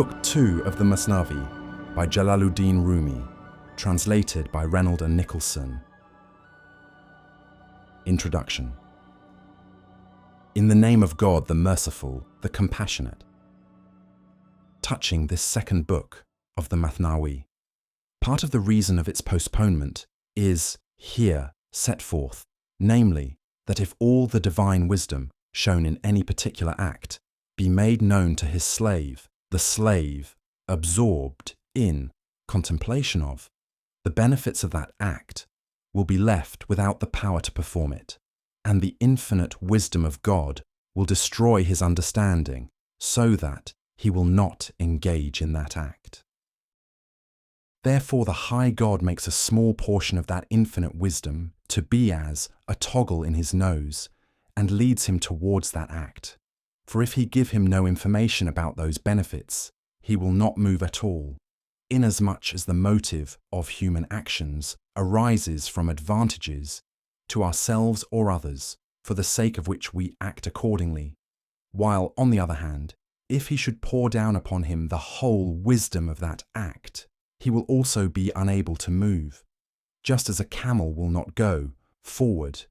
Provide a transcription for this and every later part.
Book 2 of the Masnavi by Jalalud'Din Rumi, translated by Reynolds and Nicholson. Introduction. In the name of God, the merciful, the compassionate. Touching this second book of the Masnavi, part of the reason of its postponement is here set forth, namely, that if all the divine wisdom shown in any particular act be made known to his slave, the slave, absorbed in contemplation of the benefits of that act, will be left without the power to perform it, and the infinite wisdom of God will destroy his understanding so that he will not engage in that act. Therefore, the high God makes a small portion of that infinite wisdom to be as a toggle in his nose and leads him towards that act. For if he give him no information about those benefits, he will not move at all, inasmuch as the motive of human actions arises from advantages to ourselves or others, for the sake of which we act accordingly, while, on the other hand, if he should pour down upon him the whole wisdom of that act, he will also be unable to move, just as a camel will not go forward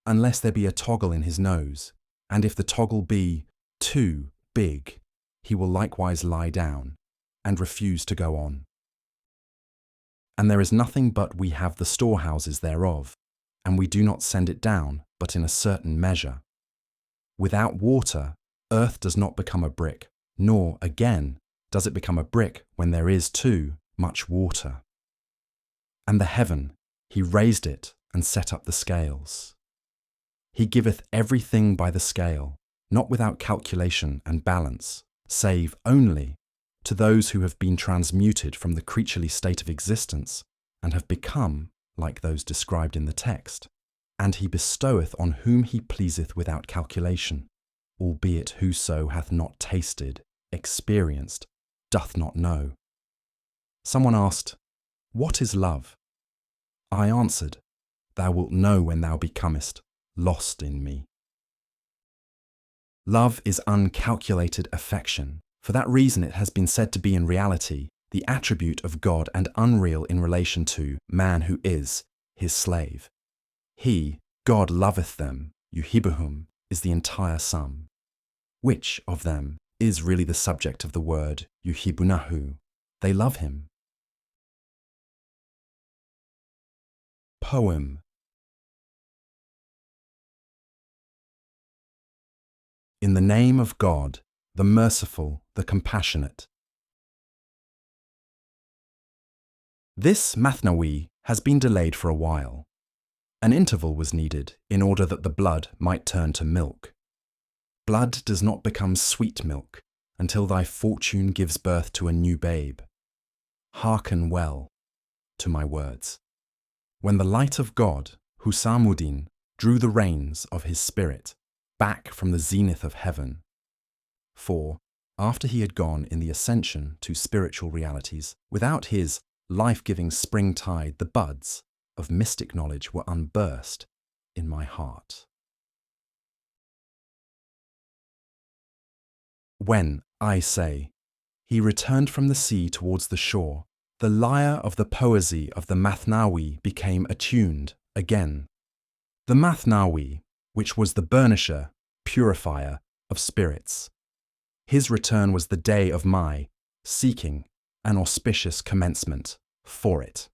unless there be a toggle in his nose, and if the toggle be too big, he will likewise lie down and refuse to go on. And there is nothing but we have the storehouses thereof, and we do not send it down but in a certain measure. Without water, earth does not become a brick, nor, again, does it become a brick when there is too much water. And the heaven, he raised it and set up the scales. He giveth everything by the scale, not without calculation and balance, save only to those who have been transmuted from the creaturely state of existence and have become like those described in the text. And he bestoweth on whom he pleaseth without calculation, albeit whoso hath not tasted, experienced, doth not know. Someone asked, "What is love?" I answered, "Thou wilt know when thou becomest lost in me." Love is uncalculated affection. For that reason it has been said to be in reality the attribute of God and unreal in relation to man who is his slave. He, God, loveth them, yuhibbuhum, is the entire sum. Which of them is really the subject of the word yuhibbunahu? They love him. Poem. In the name of God, the merciful, the compassionate. This Masnavi has been delayed for a while. An interval was needed in order that the blood might turn to milk. Blood does not become sweet milk until thy fortune gives birth to a new babe. Hearken well to my words. When the light of God, Husamuddin, drew the reins of his spirit back from the zenith of heaven, for, after he had gone in the ascension to spiritual realities, without his life-giving spring tide, the buds of mystic knowledge were unburst in my heart. When, I say, he returned from the sea towards the shore, the lyre of the poesy of the Masnavi became attuned again. The Masnavi, which was the burnisher, purifier of spirits. His return was the day of my seeking an auspicious commencement for it.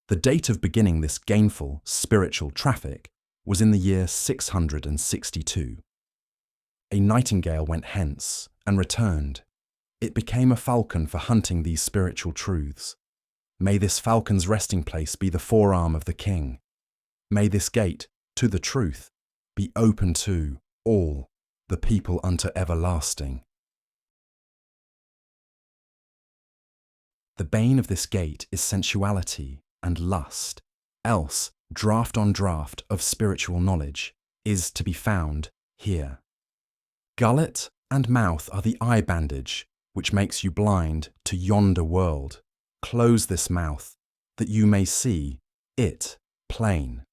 The date of beginning this gainful spiritual traffic was in the year 662. A nightingale went hence and returned. It became a falcon for hunting these spiritual truths. May this falcon's resting place be the forearm of the king. May this gate to the truth be open to all the people unto everlasting. The bane of this gate is sensuality and lust, else draught on draught of spiritual knowledge is to be found here. Gullet and mouth are the eye bandage which makes you blind to yonder world. Close this mouth, that you may see it plain.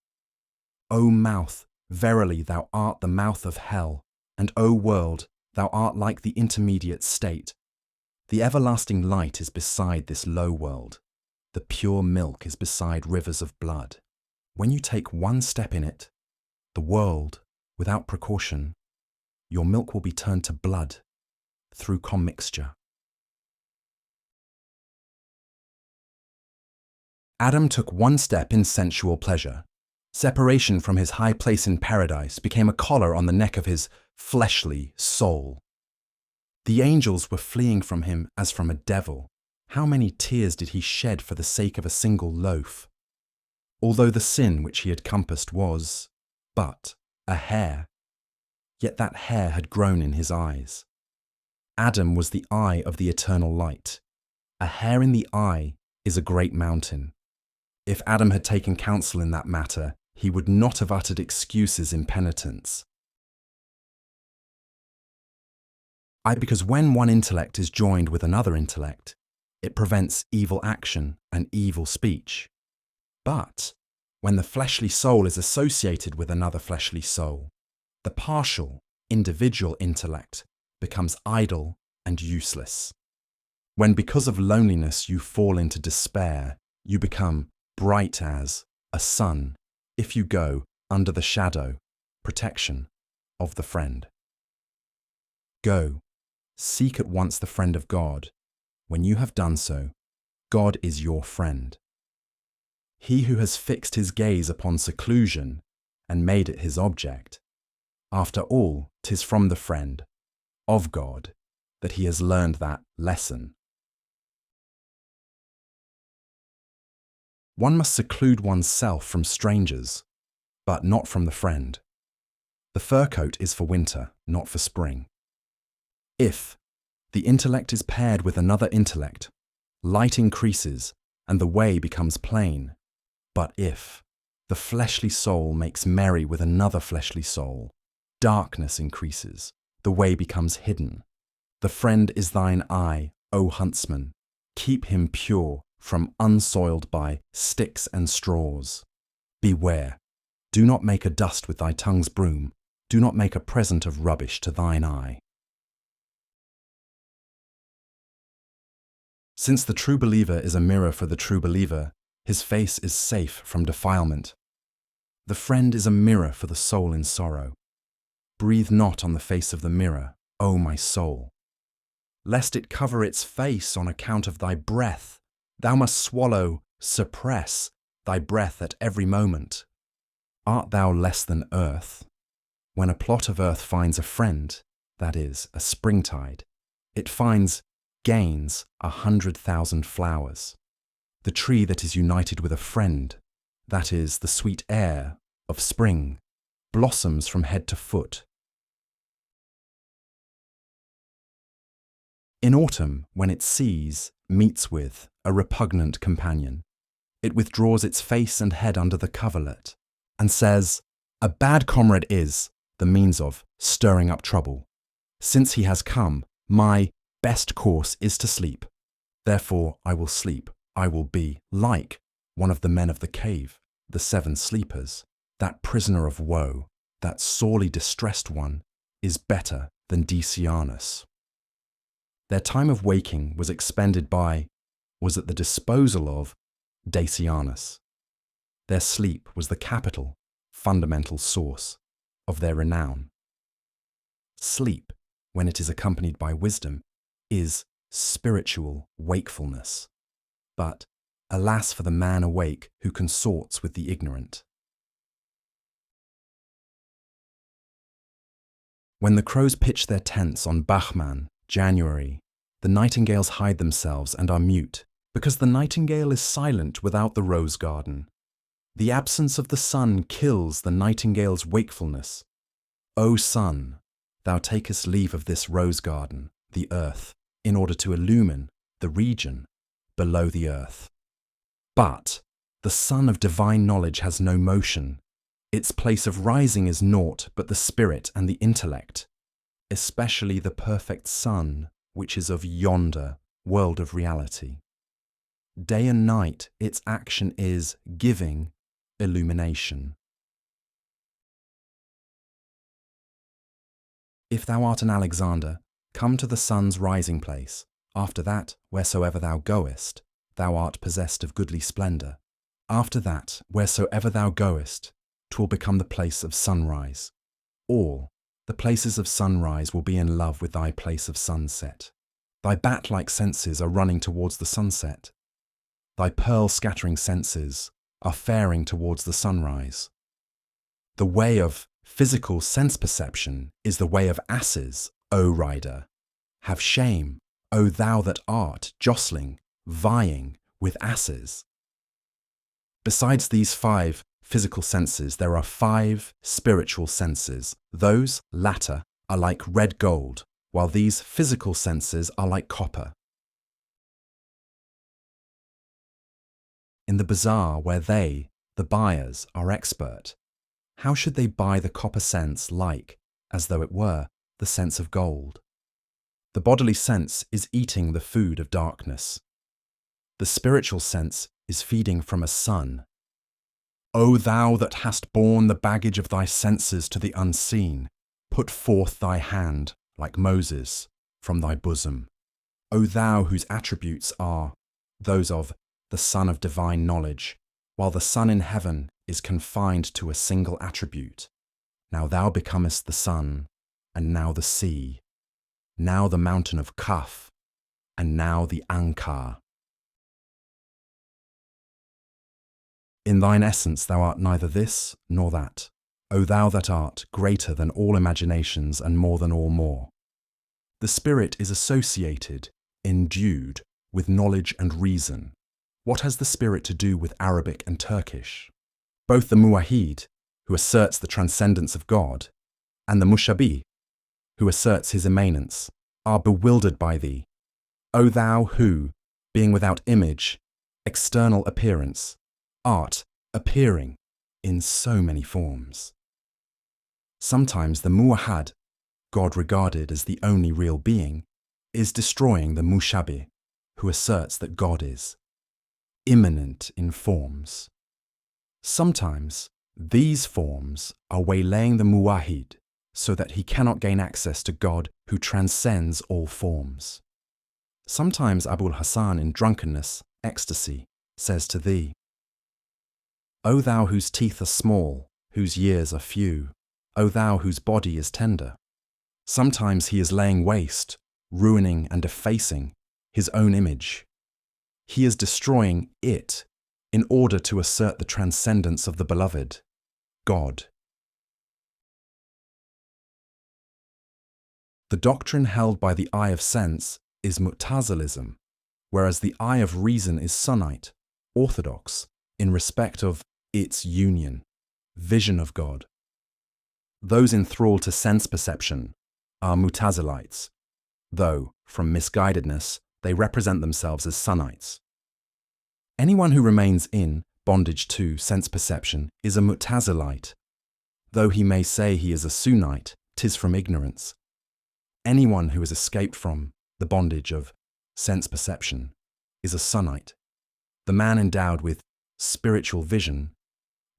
O mouth, verily thou art the mouth of hell, and O world, thou art like the intermediate state, The everlasting light is beside this low world. The pure milk is beside rivers of blood. When you take one step in it, the world, without precaution, your milk will be turned to blood through commixture. Adam took one step in sensual pleasure. Separation from his high place in paradise became a collar on the neck of his fleshly soul. The angels were fleeing from him as from a devil. How many tears did he shed for the sake of a single loaf? Although the sin which he had compassed was but a hair, yet that hair had grown in his eyes. Adam was the eye of the eternal light. A hair in the eye is a great mountain. If Adam had taken counsel in that matter, he would not have uttered excuses in penitence. Because when one intellect is joined with another intellect, it prevents evil action and evil speech. But when the fleshly soul is associated with another fleshly soul, the partial, individual intellect becomes idle and useless. When because of loneliness you fall into despair, you become bright as a sun if you go under the shadow, protection of the friend. Go, seek at once the friend of God. When you have done so, God is your friend. He who has fixed his gaze upon seclusion and made it his object, after all, 'tis from the friend of God that he has learned that lesson. One must seclude one's self from strangers, but not from the friend. The fur coat is for winter, not for spring. If the intellect is paired with another intellect, light increases and the way becomes plain. But if the fleshly soul makes merry with another fleshly soul, darkness increases, the way becomes hidden. The friend is thine eye, O huntsman. Keep him pure from unsoiled by sticks and straws. Beware, do not make a dust with thy tongue's broom, do not make a present of rubbish to thine eye. Since the true believer is a mirror for the true believer, his face is safe from defilement. The friend is a mirror for the soul in sorrow. Breathe not on the face of the mirror, O my soul, lest it cover its face on account of thy breath. Thou must swallow, suppress thy breath at every moment. Art thou less than earth? When a plot of earth finds a friend, that is, a springtide, it gains 100,000 flowers. The tree that is united with a friend, that is, the sweet air of spring, blossoms from head to foot. In autumn, when it meets with a repugnant companion, it withdraws its face and head under the coverlet and says, "A bad comrade is the means of stirring up trouble. Since he has come, my best course is to sleep. Therefore I will sleep. I will be like one of the men of the cave, the 7 sleepers. That prisoner of woe, that sorely distressed one, is better than Decianus." Their time of waking was at the disposal of Decianus. Their sleep was the capital, fundamental source of their renown. Sleep, when it is accompanied by wisdom, is spiritual wakefulness. But alas for the man awake who consorts with the ignorant. When the crows pitch their tents on Bahman, January, the nightingales hide themselves and are mute, because the nightingale is silent without the rose garden. The absence of the sun kills the nightingale's wakefulness. O sun, thou takest leave of this rose garden, the earth, in order to illumine the region below the earth. But the sun of divine knowledge has no motion. Its place of rising is naught but the spirit and the intellect, especially the perfect sun, which is of yonder world of reality. Day and night, its action is giving illumination. If thou art an Alexander, come to the sun's rising place, After that, wheresoever thou goest, thou art possessed of goodly splendour. After that, wheresoever thou goest, 'twill become the place of sunrise. All the places of sunrise will be in love with thy place of sunset. Thy bat-like senses are running towards the sunset. Thy pearl-scattering senses are faring towards the sunrise. The way of physical sense perception is the way of asses, O rider. Have shame, O thou that art jostling, vying with asses. Besides these 5 physical senses, there are 5 spiritual senses. Those latter are like red gold, while these physical senses are like copper. In the bazaar where they, the buyers, are expert, how should they buy the copper sense like, as though it were, the sense of gold? The bodily sense is eating the food of darkness. The spiritual sense is feeding from a sun. O thou that hast borne the baggage of thy senses to the unseen, put forth thy hand, like Moses, from thy bosom. O thou whose attributes are those of the Son of divine knowledge, while the sun in heaven is confined to a single attribute. Now thou becomest the sun, and now the sea, now the mountain of Kaf, and now the Ankar. In thine essence thou art neither this nor that, O thou that art greater than all imaginations and more than all more. The spirit is associated, endued, with knowledge and reason. What has the spirit to do with Arabic and Turkish? Both the muwahid, who asserts the transcendence of God, and the mushabih, who asserts his immanence, are bewildered by thee, O thou who, being without image, external appearance, art appearing in so many forms. Sometimes the muwahhad, God regarded as the only real being, is destroying the mushabih, who asserts that God is immanent in forms. Sometimes these forms are waylaying the muwahhid so that he cannot gain access to God who transcends all forms. Sometimes Abul Hassan in drunkenness, ecstasy, says to thee, O thou whose teeth are small, whose years are few, O thou whose body is tender. Sometimes he is laying waste, ruining and defacing his own image. He is destroying it in order to assert the transcendence of the beloved, God. The doctrine held by the eye of sense is Mu'tazilism, whereas the eye of reason is Sunnite, orthodox, in respect of its union, vision of God. Those enthralled to sense perception are Mu'tazilites, though, from misguidedness, they represent themselves as Sunnites. Anyone who remains in bondage to sense perception is a Mu'tazilite. Though he may say he is a Sunnite, 'tis from ignorance. Anyone who has escaped from the bondage of sense perception is a Sunnite. The man endowed with spiritual vision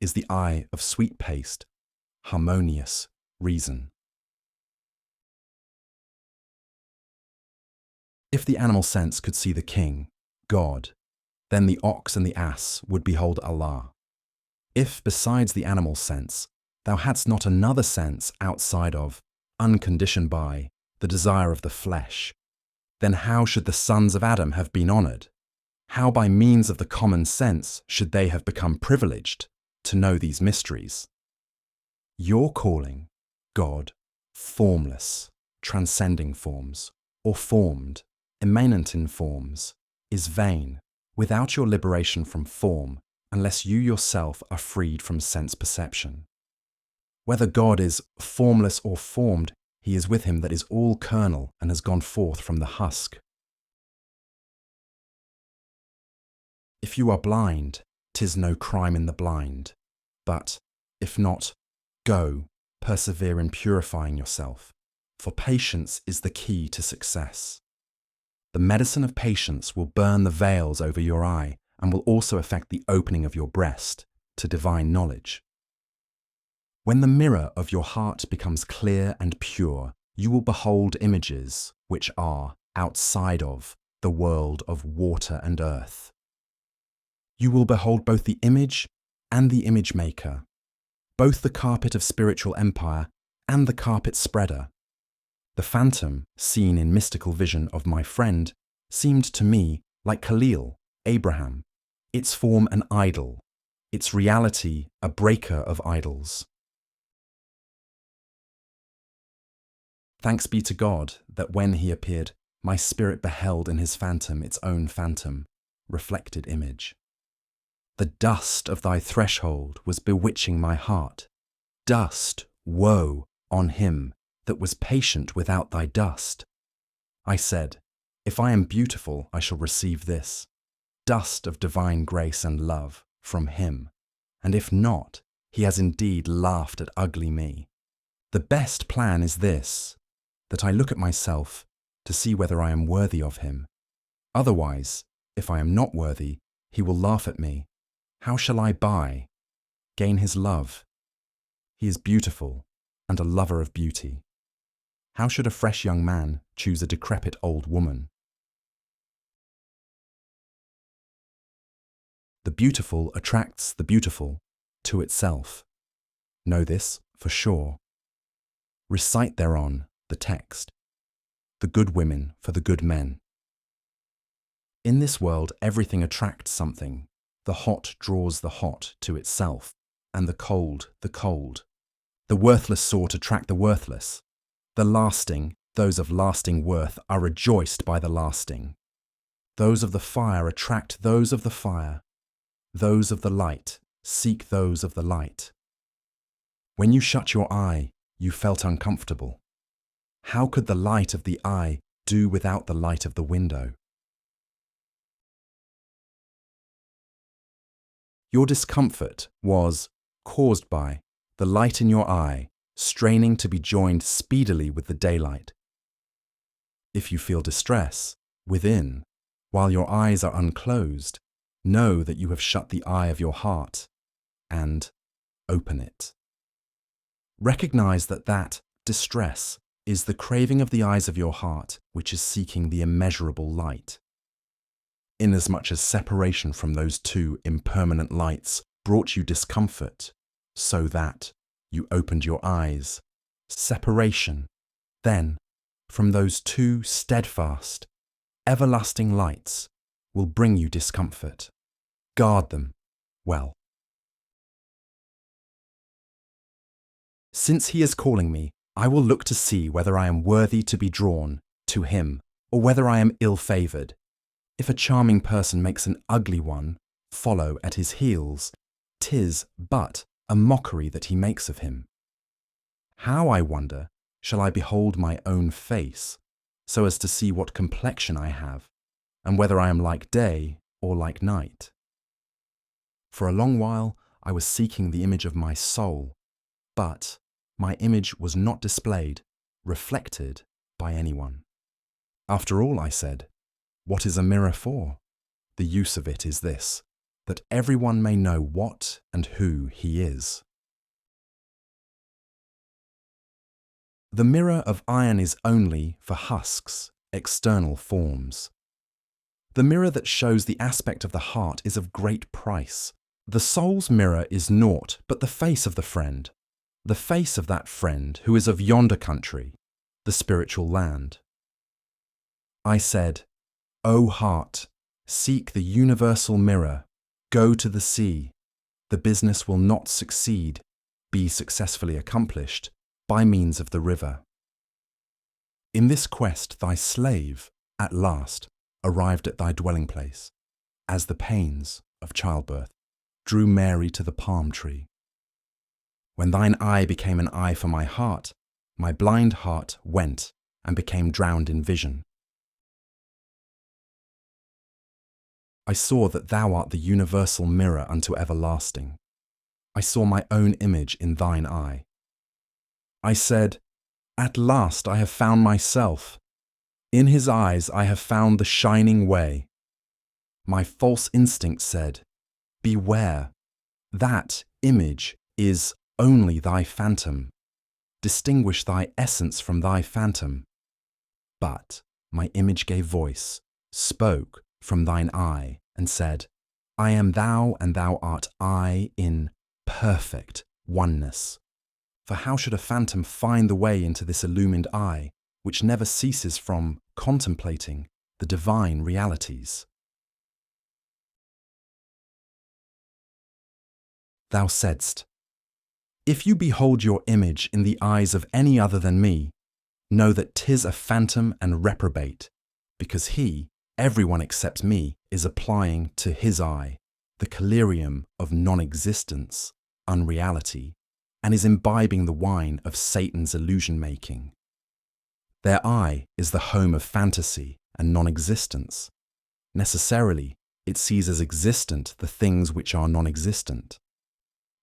is the eye of sweet-paced, harmonious reason. If the animal sense could see the king, God, then the ox and the ass would behold Allah. If, besides the animal sense, thou hadst not another sense outside of, unconditioned by, the desire of the flesh, then how should the sons of Adam have been honoured? How by means of the common sense should they have become privileged to know these mysteries? Your calling, God, formless, transcending forms, or formed, immanent in forms, is vain, without your liberation from form, unless you yourself are freed from sense perception. Whether God is formless or formed, he is with him that is all kernel and has gone forth from the husk. If you are blind, 'tis no crime in the blind, but, if not, go, persevere in purifying yourself, for patience is the key to success. The medicine of patience will burn the veils over your eye and will also affect the opening of your breast to divine knowledge. When the mirror of your heart becomes clear and pure, you will behold images which are outside of the world of water and earth. You will behold both the image and the image maker, both the carpet of spiritual empire and the carpet spreader. The phantom, seen in mystical vision of my friend, seemed to me like Khalil, Abraham, its form an idol, its reality a breaker of idols. Thanks be to God that when he appeared, my spirit beheld in his phantom its own phantom, reflected image. The dust of thy threshold was bewitching my heart. Dust, woe on him that was patient without thy dust. I said, if I am beautiful, I shall receive this, dust of divine grace and love, from him, and if not, he has indeed laughed at ugly me. The best plan is this, that I look at myself to see whether I am worthy of him. Otherwise, if I am not worthy, he will laugh at me. How shall I gain his love? He is beautiful and a lover of beauty. How should a fresh young man choose a decrepit old woman? The beautiful attracts the beautiful to itself. Know this for sure. Recite thereon the text, the good women for the good men. In this world, everything attracts something. The hot draws the hot to itself, and the cold the cold. The worthless sort attract the worthless. The lasting, those of lasting worth, are rejoiced by the lasting. Those of the fire attract those of the fire. Those of the light seek those of the light. When you shut your eye, you felt uncomfortable. How could the light of the eye do without the light of the window? Your discomfort was caused by the light in your eye straining to be joined speedily with the daylight. If you feel distress within, while your eyes are unclosed, know that you have shut the eye of your heart and open it. Recognize that distress is the craving of the eyes of your heart which is seeking the immeasurable light. Inasmuch as separation from those two impermanent lights brought you discomfort, so that you opened your eyes. Separation, then, from those two steadfast, everlasting lights will bring you discomfort. Guard them well. Since he is calling me, I will look to see whether I am worthy to be drawn to him, or whether I am ill-favoured. If a charming person makes an ugly one follow at his heels, 'tis but a mockery that he makes of him. How, I wonder, shall I behold my own face, so as to see what complexion I have, and whether I am like day or like night? For a long while I was seeking the image of my soul, but my image was not displayed, reflected by anyone. After all, I said, what is a mirror for? The use of it is this, that everyone may know what and who he is. The mirror of iron is only for husks, external forms. The mirror that shows the aspect of the heart is of great price. The soul's mirror is naught but the face of the friend, the face of that friend who is of yonder country, the spiritual land. I said, O heart, seek the universal mirror, go to the sea. The business will not succeed, be successfully accomplished, by means of the river. In this quest thy slave, at last, arrived at thy dwelling place, as the pains of childbirth drew Mary to the palm tree. When thine eye became an eye for my heart, my blind heart went and became drowned in vision. I saw that thou art the universal mirror unto everlasting. I saw my own image in thine eye. I said, at last I have found myself. In his eyes I have found the shining way. My false instinct said, beware, that image is only thy phantom. Distinguish thy essence from thy phantom. But my image gave voice, spoke from thine eye and said, I am thou and thou art I in perfect oneness. For how should a phantom find the way into this illumined eye, which never ceases from contemplating the divine realities? Thou saidst, if you behold your image in the eyes of any other than me, know that 'tis a phantom and reprobate, because he, everyone except me, is applying to his eye the collyrium of non-existence, unreality, and is imbibing the wine of Satan's illusion-making. Their eye is the home of fantasy and non-existence. Necessarily, it sees as existent the things which are non-existent.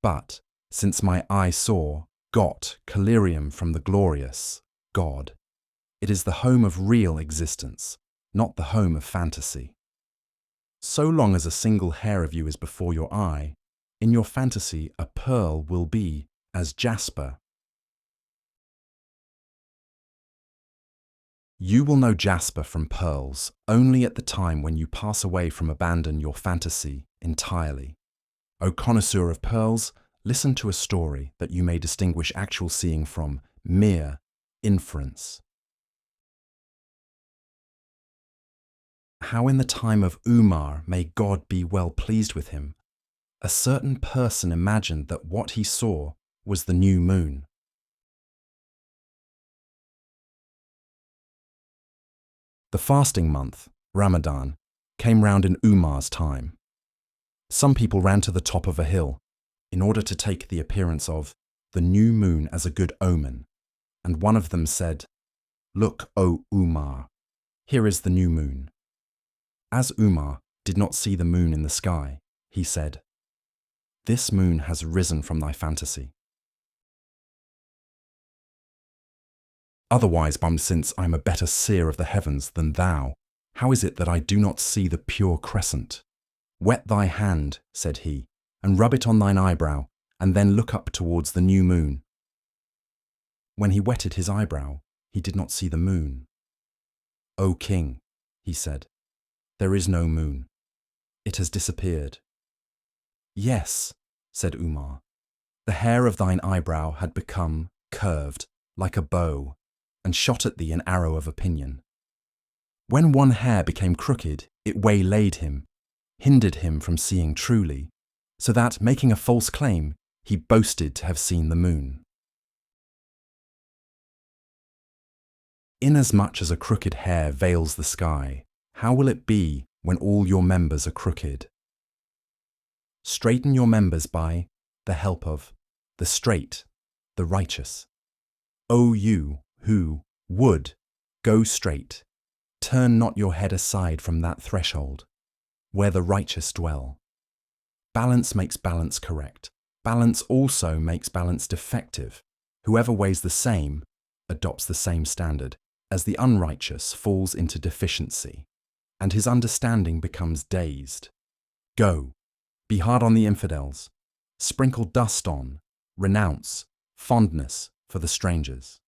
But, since my eye saw, got collyrium from the glorious God, it is the home of real existence, not the home of fantasy. So long as a single hair of you is before your eye, in your fantasy a pearl will be as jasper. You will know jasper from pearls only at the time when you pass away from abandon your fantasy entirely. O connoisseur of pearls, listen to a story that you may distinguish actual seeing from mere inference. How in the time of Umar, may God be well pleased with him, a certain person imagined that what he saw was the new moon. The fasting month, Ramadan, came round in Umar's time. Some people ran to the top of a hill in order to take the appearance of the new moon as a good omen, and one of them said, Look, O Umar, here is the new moon. As Umar did not see the moon in the sky, he said, This moon has risen from thy fantasy. Otherwise, since I am a better seer of the heavens than thou, how is it that I do not see the pure crescent? Wet thy hand, said he, and rub it on thine eyebrow, and then look up towards the new moon. When he wetted his eyebrow, he did not see the moon. O king, he said, there is no moon. It has disappeared. Yes, said Umar, the hair of thine eyebrow had become curved like a bow, and shot at thee an arrow of opinion. When one hair became crooked, it waylaid him, hindered him from seeing truly, so that, making a false claim, he boasted to have seen the moon. Inasmuch as a crooked hair veils the sky, how will it be when all your members are crooked? Straighten your members by the help of the straight, the righteous. O you who would go straight, turn not your head aside from that threshold, where the righteous dwell. Balance makes balance correct. Balance also makes balance defective. Whoever weighs the same adopts the same standard, as the unrighteous falls into deficiency, and his understanding becomes dazed. Go, be hard on the infidels, sprinkle dust on, renounce, fondness for the strangers.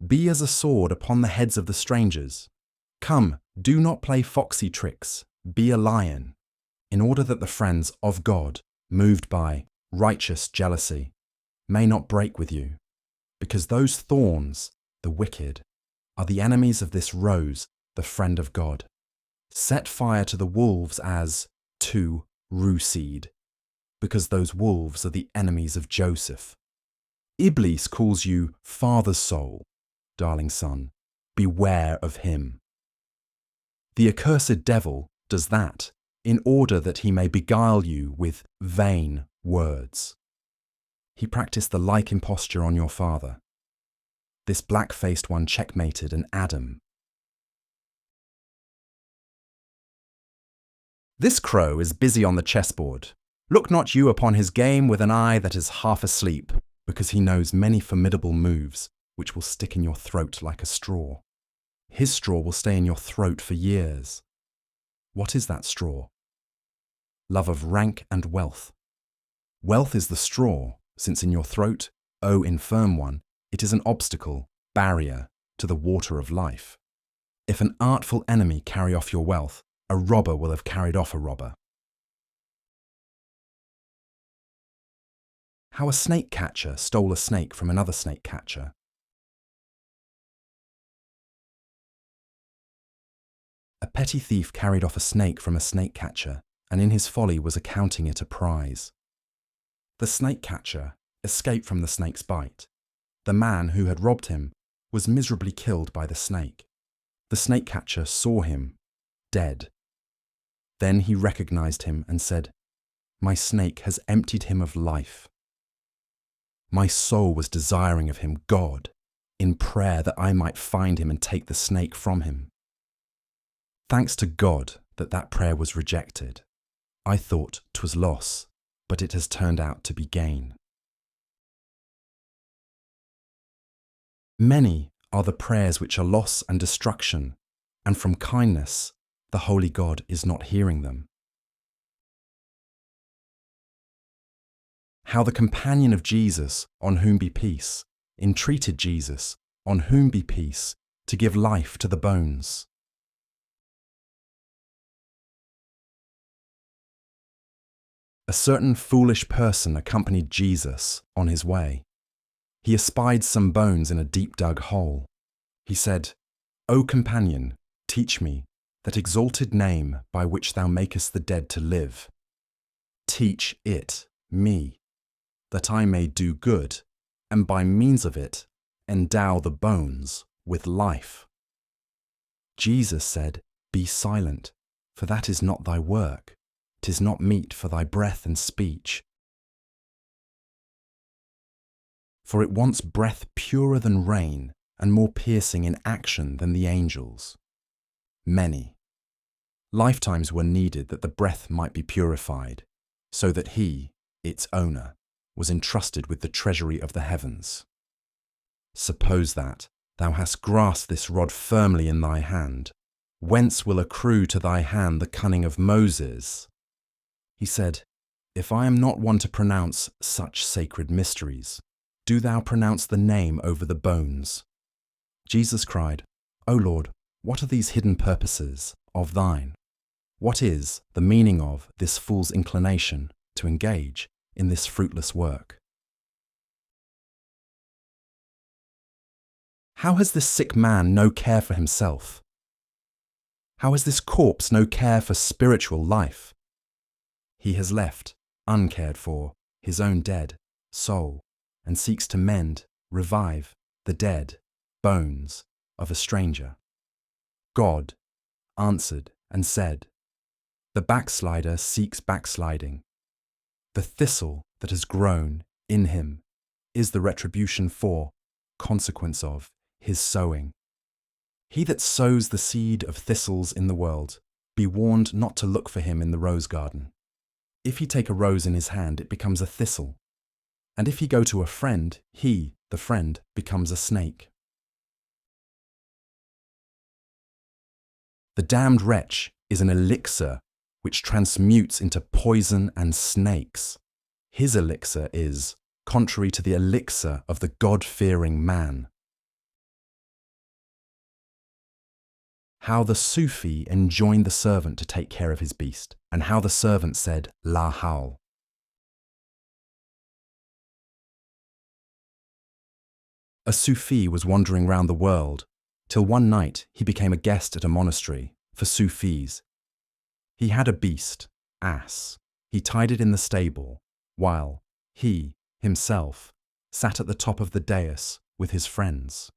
Be as a sword upon the heads of the strangers. Come, do not play foxy tricks, be a lion, in order that the friends of God, moved by righteous jealousy, may not break with you, because those thorns, the wicked, are the enemies of this rose, the friend of God. Set fire to the wolves as to rue seed, because those wolves are the enemies of Joseph. Iblis calls you father's soul, darling son, beware of him. The accursed devil does that in order that he may beguile you with vain words. He practiced the like imposture on your father. This black-faced one checkmated an Adam. This crow is busy on the chessboard. Look not you upon his game with an eye that is half asleep, because he knows many formidable moves which will stick in your throat like a straw. His straw will stay in your throat for years. What is that straw? Love of rank and wealth. Wealth is the straw, since in your throat, O infirm one, it is an obstacle, barrier, to the water of life. If an artful enemy carry off your wealth, a robber will have carried off a robber. How a snake catcher stole a snake from another snake catcher. A petty thief carried off a snake from a snake catcher, and in his folly was accounting it a prize. The snake catcher escaped from the snake's bite. The man who had robbed him was miserably killed by the snake. The snake catcher saw him, dead. Then he recognized him and said, "My snake has emptied him of life. My soul was desiring of him, God, in prayer that I might find him and take the snake from him. Thanks to God that prayer was rejected. I thought 'twas loss, but it has turned out to be gain." Many are the prayers which are loss and destruction, and from kindness the Holy God is not hearing them. How the companion of Jesus, on whom be peace, entreated Jesus, on whom be peace, to give life to the bones. A certain foolish person accompanied Jesus on his way. He espied some bones in a deep-dug hole. He said, "O companion, teach me that exalted name by which thou makest the dead to live. Teach it me, that I may do good, and by means of it endow the bones with life." Jesus said, "Be silent, for that is not thy work. 'Tis not meet for thy breath and speech. For it wants breath purer than rain, and more piercing in action than the angels." Many lifetimes were needed that the breath might be purified, so that he, its owner, was entrusted with the treasury of the heavens. Suppose that thou hast grasped this rod firmly in thy hand, whence will accrue to thy hand the cunning of Moses? He said, "If I am not one to pronounce such sacred mysteries, do thou pronounce the name over the bones." Jesus cried, "O Lord, what are these hidden purposes of thine? What is the meaning of this fool's inclination to engage in this fruitless work?" How has this sick man no care for himself? How has this corpse no care for spiritual life? He has left, uncared for, his own dead soul, and seeks to mend, revive the dead bones of a stranger. God answered and said, "The backslider seeks backsliding. The thistle that has grown in him is the retribution for, consequence of, his sowing. He that sows the seed of thistles in the world, be warned not to look for him in the rose garden. If he take a rose in his hand, it becomes a thistle. And if he go to a friend, he, the friend, becomes a snake." The damned wretch is an elixir which transmutes into poison and snakes. His elixir is contrary to the elixir of the God-fearing man. How the Sufi enjoined the servant to take care of his beast, and how the servant said, "La hawl." A Sufi was wandering round the world, till one night he became a guest at a monastery for Sufis. He had a beast, ass. He tied it in the stable, while he, himself, sat at the top of the dais with his friends.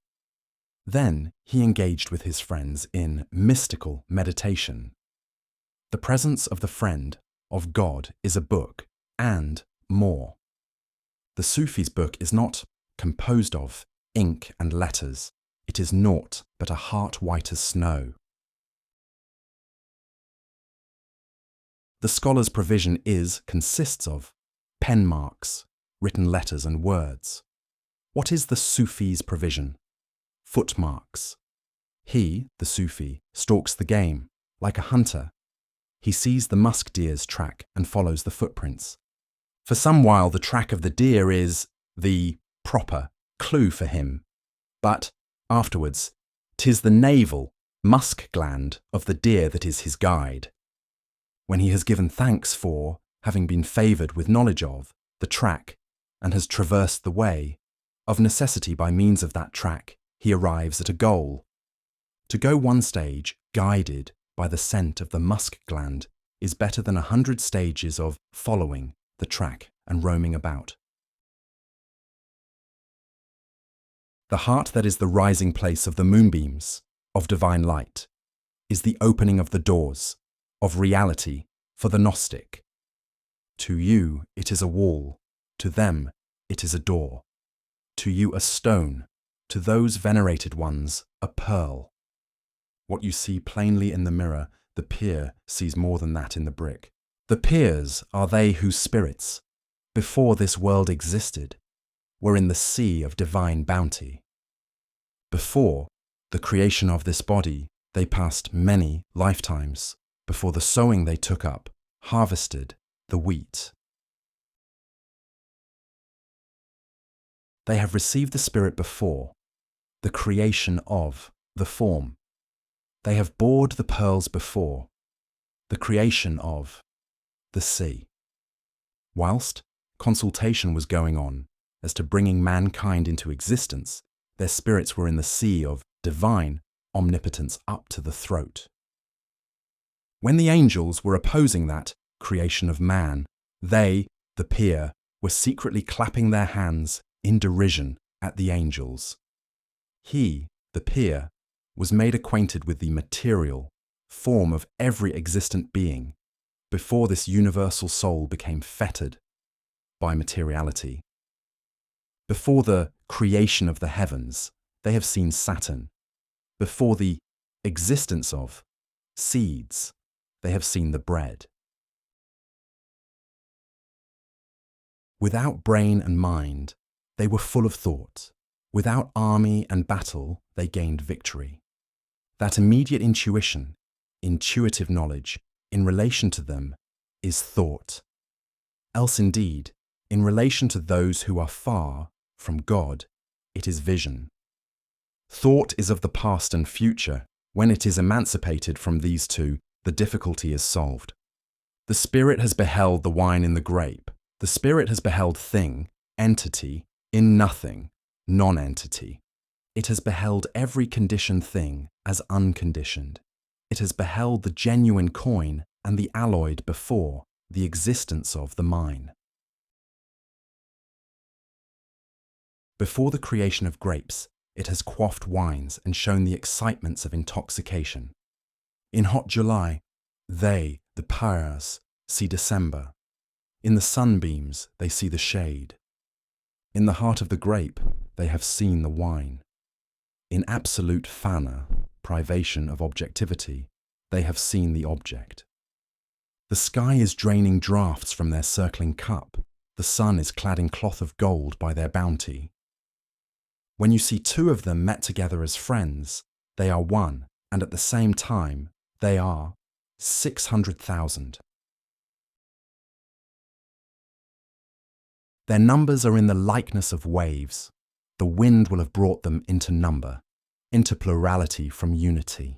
Then he engaged with his friends in mystical meditation. The presence of the friend, of God, is a book, and more. The Sufi's book is not composed of ink and letters. It is naught but a heart white as snow. The scholar's provision consists of pen marks, written letters and words. What is the Sufi's provision? Footmarks. He, the Sufi, stalks the game, like a hunter. He sees the musk deer's track and follows the footprints. For some while the track of the deer is the proper clue for him, but Afterwards, 'tis the navel, musk gland of the deer that is his guide. When he has given thanks for, having been favoured with knowledge of, the track, and has traversed the way, of necessity by means of that track, he arrives at a goal. To go one stage, guided by the scent of the musk gland, is better than 100 stages of following the track and roaming about. The heart that is the rising place of the moonbeams, of divine light, is the opening of the doors, of reality for the Gnostic. To you it is a wall, to them it is a door. To you a stone, to those venerated ones a pearl. What you see plainly in the mirror, the peer sees more than that in the brick. The peers are they whose spirits, before this world existed, were in the sea of divine bounty. Before the creation of this body, they passed many lifetimes, before the sowing they took up, harvested the wheat. They have received the Spirit before the creation of the form. They have bored the pearls before the creation of the sea. Whilst consultation was going on as to bringing mankind into existence, their spirits were in the sea of divine omnipotence up to the throat. When the angels were opposing that creation of man, they, the peer, were secretly clapping their hands in derision at the angels. He, the peer, was made acquainted with the material form of every existent being before this universal soul became fettered by materiality. Before the creation of the heavens, they have seen Saturn. Before the existence of seeds, they have seen the bread. Without brain and mind, they were full of thought. Without army and battle, they gained victory. That immediate intuition, intuitive knowledge, in relation to them, is thought. Else indeed, in relation to those who are far from God, it is vision. Thought is of the past and future. When it is emancipated from these two, the difficulty is solved. The spirit has beheld the wine in the grape. The spirit has beheld thing, entity, in nothing, non-entity. It has beheld every conditioned thing as unconditioned. It has beheld the genuine coin and the alloyed before the existence of the mine. Before the creation of grapes, it has quaffed wines and shown the excitements of intoxication. In hot July, they, the pyres, see December. In the sunbeams, they see the shade. In the heart of the grape, they have seen the wine. In absolute fana, privation of objectivity, they have seen the object. The sky is draining draughts from their circling cup. The sun is clad in cloth of gold by their bounty. When you see two of them met together as friends, they are one, and at the same time, they are 600,000. Their numbers are in the likeness of waves. The wind will have brought them into number, into plurality from unity.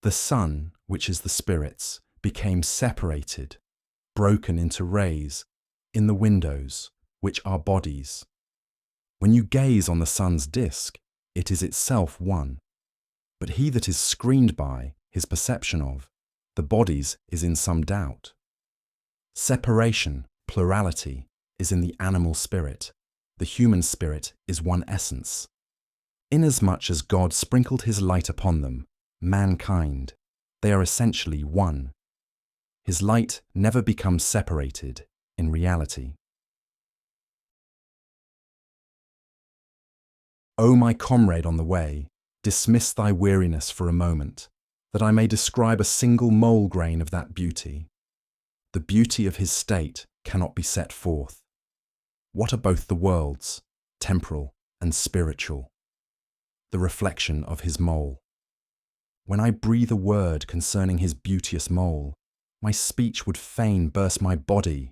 The sun, which is the spirits, became separated, broken into rays, in the windows, which are bodies. When you gaze on the sun's disk, it is itself one. But he that is screened by, his perception of, the bodies is in some doubt. Separation, plurality, is in the animal spirit. The human spirit is one essence. Inasmuch as God sprinkled his light upon them, mankind, they are essentially one. His light never becomes separated in reality. O my comrade on the way, dismiss thy weariness for a moment, that I may describe a single mole grain of that beauty. The beauty of his state cannot be set forth. What are both the worlds, temporal and spiritual? The reflection of his mole. When I breathe a word concerning his beauteous mole, my speech would fain burst my body.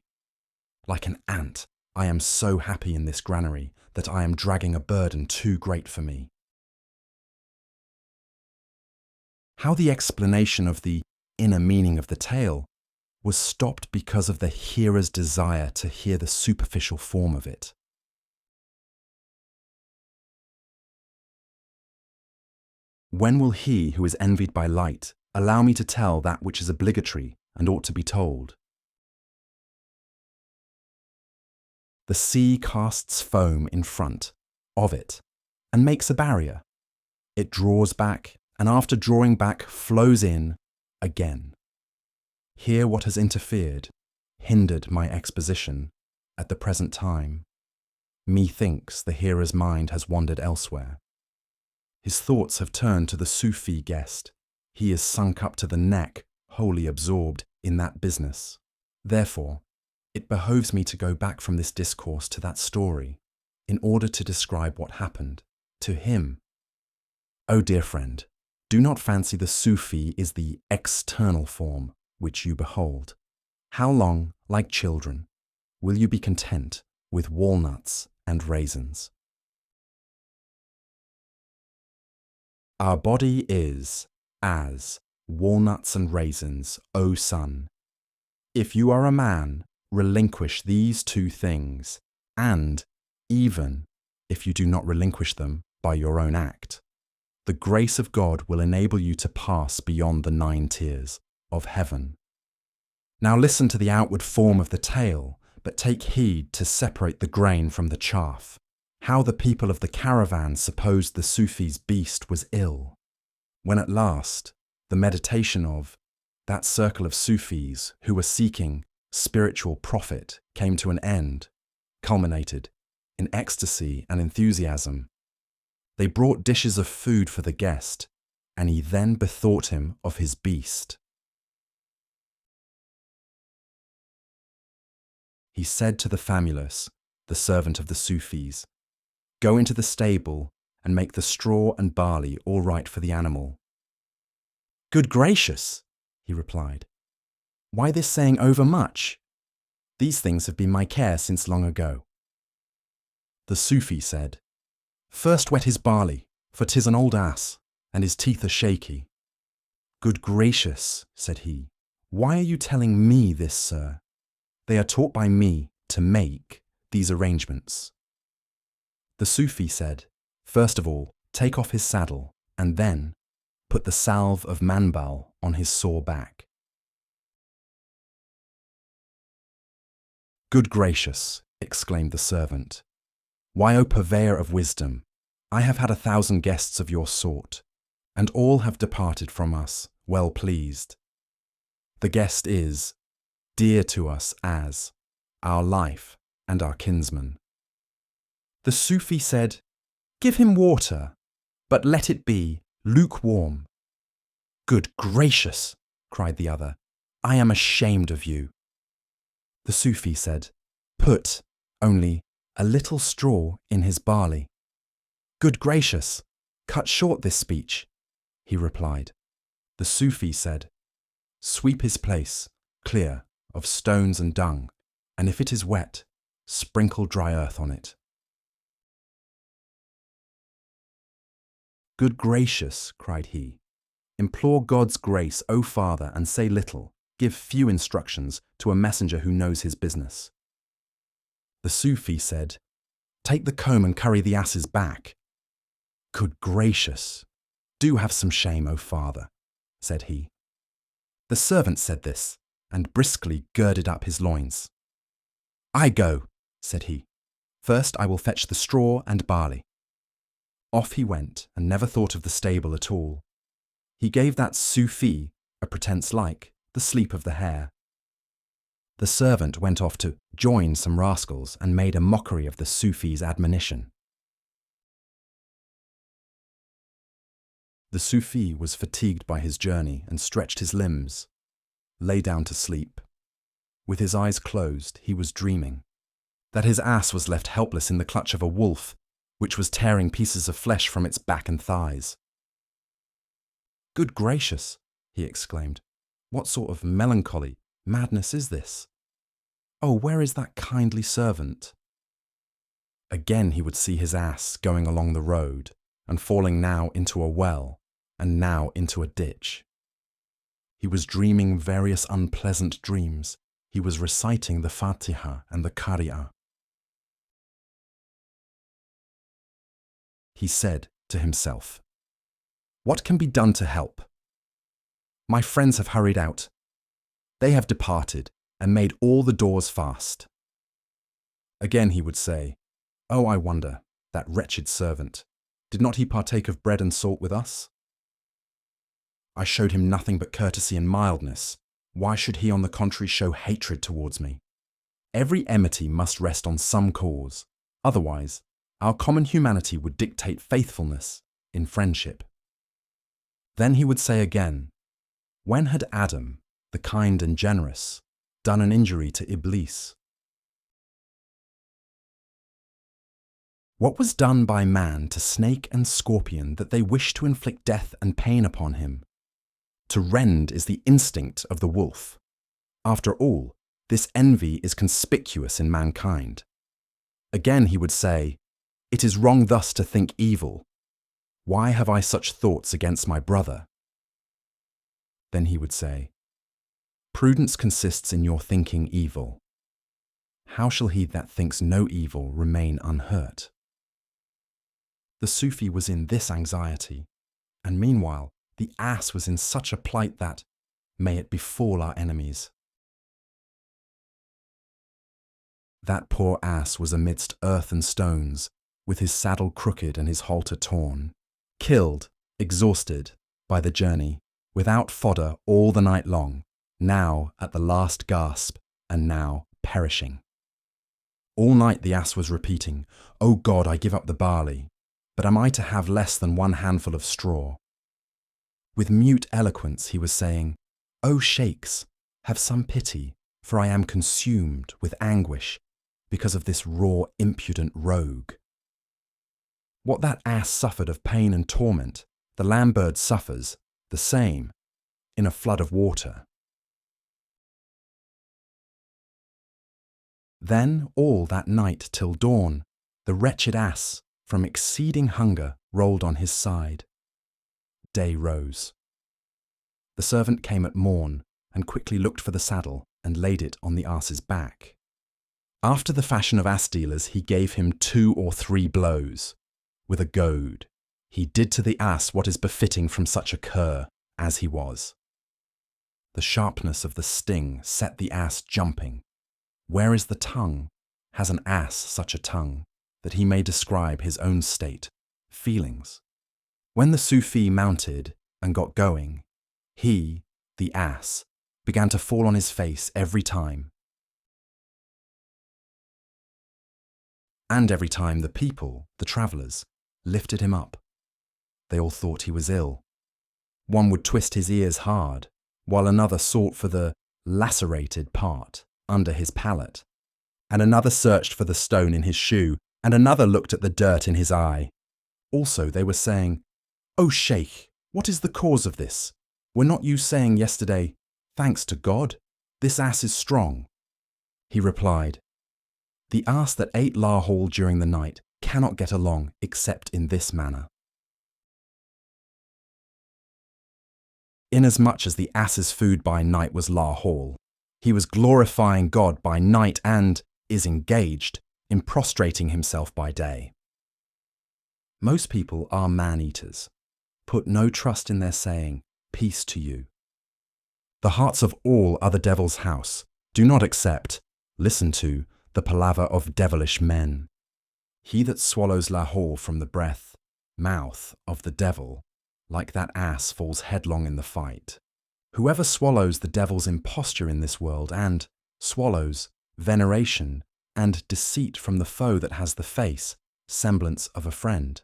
Like an ant, I am so happy in this granary that I am dragging a burden too great for me. how the explanation of the inner meaning of the tale was stopped because of the hearer's desire to hear the superficial form of it. When will he who is envied by light allow me to tell that which is obligatory and ought to be told? The sea casts foam in front of it and makes a barrier. It draws back, and after drawing back, flows in again. Hear what has interfered, hindered my exposition at the present time. Methinks the hearer's mind has wandered elsewhere. His thoughts have turned to the Sufi guest. He is sunk up to the neck, wholly absorbed in that business. Therefore, it behoves me to go back from this discourse to that story, in order to describe what happened to him. Oh dear friend, do not fancy the Sufi is the external form which you behold. How long, like children, will you be content with walnuts and raisins? Our body is as walnuts and raisins, O son. If you are a man, relinquish these two things, and, even if you do not relinquish them by your own act, the grace of God will enable you to pass beyond the 9 tiers of heaven. Now listen to the outward form of the tale, but take heed to separate the grain from the chaff. How the people of the caravan supposed the Sufi's beast was ill, when at last the meditation of that circle of Sufis who were seeking spiritual profit came to an end, culminated in ecstasy and enthusiasm. They brought dishes of food for the guest, and he then bethought him of his beast. He said to the famulus, the servant of the Sufis, "Go into the stable and make the straw and barley all right for the animal." "Good gracious," he replied, "why this saying overmuch? These things have been my care since long ago." The Sufi said, "First wet his barley, for 'tis an old ass, and his teeth are shaky." "Good gracious," said he, "why are you telling me this, sir? They are taught by me to make these arrangements." The Sufi said, "First of all, take off his saddle, and then put the salve of manbal on his sore back." "Good gracious," exclaimed the servant, "why, O purveyor of wisdom, I have had 1,000 guests of your sort, and all have departed from us well pleased. The guest is dear to us as our life and our kinsman." The Sufi said, "Give him water, but let it be lukewarm." "Good gracious," cried the other, "I am ashamed of you." The Sufi said, "Put only a little straw in his barley." "Good gracious, cut short this speech," he replied. The Sufi said, "Sweep his place clear of stones and dung, and if it is wet, sprinkle dry earth on it." "Good gracious," cried he, "implore God's grace, O Father, and say little, give few instructions to a messenger who knows his business." The Sufi said, "Take the comb and curry the ass's back." "Good gracious, do have some shame, O Father," said he. The servant said this, and briskly girded up his loins. "I go," said he. "First I will fetch the straw and barley." Off he went, and never thought of the stable at all. He gave that Sufi, a pretence like, the sleep of the hare. The servant went off to join some rascals and made a mockery of the Sufi's admonition. The Sufi was fatigued by his journey and stretched his limbs, lay down to sleep. With his eyes closed, he was dreaming that his ass was left helpless in the clutch of a wolf, which was tearing pieces of flesh from its back and thighs. "Good gracious," he exclaimed, "what sort of melancholy madness is this? Oh, where is that kindly servant?" Again he would see his ass going along the road and falling now into a well, and now into a ditch. He was dreaming various unpleasant dreams. He was reciting the Fatiha and the Qari'ah. He said to himself, "What can be done to help? My friends have hurried out. They have departed and made all the doors fast." Again he would say, "Oh, I wonder, that wretched servant, did not he partake of bread and salt with us? I showed him nothing but courtesy and mildness. Why should he on the contrary show hatred towards me? Every enmity must rest on some cause. Otherwise, our common humanity would dictate faithfulness in friendship." Then he would say again, "When had Adam, the kind and generous, done an injury to Iblis? What was done by man to snake and scorpion that they wish to inflict death and pain upon him? To rend is the instinct of the wolf. After all, this envy is conspicuous in mankind." Again he would say, "It is wrong thus to think evil. Why have I such thoughts against my brother?" Then he would say, "Prudence consists in your thinking evil. How shall he that thinks no evil remain unhurt?" The Sufi was in this anxiety, and meanwhile the ass was in such a plight that, may it befall our enemies. That poor ass was amidst earth and stones, with his saddle crooked and his halter torn, killed, exhausted by the journey, without fodder all the night long, now at the last gasp, and now perishing. All night the ass was repeating, "O God, I give up the barley, but am I to have less than one handful of straw?" With mute eloquence he was saying, "O sheikhs, have some pity, for I am consumed with anguish because of this raw, impudent rogue." What that ass suffered of pain and torment, the lamb-bird suffers the same in a flood of water. Then all that night till dawn, the wretched ass, from exceeding hunger, rolled on his side. Day rose. The servant came at morn and quickly looked for the saddle and laid it on the ass's back. After the fashion of ass dealers, he gave him 2 or 3 blows. With a goad, he did to the ass what is befitting from such a cur as he was. The sharpness of the sting set the ass jumping. Where is the tongue? Has an ass such a tongue that he may describe his own state, feelings? When the Sufi mounted and got going, he, the ass, began to fall on his face every time. And every time the people, the travellers, lifted him up. They all thought he was ill. One would twist his ears hard, while another sought for the lacerated part under his palate, and another searched for the stone in his shoe, and another looked at the dirt in his eye. Also they were saying, "O Sheikh, what is the cause of this? Were not you saying yesterday, 'Thanks to God, this ass is strong'?" He replied, "The ass that ate Lahore during the night cannot get along except in this manner." Inasmuch as the ass's food by night was Lahore, he was glorifying God by night and is engaged in prostrating himself by day. Most people are man-eaters. Put no trust in their saying, "Peace to you." The hearts of all are the devil's house. Do not accept, listen to, the palaver of devilish men. He that swallows Lahore from the breath, mouth of the devil, like that ass falls headlong in the fight. Whoever swallows the devil's imposture in this world and swallows veneration and deceit from the foe that has the face, semblance of a friend.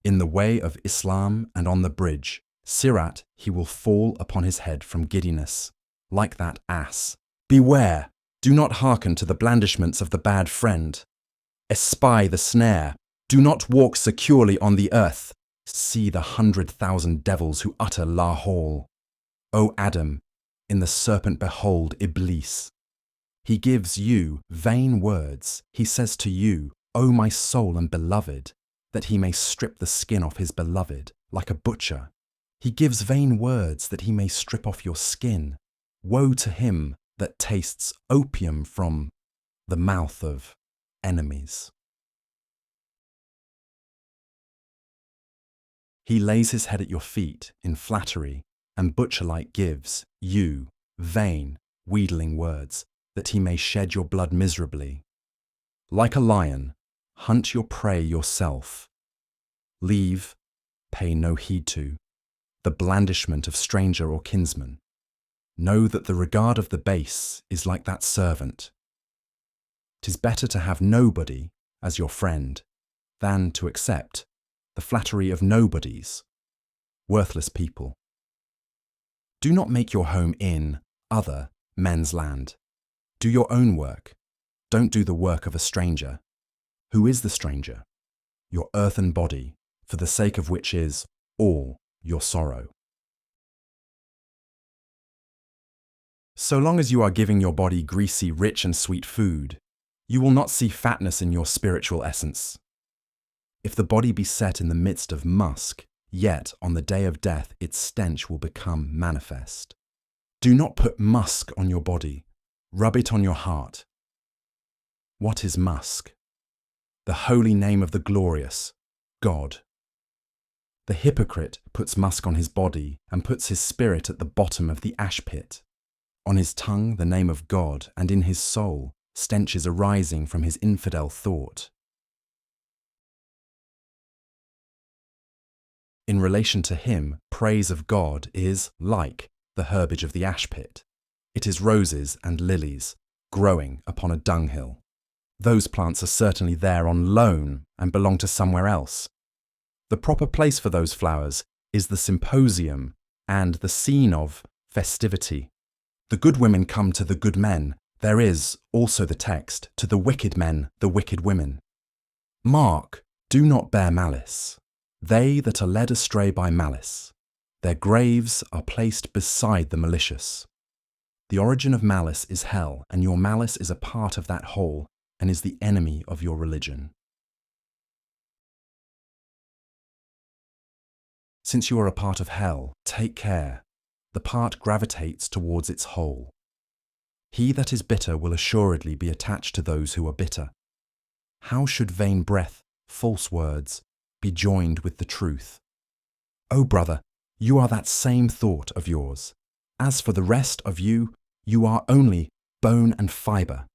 In the way of Islam and on the bridge, Sirat, he will fall upon his head from giddiness, like that ass. Beware! Do not hearken to the blandishments of the bad friend. Espy the snare. Do not walk securely on the earth. See the 100,000 devils who utter Lahore. O Adam, in the serpent behold Iblis. He gives you vain words. He says to you, O my soul and beloved, that he may strip the skin off his beloved, like a butcher. He gives vain words that he may strip off your skin. Woe to him that tastes opium from the mouth of enemies. He lays his head at your feet in flattery, and butcher-like gives you vain, wheedling words, that he may shed your blood miserably. Like a lion, hunt your prey yourself. Leave, pay no heed to, the blandishment of stranger or kinsman. Know that the regard of the base is like that servant. 'Tis better to have nobody as your friend than to accept the flattery of nobodies, worthless people. Do not make your home in other men's land. Do your own work. Don't do the work of a stranger. Who is the stranger? Your earthen body, for the sake of which is all your sorrow. So long as you are giving your body greasy, rich and sweet food, you will not see fatness in your spiritual essence. If the body be set in the midst of musk, yet on the day of death its stench will become manifest. Do not put musk on your body, rub it on your heart. What is musk? The holy name of the glorious, God. The hypocrite puts musk on his body and puts his spirit at the bottom of the ash pit. On his tongue the name of God, and in his soul stenches arising from his infidel thought. In relation to him, praise of God is like the herbage of the ash pit. It is roses and lilies growing upon a dunghill. Those plants are certainly there on loan and belong to somewhere else. The proper place for those flowers is the symposium and the scene of festivity. The good women come to the good men. There is also the text, to the wicked men, the wicked women. Mark, do not bear malice. They that are led astray by malice, their graves are placed beside the malicious. The origin of malice is hell, and your malice is a part of that whole, and is the enemy of your religion. Since you are a part of hell, take care. The part gravitates towards its whole. He that is bitter will assuredly be attached to those who are bitter. How should vain breath, false words, be joined with the truth? O brother, you are that same thought of yours. As for the rest of you, you are only bone and fibre.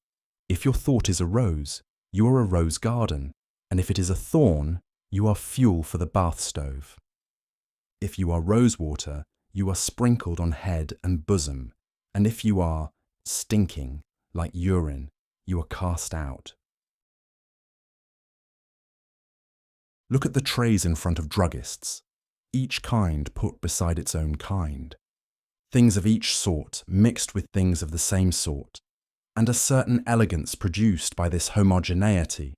If your thought is a rose, you are a rose garden, and if it is a thorn, you are fuel for the bath stove. If you are rose water, you are sprinkled on head and bosom, and if you are stinking like urine, you are cast out. Look at the trays in front of druggists, each kind put beside its own kind. Things of each sort mixed with things of the same sort, and a certain elegance produced by this homogeneity.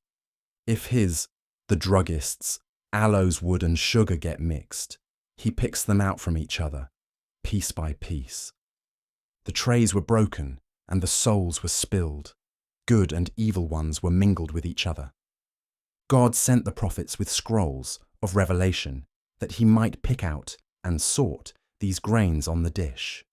If the druggist's, aloes wood and sugar get mixed, he picks them out from each other, piece by piece. The trays were broken, and the souls were spilled. Good and evil ones were mingled with each other. God sent the prophets with scrolls of revelation, that he might pick out and sort these grains on the dish.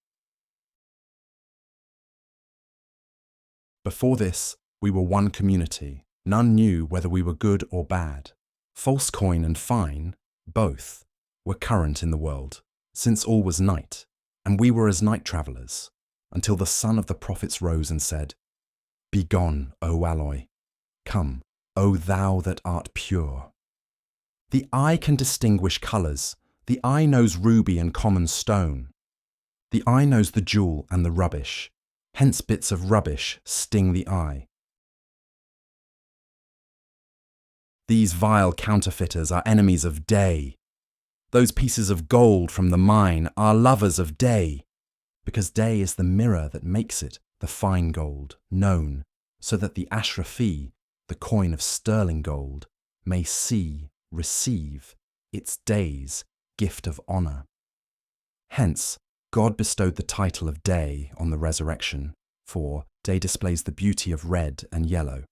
Before this, we were one community. None knew whether we were good or bad. False coin and fine, both, were current in the world, since all was night, and we were as night travellers, until the son of the prophets rose and said, Begone, O alloy! Come, O thou that art pure! The eye can distinguish colours. The eye knows ruby and common stone. The eye knows the jewel and the rubbish. Hence bits of rubbish sting the eye. These vile counterfeiters are enemies of day. Those pieces of gold from the mine are lovers of day, because day is the mirror that makes it, the fine gold, known, so that the ashrafi, the coin of sterling gold, may receive its day's gift of honour. Hence, God bestowed the title of day on the resurrection, for day displays the beauty of red and yellow.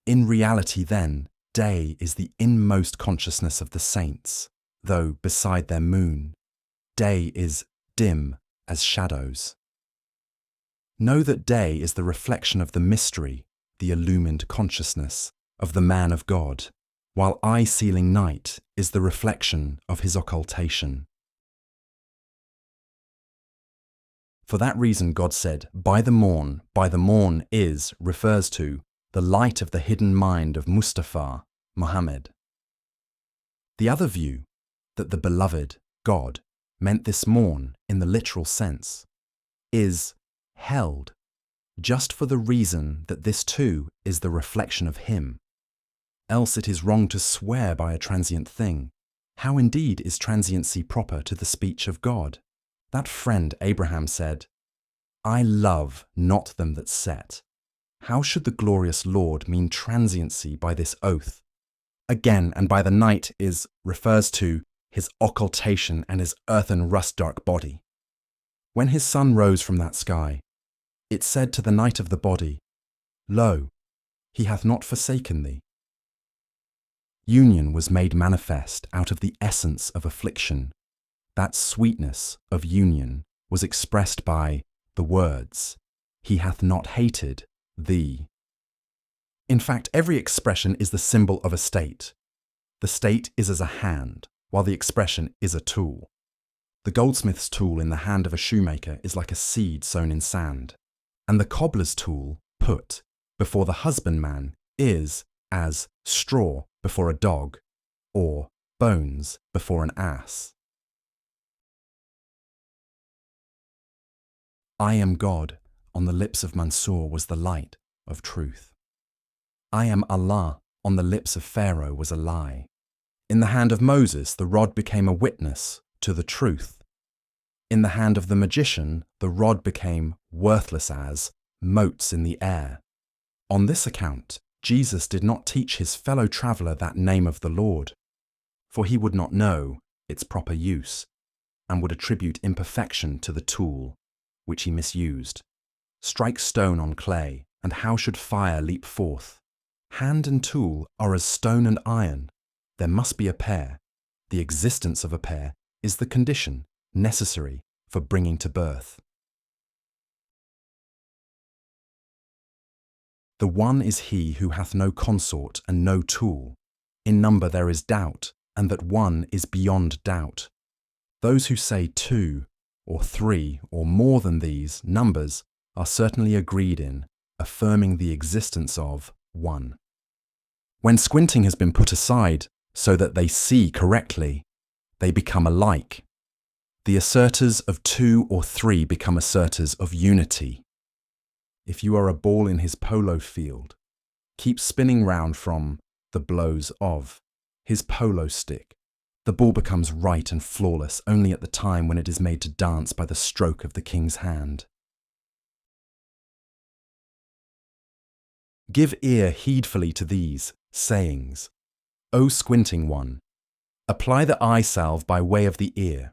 In reality then, Day is the inmost consciousness of the saints, though beside their moon, day is dim as shadows. Know that day is the reflection of the mystery, the illumined consciousness of the man of God, while eye-sealing night is the reflection of his occultation. For that reason God said, by the morn refers to the light of the hidden mind of Mustafa, Muhammad. The other view, that the beloved, God, meant this morn in the literal sense, is held, just for the reason that this too is the reflection of him. Else it is wrong to swear by a transient thing. How indeed is transiency proper to the speech of God? That friend Abraham said, I love not them that set. How should the glorious Lord mean transiency by this oath? Again, and by the night refers to his occultation and his earthen rust-dark body. When his sun rose from that sky, it said to the night of the body, Lo, he hath not forsaken thee. Union was made manifest out of the essence of affliction. That sweetness of union was expressed by the words, he hath not hated thee. In fact, every expression is the symbol of a state. The state is as a hand, while the expression is a tool. The goldsmith's tool in the hand of a shoemaker is like a seed sown in sand, and the cobbler's tool, put before the husbandman, is as straw before a dog, or bones before an ass. I am God, on the lips of Mansur was the light of truth. I am Allah, on the lips of Pharaoh was a lie. In the hand of Moses, the rod became a witness to the truth. In the hand of the magician, the rod became worthless as motes in the air. On this account, Jesus did not teach his fellow traveller that name of the Lord, for he would not know its proper use, and would attribute imperfection to the tool, which he misused. Strike stone on clay, and how should fire leap forth? Hand and tool are as stone and iron. There must be a pair. The existence of a pair is the condition necessary for bringing to birth. The one is he who hath no consort and no tool. In number there is doubt, and that one is beyond doubt. Those who say two, or three, or more than these numbers are certainly agreed in affirming the existence of one. When squinting has been put aside so that they see correctly, they become alike. The asserters of two or three become asserters of unity. If you are a ball in his polo field, keep spinning round from the blows of his polo stick. The ball becomes right and flawless only at the time when it is made to dance by the stroke of the king's hand. Give ear heedfully to these sayings. O squinting one, apply the eye salve by way of the ear.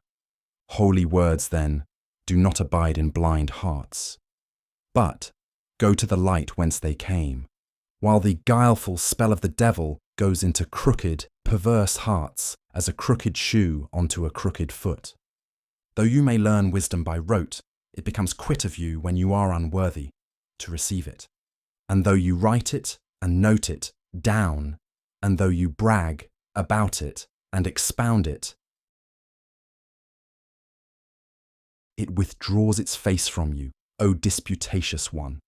Holy words, then, do not abide in blind hearts, but go to the light whence they came, while the guileful spell of the devil goes into crooked, perverse hearts as a crooked shoe onto a crooked foot. Though you may learn wisdom by rote, it becomes quit of you when you are unworthy to receive it. And though you write it and note it down, and though you brag about it and expound it, it withdraws its face from you, O disputatious one.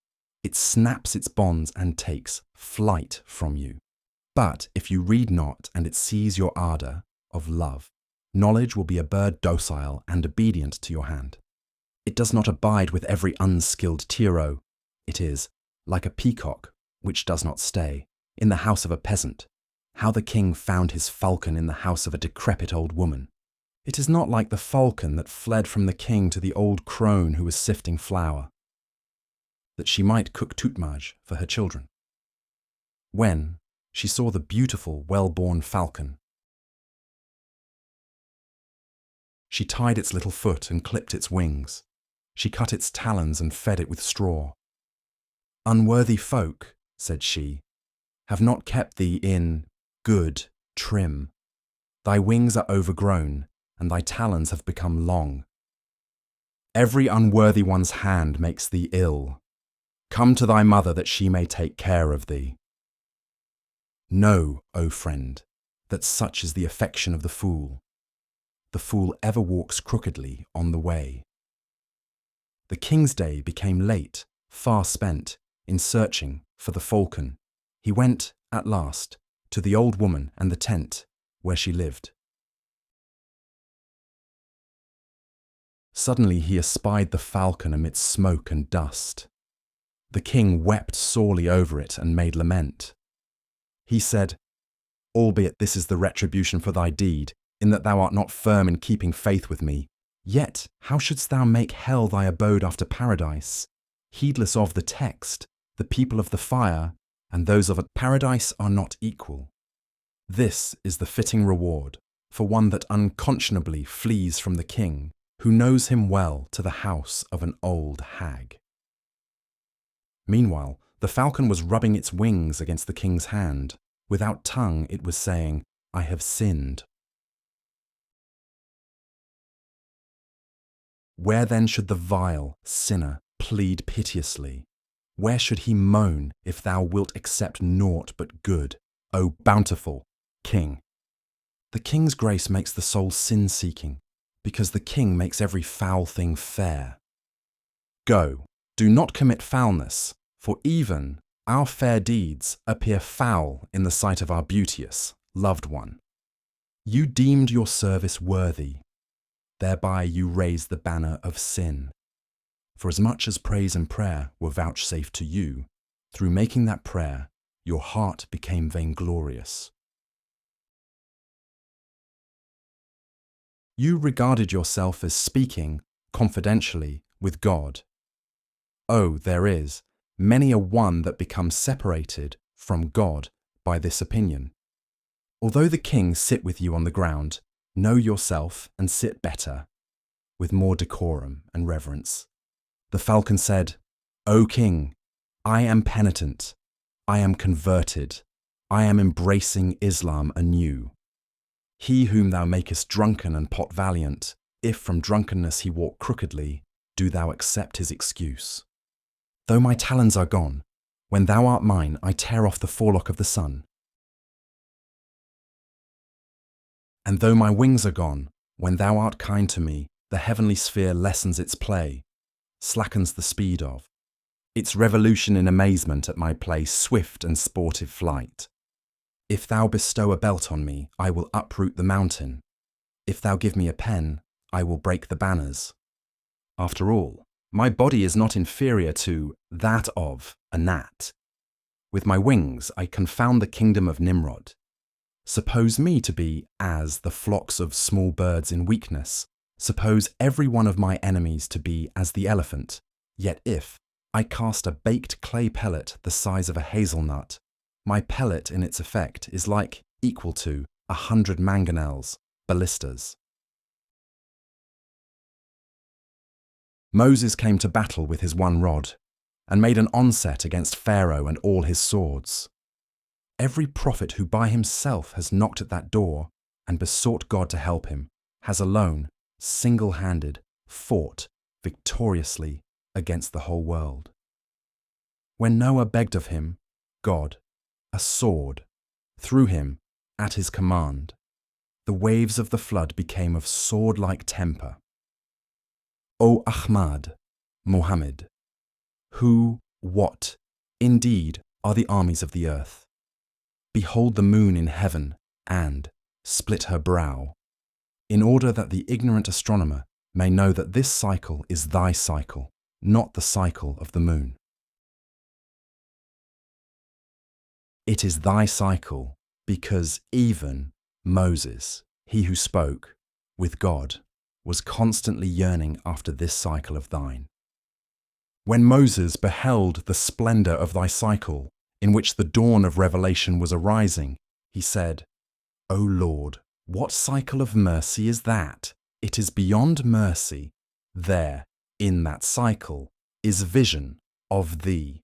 It snaps its bonds and takes flight from you. But if you read not and it sees your ardour of love, knowledge will be a bird docile and obedient to your hand. It does not abide with every unskilled tyro. It is like a peacock which does not stay in the house of a peasant, how the king found his falcon in the house of a decrepit old woman. It is not like the falcon that fled from the king to the old crone who was sifting flour, that she might cook tutmaj for her children. When she saw the beautiful, well-born falcon, she tied its little foot and clipped its wings. She cut its talons and fed it with straw. Unworthy folk, said she, have not kept thee in good, trim. Thy wings are overgrown, and thy talons have become long. Every unworthy one's hand makes thee ill. Come to thy mother that she may take care of thee. Know, O friend, that such is the affection of the fool. The fool ever walks crookedly on the way. The king's day became late, far spent, in searching for the falcon. He went, at last, to the old woman and the tent where she lived. Suddenly he espied the falcon amidst smoke and dust. The king wept sorely over it and made lament. He said, "Albeit this is the retribution for thy deed, in that thou art not firm in keeping faith with me, yet how shouldst thou make hell thy abode after paradise, heedless of the text, the people of the fire, and those of paradise are not equal. This is the fitting reward for one that unconscionably flees from the king, who knows him well, to the house of an old hag." Meanwhile, the falcon was rubbing its wings against the king's hand. Without tongue it was saying, "I have sinned." Where then should the vile sinner plead piteously? Where should he moan if thou wilt accept naught but good, O bountiful King? The king's grace makes the soul sin-seeking, because the king makes every foul thing fair. Go, do not commit foulness, for even our fair deeds appear foul in the sight of our beauteous, loved one. You deemed your service worthy, thereby you raised the banner of sin. For as much as praise and prayer were vouchsafed to you, through making that prayer, your heart became vainglorious. You regarded yourself as speaking confidentially with God. Oh, there is many a one that becomes separated from God by this opinion. Although the king sit with you on the ground, know yourself and sit better, with more decorum and reverence. The falcon said, "O king, I am penitent, I am converted, I am embracing Islam anew. He whom thou makest drunken and pot valiant, if from drunkenness he walk crookedly, do thou accept his excuse. Though my talons are gone, when thou art mine, I tear off the forelock of the sun. And though my wings are gone, when thou art kind to me, the heavenly sphere lessens its play, slackens the speed of its revolution in amazement at my play, swift and sportive flight. If thou bestow a belt on me, I will uproot the mountain. If thou give me a pen, I will break the banners. After all, my body is not inferior to that of a gnat. With my wings I confound the kingdom of Nimrod. Suppose me to be as the flocks of small birds in weakness. Suppose every one of my enemies to be as the elephant. Yet if I cast a baked clay pellet the size of a hazelnut, my pellet in its effect is equal to 100 mangonels, ballistas. Moses came to battle with his one rod, and made an onset against Pharaoh and all his swords. Every prophet who by himself has knocked at that door and besought God to help him, has alone, single-handed, fought victoriously against the whole world. When Noah begged of him, God, a sword, threw him at his command. The waves of the flood became of sword-like temper. O Ahmad, Muhammad, who, what, indeed, are the armies of the earth? Behold the moon in heaven, and split her brow, in order that the ignorant astronomer may know that this cycle is thy cycle, not the cycle of the moon. It is thy cycle, because even Moses, he who spoke with God, was constantly yearning after this cycle of thine. When Moses beheld the splendor of thy cycle, in which the dawn of revelation was arising, he said, O Lord, what cycle of mercy is that? It is beyond mercy. There, in that cycle, is vision of thee.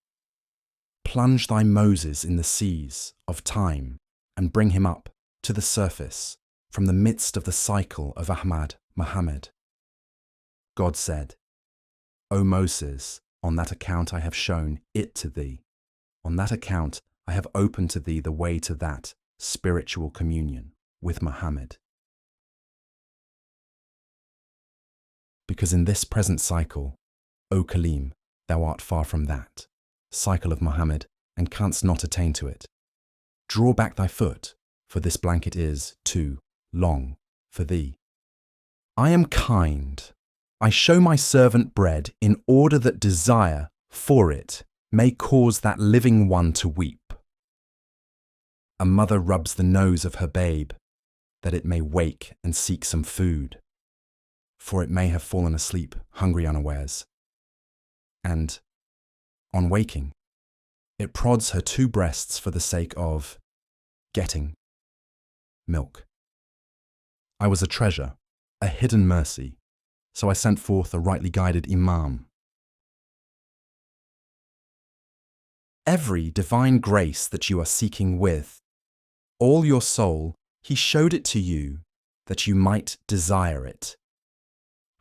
Plunge thy Moses in the seas of time, and bring him up to the surface from the midst of the cycle of Ahmad Muhammad. God said, O Moses, on that account I have shown it to thee. On that account I have opened to thee the way to that spiritual communion with Muhammad. Because in this present cycle, O Kalim, thou art far from that cycle of Muhammad and canst not attain to it. Draw back thy foot, for this blanket is too long for thee. I am kind. I show my servant bread in order that desire for it may cause that living one to weep. A mother rubs the nose of her babe, that it may wake and seek some food, for it may have fallen asleep hungry unawares. And, on waking, it prods her two breasts for the sake of getting milk. I was a treasure, a hidden mercy, so I sent forth a rightly guided imam. Every divine grace that you are seeking with all your soul, he showed it to you that you might desire it.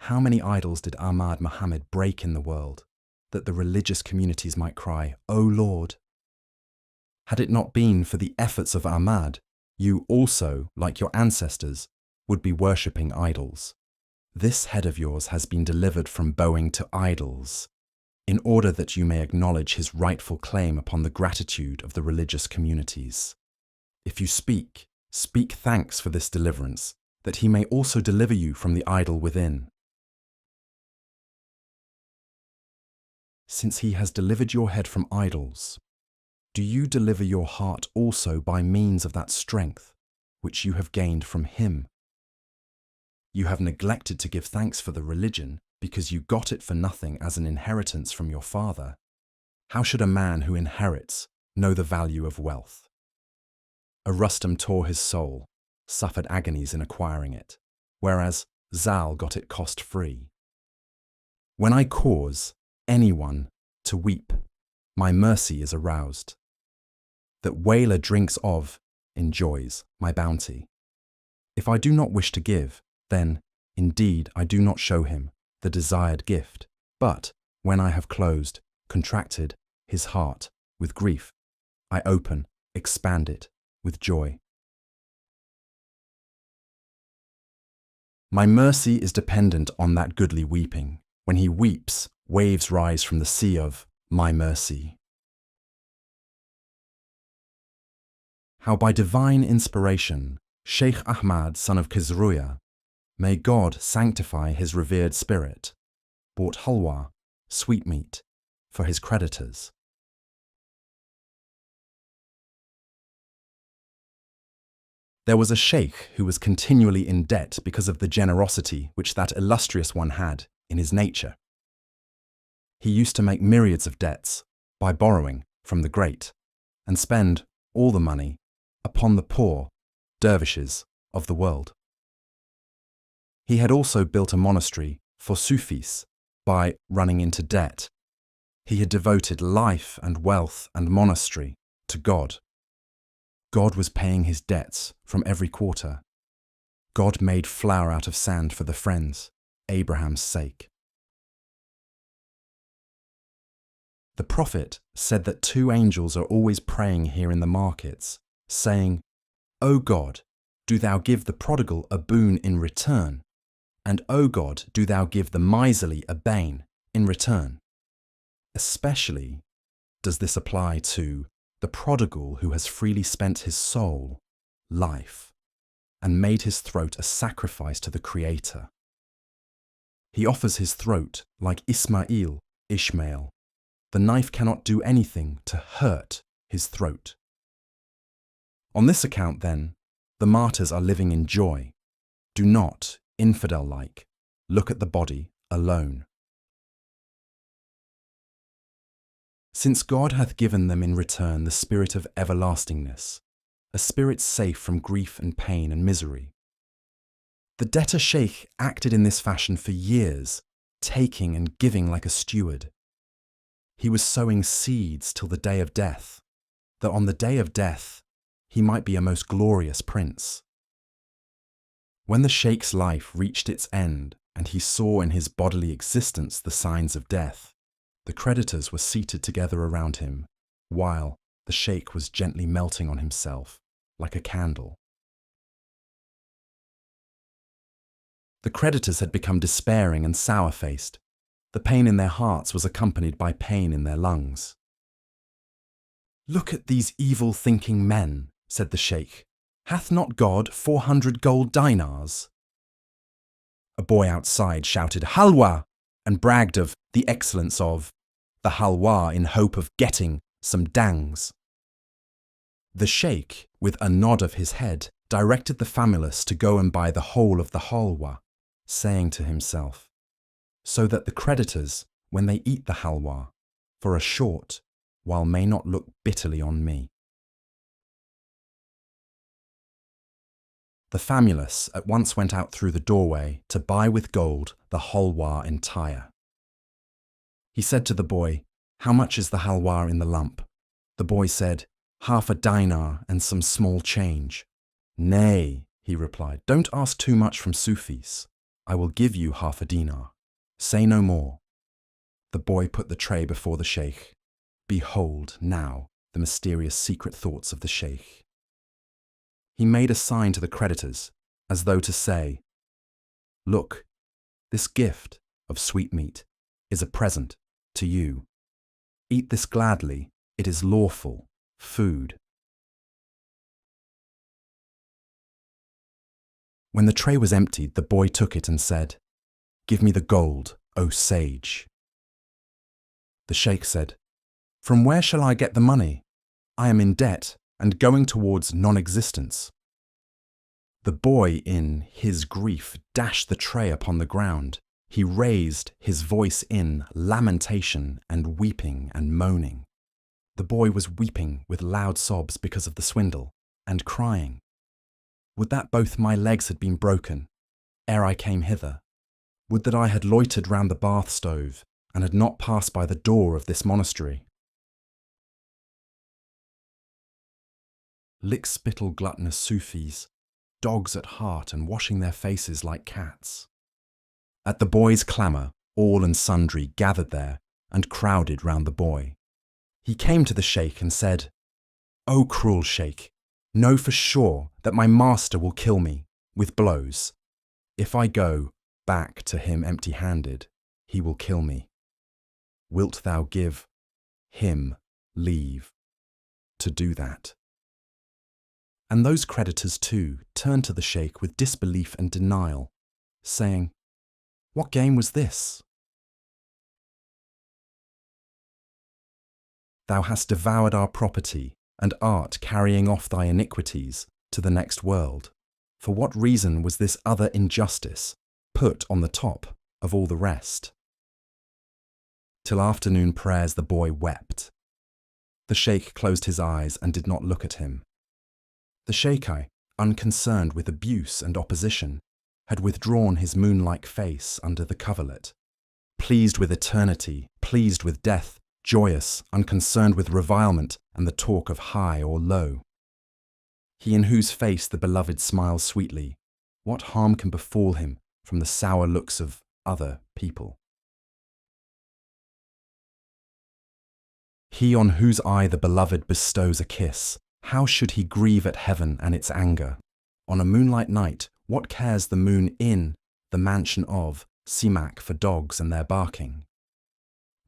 How many idols did Ahmad Muhammad break in the world, that the religious communities might cry, O Lord? Had it not been for the efforts of Ahmad, you also, like your ancestors, would be worshipping idols. This head of yours has been delivered from bowing to idols, in order that you may acknowledge his rightful claim upon the gratitude of the religious communities. If you speak thanks for this deliverance, that he may also deliver you from the idol within. Since he has delivered your head from idols, do you deliver your heart also by means of that strength which you have gained from him? You have neglected to give thanks for the religion because you got it for nothing as an inheritance from your father. How should a man who inherits know the value of wealth? A Rustum tore his soul, suffered agonies in acquiring it, whereas Zal got it cost-free. When I cause anyone to weep, my mercy is aroused. That wailer drinks of, enjoys my bounty. If I do not wish to give, then, indeed, I do not show him the desired gift. But when I have closed, contracted his heart with grief, I open, expand it with joy. My mercy is dependent on that goodly weeping. When he weeps, waves rise from the sea of my mercy. How by divine inspiration, Sheikh Ahmad, son of Khizruya, may God sanctify his revered spirit, bought halwa, sweetmeat, for his creditors. There was a sheikh who was continually in debt because of the generosity which that illustrious one had in his nature. He used to make myriads of debts by borrowing from the great and spend all the money upon the poor dervishes of the world. He had also built a monastery for Sufis by running into debt. He had devoted life and wealth and monastery to God. God was paying his debts from every quarter. God made flour out of sand for the friends, Abraham's sake. The prophet said that 2 angels are always praying here in the markets, saying, O God, do thou give the prodigal a boon in return, and O God, do thou give the miserly a bane in return. Especially does this apply to the prodigal who has freely spent his soul, life, and made his throat a sacrifice to the Creator. He offers his throat like Ishmael. The knife cannot do anything to hurt his throat. On this account, then, the martyrs are living in joy. Do not, infidel-like, look at the body alone. Since God hath given them in return the spirit of everlastingness, a spirit safe from grief and pain and misery. The debtor sheikh acted in this fashion for years, taking and giving like a steward. He was sowing seeds till the day of death, that on the day of death he might be a most glorious prince. When the sheikh's life reached its end and he saw in his bodily existence the signs of death, the creditors were seated together around him, while the sheikh was gently melting on himself like a candle. The creditors had become despairing and sour-faced. The pain in their hearts was accompanied by pain in their lungs. "Look at these evil-thinking men," said the sheikh. "Hath not God 400 gold dinars?" A boy outside shouted "Halwa!" and bragged of the excellence of the halwa in hope of getting some dangs. The sheikh, with a nod of his head, directed the famulus to go and buy the whole of the halwa, saying to himself, "So that the creditors, when they eat the halwa, for a short while may not look bitterly on me." The famulus at once went out through the doorway to buy with gold the halwa entire. He said to the boy, "How much is the halwa in the lump?" The boy said, "Half a dinar and some small change." "Nay," he replied, "don't ask too much from Sufis. I will give you half a dinar. Say no more." The boy put the tray before the sheikh. Behold now the mysterious secret thoughts of the sheikh. He made a sign to the creditors, as though to say, "Look, this gift of sweetmeat is a present to you. Eat this gladly, it is lawful food." When the tray was emptied, the boy took it and said, "Give me the gold, O sage." The sheikh said, "From where shall I get the money? I am in debt and going towards non-existence." The boy, in his grief, dashed the tray upon the ground. He raised his voice in lamentation and weeping and moaning. The boy was weeping with loud sobs because of the swindle, and crying, "Would that both my legs had been broken ere I came hither. Would that I had loitered round the bath stove and had not passed by the door of this monastery." Lick-spittle gluttonous Sufis, dogs at heart and washing their faces like cats. At the boy's clamour, all and sundry gathered there and crowded round the boy. He came to the sheikh and said, "O cruel sheikh, know for sure that my master will kill me with blows. If I go back to him empty-handed, he will kill me. Wilt thou give him leave to do that?" And those creditors too turned to the sheikh with disbelief and denial, saying, "What game was this? Thou hast devoured our property and art carrying off thy iniquities to the next world. For what reason was this other injustice put on the top of all the rest?" Till afternoon prayers the boy wept. The sheikh closed his eyes and did not look at him. The sheikh, unconcerned with abuse and opposition, had withdrawn his moon-like face under the coverlet, pleased with eternity, pleased with death, joyous, unconcerned with revilement and the talk of high or low. He in whose face the beloved smiles sweetly, what harm can befall him from the sour looks of other people? He on whose eye the beloved bestows a kiss, how should he grieve at heaven and its anger? On a moonlight night, what cares the moon in the mansion of Simak for dogs and their barking?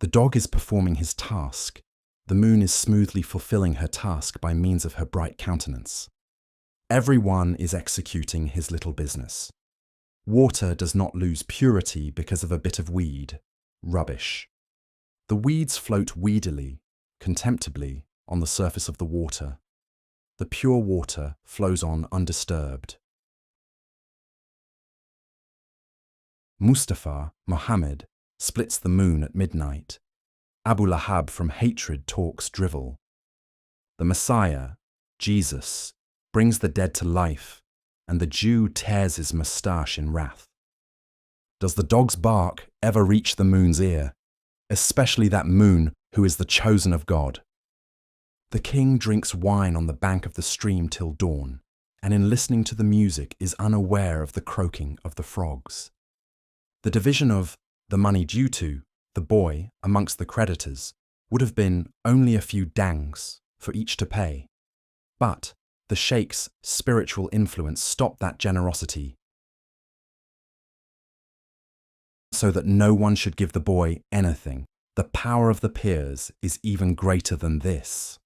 The dog is performing his task. The moon is smoothly fulfilling her task by means of her bright countenance. Every one is executing his little business. Water does not lose purity because of a bit of weed, rubbish. The weeds float weedily, contemptibly, on the surface of the water. The pure water flows on undisturbed. Mustafa, Mohammed, splits the moon at midnight. Abu Lahab from hatred talks drivel. The Messiah, Jesus, brings the dead to life, and the Jew tears his moustache in wrath. Does the dog's bark ever reach the moon's ear, especially that moon who is the chosen of God? The king drinks wine on the bank of the stream till dawn, and in listening to the music is unaware of the croaking of the frogs. The division of the money due to the boy amongst the creditors would have been only a few dangs for each to pay, but the sheikh's spiritual influence stopped that generosity so that no one should give the boy anything. The power of the peers is even greater than this.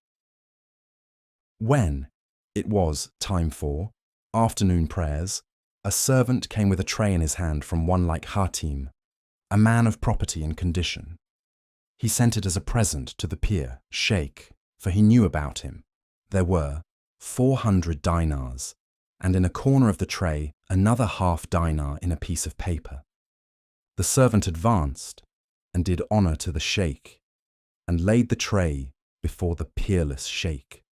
When it was time for afternoon prayers, a servant came with a tray in his hand from one like Hatim, a man of property and condition. He sent it as a present to the peer, sheikh, for he knew about him. There were 400 dinars, and in a corner of the tray another half dinar in a piece of paper. The servant advanced and did honour to the sheikh, and laid the tray before the peerless sheikh.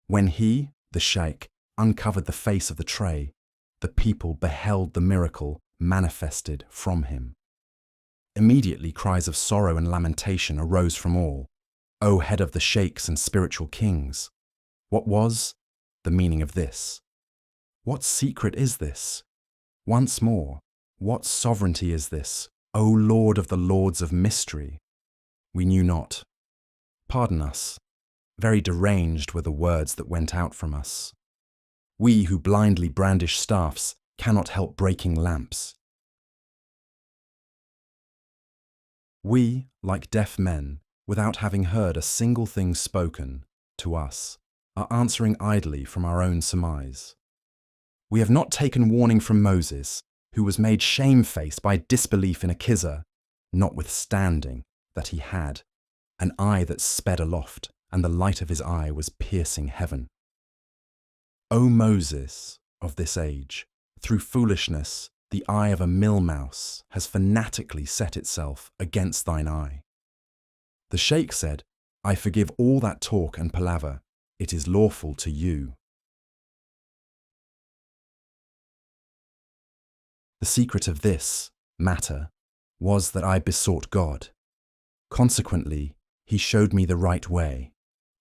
When he, the sheikh, uncovered the face of the tray, the people beheld the miracle manifested from him. Immediately cries of sorrow and lamentation arose from all. O head of the sheikhs and spiritual kings, what was the meaning of this? What secret is this? Once more, what sovereignty is this, O Lord of the lords of mystery? We knew not. Pardon us. Very deranged were the words that went out from us. We who blindly brandish staffs cannot help breaking lamps. We, like deaf men, without having heard a single thing spoken to us, are answering idly from our own surmise. We have not taken warning from Moses, who was made shamefaced by disbelief in a kizzer, notwithstanding that he had an eye that sped aloft, and the light of his eye was piercing heaven. O Moses of this age, through foolishness, the eye of a mill mouse has fanatically set itself against thine eye. The sheikh said, I forgive all that talk and palaver. It is lawful to you. The secret of this matter was that I besought God. Consequently, he showed me the right way,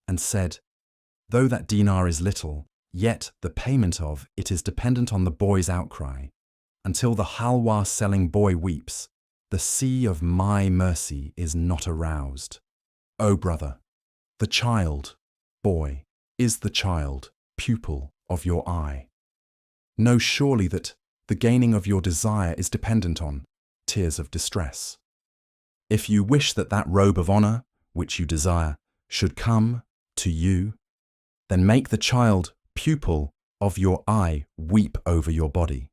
and said, though that dinar is little, yet the payment of it is dependent on the boy's outcry. Until the halwa-selling boy weeps, the sea of my mercy is not aroused. O brother, the child, boy, is the child, pupil of your eye. Know surely that the gaining of your desire is dependent on tears of distress. If you wish that that robe of honour, which you desire, should come to you, then make the child, pupil of your eye, weep over your body.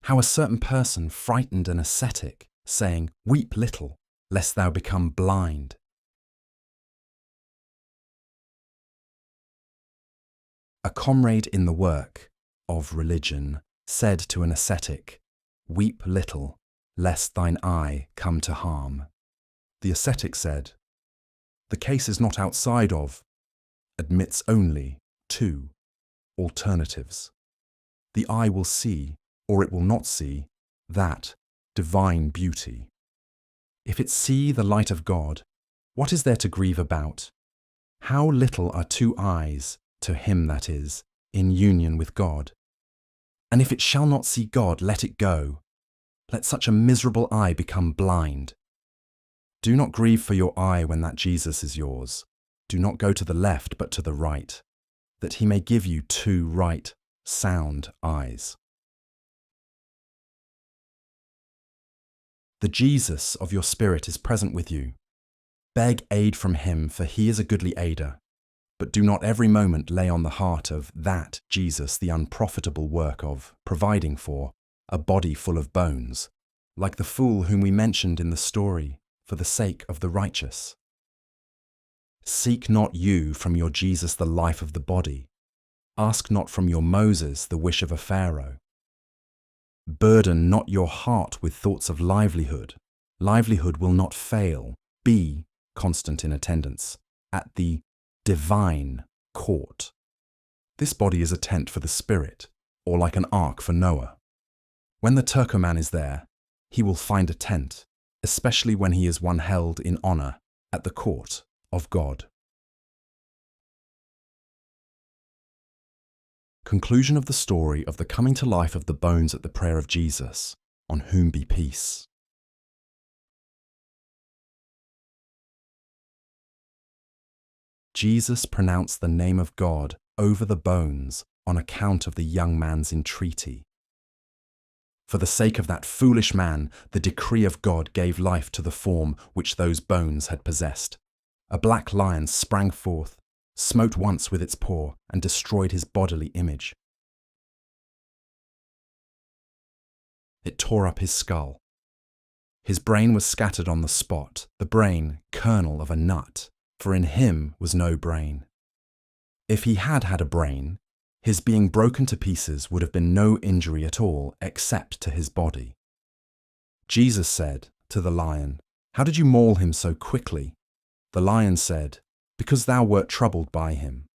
How a certain person frightened an ascetic, saying, weep little, lest thou become blind. A comrade in the work of religion said to an ascetic, weep little, lest thine eye come to harm. The ascetic said, the case is not outside of, admits only two alternatives. The eye will see, or it will not see, that divine beauty. If it see the light of God, what is there to grieve about? How little are two eyes to him that is in union with God? And if it shall not see God, let it go. Let such a miserable eye become blind. Do not grieve for your eye when that Jesus is yours. Do not go to the left but to the right, that he may give you two right, sound eyes. The Jesus of your spirit is present with you. Beg aid from him, for he is a goodly aider. But do not every moment lay on the heart of that Jesus the unprofitable work of providing for a body full of bones, like the fool whom we mentioned in the story, for the sake of the righteous. Seek not you from your Jesus the life of the body. Ask not from your Moses the wish of a Pharaoh. Burden not your heart with thoughts of livelihood. Livelihood will not fail. Be constant in attendance at the divine court. This body is a tent for the spirit, or like an ark for Noah. When the Turkoman is there, he will find a tent, especially when he is one held in honor at the court of God. Conclusion of the story of the coming to life of the bones at the prayer of Jesus, on whom be peace. Jesus pronounced the name of God over the bones on account of the young man's entreaty. For the sake of that foolish man, the decree of God gave life to the form which those bones had possessed. A black lion sprang forth, smote once with its paw, and destroyed his bodily image. It tore up his skull. His brain was scattered on the spot, the brain, kernel of a nut, for in him was no brain. If he had had a brain, his being broken to pieces would have been no injury at all except to his body. Jesus said to the lion, "How did you maul him so quickly?" The lion said, "Because thou wert troubled by him."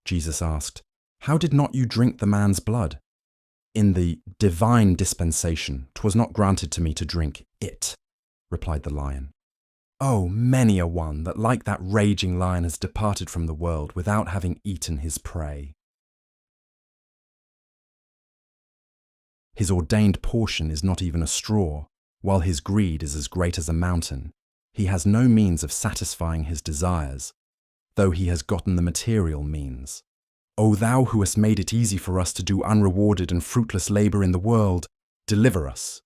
Jesus asked, "How did not you drink the man's blood?" "In the divine dispensation 'twas not granted to me to drink it," replied the lion. "Oh, many a one that like that raging lion has departed from the world without having eaten his prey." His ordained portion is not even a straw, while his greed is as great as a mountain. He has no means of satisfying his desires, though he has gotten the material means. O thou who hast made it easy for us to do unrewarded and fruitless labour in the world, deliver us.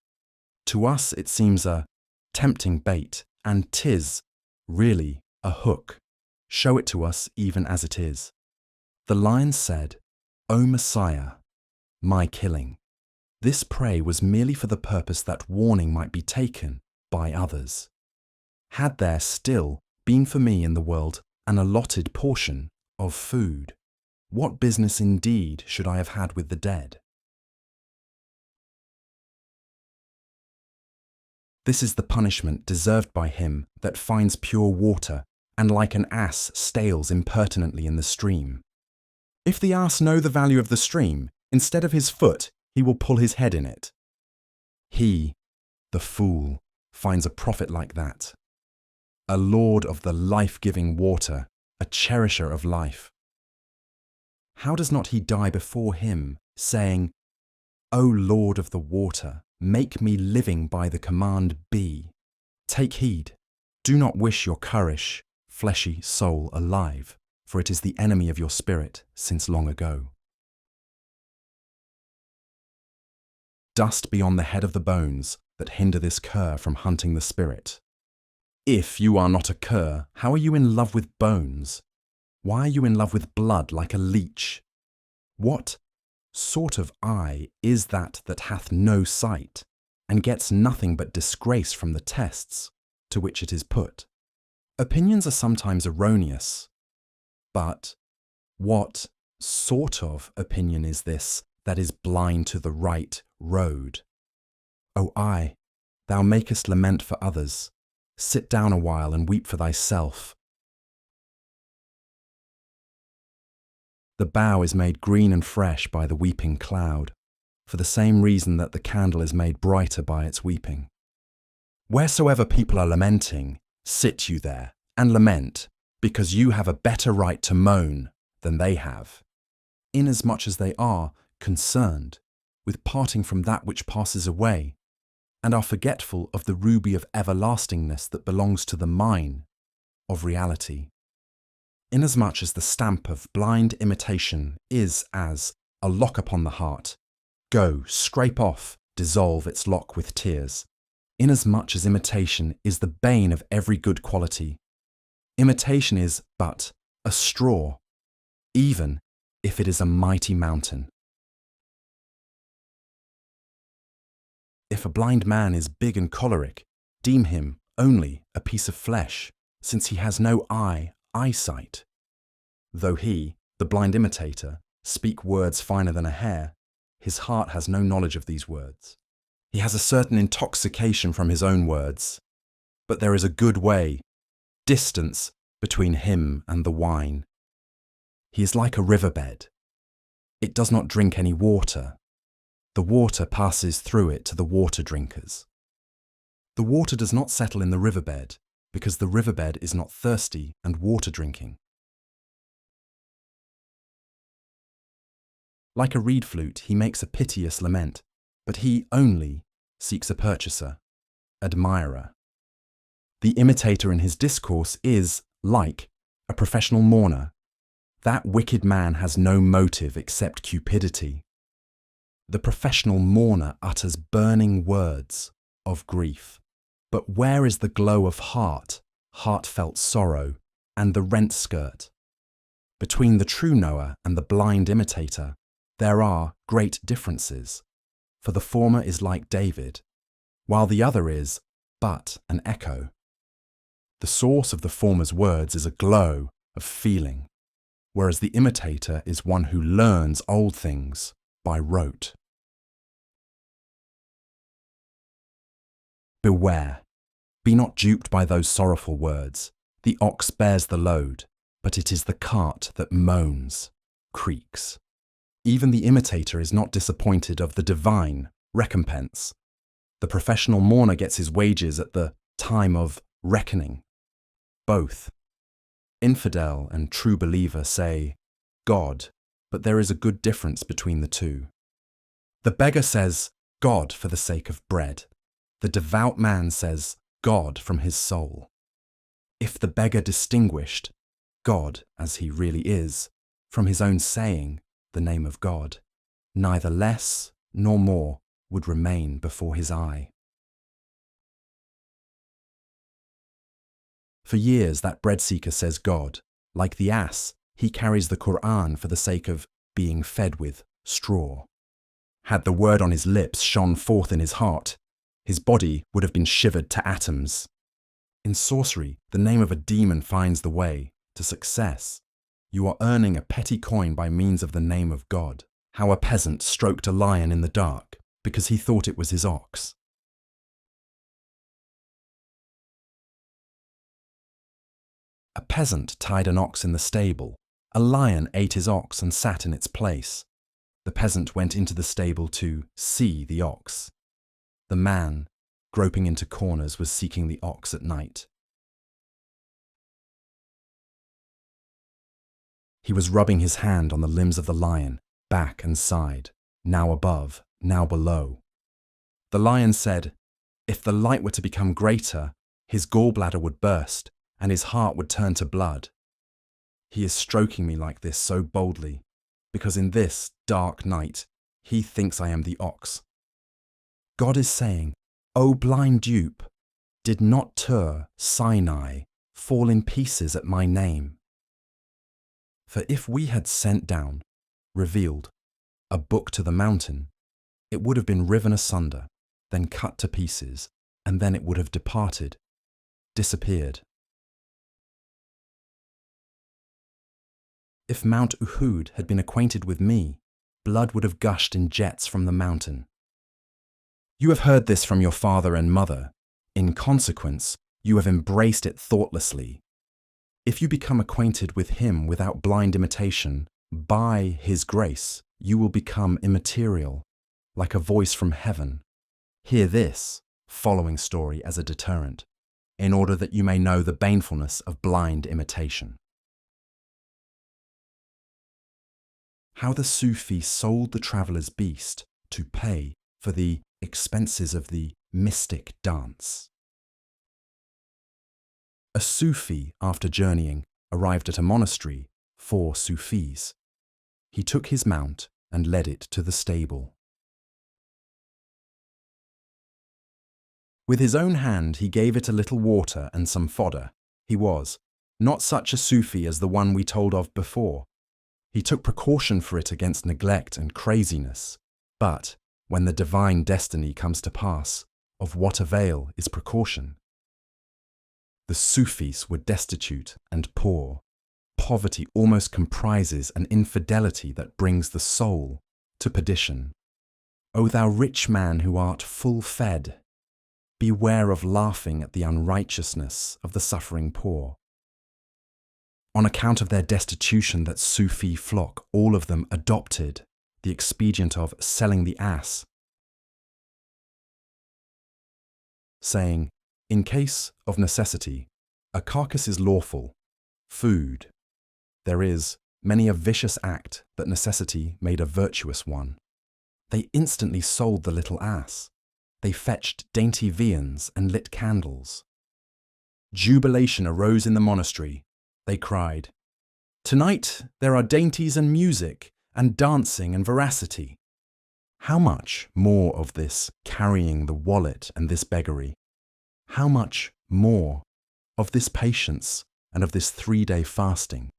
To us it seems a tempting bait, and 'tis really a hook. Show it to us even as it is. The lion said, "O Messiah, my killing." This prey was merely for the purpose that warning might be taken by others. Had there still been for me in the world an allotted portion of food, what business indeed should I have had with the dead? This is the punishment deserved by him that finds pure water, and like an ass stales impertinently in the stream. If the ass know the value of the stream, instead of his foot, he will pull his head in it. He, the fool, finds a profit like that. A lord of the life-giving water, a cherisher of life. How does not he die before him, saying, "O Lord of the water, make me living by the command be. Take heed, do not wish your currish, fleshy soul alive, for it is the enemy of your spirit since long ago." Dust be on the head of the bones that hinder this cur from hunting the spirit. If you are not a cur, how are you in love with bones? Why are you in love with blood like a leech? What sort of eye is that that hath no sight, and gets nothing but disgrace from the tests to which it is put? Opinions are sometimes erroneous, but what sort of opinion is this that is blind to the right road? O eye, thou makest lament for others. Sit down a while and weep for thyself. The bough is made green and fresh by the weeping cloud, for the same reason that the candle is made brighter by its weeping. Wheresoever people are lamenting, sit you there and lament, because you have a better right to moan than they have, inasmuch as they are concerned with parting from that which passes away, and are forgetful of the ruby of everlastingness that belongs to the mine of reality. Inasmuch as the stamp of blind imitation is as a lock upon the heart, go, scrape off, dissolve its lock with tears. Inasmuch as imitation is the bane of every good quality, imitation is but a straw, even if it is a mighty mountain. If a blind man is big and choleric, deem him only a piece of flesh, since he has no eyesight. Though he, the blind imitator, speak words finer than a hair, his heart has no knowledge of these words. He has a certain intoxication from his own words, but there is a good way, distance between him and the wine. He is like a riverbed. It does not drink any water. The water passes through it to the water drinkers. The water does not settle in the riverbed, because the riverbed is not thirsty and water drinking. Like a reed flute, he makes a piteous lament, but he only seeks a purchaser, admirer. The imitator in his discourse is, like, a professional mourner. That wicked man has no motive except cupidity. The professional mourner utters burning words of grief. But where is the glow of heart, heartfelt sorrow, and the rent skirt? Between the true knower and the blind imitator, there are great differences, for the former is like David, while the other is but an echo. The source of the former's words is a glow of feeling, whereas the imitator is one who learns old things by rote. Beware. Be not duped by those sorrowful words. The ox bears the load, but it is the cart that moans, creaks. Even the imitator is not disappointed of the divine recompense. The professional mourner gets his wages at the time of reckoning. Both, infidel and true believer, say, God, but there is a good difference between the two. The beggar says, God for the sake of bread. The devout man says, God from his soul. If the beggar distinguished God as he really is from his own saying the name of God, neither less nor more would remain before his eye. For years that bread seeker says God. Like the ass, he carries the Quran for the sake of being fed with straw. Had the word on his lips shone forth in his heart, his body would have been shivered to atoms. In sorcery, the name of a demon finds the way to success. You are earning a petty coin by means of the name of God. How a peasant stroked a lion in the dark because he thought it was his ox. A peasant tied an ox in the stable. A lion ate his ox and sat in its place. The peasant went into the stable to see the ox. The man, groping into corners, was seeking the ox at night. He was rubbing his hand on the limbs of the lion, back and side, now above, now below. The lion said, if the light were to become greater, his gallbladder would burst, and his heart would turn to blood. He is stroking me like this so boldly, because in this dark night, he thinks I am the ox. God is saying, O blind dupe, did not Tur, Sinai, fall in pieces at my name? For if we had sent down, revealed, a book to the mountain, it would have been riven asunder, then cut to pieces, and then it would have departed, disappeared. If Mount Uhud had been acquainted with me, blood would have gushed in jets from the mountain. You have heard this from your father and mother. In consequence, you have embraced it thoughtlessly. If you become acquainted with him without blind imitation, by his grace, you will become immaterial, like a voice from heaven. Hear this following story as a deterrent, in order that you may know the banefulness of blind imitation. How the Sufi sold the traveller's beast to pay for the expenses of the mystic dance. A Sufi, after journeying, arrived at a monastery for Sufis. He took his mount and led it to the stable. With his own hand he gave it a little water and some fodder. He was not such a Sufi as the one we told of before. He took precaution for it against neglect and craziness. But when the divine destiny comes to pass, of what avail is precaution? The Sufis were destitute and poor. Poverty almost comprises an infidelity that brings the soul to perdition. O thou rich man who art full fed, beware of laughing at the unrighteousness of the suffering poor. On account of their destitution, that Sufi flock, all of them adopted the expedient of selling the ass. saying, "In case of necessity, a carcass is lawful, food. There is many a vicious act that necessity made a virtuous one." They instantly sold the little ass. They fetched dainty viands and lit candles. Jubilation arose in the monastery. They cried, "Tonight there are dainties and music and dancing and veracity." How much more of this carrying the wallet and this beggary? How much more of this patience and of this 3-day fasting?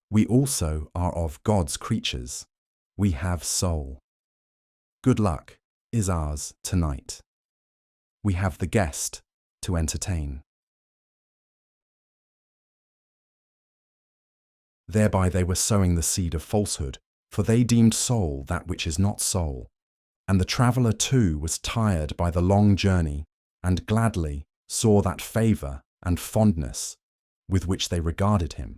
We also are of God's creatures. We have soul. Good luck is ours tonight. We have the guest to entertain. Thereby they were sowing the seed of falsehood, for they deemed soul that which is not soul. And the traveller too was tired by the long journey, and gladly saw that favour and fondness with which they regarded him.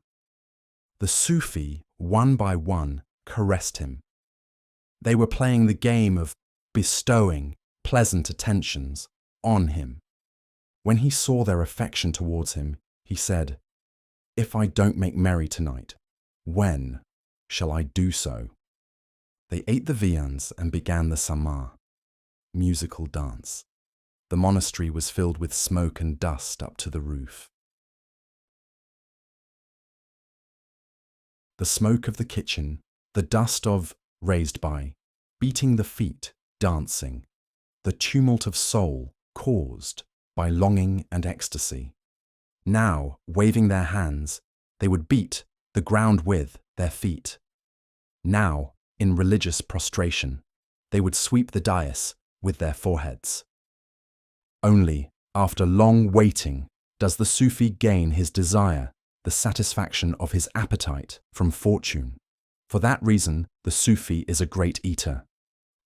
The Sufi, one by one, caressed him. They were playing the game of bestowing pleasant attentions on him. When he saw their affection towards him, he said, "If I don't make merry tonight, when shall I do so?" They ate the viands and began the samar, musical dance. The monastery was filled with smoke and dust up to the roof. The smoke of the kitchen, the dust of raised by, beating the feet, dancing, the tumult of soul caused by longing and ecstasy. Now, waving their hands, they would beat the ground with their feet. Now, in religious prostration, they would sweep the dais with their foreheads. Only after long waiting does the Sufi gain his desire, the satisfaction of his appetite from fortune. For that reason, the Sufi is a great eater.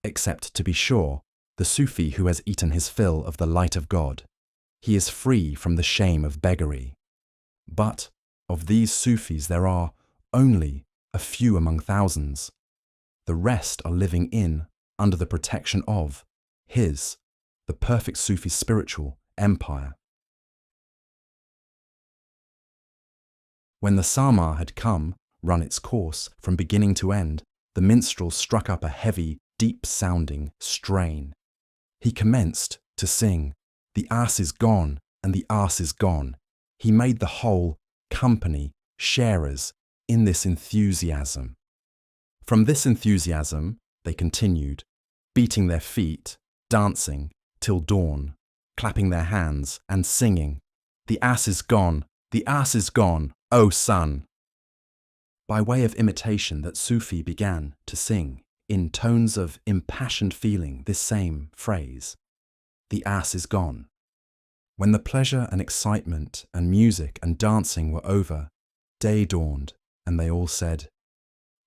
Except, to be sure, the Sufi who has eaten his fill of the light of God. He is free from the shame of beggary. But of these Sufis there are only a few among thousands. The rest are living in, under the protection of, his, the perfect Sufi spiritual empire. When the samar had come, run its course from beginning to end, the minstrel struck up a heavy, deep-sounding strain. He commenced to sing, "The ass is gone, and the ass is gone." He made the whole company sharers in this enthusiasm. From this enthusiasm, they continued, beating their feet, dancing, till dawn, clapping their hands and singing, "The ass is gone, the ass is gone, O sun." By way of imitation, that Sufi began to sing, in tones of impassioned feeling, this same phrase, "The ass is gone." When the pleasure and excitement and music and dancing were over, day dawned, and they all said,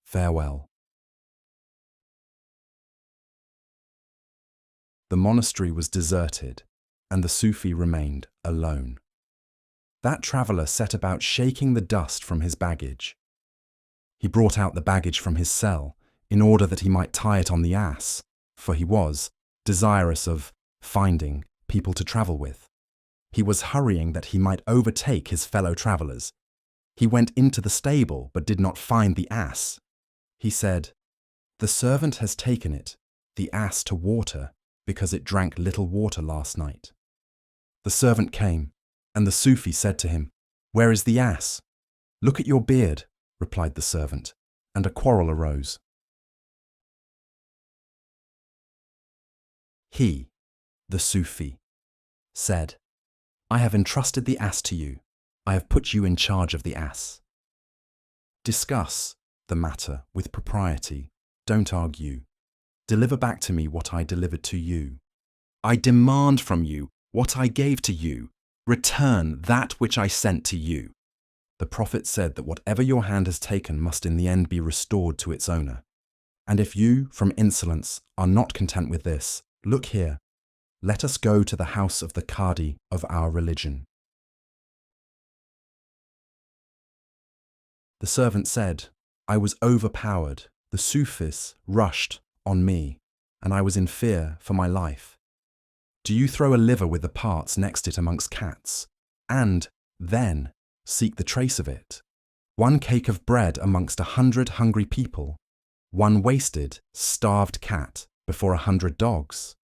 "Farewell." The monastery was deserted, and the Sufi remained alone. That traveller set about shaking the dust from his baggage. He brought out the baggage from his cell, in order that he might tie it on the ass, for he was desirous of finding people to travel with. He was hurrying that he might overtake his fellow travellers. He went into the stable, but did not find the ass. He said, "The servant has taken it, the ass to water, because it drank little water last night." The servant came, and the Sufi said to him, "Where is the ass?" "Look at your beard," replied the servant, and a quarrel arose. He, the Sufi, said, "I have entrusted the ass to you. I have put you in charge of the ass. Discuss the matter with propriety. Don't argue. Deliver back to me what I delivered to you. I demand from you what I gave to you. Return that which I sent to you." The prophet said that whatever your hand has taken must in the end be restored to its owner. And if you, from insolence, are not content with this, look here. Let us go to the house of the Qadi of our religion. The servant said, "I was overpowered. The Sufis rushed on me, and I was in fear for my life. Do you throw a liver with the parts next it amongst cats, and then seek the trace of it? One cake of bread amongst 100 hungry people, one wasted, starved cat before 100 dogs.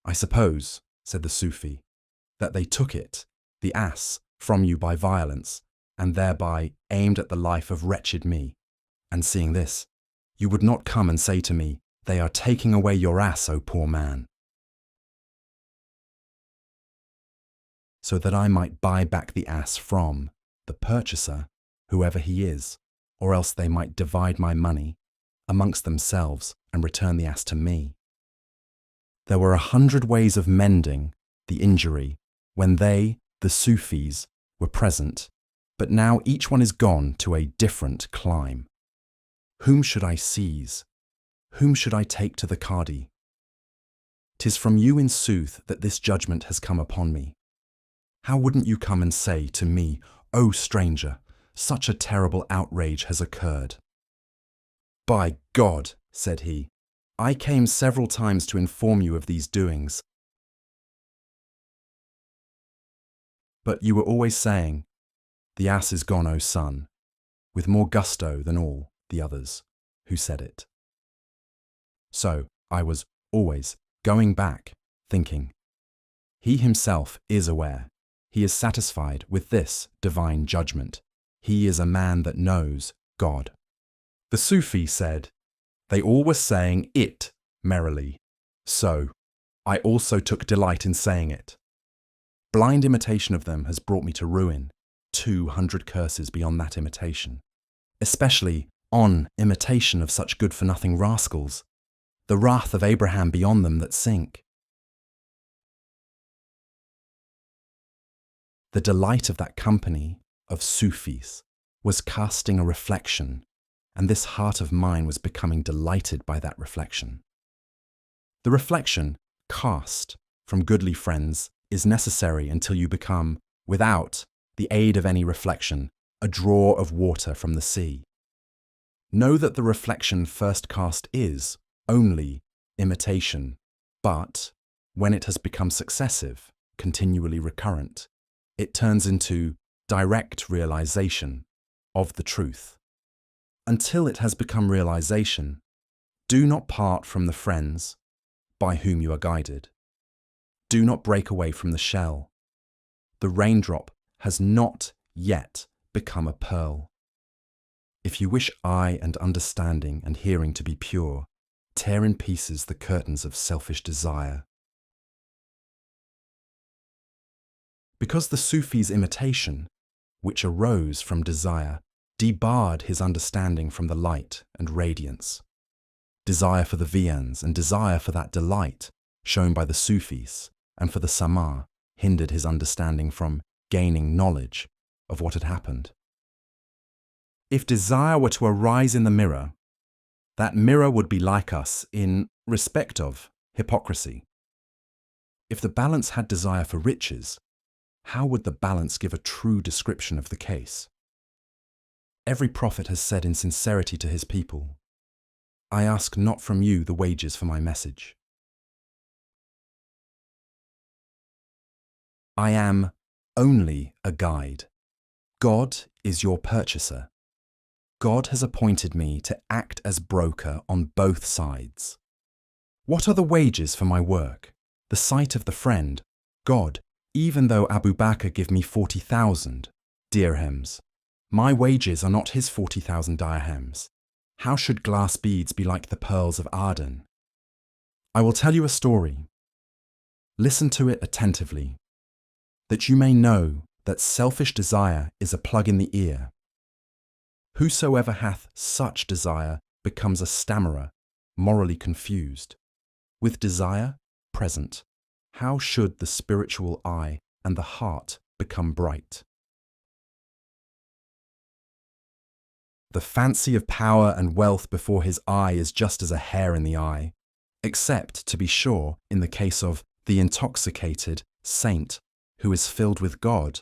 I suppose, said the Sufi, that they took it, the ass, from you by violence, and thereby aimed at the life of wretched me. And seeing this, you would not come and say to me, they are taking away your ass, O poor man, so that I might buy back the ass from the purchaser, whoever he is, or else they might divide my money amongst themselves and return the ass to me. There were 100 ways of mending the injury when they, the Sufis, were present, but now each one is gone to a different clime. Whom should I seize? Whom should I take to the Qadi? 'Tis from you in sooth that this judgment has come upon me. How wouldn't you come and say to me, O stranger, such a terrible outrage has occurred? By God, said he, I came several times to inform you of these doings, but you were always saying, the ass is gone, O son, with more gusto than all the others who said it. So I was always going back, thinking, he himself is aware, he is satisfied with this divine judgment. He is a man that knows God. The Sufi said, they all were saying it merrily, so I also took delight in saying it. Blind imitation of them has brought me to ruin, 200 curses beyond that imitation, especially on imitation of such good-for-nothing rascals, the wrath of Abraham be on them that sink. The delight of that company of Sufis was casting a reflection, and this heart of mine was becoming delighted by that reflection. The reflection, cast from goodly friends, is necessary until you become, without the aid of any reflection, a draw of water from the sea. Know that the reflection first cast is only imitation, but when it has become successive, continually recurrent, it turns into direct realization of the truth. Until it has become realization, do not part from the friends by whom you are guided. Do not break away from the shell. The raindrop has not yet become a pearl. If you wish eye and understanding and hearing to be pure, tear in pieces the curtains of selfish desire. Because the Sufi's imitation, which arose from desire, debarred his understanding from the light and radiance. Desire for the viands and desire for that delight shown by the Sufis and for the Sama hindered his understanding from gaining knowledge of what had happened. If desire were to arise in the mirror, that mirror would be like us in respect of hypocrisy. If the balance had desire for riches, how would the balance give a true description of the case? Every prophet has said in sincerity to his people, I ask not from you the wages for my message. I am only a guide. God is your purchaser. God has appointed me to act as broker on both sides. What are the wages for my work? The sight of the friend, God, even though Abu Bakr give me 40,000 dirhams. My wages are not his 40,000 dirhams. How should glass beads be like the pearls of Arden? I will tell you a story. Listen to it attentively, that you may know that selfish desire is a plug in the ear. Whosoever hath such desire becomes a stammerer, morally confused. With desire present, how should the spiritual eye and the heart become bright? The fancy of power and wealth before his eye is just as a hair in the eye, except, to be sure, in the case of the intoxicated saint who is filled with God,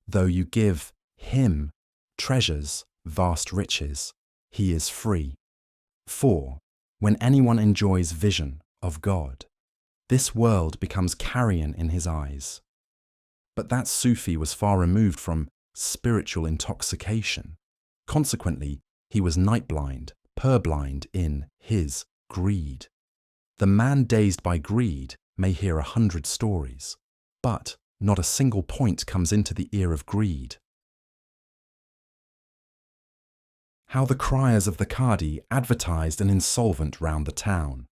though you give him treasures, vast riches, he is free. For when anyone enjoys vision of God, This world becomes carrion in his eyes. But that Sufi was far removed from spiritual intoxication. Consequently, he was night-blind, purblind in his greed. The man dazed by greed may hear 100 stories, but not a single point comes into the ear of greed. How the criers of the Qadi advertised an insolvent round the town.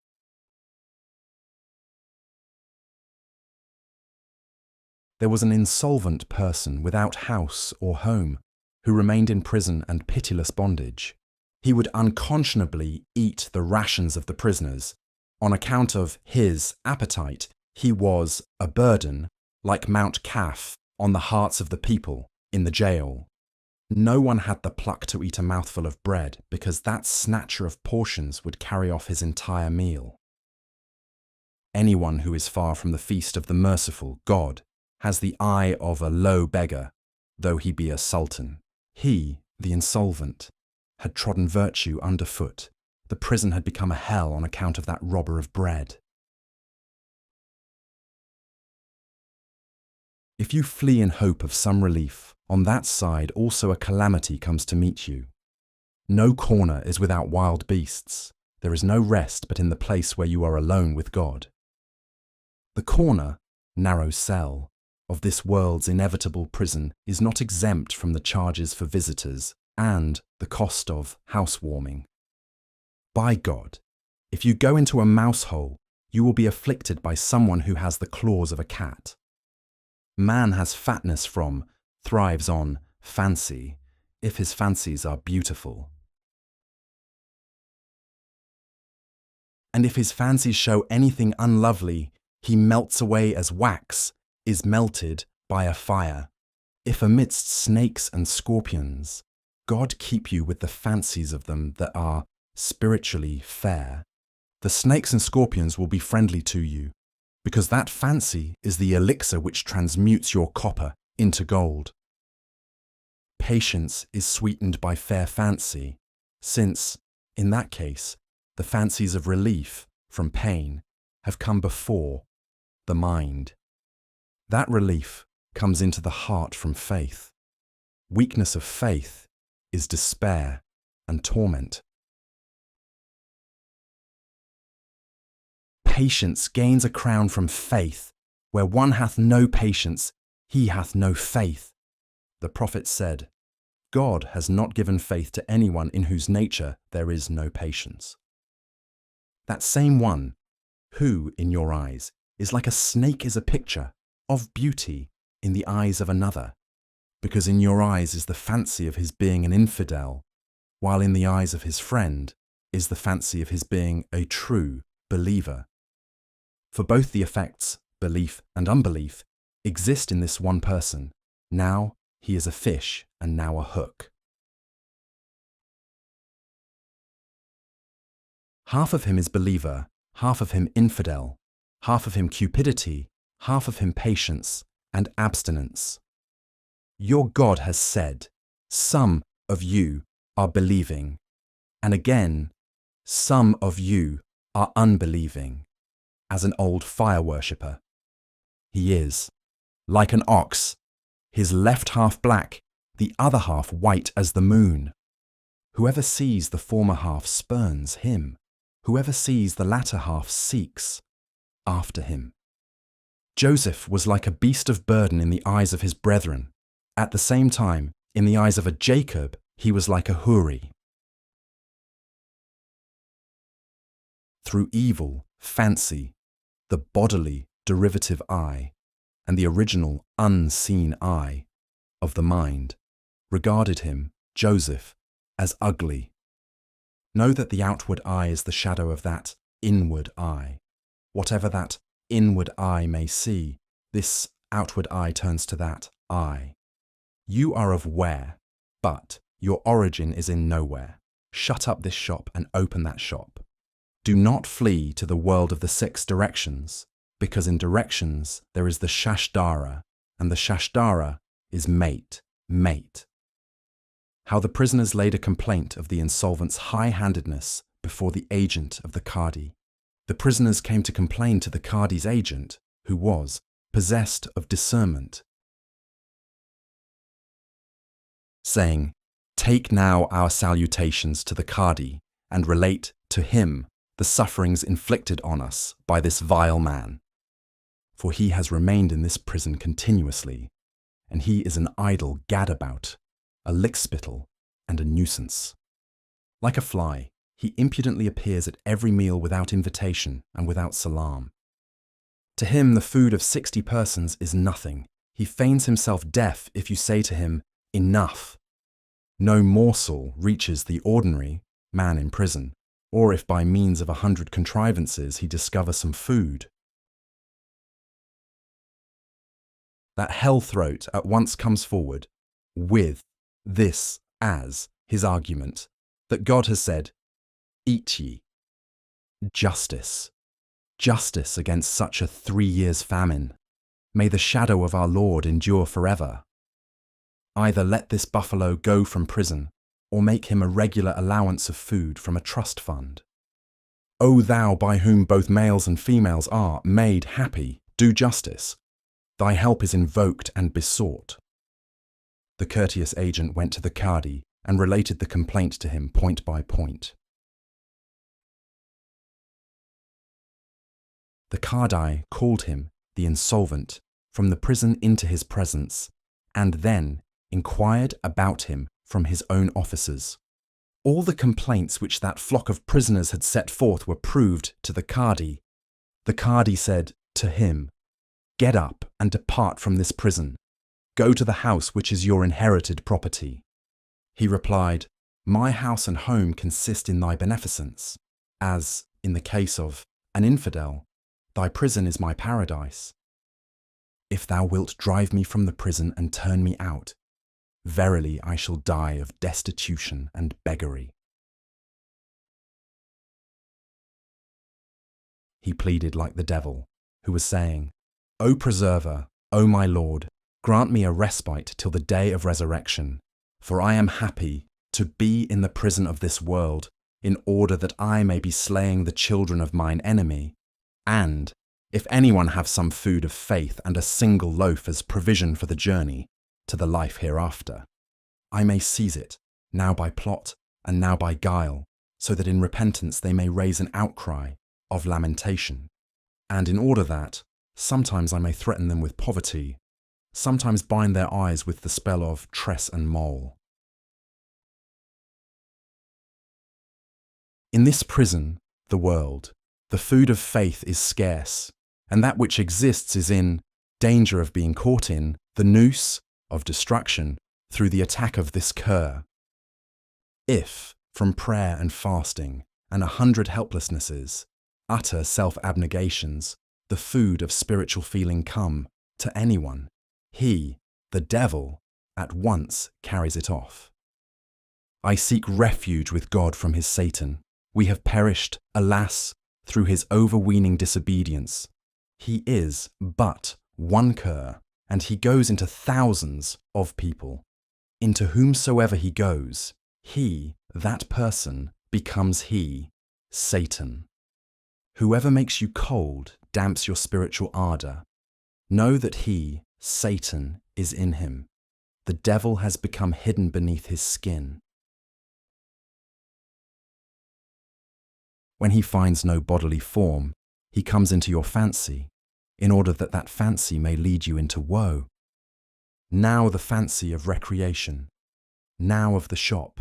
There was an insolvent person without house or home who remained in prison and pitiless bondage. He would unconscionably eat the rations of the prisoners. On account of his appetite, he was a burden, like Mount Kaf, on the hearts of the people in the jail. No one had the pluck to eat a mouthful of bread because that snatcher of portions would carry off his entire meal. Anyone who is far from the feast of the merciful God has the eye of a low beggar, though he be a sultan. He, the insolvent, had trodden virtue underfoot. The prison had become a hell on account of that robber of bread. If you flee in hope of some relief, on that side also a calamity comes to meet you. No corner is without wild beasts. There is no rest but in the place where you are alone with God. The corner, narrow cell, of this world's inevitable prison is not exempt from the charges for visitors and the cost of housewarming. By God, if you go into a mouse hole, you will be afflicted by someone who has the claws of a cat. Man has fatness from, thrives on, fancy, if his fancies are beautiful. And if his fancies show anything unlovely, he melts away as wax, is melted by a fire. If amidst snakes and scorpions, God keep you with the fancies of them that are spiritually fair, the snakes and scorpions will be friendly to you, because that fancy is the elixir which transmutes your copper into gold. Patience is sweetened by fair fancy, since, in that case, the fancies of relief from pain have come before the mind. That relief comes into the heart from faith. Weakness of faith is despair and torment. Patience gains a crown from faith. Where one hath no patience, he hath no faith. The prophet said, God has not given faith to anyone in whose nature there is no patience. That same one, who, in your eyes, is like a snake is a picture of beauty in the eyes of another, because in your eyes is the fancy of his being an infidel, while in the eyes of his friend is the fancy of his being a true believer. For both the effects, belief and unbelief, exist in this one person. Now he is a fish and now a hook. Half of him is believer, half of him infidel, half of him cupidity, half of him patience and abstinence. Your God has said, some of you are believing, and again, some of you are unbelieving, as an old fire worshipper. He is, like an ox, his left half black, the other half white as the moon. Whoever sees the former half spurns him. Whoever sees the latter half seeks after him. Joseph was like a beast of burden in the eyes of his brethren. At the same time, in the eyes of a Jacob, he was like a Huri. Through evil, fancy, the bodily derivative eye, and the original unseen eye of the mind, regarded him, Joseph, as ugly. Know that the outward eye is the shadow of that inward eye. Whatever that inward eye may see, this outward eye turns to that eye. You are of where, but your origin is in nowhere. Shut up this shop and open that shop. Do not flee to the world of the 6 directions, because in directions there is the Shashdara, and the Shashdara is mate, mate. How the prisoners laid a complaint of the insolvent's high-handedness before the agent of the Qadi. the prisoners came to complain to the Qadi's agent, who was possessed of discernment, saying, "Take now our salutations to the Qadi and relate to him the sufferings inflicted on us by this vile man. For he has remained in this prison continuously, and he is an idle gadabout, a lickspittle, and a nuisance. Like a fly, he impudently appears at every meal without invitation and without salam. To him the food of 60 persons is nothing. He feigns himself deaf if you say to him, 'Enough.' No morsel reaches the ordinary man in prison, or if by means of 100 contrivances he discover some food. That hell-throat at once comes forward with this as his argument, that God has said, 'Eat ye.' Justice. Justice against such a 3 years' famine. May the shadow of our Lord endure forever. Either let this buffalo go from prison, or make him a regular allowance of food from a trust fund. O thou by whom both males and females are made happy, do justice. Thy help is invoked and besought." The courteous agent went to the Qadi and related the complaint to him point by point. The Qadi called him, the insolvent, from the prison into his presence, and then inquired about him from his own officers. All the complaints which that flock of prisoners had set forth were proved to the Qadi. The Qadi said to him, "Get up and depart from this prison. Go to the house which is your inherited property." He replied, "My house and home consist in thy beneficence, as, in the case of an infidel, thy prison is my paradise. If thou wilt drive me from the prison and turn me out, verily I shall die of destitution and beggary." He pleaded like the devil, who was saying, "O preserver, O my Lord, grant me a respite till the day of resurrection, for I am happy to be in the prison of this world, in order that I may be slaying the children of mine enemy, and, if anyone have some food of faith and a single loaf as provision for the journey to the life hereafter, I may seize it, now by plot and now by guile, so that in repentance they may raise an outcry of lamentation, and in order that, sometimes I may threaten them with poverty, sometimes bind their eyes with the spell of tress and mole. In this prison, the world, the food of faith is scarce, and that which exists is in danger of being caught in the noose of destruction through the attack of this cur. If, from prayer and fasting and 100 helplessnesses, utter self-abnegations, the food of spiritual feeling come to anyone, he, the devil, at once carries it off. I seek refuge with God from his Satan. We have perished, alas, through his overweening disobedience. He is but one cur, and he goes into thousands of people. Into whomsoever he goes, he, that person, becomes he, Satan. Whoever makes you cold damps your spiritual ardour. Know that he, Satan, is in him. The devil has become hidden beneath his skin. When he finds no bodily form, he comes into your fancy, in order that that fancy may lead you into woe. Now the fancy of recreation, now of the shop,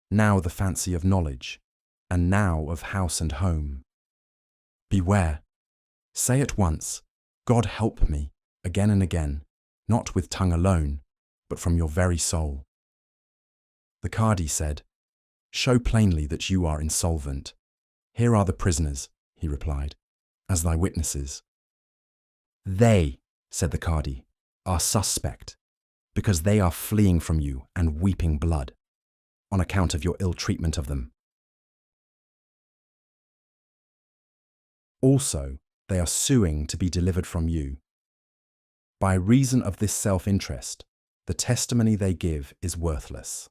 now the fancy of knowledge, and now of house and home. Beware. Say at once, "God help me," again and again, not with tongue alone, but from your very soul. The Qadi said, "Show plainly that you are insolvent. Here are the prisoners," he replied, "as thy witnesses." "They," said the Qadi, "are suspect, because they are fleeing from you and weeping blood, on account of your ill treatment of them. Also, they are suing to be delivered from you. By reason of this self-interest, the testimony they give is worthless."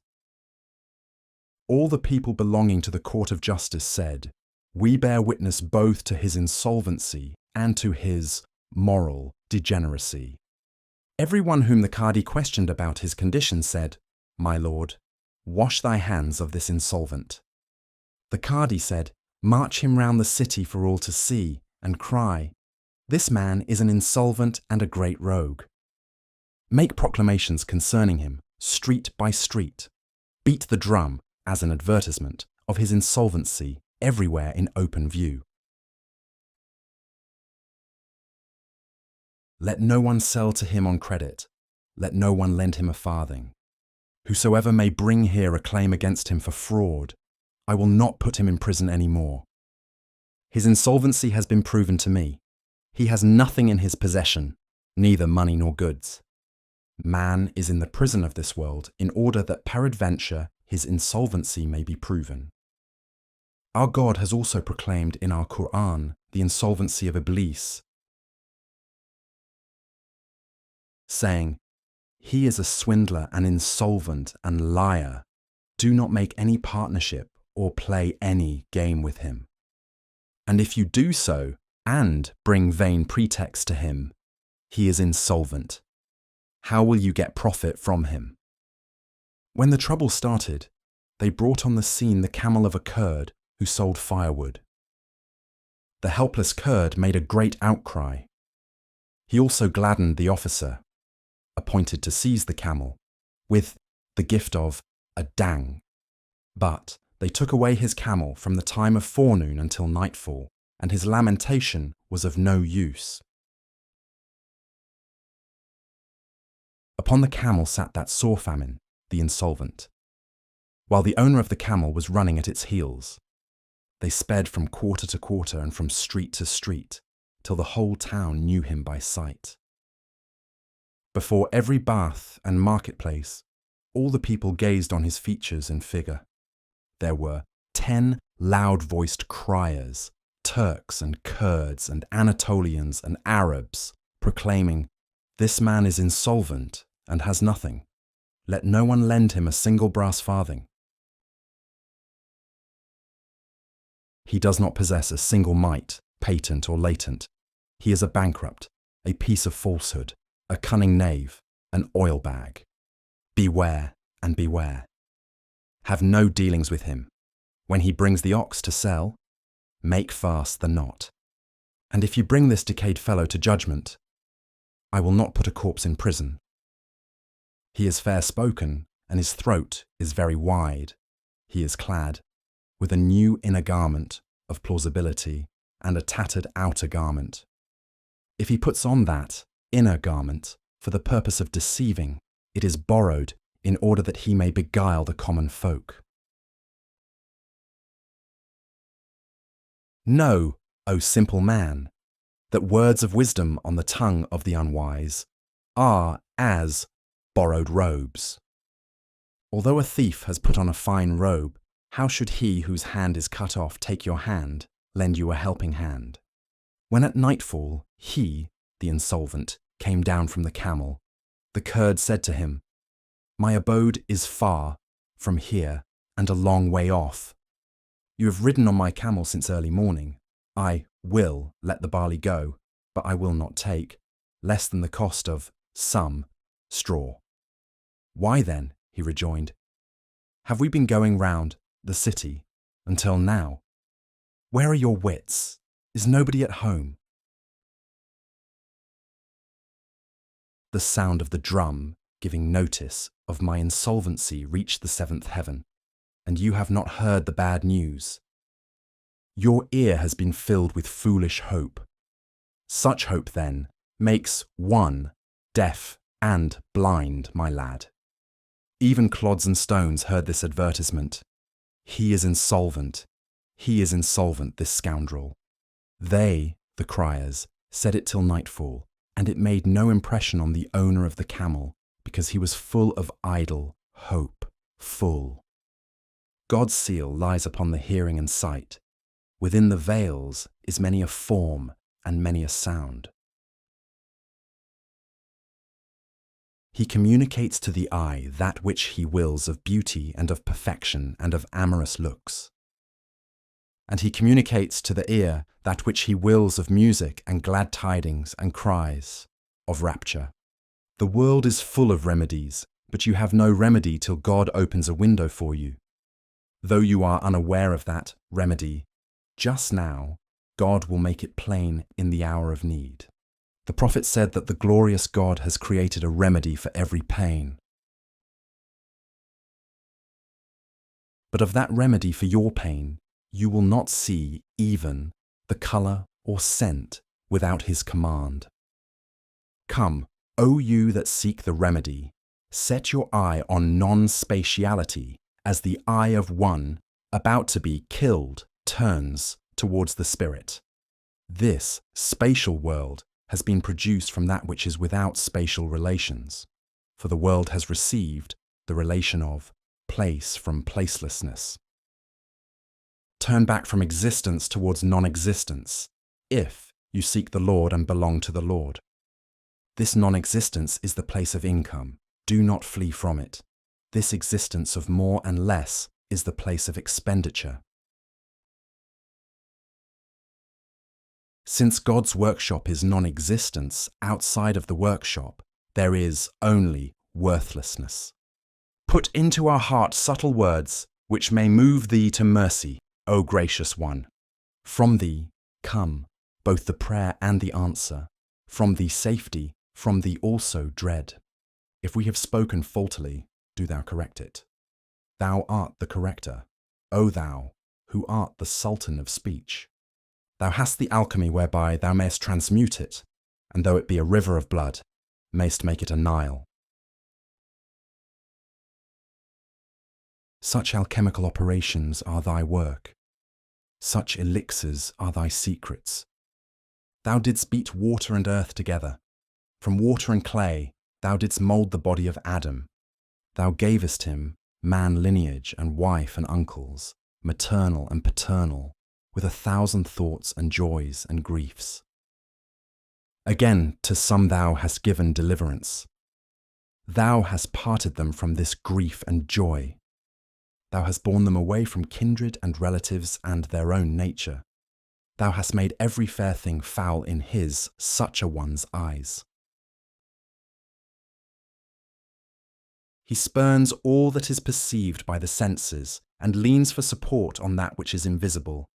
All the people belonging to the court of justice said, We bear witness both to his insolvency and to his moral degeneracy. Everyone whom the Qadi questioned about his condition said, "My lord, wash thy hands of this insolvent." The Qadi said, "March him round the city for all to see, and cry, 'This man is an insolvent and a great rogue.' Make proclamations concerning him, street by street. Beat the drum, as an advertisement, of his insolvency everywhere in open view. Let no one sell to him on credit. Let no one lend him a farthing. Whosoever may bring here a claim against him for fraud, I will not put him in prison any more. His insolvency has been proven to me. He has nothing in his possession, neither money nor goods. Man is in the prison of this world in order that peradventure his insolvency may be proven. Our God has also proclaimed in our Quran the insolvency of Iblis, saying, 'He is a swindler, an insolvent and liar. Do not make any partnership or play any game with him. And if you do so and bring vain pretext to him, he is insolvent. How will you get profit from him?' When the trouble started, they brought on the scene the camel of a Kurd who sold firewood. The helpless Kurd made a great outcry. He also gladdened the officer, appointed to seize the camel, with the gift of a dang. But they took away his camel from the time of forenoon until nightfall, and his lamentation was of no use. Upon the camel sat that sore famine, the insolvent, while the owner of the camel was running at its heels. They sped from quarter to quarter and from street to street, till the whole town knew him by sight. Before every bath and marketplace, all the people gazed on his features and figure. There were 10 loud-voiced criers, Turks and Kurds and Anatolians and Arabs, proclaiming, 'This man is insolvent and has nothing. Let no one lend him a single brass farthing. He does not possess a single mite, patent or latent. He is a bankrupt, a piece of falsehood, a cunning knave, an oil bag. Beware and beware. Have no dealings with him. When he brings the ox to sell, make fast the knot. And if you bring this decayed fellow to judgment, I will not put a corpse in prison. He is fair-spoken, and his throat is very wide. He is clad with a new inner garment of plausibility and a tattered outer garment. If he puts on that inner garment for the purpose of deceiving, it is borrowed in order that he may beguile the common folk. Know, O simple man, that words of wisdom on the tongue of the unwise are as borrowed robes. Although a thief has put on a fine robe, how should he whose hand is cut off take your hand, lend you a helping hand? When at nightfall he, the insolvent, came down from the camel, the Kurd said to him, 'My abode is far from here and a long way off. You have ridden on my camel since early morning. I will let the barley go, but I will not take less than the cost of some straw.' 'Why then,' he rejoined, 'have we been going round the city until now? Where are your wits? Is nobody at home?' The sound of the drum giving notice of my insolvency reached the seventh heaven, and you have not heard the bad news. Your ear has been filled with foolish hope. Such hope, then, makes one deaf and blind, my lad. Even clods and stones heard this advertisement. 'He is insolvent. He is insolvent, this scoundrel.' They, the criers, said it till nightfall, and it made no impression on the owner of the camel, because he was full of idle hope, full. God's seal lies upon the hearing and sight. Within the veils is many a form and many a sound. He communicates to the eye that which he wills of beauty and of perfection and of amorous looks. and he communicates to the ear that which he wills of music and glad tidings and cries of rapture. The world is full of remedies, but you have no remedy till God opens a window for you. Though you are unaware of that remedy, just now, God will make it plain in the hour of need. The prophet said that the glorious God has created a remedy for every pain. But of that remedy for your pain, you will not see even the colour or scent without his command. Come, O you that seek the remedy, set your eye on non-spatiality as the eye of one about to be killed turns towards the spirit. This spatial world has been produced from that which is without spatial relations, for the world has received the relation of place from placelessness. Turn back from existence towards non-existence, if you seek the Lord and belong to the Lord. This non-existence is the place of income. Do not flee from it. This existence of more and less is the place of expenditure. Since God's workshop is non-existence, outside of the workshop, there is only worthlessness. Put into our heart subtle words which may move thee to mercy, O gracious one. From thee come both the prayer and the answer, from thee safety, from thee also dread. If we have spoken faultily, do thou correct it. Thou art the corrector, O thou, who art the Sultan of speech. Thou hast the alchemy whereby thou mayst transmute it, and though it be a river of blood, mayst make it a Nile. Such alchemical operations are thy work. Such elixirs are thy secrets. Thou didst beat water and earth together. From water and clay thou didst mould the body of Adam. Thou gavest him man lineage and wife and uncles, maternal and paternal, with 1,000 thoughts and joys and griefs. Again, to some thou hast given deliverance. Thou hast parted them from this grief and joy. Thou hast borne them away from kindred and relatives and their own nature. Thou hast made every fair thing foul in his, such a one's eyes. He spurns all that is perceived by the senses and leans for support on that which is invisible.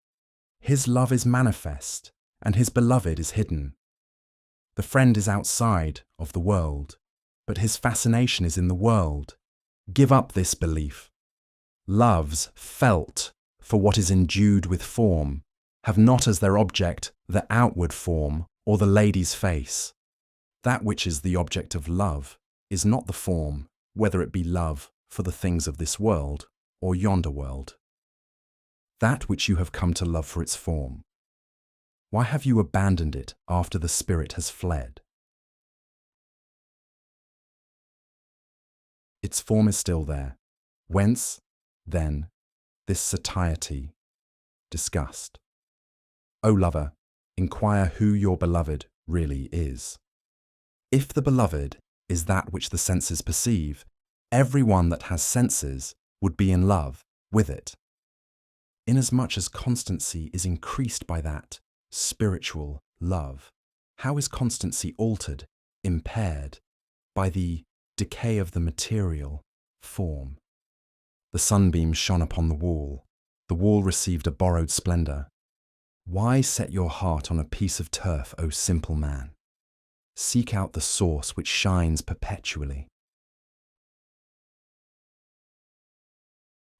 His love is manifest, and his beloved is hidden. The friend is outside of the world, but his fascination is in the world. Give up this belief. Loves felt for what is endued with form have not as their object the outward form or the lady's face. That which is the object of love is not the form, whether it be love for the things of this world or yonder world. That which you have come to love for its form. Why have you abandoned it after the spirit has fled? Its form is still there. Whence, then, this satiety, disgust? O lover, inquire who your beloved really is. If the beloved is that which the senses perceive, everyone that has senses would be in love with it. Inasmuch as constancy is increased by that spiritual love, how is constancy altered, impaired, by the decay of the material form? The sunbeam shone upon the wall received a borrowed splendour. Why set your heart on a piece of turf, O simple man? Seek out the source which shines perpetually.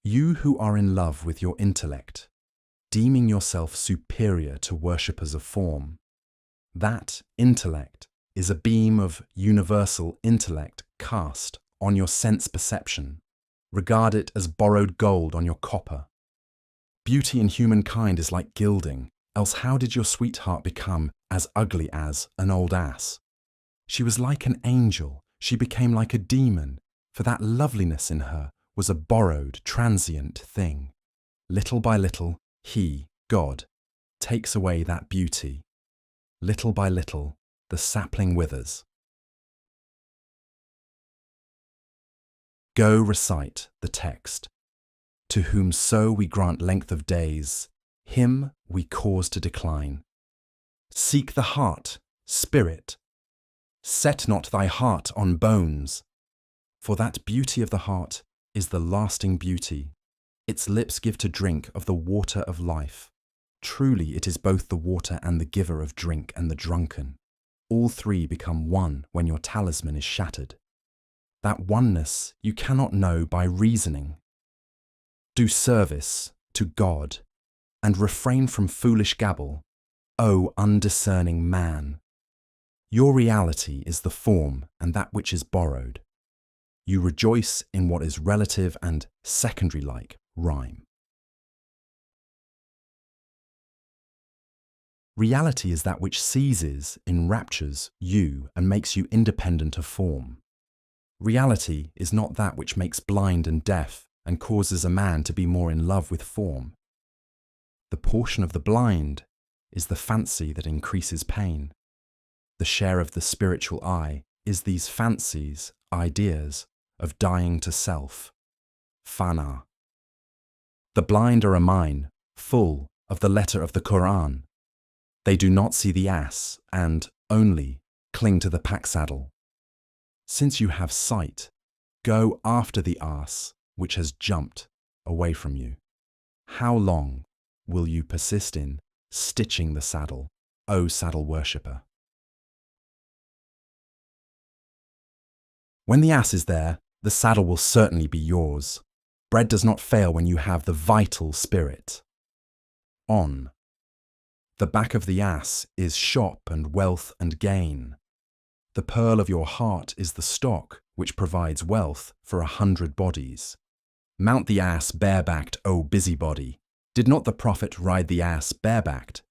You who are in love with your intellect, deeming yourself superior to worshippers of form, that intellect is a beam of universal intellect cast on your sense perception. Regard it as borrowed gold on your copper. Beauty in humankind is like gilding, else how did your sweetheart become as ugly as an old ass? She was like an angel, she became like a demon, for that loveliness in her was a borrowed, transient thing. Little by little, he, God, takes away that beauty. Little by little, the sapling withers. Go recite the text. To whom so we grant length of days, him we cause to decline. Seek the heart, spirit. Set not thy heart on bones, for that beauty of the heart is the lasting beauty. Its lips give to drink of the water of life. Truly it is both the water and the giver of drink and the drunken. All three become one when your talisman is shattered. That oneness you cannot know by reasoning. Do service to God and refrain from foolish gabble, O undiscerning man. Your reality is the form and that which is borrowed. You rejoice in what is relative and secondary-like rhyme. Reality is that which seizes, enraptures you and makes you independent of form. Reality is not that which makes blind and deaf and causes a man to be more in love with form. The portion of the blind is the fancy that increases pain. The share of the spiritual eye is these fancies, ideas, of dying to self. Fana. The blind are a mind full of the letter of the Quran. They do not see the ass and only cling to the pack saddle. Since you have sight, go after the ass which has jumped away from you. How long will you persist in stitching the saddle, O saddle worshipper? When the ass is there, the saddle will certainly be yours. Bread does not fail when you have the vital spirit. On. The back of the ass is shop and wealth and gain. The pearl of your heart is the stock which provides wealth for 100 bodies. Mount the ass barebacked, O busybody. Did not the prophet ride the ass barebacked?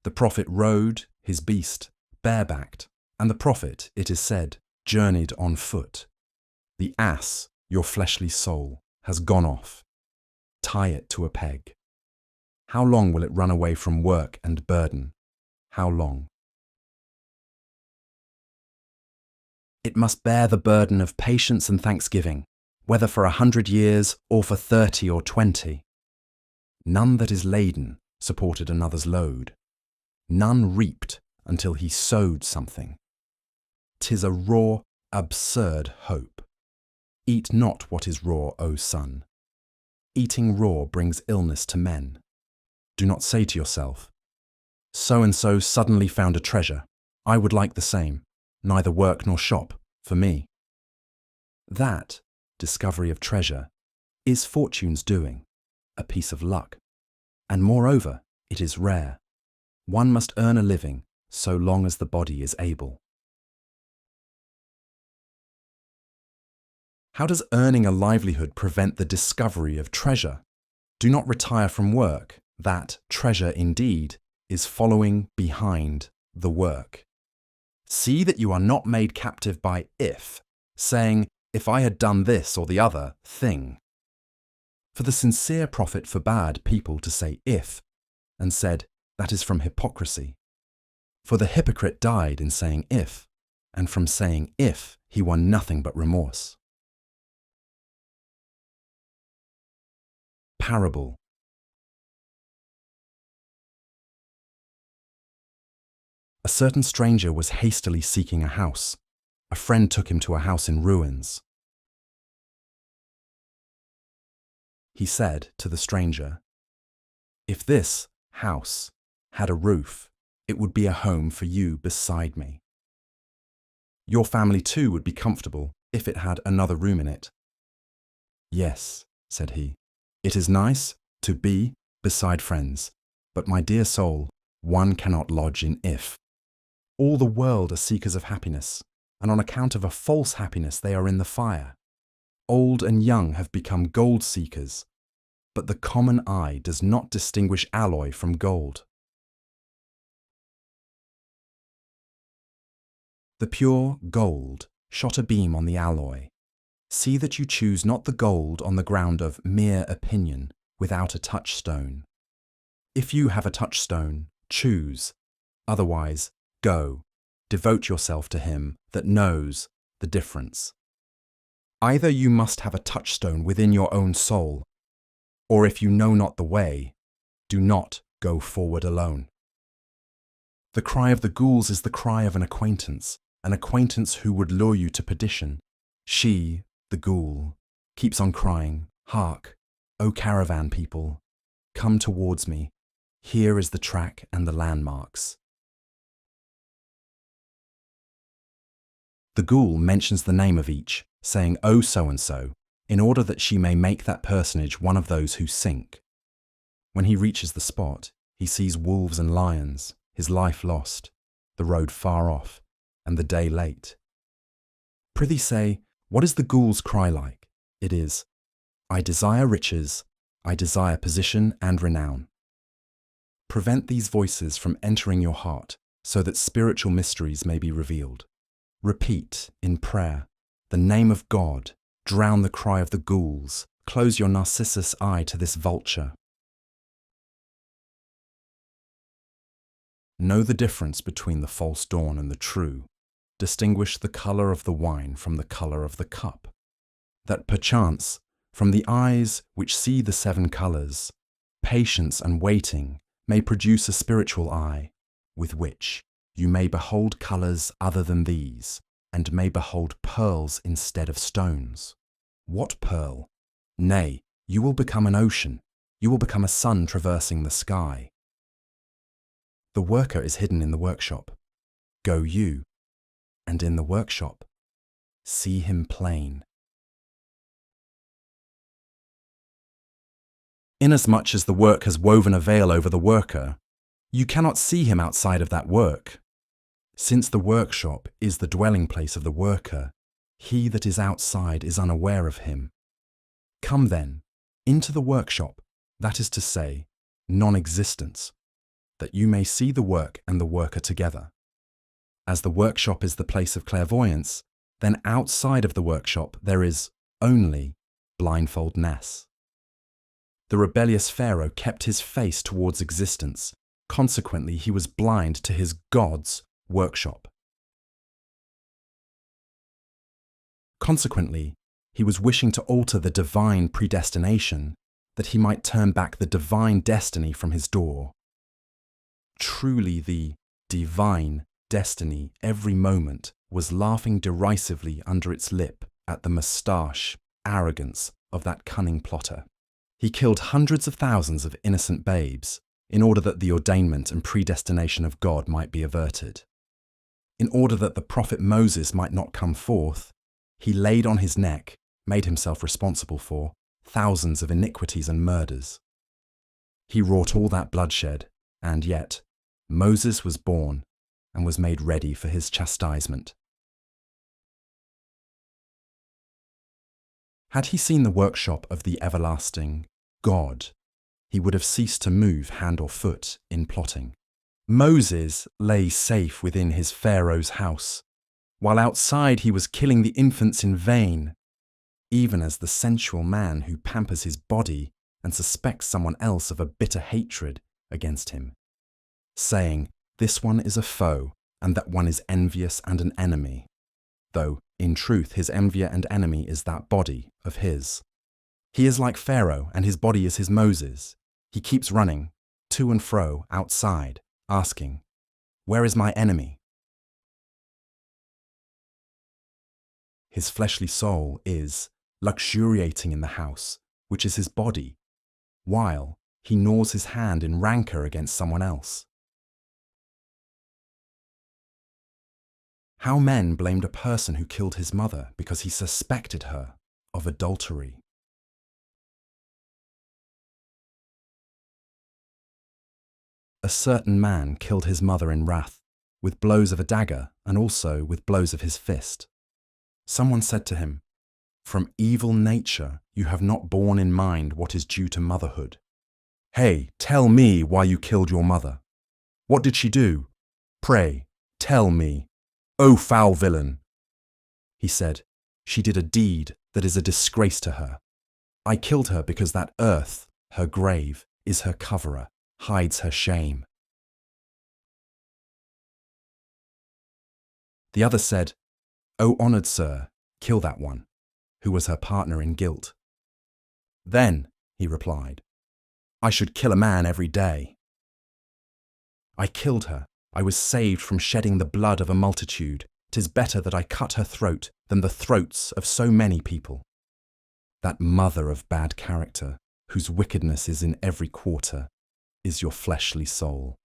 The prophet rode his beast barebacked, and the prophet, it is said, journeyed on foot. The ass, your fleshly soul, has gone off. Tie it to a peg. How long will it run away from work and burden? How long? It must bear the burden of patience and thanksgiving, whether for 100 years or for 30 or 20. None that is laden supported another's load. None reaped until he sowed something. 'Tis a raw, absurd hope. Eat not what is raw, O son. Eating raw brings illness to men. Do not say to yourself, so-and-so suddenly found a treasure. I would like the same. Neither work nor shop for me. That discovery of treasure is fortune's doing, a piece of luck. And moreover, it is rare. One must earn a living so long as the body is able. How does earning a livelihood prevent the discovery of treasure? Do not retire from work. That treasure indeed is following behind the work. See that you are not made captive by if, saying, if I had done this or the other thing. For the sincere prophet forbade people to say if, and said, that is from hypocrisy. For the hypocrite died in saying if, and from saying if he won nothing but remorse. Parable. A certain stranger was hastily seeking a house. A friend took him to a house in ruins. He said to the stranger, if this house had a roof, it would be a home for you beside me. Your family too would be comfortable if it had another room in it. Yes, said he, it is nice to be beside friends, but my dear soul, one cannot lodge in if. All the world are seekers of happiness, and on account of a false happiness they are in the fire. Old and young have become gold seekers, but the common eye does not distinguish alloy from gold. The pure gold shot a beam on the alloy. See that you choose not the gold on the ground of mere opinion without a touchstone. If you have a touchstone, choose, otherwise go, devote yourself to him that knows the difference. Either you must have a touchstone within your own soul, or if you know not the way, do not go forward alone. The cry of the ghouls is the cry of an acquaintance who would lure you to perdition. She, the ghoul, keeps on crying, "Hark, O caravan people, come towards me. Here is the track and the landmarks." The ghoul mentions the name of each, saying, "Oh so-and-so," in order that she may make that personage one of those who sink. When he reaches the spot, he sees wolves and lions, his life lost, the road far off, and the day late. Prithee say, what is the ghoul's cry like? It is, "I desire riches, I desire position and renown." Prevent these voices from entering your heart so that spiritual mysteries may be revealed. Repeat, in prayer, the name of God. Drown the cry of the ghouls. Close your Narcissus eye to this vulture. Know the difference between the false dawn and the true. Distinguish the colour of the wine from the colour of the cup. That perchance, from the eyes which see the 7 colours, patience and waiting may produce a spiritual eye, with which you may behold colours other than these, and may behold pearls instead of stones. What pearl? Nay, you will become an ocean. You will become a sun traversing the sky. The worker is hidden in the workshop. Go you, and in the workshop, see him plain. Inasmuch as the work has woven a veil over the worker, you cannot see him outside of that work. Since the workshop is the dwelling place of the worker, he that is outside is unaware of him. Come then, into the workshop, that is to say, non-existence, that you may see the work and the worker together. As the workshop is the place of clairvoyance, then outside of the workshop there is only blindfoldness. The rebellious Pharaoh kept his face towards existence. Consequently, he was blind to his God's workshop. Consequently, he was wishing to alter the divine predestination, that he might turn back the divine destiny from his door. Truly, the divine destiny every moment was laughing derisively under its lip at the moustache arrogance of that cunning plotter. He killed hundreds of thousands of innocent babes in order that the ordainment and predestination of God might be averted. In order that the prophet Moses might not come forth, he laid on his neck, made himself responsible for, thousands of iniquities and murders. He wrought all that bloodshed, and yet Moses was born and was made ready for his chastisement. Had he seen the workshop of the everlasting God, he would have ceased to move hand or foot in plotting. Moses lay safe within his Pharaoh's house, while outside he was killing the infants in vain, even as the sensual man who pampers his body and suspects someone else of a bitter hatred against him, saying, "This one is a foe, and that one is envious and an enemy," though, in truth, his envier and enemy is that body of his. He is like Pharaoh, and his body is his Moses. He keeps running to and fro outside, asking, "Where is my enemy?" His fleshly soul is luxuriating in the house, which is his body, while he gnaws his hand in rancor against someone else. How men blamed a person who killed his mother because he suspected her of adultery. A certain man killed his mother in wrath, with blows of a dagger and also with blows of his fist. Someone said to him, "From evil nature you have not borne in mind what is due to motherhood. Hey, tell me why you killed your mother. What did she do? Pray, tell me. O foul villain!" He said, "She did a deed that is a disgrace to her. I killed her because that earth, her grave, is her coverer, hides her shame." The other said, "O honoured sir, kill that one," who was her partner in guilt. "Then," he replied, "I should kill a man every day. I killed her. I was saved from shedding the blood of a multitude. 'Tis better that I cut her throat than the throats of so many people. That mother of bad character, whose wickedness is in every quarter, is your fleshly soul.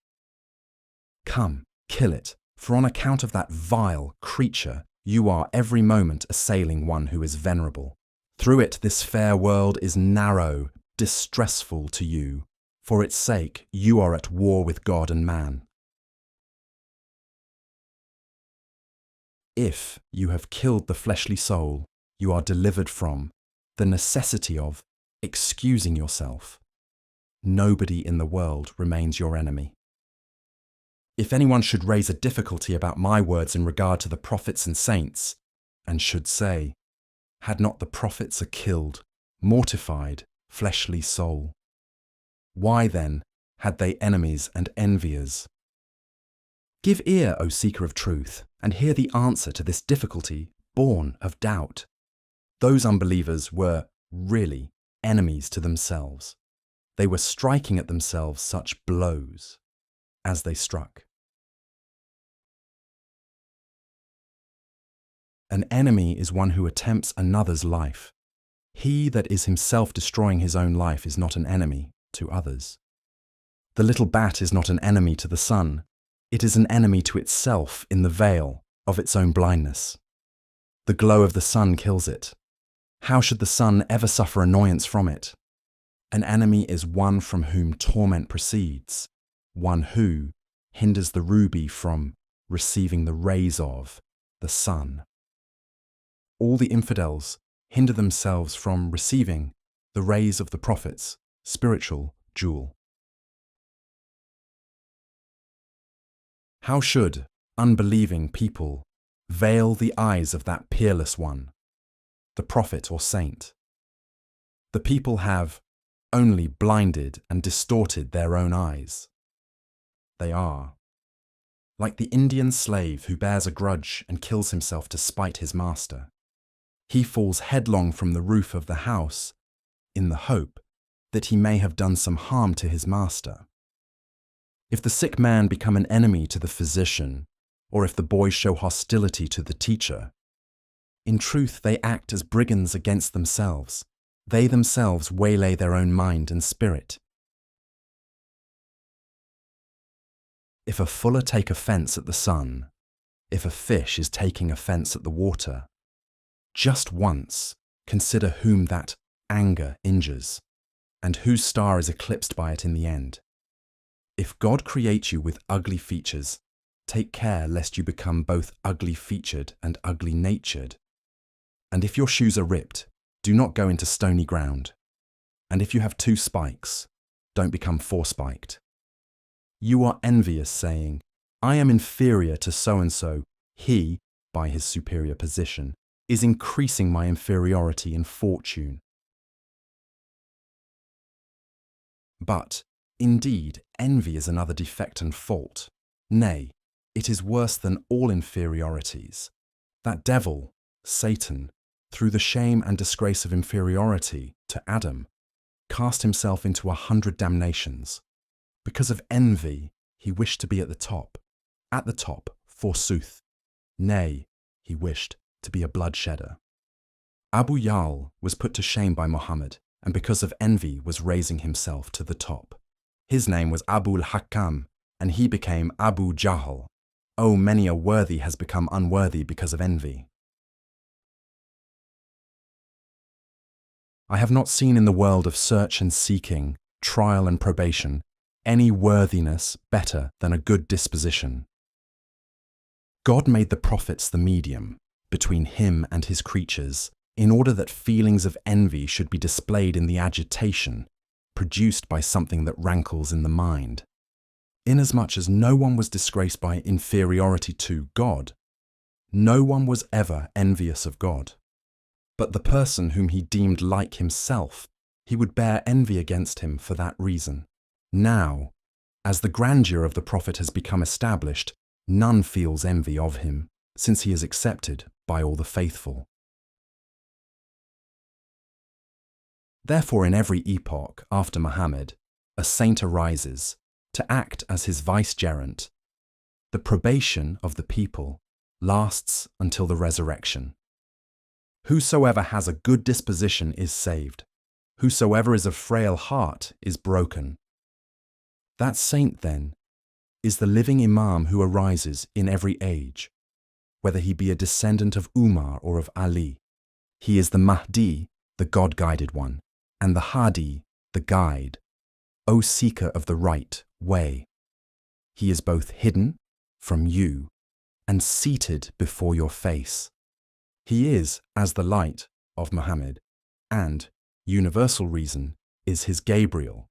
Come, kill it, for on account of that vile creature, you are every moment assailing one who is venerable. Through it this fair world is narrow, distressful to you. For its sake, you are at war with God and man. If you have killed the fleshly soul, you are delivered from the necessity of excusing yourself. Nobody in the world remains your enemy. If anyone should raise a difficulty about my words in regard to the prophets and saints, and should say, had not the prophets a killed, mortified, fleshly soul? Why then had they enemies and enviers? Give ear, O seeker of truth, and hear the answer to this difficulty born of doubt. Those unbelievers were really enemies to themselves. They were striking at themselves such blows as they struck. An enemy is one who attempts another's life. He that is himself destroying his own life is not an enemy to others. The little bat is not an enemy to the sun. It is an enemy to itself in the veil of its own blindness. The glow of the sun kills it. How should the sun ever suffer annoyance from it? An enemy is one from whom torment proceeds, one who hinders the ruby from receiving the rays of the sun. All the infidels hinder themselves from receiving the rays of the prophet's spiritual jewel. How should unbelieving people veil the eyes of that peerless one, the prophet or saint? The people have only blinded and distorted their own eyes. They are like the Indian slave who bears a grudge and kills himself to spite his master. He falls headlong from the roof of the house in the hope that he may have done some harm to his master. If the sick man become an enemy to the physician, or if the boys show hostility to the teacher, in truth they act as brigands against themselves. They themselves waylay their own mind and spirit. If a fuller take offence at the sun, if a fish is taking offence at the water, just once consider whom that anger injures, and whose star is eclipsed by it in the end. If God create you with ugly features, take care lest you become both ugly-featured and ugly-natured. And if your shoes are ripped, do not go into stony ground. And if you have 2 spikes, don't become 4-spiked. You are envious, saying, I am inferior to so-and-so. He, by his superior position, is increasing my inferiority in fortune. But, indeed, envy is another defect and fault. Nay, it is worse than all inferiorities. That devil, Satan, through the shame and disgrace of inferiority to Adam, cast himself into 100 damnations. Because of envy, he wished to be at the top, forsooth. Nay, he wished to be a bloodshedder. Abu Jahl was put to shame by Muhammad, and because of envy was raising himself to the top. His name was Abu al-Hakam, and he became Abu Jahl. Oh, many a worthy has become unworthy because of envy. I have not seen in the world of search and seeking, trial and probation, any worthiness better than a good disposition. God made the prophets the medium between him and his creatures, in order that feelings of envy should be displayed in the agitation produced by something that rankles in the mind. Inasmuch as no one was disgraced by inferiority to God, no one was ever envious of God. But the person whom he deemed like himself, he would bear envy against him for that reason. Now, as the grandeur of the prophet has become established, none feels envy of him, since he is accepted by all the faithful. Therefore, in every epoch after Muhammad, a saint arises, to act as his vicegerent. The probation of the people lasts until the resurrection. Whosoever has a good disposition is saved. Whosoever is of frail heart is broken. That saint, then, is the living Imam who arises in every age, whether he be a descendant of Umar or of Ali. He is the Mahdi, the God-guided one, and the Hadi, the guide, O seeker of the right way. He is both hidden from you and seated before your face. He is as the light of Muhammad, and universal reason is his Gabriel,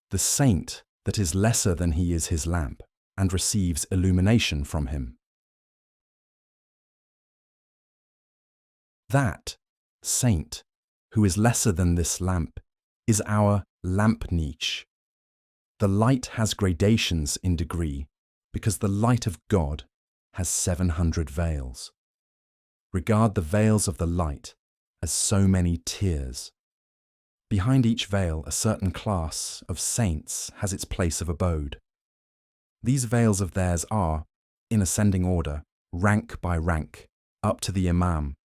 the saint that is lesser than he is his lamp, and receives illumination from him. That saint, who is lesser than this lamp, is our lamp niche. The light has gradations in degree, because the light of God has 700 veils. Regard the veils of the light as so many tiers. Behind each veil, a certain class of saints has its place of abode. These veils of theirs are, in ascending order, rank by rank, up to the Imam.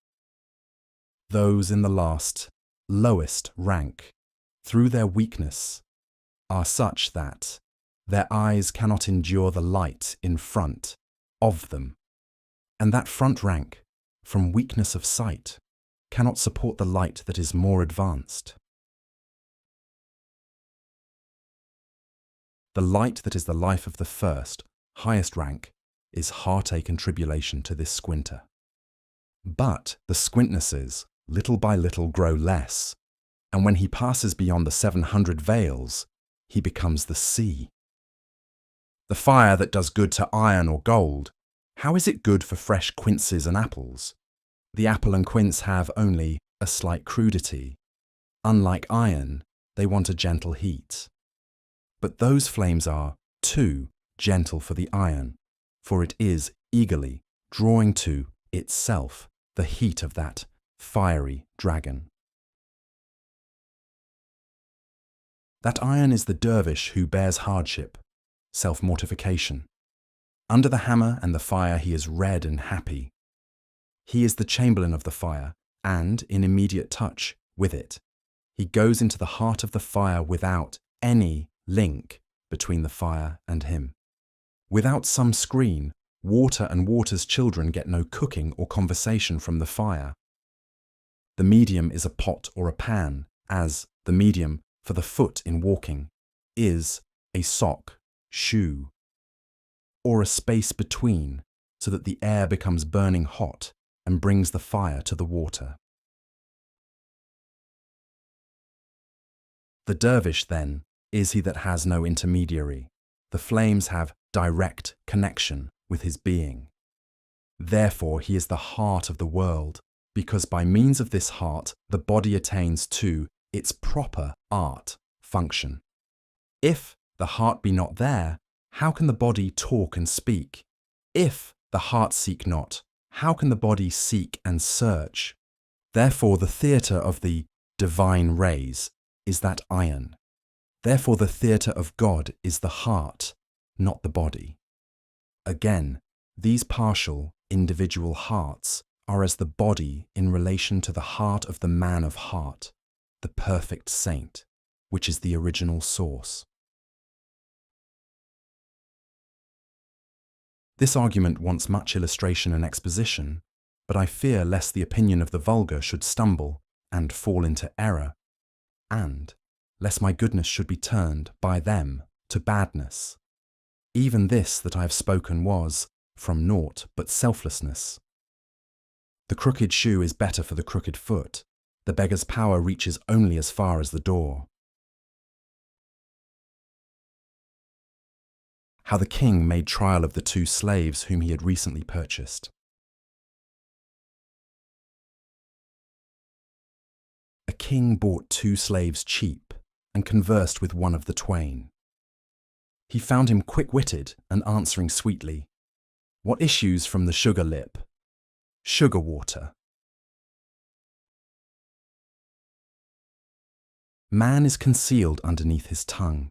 Those in the last, lowest rank, through their weakness, are such that their eyes cannot endure the light in front of them, and that front rank, from weakness of sight, cannot support the light that is more advanced. The light that is the life of the first, highest rank, is heartache and tribulation to this squinter. But the squintnesses, little by little, grow less, and when he passes beyond the 700 veils, he becomes the sea. The fire that does good to iron or gold, how is it good for fresh quinces and apples? The apple and quince have only a slight crudity. Unlike iron, they want a gentle heat. But those flames are, too, gentle for the iron, for it is eagerly drawing to itself the heat of that fiery dragon. That iron is the dervish who bears hardship, self-mortification. Under the hammer and the fire he is red and happy. He is the chamberlain of the fire, and, in immediate touch with it, he goes into the heart of the fire without any link between the fire and him. Without some screen, water and water's children get no cooking or conversation from the fire. The medium is a pot or a pan, as the medium for the foot in walking is a sock, shoe, or a space between, so that the air becomes burning hot and brings the fire to the water. The dervish, then, is he that has no intermediary. The flames have direct connection with his being. Therefore he is the heart of the world, because by means of this heart the body attains to its proper art function. If the heart be not there, how can the body talk and speak? If the heart seek not, how can the body seek and search? Therefore the theatre of the divine rays is that iron. Therefore the theatre of God is the heart, not the body. Again, these partial, individual hearts are as the body in relation to the heart of the man of heart, the perfect saint, which is the original source. This argument wants much illustration and exposition, but I fear lest the opinion of the vulgar should stumble and fall into error, and lest my goodness should be turned by them to badness. Even this that I have spoken was, from naught but selflessness. The crooked shoe is better for the crooked foot. The beggar's power reaches only as far as the door. How the king made trial of the 2 slaves whom he had recently purchased. A king bought 2 slaves cheap and conversed with one of the twain. He found him quick-witted and answering sweetly, "What issues from the sugar lip? Sugar water." Man is concealed underneath his tongue.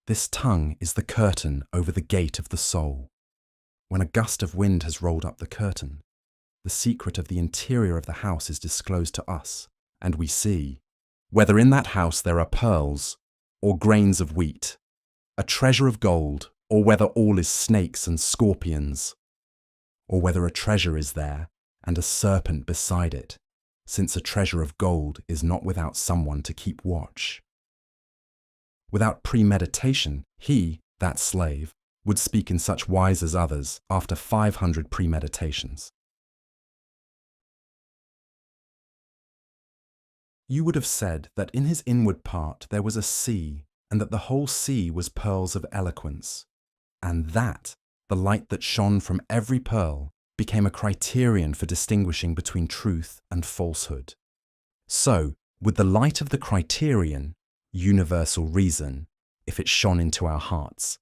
This tongue is the curtain over the gate of the soul. When a gust of wind has rolled up the curtain, the secret of the interior of the house is disclosed to us, and we see, whether in that house there are pearls or grains of wheat, a treasure of gold, or whether all is snakes and scorpions, or whether a treasure is there and a serpent beside it, since a treasure of gold is not without someone to keep watch. Without premeditation, he, that slave, would speak in such wise as others after 500 premeditations. You would have said that in his inward part there was a sea, and that the whole sea was pearls of eloquence, and that the light that shone from every pearl became a criterion for distinguishing between truth and falsehood. So, with the light of the criterion, universal reason, if it shone into our hearts,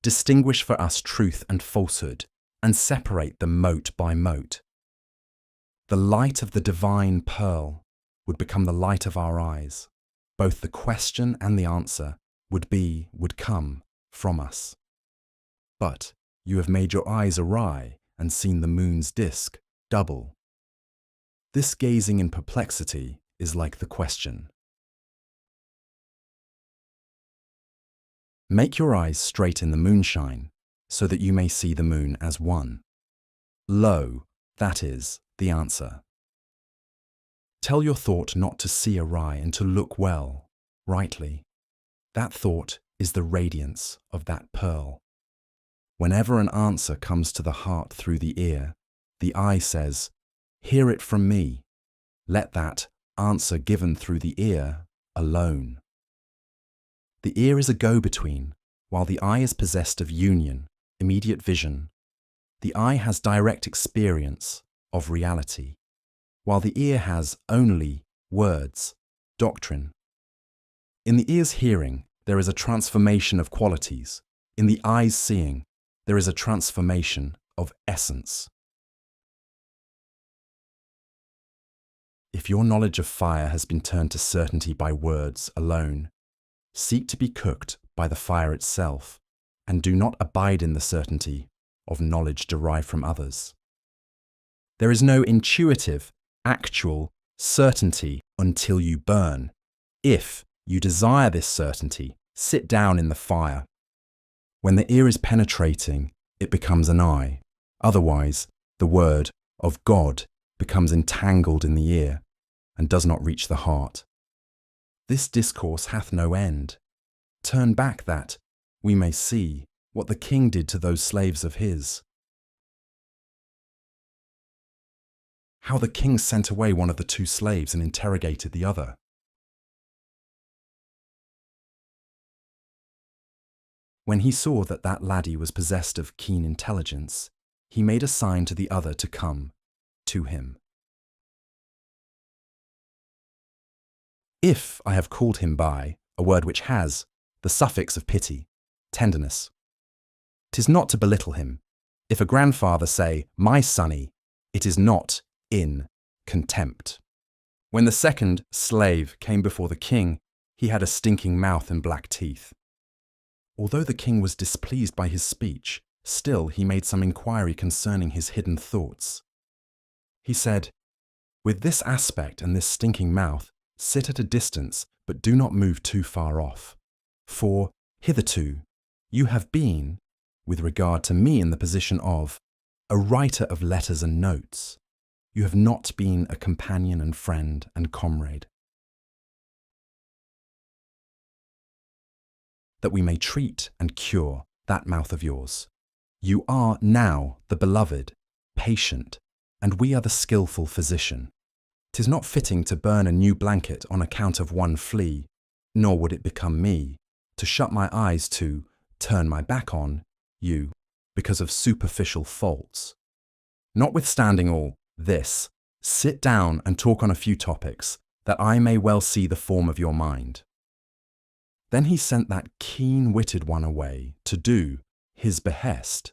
distinguish for us truth and falsehood, and separate them mote by mote. The light of the divine pearl would become the light of our eyes. Both the question and the answer would come from us. But you have made your eyes awry and seen the moon's disk double. This gazing in perplexity is like the question. Make your eyes straight in the moonshine, so that you may see the moon as one. Lo, that is the answer. Tell your thought not to see awry and to look well, rightly. That thought is the radiance of that pearl. Whenever an answer comes to the heart through the ear, the eye says, "Hear it from me." Let that answer given through the ear alone. The ear is a go-between, while the eye is possessed of union, immediate vision. The eye has direct experience of reality, while the ear has only words, doctrine. In the ear's hearing, there is a transformation of qualities. In the eye's seeing, there is a transformation of essence. If your knowledge of fire has been turned to certainty by words alone, seek to be cooked by the fire itself, and do not abide in the certainty of knowledge derived from others. There is no intuitive, actual certainty until you burn. If you desire this certainty, sit down in the fire. When the ear is penetrating, it becomes an eye. Otherwise, the word of God becomes entangled in the ear and does not reach the heart. This discourse hath no end. Turn back that we may see what the king did to those slaves of his. How the king sent away one of the two slaves and interrogated the other. When he saw that that laddie was possessed of keen intelligence, he made a sign to the other to come to him. If I have called him by a word which has the suffix of pity, tenderness, 'tis not to belittle him. If a grandfather say, "My sonny," it is not in contempt. When the second slave came before the king, he had a stinking mouth and black teeth. Although the king was displeased by his speech, still he made some inquiry concerning his hidden thoughts. He said, "With this aspect and this stinking mouth, sit at a distance, but do not move too far off. For, hitherto, you have been, with regard to me in the position of a writer of letters and notes. You have not been a companion and friend and comrade. That we may treat and cure that mouth of yours. You are now the beloved, patient, and we are the skillful physician. 'Tis not fitting to burn a new blanket on account of one flea, nor would it become me to shut my eyes to turn my back on you because of superficial faults. Notwithstanding all this, sit down and talk on a few topics, that I may well see the form of your mind." Then he sent that keen-witted one away to do his behest.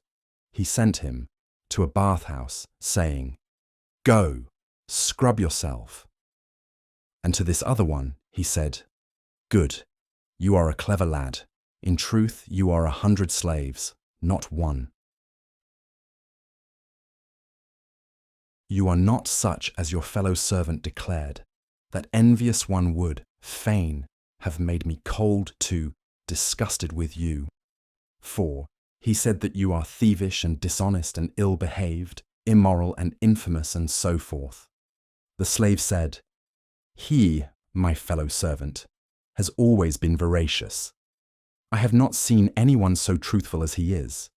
He sent him to a bathhouse, saying, "Go, scrub yourself." And to this other one he said, "Good, you are a clever lad. In truth, you are 100 slaves, not one. You are not such as your fellow servant declared. That envious one would, fain, have made me cold to, disgusted with you. For he said that you are thievish and dishonest and ill-behaved, immoral and infamous and so forth. The slave said, He, my fellow servant, has always been veracious. I have not seen anyone so truthful as he is.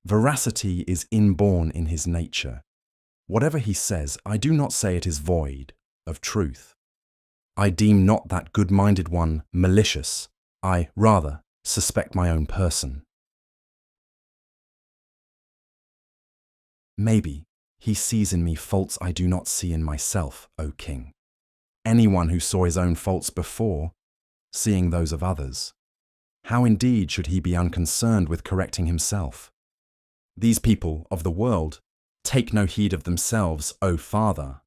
Veracity is inborn in his nature. Whatever he says, I do not say it is void of truth. I deem not that good-minded one malicious. I, rather, suspect my own person. Maybe he sees in me faults I do not see in myself, O king. Anyone who saw his own faults before, seeing those of others, how indeed should he be unconcerned with correcting himself? These people of the world take no heed of themselves, O father.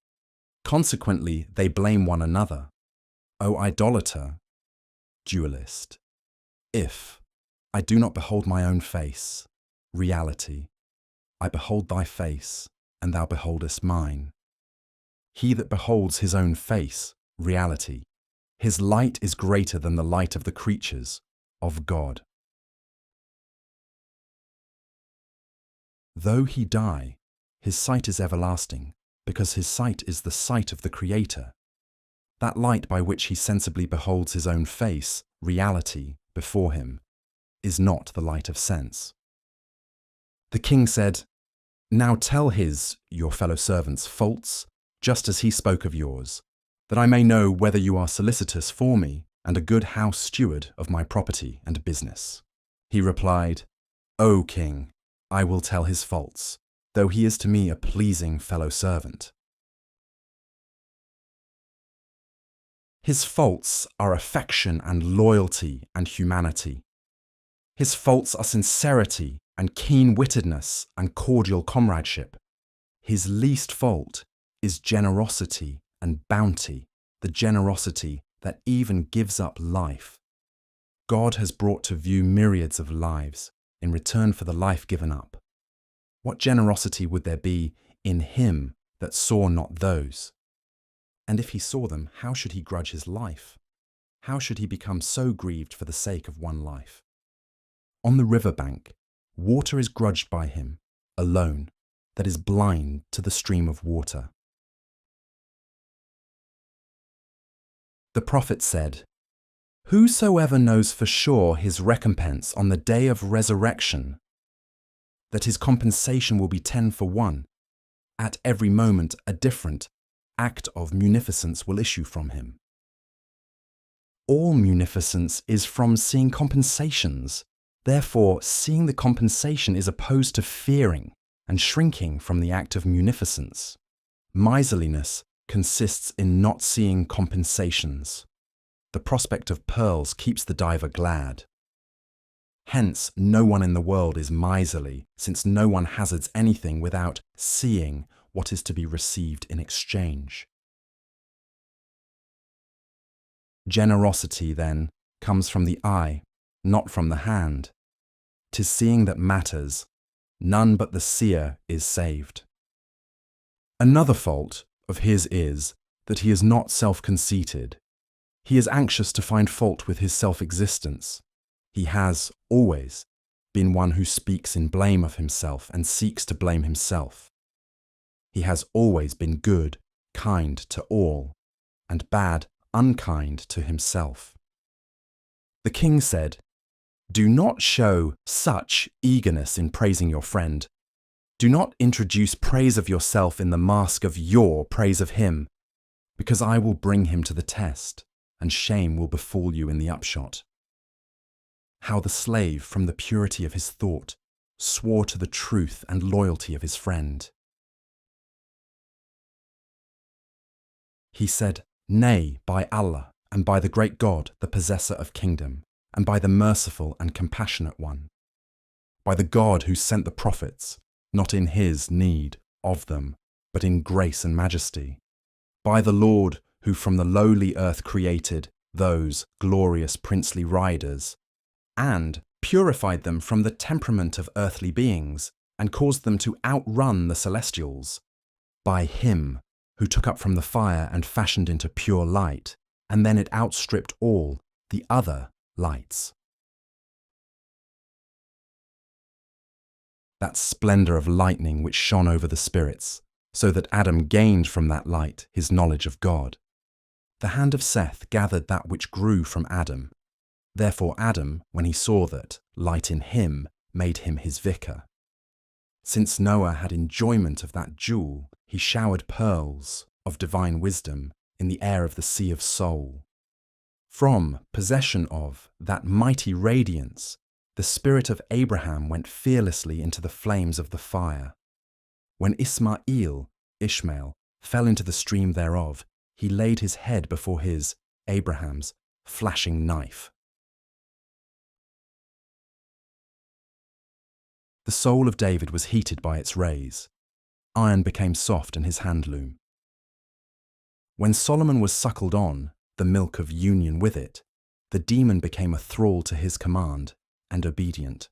Consequently, they blame one another. O idolater, dualist. If I do not behold my own face, reality, I behold thy face, and thou beholdest mine. He that beholds his own face, reality, his light is greater than the light of the creatures, of God. Though he die, his sight is everlasting, because his sight is the sight of the Creator. That light by which he sensibly beholds his own face, reality, before him, is not the light of sense. The king said, Now tell your fellow servants, faults, just as he spoke of yours, that I may know whether you are solicitous for me and a good house steward of my property and business. He replied, O king, I will tell his faults, though he is to me a pleasing fellow servant. His faults are affection and loyalty and humanity. His faults are sincerity and keen-wittedness and cordial comradeship. His least fault is generosity and bounty, the generosity that even gives up life. God has brought to view myriads of lives in return for the life given up. What generosity would there be in him that saw not those? And if he saw them, how should he grudge his life? How should he become so grieved for the sake of one life? On the river bank, water is grudged by him, alone, that is blind to the stream of water. The prophet said, Whosoever knows for sure his recompense on the day of resurrection, that his compensation will be 10 for 1, at every moment a different act of munificence will issue from him. All munificence is from seeing compensations. Therefore, seeing the compensation is opposed to fearing and shrinking from the act of munificence. Miserliness consists in not seeing compensations. The prospect of pearls keeps the diver glad. Hence, no one in the world is miserly, since no one hazards anything without seeing what is to be received in exchange. Generosity, then, comes from the eye, not from the hand. 'Tis seeing that matters. None but the seer is saved. Another fault of his is that he is not self-conceited. He is anxious to find fault with his self-existence. He has, always, been one who speaks in blame of himself and seeks to blame himself. He has always been good, kind to all, and bad, unkind to himself. The king said, Do not show such eagerness in praising your friend. Do not introduce praise of yourself in the mask of your praise of him, because I will bring him to the test, and shame will befall you in the upshot. How the slave, from the purity of his thought, swore to the truth and loyalty of his friend. He said, Nay, by Allah, and by the great God, the possessor of kingdom, and by the merciful and compassionate one, by the God who sent the prophets, not in his need of them, but in grace and majesty, by the Lord who from the lowly earth created those glorious princely riders, and purified them from the temperament of earthly beings and caused them to outrun the celestials. By him, who took up from the fire and fashioned into pure light, and then it outstripped all the other lights. That splendor of lightning which shone over the spirits, so that Adam gained from that light his knowledge of God. The hand of Seth gathered that which grew from Adam. Therefore Adam, when he saw that light in him made him his vicar. Since Noah had enjoyment of that jewel, he showered pearls of divine wisdom in the air of the sea of soul. From possession of that mighty radiance, the spirit of Abraham went fearlessly into the flames of the fire. When Ishmael, fell into the stream thereof, he laid his head before his, Abraham's, flashing knife. The soul of David was heated by its rays. Iron became soft in his handloom. When Solomon was suckled on, the milk of union with it, the demon became a thrall to his command and obedient.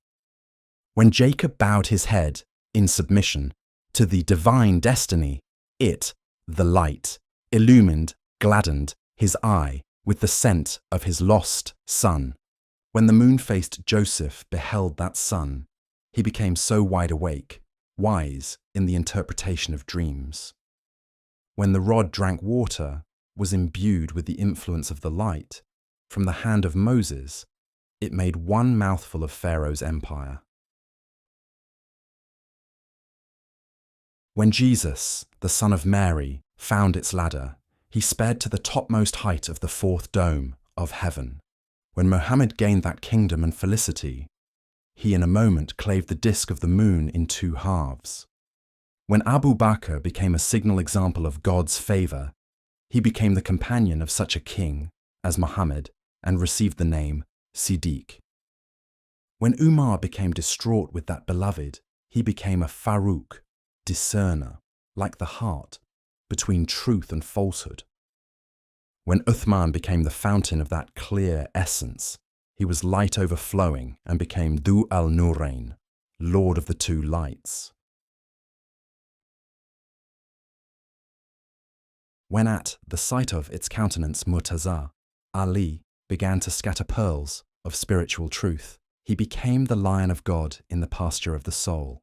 When Jacob bowed his head, in submission, to the divine destiny, it, the light, illumined, gladdened his eye with the scent of his lost son. When the moon-faced Joseph beheld that sun, he became so wide awake, wise in the interpretation of dreams. When the rod drank water, was imbued with the influence of the light, from the hand of Moses, it made one mouthful of Pharaoh's empire. When Jesus, the Son of Mary, found its ladder, he sped to the topmost height of the fourth dome of heaven. When Mohammed gained that kingdom and felicity, he in a moment clave the disk of the moon in two halves. When Abu Bakr became a signal example of God's favour, he became the companion of such a king as Muhammad and received the name Siddiq. When Umar became distraught with that beloved, he became a Farouk, discerner, like the heart, between truth and falsehood. When Uthman became the fountain of that clear essence, he was light overflowing and became Dhu al-Nurayn, Lord of the two lights. When at the sight of its countenance Murtaza, Ali began to scatter pearls of spiritual truth, he became the lion of God in the pasture of the soul.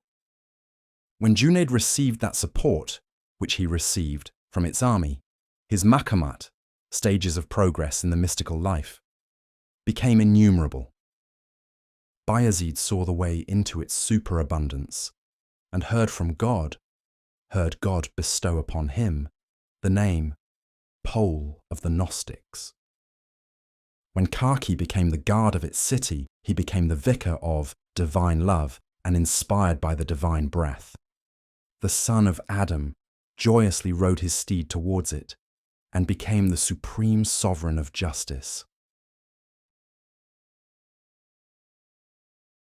When Junaid received that support, which he received from its army, his maqamat, stages of progress in the mystical life, became innumerable. Bayezid saw the way into its superabundance and heard God bestow upon him the name Pole of the Gnostics. When Kaki became the guard of its city, he became the vicar of divine love and inspired by the divine breath. The son of Adam joyously rode his steed towards it and became the supreme sovereign of justice.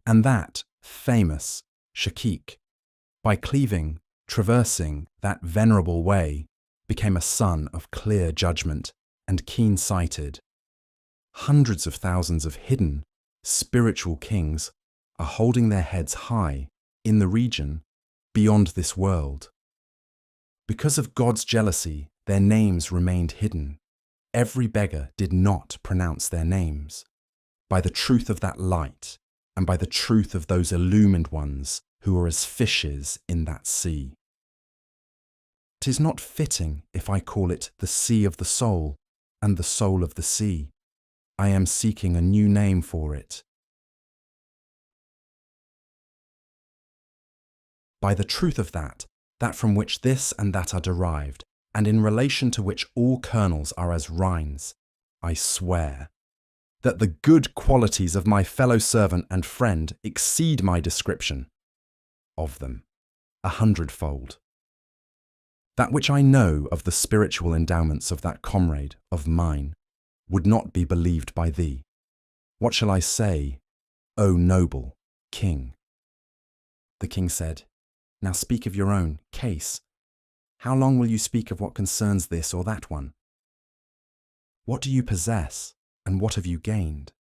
And that famous Shakik, by cleaving, traversing that venerable way, became a son of clear judgment and keen-sighted. Hundreds of thousands of hidden, spiritual kings are holding their heads high in the region beyond this world. Because of God's jealousy, their names remained hidden. Every beggar did not pronounce their names. By the truth of that light, and by the truth of those illumined ones who are as fishes in that sea. 'Tis not fitting if I call it the sea of the soul and the soul of the sea. I am seeking a new name for it. By the truth of that from which this and that are derived, and in relation to which all kernels are as rinds, I swear that the good qualities of my fellow servant and friend exceed my description of them 100-fold. That which I know of the spiritual endowments of that comrade of mine would not be believed by thee. What shall I say, O noble king? The king said, Now speak of your own case. How long will you speak of what concerns this or that one? What do you possess, and what have you gained?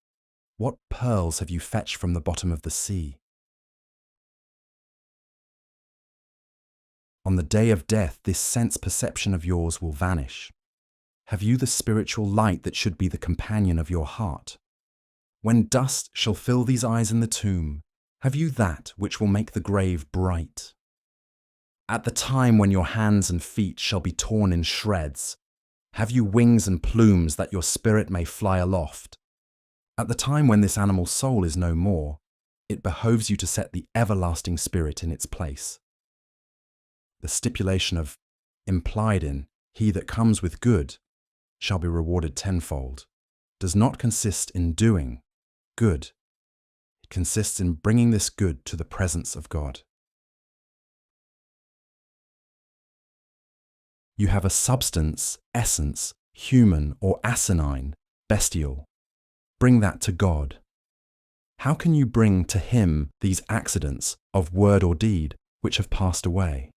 What pearls have you fetched from the bottom of the sea? On the day of death, this sense perception of yours will vanish. Have you the spiritual light that should be the companion of your heart? When dust shall fill these eyes in the tomb, have you that which will make the grave bright? At the time when your hands and feet shall be torn in shreds, have you wings and plumes that your spirit may fly aloft? At the time when this animal soul is no more, it behoves you to set the everlasting spirit in its place. The stipulation of implied in "he that comes with good shall be rewarded tenfold" does not consist in doing good. It consists in bringing this good to the presence of God. You have a substance, essence, human or asinine, bestial. Bring that to God. How can you bring to Him these accidents of word or deed which have passed away?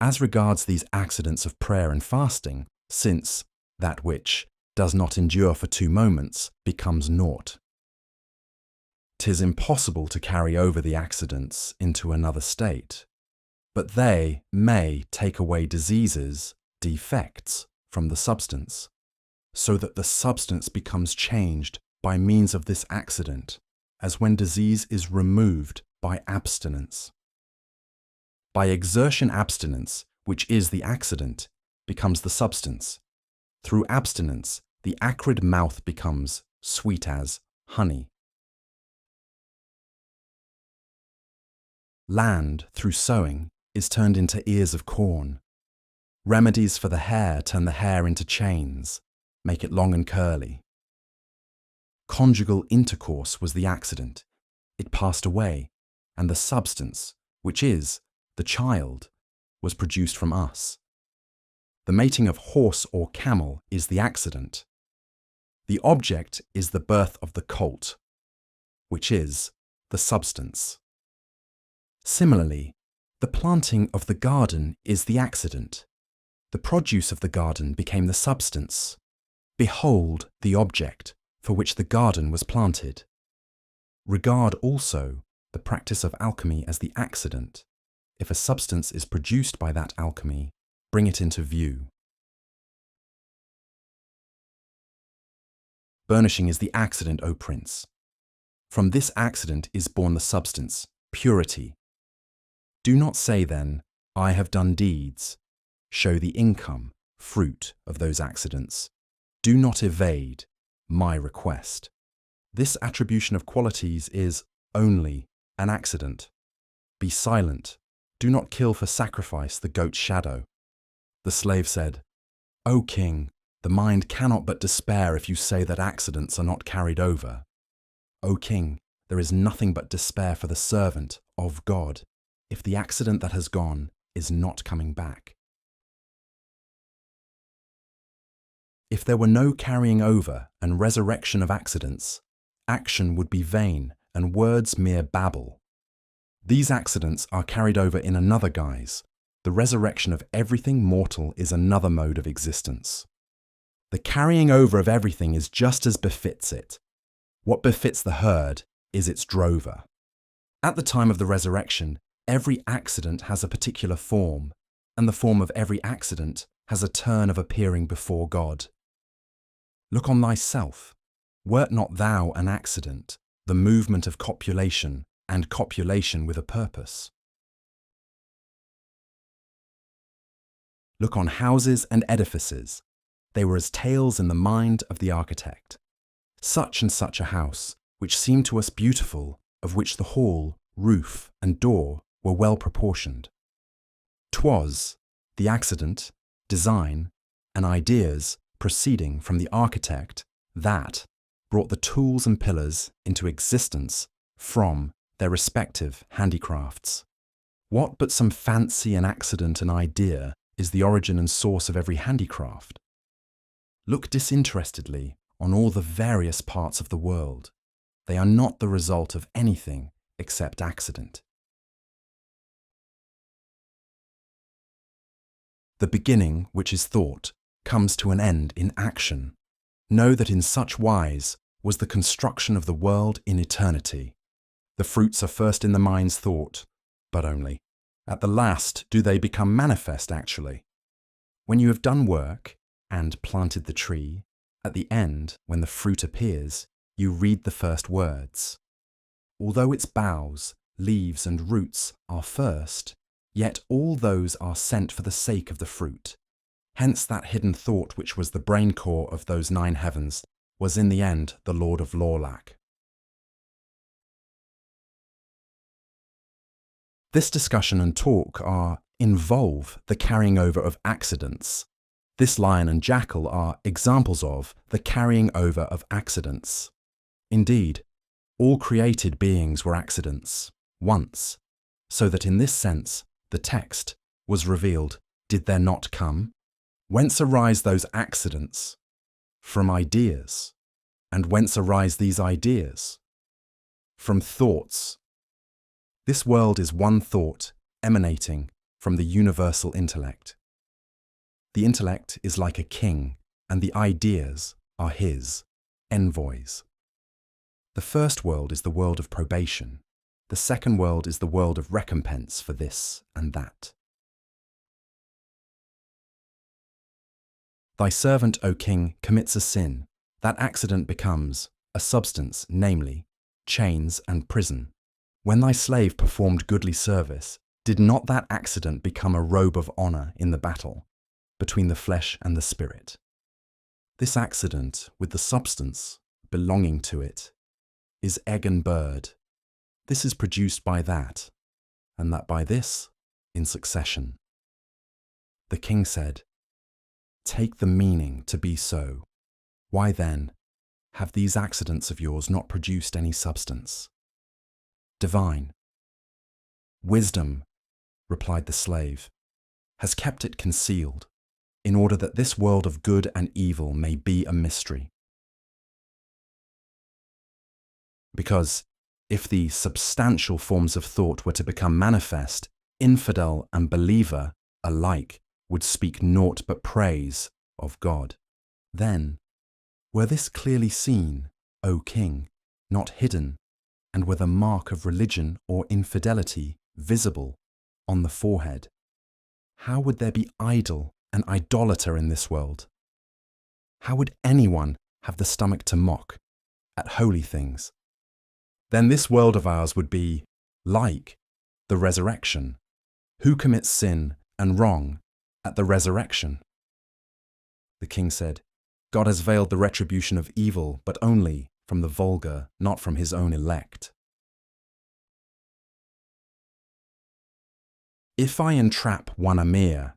As regards these accidents of prayer and fasting, since that which does not endure for 2 moments becomes naught, 'tis impossible to carry over the accidents into another state, but they may take away diseases, defects, from the substance, so that the substance becomes changed by means of this accident, as when disease is removed by abstinence. By exertion abstinence, which is the accident, becomes the substance. Through abstinence, the acrid mouth becomes sweet as honey. Land, through sowing, is turned into ears of corn. Remedies for the hair turn the hair into chains, make it long and curly. Conjugal intercourse was the accident. It passed away, and the substance, which is the child, was produced from us. The mating of horse or camel is the accident. The object is the birth of the colt, which is the substance. Similarly, the planting of the garden is the accident. The produce of the garden became the substance. Behold the object for which the garden was planted. Regard also the practice of alchemy as the accident. If a substance is produced by that alchemy, bring it into view. Burnishing is the accident, O Prince. From this accident is born the substance, purity. Do not say then, I have done deeds. Show the income, fruit of those accidents. Do not evade my request. This attribution of qualities is only an accident. Be silent. Do not kill for sacrifice the goat's shadow. The slave said, O king, the mind cannot but despair if you say that accidents are not carried over. O king, there is nothing but despair for the servant of God if the accident that has gone is not coming back. If there were no carrying over and resurrection of accidents, action would be vain and words mere babble. These accidents are carried over in another guise. The resurrection of everything mortal is another mode of existence. The carrying over of everything is just as befits it. What befits the herd is its drover. At the time of the resurrection, every accident has a particular form, and the form of every accident has a turn of appearing before God. Look on thyself. Wert not thou an accident, the movement of copulation, and copulation with a purpose? Look on houses and edifices. They were as tales in the mind of the architect. Such and such a house, which seemed to us beautiful, of which the hall, roof, and door were well proportioned. 'Twas the accident, design, and ideas proceeding from the architect that brought the tools and pillars into existence from their respective handicrafts. What but some fancy and accident and idea is the origin and source of every handicraft? Look disinterestedly on all the various parts of the world. They are not the result of anything except accident. The beginning, which is thought, comes to an end in action. Know that in such wise was the construction of the world in eternity. The fruits are first in the mind's thought, but only. At the last do they become manifest actually. When you have done work and planted the tree, at the end, when the fruit appears, you read the first words. Although its boughs, leaves and roots are first, yet all those are sent for the sake of the fruit. Hence that hidden thought which was the brain core of those 9 heavens was in the end the Lord of Lorlac. This discussion and talk involve the carrying over of accidents. This lion and jackal are examples of the carrying over of accidents. Indeed, all created beings were accidents, once, so that in this sense, the text was revealed, did there not come? Whence arise those accidents? From ideas. And whence arise these ideas? From thoughts. This world is one thought emanating from the universal intellect. The intellect is like a king, and the ideas are his envoys. The first world is the world of probation. The second world is the world of recompense for this and that. Thy servant, O king, commits a sin. That accident becomes a substance, namely, chains and prison. When thy slave performed goodly service, did not that accident become a robe of honor in the battle between the flesh and the spirit? This accident, with the substance belonging to it, is egg and bird. This is produced by that, and that by this, in succession. The king said, take the meaning to be so. Why then have these accidents of yours not produced any substance? Divine. Wisdom, replied the slave, has kept it concealed, in order that this world of good and evil may be a mystery. Because if the substantial forms of thought were to become manifest, infidel and believer alike would speak naught but praise of God. Then, were this clearly seen, O king, not hidden, and were the mark of religion or infidelity visible on the forehead, how would there be idol and idolater in this world? How would anyone have the stomach to mock at holy things? Then this world of ours would be like the resurrection. Who commits sin and wrong at the resurrection? The king said, God has veiled the retribution of evil, but only from the vulgar, not from his own elect. If I entrap one Amir,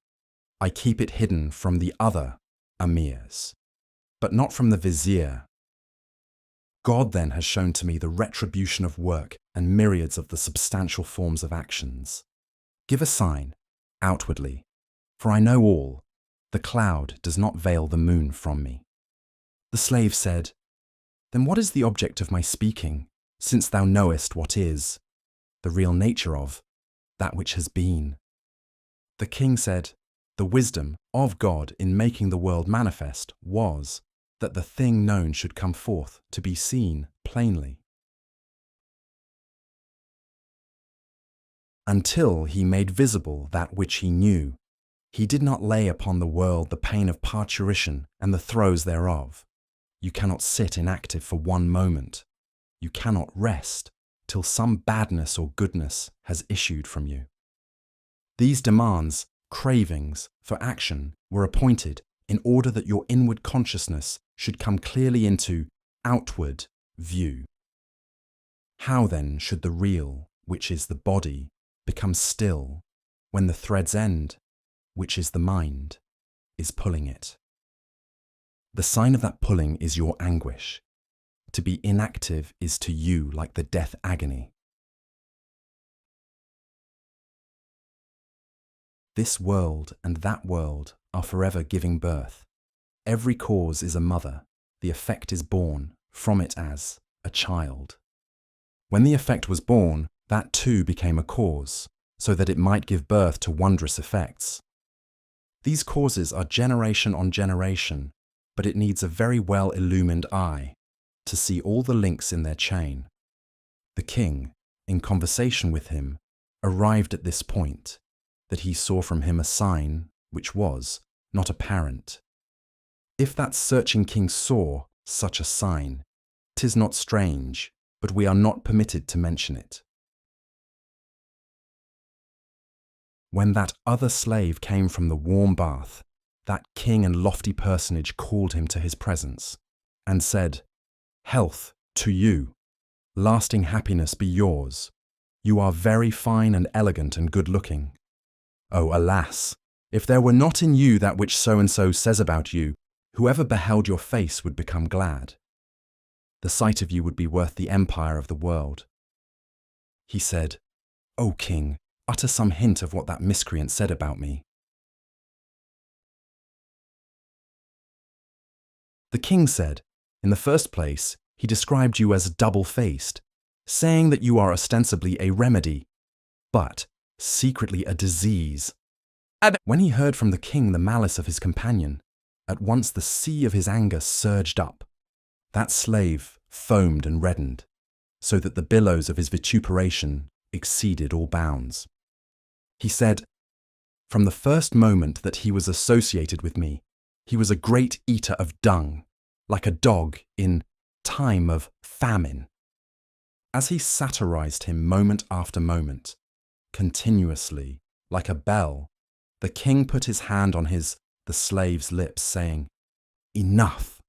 I keep it hidden from the other Amirs, but not from the vizier. God then has shown to me the retribution of work and myriads of the substantial forms of actions. Give a sign, outwardly, for I know all. The cloud does not veil the moon from me. The slave said, then what is the object of my speaking, since thou knowest what is the real nature of that which has been? The king said, the wisdom of God in making the world manifest was that the thing known should come forth to be seen plainly. Until he made visible that which he knew, he did not lay upon the world the pain of parturition and the throes thereof. You cannot sit inactive for one moment. You cannot rest till some badness or goodness has issued from you. These demands, cravings for action, were appointed in order that your inward consciousness should come clearly into outward view. How then should the real, which is the body, become still when the thread's end, which is the mind, is pulling it? The sign of that pulling is your anguish. To be inactive is to you like the death agony. This world and that world are forever giving birth. Every cause is a mother. The effect is born from it as a child. When the effect was born, that too became a cause, so that it might give birth to wondrous effects. These causes are generation on generation, but it needs a very well-illumined eye to see all the links in their chain. The king, in conversation with him, arrived at this point, that he saw from him a sign which was not apparent. If that searching king saw such a sign, 'tis not strange, but we are not permitted to mention it. When that other slave came from the warm bath, that king and lofty personage called him to his presence, and said, "Health to you, lasting happiness be yours. You are very fine and elegant and good-looking. Oh, alas, if there were not in you that which so-and-so says about you, whoever beheld your face would become glad. The sight of you would be worth the empire of the world." He said, "O king, utter some hint of what that miscreant said about me." The king said, "In the first place, he described you as double-faced, saying that you are ostensibly a remedy, but secretly a disease." And when he heard from the king the malice of his companion, at once the sea of his anger surged up. That slave foamed and reddened, so that the billows of his vituperation exceeded all bounds. He said, "From the first moment that he was associated with me, he was a great eater of dung, like a dog in time of famine." As he satirized him moment after moment, continuously, like a bell, the king put his hand on the slave's lips, saying, "Enough."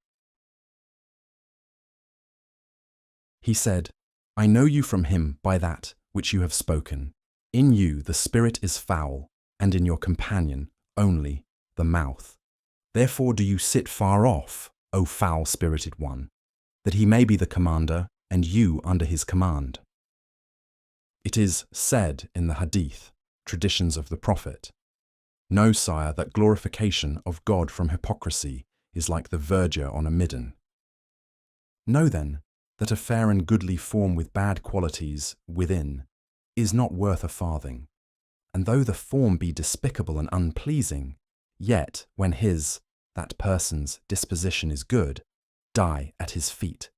He said, "I know you from him by that which you have spoken. In you the spirit is foul, and in your companion only the mouth. Therefore do you sit far off, O foul-spirited one, that he may be the commander, and you under his command." It is said in the Hadith, traditions of the Prophet, "Know, sire, that glorification of God from hypocrisy is like the verdure on a midden." Know then that a fair and goodly form with bad qualities within is not worth a farthing, and though the form be despicable and unpleasing, yet when that person's disposition is good, die at his feet.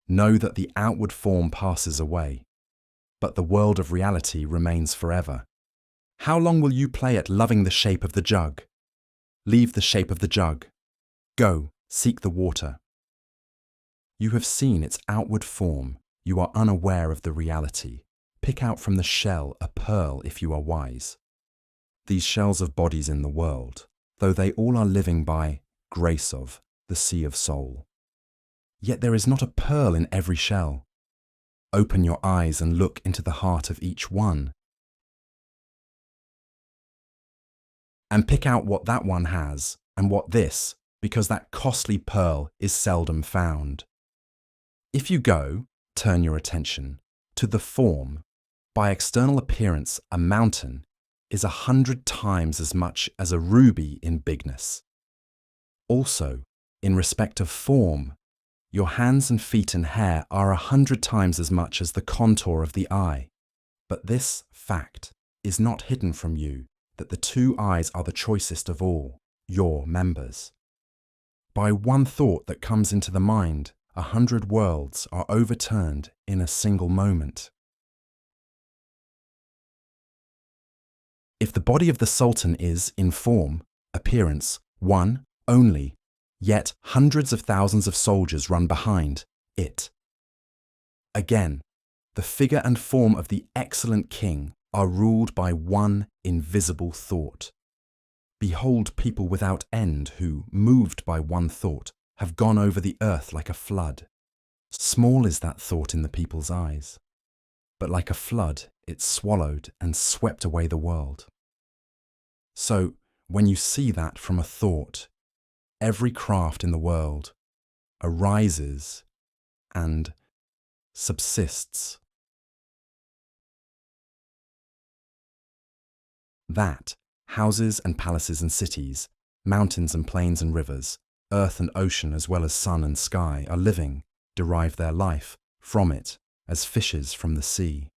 Know that the outward form passes away, but the world of reality remains forever. How long will you play at loving the shape of the jug? Leave the shape of the jug. Go, seek the water. You have seen its outward form. You are unaware of the reality. Pick out from the shell a pearl if you are wise. These shells of bodies in the world, though they all are living by grace of the sea of soul, yet there is not a pearl in every shell. Open your eyes and look into the heart of each one, and pick out what that one has and what this, because that costly pearl is seldom found. If you turn your attention to the form, by external appearance a mountain is 100 times as much as a ruby in bigness. Also, in respect of form, your hands and feet and hair are 100 times as much as the contour of the eye. But this fact is not hidden from you, that the two eyes are the choicest of all your members. By one thought that comes into the mind, 100 worlds are overturned in a single moment. If the body of the Sultan is, in form, appearance, one only, yet hundreds of thousands of soldiers run behind it. Again, the figure and form of the excellent king are ruled by one invisible thought. Behold people without end who, moved by one thought, have gone over the earth like a flood. Small is that thought in the people's eyes, but like a flood it swallowed and swept away the world. So, when you see that from a thought, every craft in the world arises and subsists. That houses and palaces and cities, mountains and plains and rivers, earth and ocean as well as sun and sky are living, derive their life from it as fishes from the sea.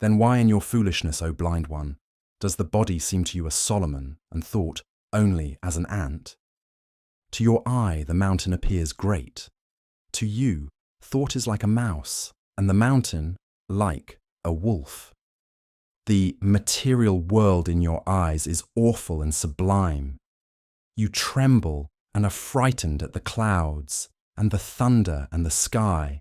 Then why in your foolishness, O blind one, does the body seem to you a Solomon and thought only as an ant? To your eye, the mountain appears great. To you, thought is like a mouse, and the mountain like a wolf. The material world in your eyes is awful and sublime. You tremble and are frightened at the clouds and the thunder and the sky.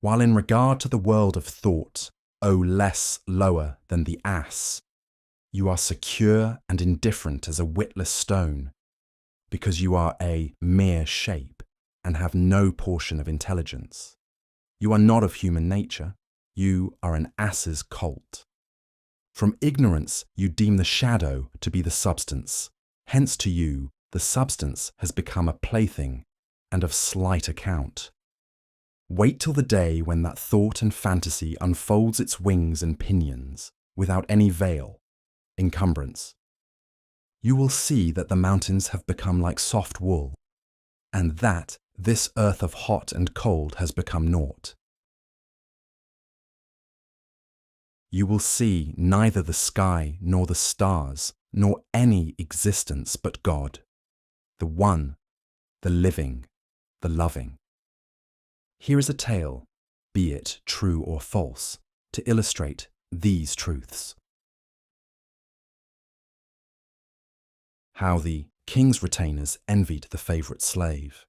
While in regard to the world of thought, less lower than the ass, you are secure and indifferent as a witless stone, because you are a mere shape and have no portion of intelligence. You are not of human nature, you are an ass's colt. From ignorance you deem the shadow to be the substance, hence to you the substance has become a plaything and of slight account. Wait till the day when that thought and fantasy unfolds its wings and pinions without any veil, encumbrance. You will see that the mountains have become like soft wool, and that this earth of hot and cold has become naught. You will see neither the sky nor the stars nor any existence but God, the one, the living, the loving. Here is a tale, be it true or false, to illustrate these truths. How the king's retainers envied the favourite slave.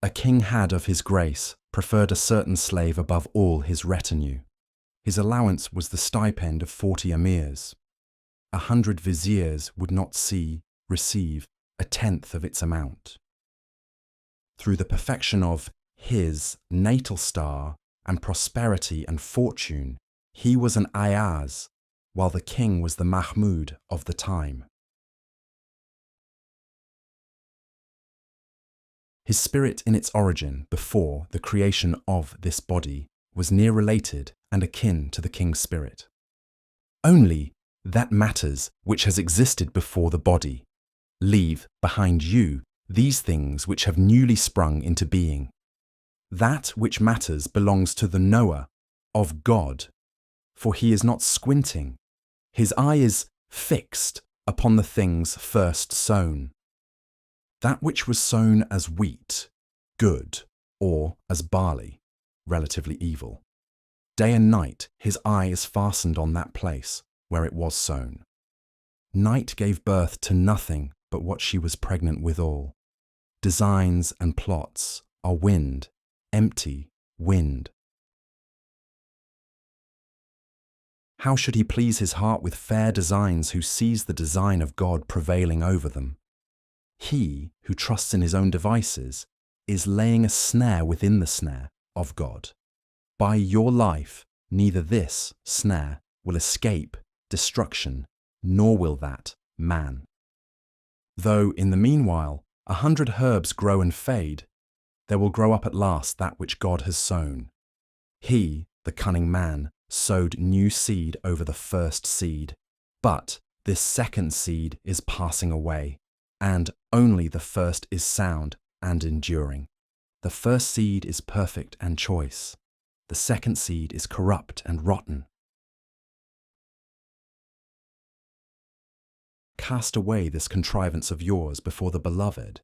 A king had of his grace preferred a certain slave above all his retinue. His allowance was the stipend of 40 emirs. 100 viziers would not receive a tenth of its amount. Through the perfection of his natal star and prosperity and fortune, he was an Ayaz, while the king was the Mahmud of the time. His spirit in its origin before the creation of this body was near related and akin to the king's spirit. Only that matters which has existed before the body. Leave behind you these things which have newly sprung into being. That which matters belongs to the knower of God, for he is not squinting. His eye is fixed upon the things first sown. That which was sown as wheat, good, or as barley, relatively evil. Day and night his eye is fastened on that place where it was sown. Night gave birth to nothing but what she was pregnant withal. Designs and plots are wind, empty wind. How should he please his heart with fair designs who sees the design of God prevailing over them? He who trusts in his own devices is laying a snare within the snare of God. By your life, neither this snare will escape destruction, nor will that man. Though in the meanwhile 100 herbs grow and fade, there will grow up at last that which God has sown. He, the cunning man, sowed new seed over the first seed, but this second seed is passing away, and only the first is sound and enduring. The first seed is perfect and choice. The second seed is corrupt and rotten. Cast away this contrivance of yours before the beloved,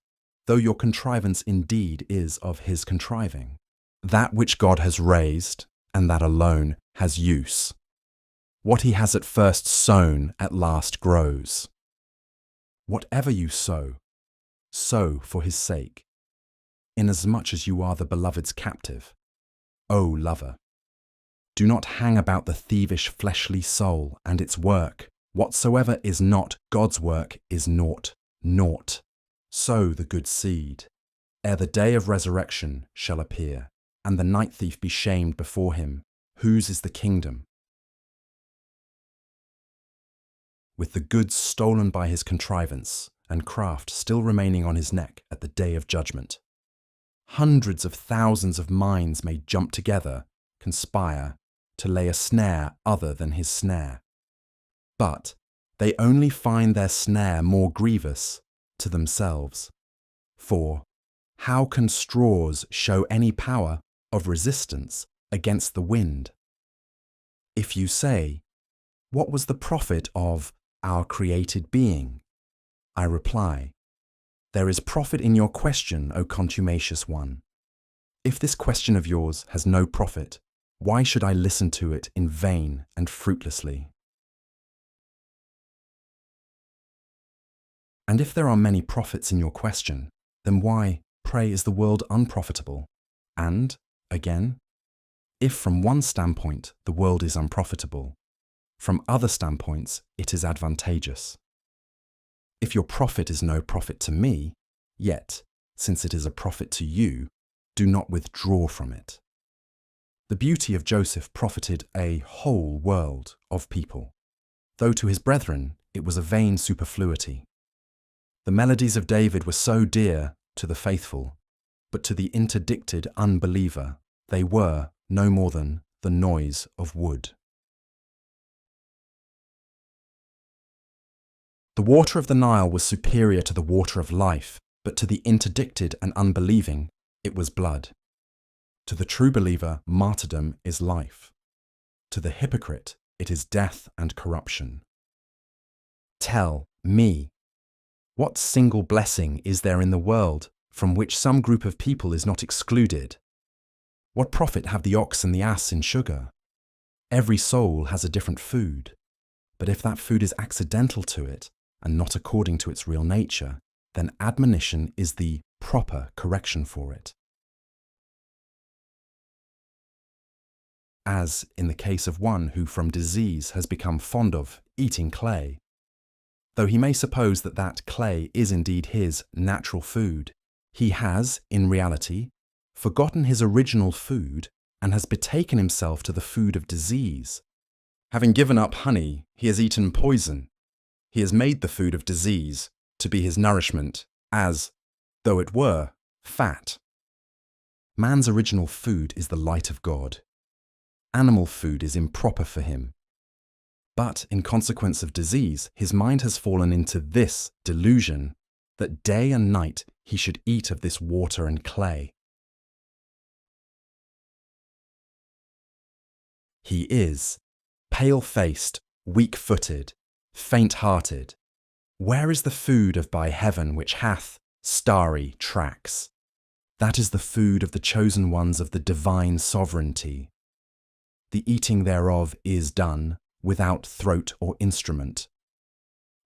though your contrivance indeed is of his contriving. That which God has raised, and that alone, has use. What he has at first sown at last grows. Whatever you sow, sow for his sake, inasmuch as you are the beloved's captive. O lover, do not hang about the thievish fleshly soul and its work. Whatsoever is not God's work is naught, naught. Sow the good seed, ere the day of resurrection shall appear, and the night thief be shamed before him. Whose is the kingdom? With the goods stolen by his contrivance, and craft still remaining on his neck at the day of judgment. Hundreds of thousands of minds may jump together, conspire, to lay a snare other than his snare. But they only find their snare more grievous to themselves. For how can straws show any power of resistance against the wind? If you say, "What was the profit of our created being?" I reply, "There is profit in your question, O contumacious one. If this question of yours has no profit, why should I listen to it in vain and fruitlessly? And if there are many profits in your question, then why, pray, is the world unprofitable? And, again, if from one standpoint the world is unprofitable, from other standpoints it is advantageous. If your profit is no profit to me, yet, since it is a profit to you, do not withdraw from it." The beauty of Joseph profited a whole world of people, though to his brethren it was a vain superfluity. The melodies of David were so dear to the faithful, but to the interdicted unbeliever they were no more than the noise of wood. The water of the Nile was superior to the water of life, but to the interdicted and unbelieving it was blood. To the true believer, martyrdom is life. To the hypocrite, it is death and corruption. Tell me, what single blessing is there in the world from which some group of people is not excluded? What profit have the ox and the ass in sugar? Every soul has a different food, but if that food is accidental to it and not according to its real nature, then admonition is the proper correction for it. As in the case of one who from disease has become fond of eating clay, though he may suppose that that clay is indeed his natural food, he has, in reality, forgotten his original food and has betaken himself to the food of disease. Having given up honey, he has eaten poison. He has made the food of disease to be his nourishment as, though it were, fat. Man's original food is the light of God. Animal food is improper for him. But in consequence of disease, his mind has fallen into this delusion that day and night he should eat of this water and clay. He is pale-faced, weak-footed, faint-hearted. Where is the food of by heaven which hath starry tracks? That is the food of the chosen ones of the divine sovereignty. The eating thereof is done without throat or instrument.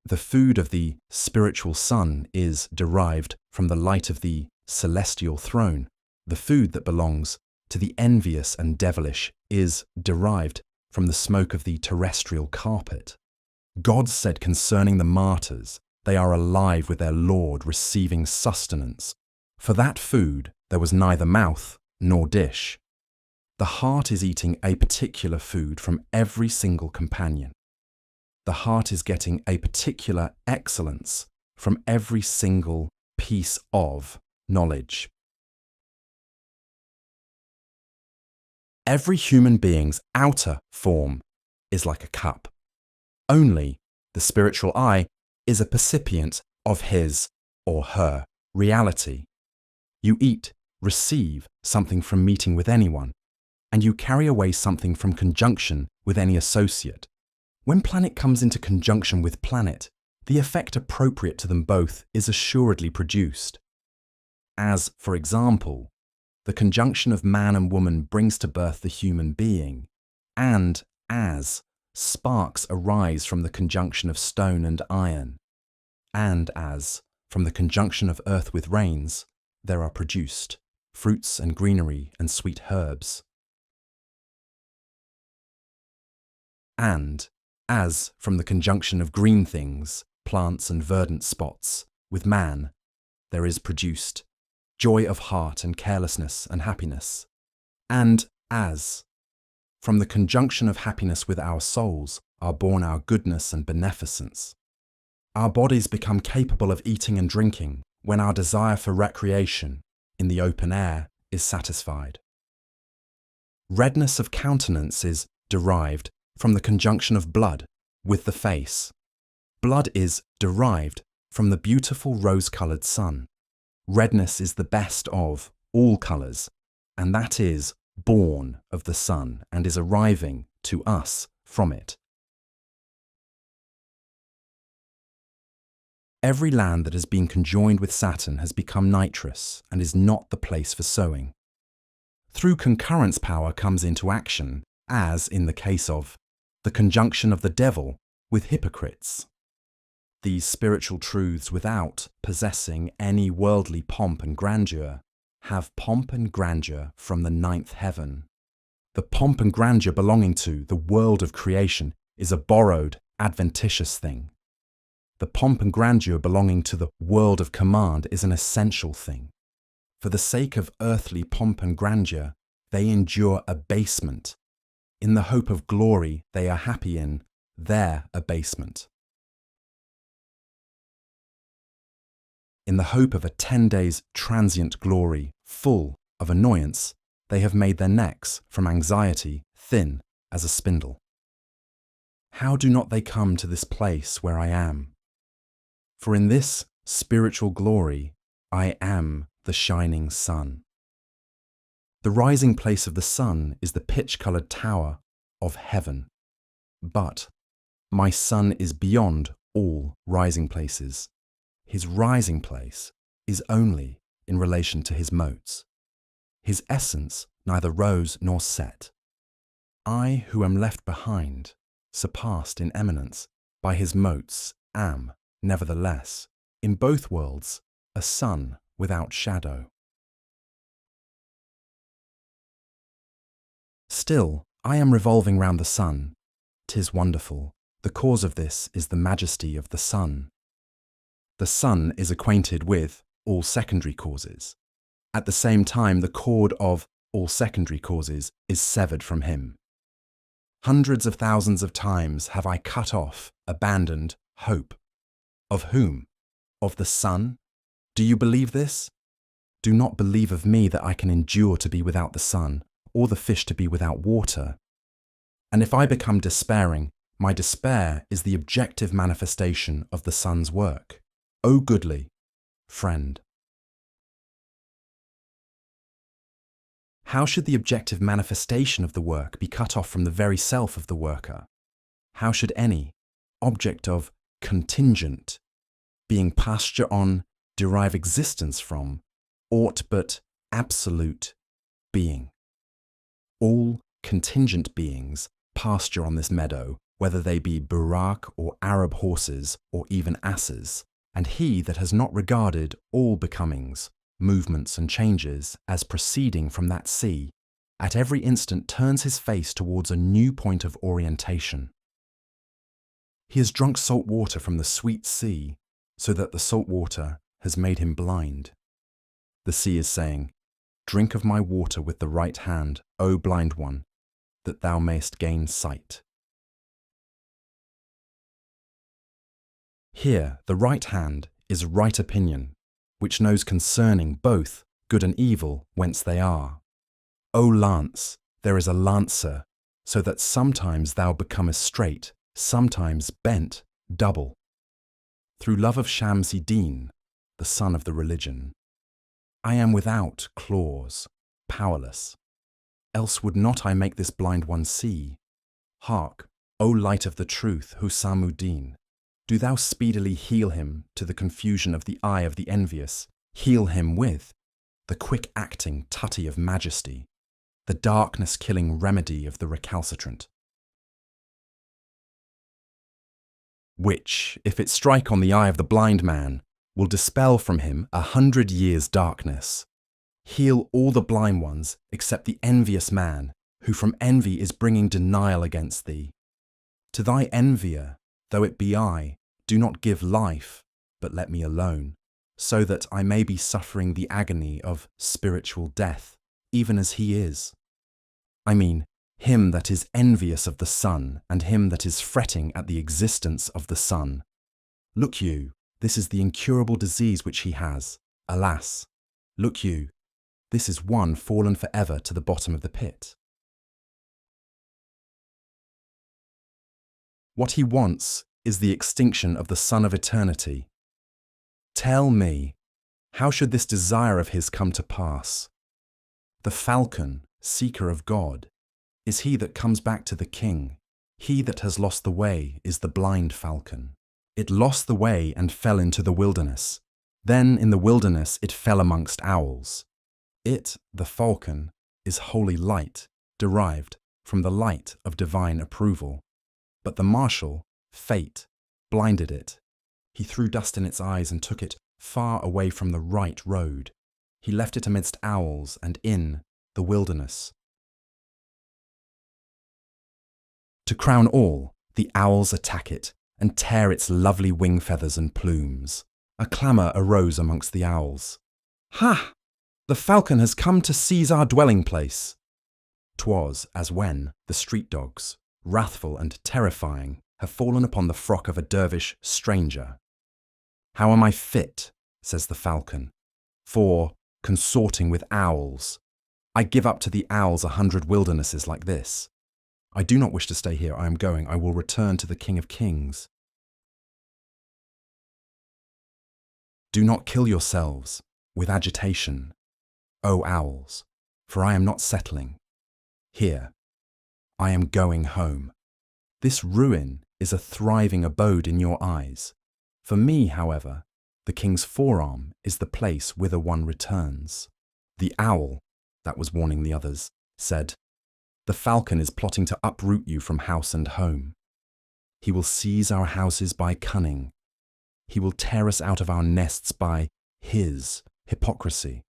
The food of the spiritual sun is derived from the light of the celestial throne. The food that belongs to the envious and devilish is derived from the smoke of the terrestrial carpet. God said concerning the martyrs, they are alive with their Lord receiving sustenance. For that food there was neither mouth nor dish. The heart is eating a particular food from every single companion. The heart is getting a particular excellence from every single piece of knowledge. Every human being's outer form is like a cup. Only the spiritual eye is a percipient of his or her reality. You eat, receive something from meeting with anyone, and you carry away something from conjunction with any associate. When planet comes into conjunction with planet, the effect appropriate to them both is assuredly produced. As, for example, the conjunction of man and woman brings to birth the human being, and as sparks arise from the conjunction of stone and iron, and as, from the conjunction of earth with rains, there are produced fruits and greenery and sweet herbs. And as, from the conjunction of green things, plants and verdant spots, with man, there is produced joy of heart and carelessness and happiness. And as, from the conjunction of happiness with our souls, are born our goodness and beneficence. Our bodies become capable of eating and drinking when our desire for recreation in the open air is satisfied. Redness of countenance is derived from the conjunction of blood with the face. Blood is derived from the beautiful rose-coloured sun. Redness is the best of all colours, and that is born of the sun and is arriving to us from it. Every land that has been conjoined with Saturn has become nitrous and is not the place for sowing. Through concurrence power comes into action, as in the case of the conjunction of the devil with hypocrites. These spiritual truths, without possessing any worldly pomp and grandeur, have pomp and grandeur from the ninth heaven. The pomp and grandeur belonging to the world of creation is a borrowed, adventitious thing. The pomp and grandeur belonging to the world of command is an essential thing. For the sake of earthly pomp and grandeur, they endure abasement. In the hope of glory, they are happy in their abasement. In the hope of a 10 days transient glory, full of annoyance, they have made their necks, from anxiety, thin as a spindle. How do not they come to this place where I am? For in this spiritual glory, I am the shining sun. The rising place of the sun is the pitch-coloured tower of heaven. But my sun is beyond all rising places. His rising place is only in relation to his motes. His essence neither rose nor set. I who am left behind, surpassed in eminence by his motes, am, nevertheless, in both worlds, a sun without shadow. Still, I am revolving round the sun. 'Tis wonderful. The cause of this is the majesty of the sun. The sun is acquainted with all secondary causes. At the same time, the cord of all secondary causes is severed from him. Hundreds of thousands of times have I cut off, abandoned hope. Of whom? Of the sun? Do you believe this? Do not believe of me that I can endure to be without the sun, or the fish to be without water. And if I become despairing, my despair is the objective manifestation of the sun's work. O goodly friend. How should the objective manifestation of the work be cut off from the very self of the worker? How should any object of contingent, being pasture on, derive existence from, aught but absolute being? All contingent beings pasture on this meadow, whether they be Burak or Arab horses or even asses, and he that has not regarded all becomings, movements and changes as proceeding from that sea, at every instant turns his face towards a new point of orientation. He has drunk salt water from the sweet sea, so that the salt water has made him blind. The sea is saying, "Drink of my water with the right hand, O blind one, that thou mayst gain sight." Here, the right hand is right opinion, which knows concerning both good and evil whence they are. O lance, there is a lancer, so that sometimes thou becomest straight, sometimes bent double. Through love of Shams-i-Din, the son of the religion, I am without claws, powerless. Else would not I make this blind one see? Hark, O light of the truth, Husamuddin, do thou speedily heal him to the confusion of the eye of the envious, heal him with the quick-acting tutty of majesty, the darkness-killing remedy of the recalcitrant, which, if it strike on the eye of the blind man, will dispel from him 100 years' darkness. Heal all the blind ones except the envious man, who from envy is bringing denial against thee. To thy envier, though it be I, do not give life, but let me alone, so that I may be suffering the agony of spiritual death, even as he is. I mean, him that is envious of the sun, and him that is fretting at the existence of the sun. Look you, this is the incurable disease which he has. Alas, look you, this is one fallen for ever to the bottom of the pit. What he wants is the extinction of the sun of eternity. Tell me, how should this desire of his come to pass? The falcon, seeker of God, is he that comes back to the king. He that has lost the way is the blind falcon. It lost the way and fell into the wilderness. Then in the wilderness it fell amongst owls. It, the falcon, is holy light, derived from the light of divine approval. But the marshal, fate, blinded it. He threw dust in its eyes and took it far away from the right road. He left it amidst owls and in the wilderness. To crown all, the owls attack it and tear its lovely wing feathers and plumes. A clamour arose amongst the owls. "Ha! The falcon has come to seize our dwelling place." 'Twas as when the street dogs, wrathful and terrifying, have fallen upon the frock of a dervish stranger. "How am I fit," says the falcon, "for consorting with owls? I give up to the owls 100 wildernesses like this. I do not wish to stay here. I am going. I will return to the King of Kings." Do not kill yourselves with agitation, O owls, for I am not settling here. I am going home. This ruin is a thriving abode in your eyes. For me, however, the king's forearm is the place whither one returns. The owl, that was warning the others, said, "The falcon is plotting to uproot you from house and home. He will seize our houses by cunning. He will tear us out of our nests by his hypocrisy."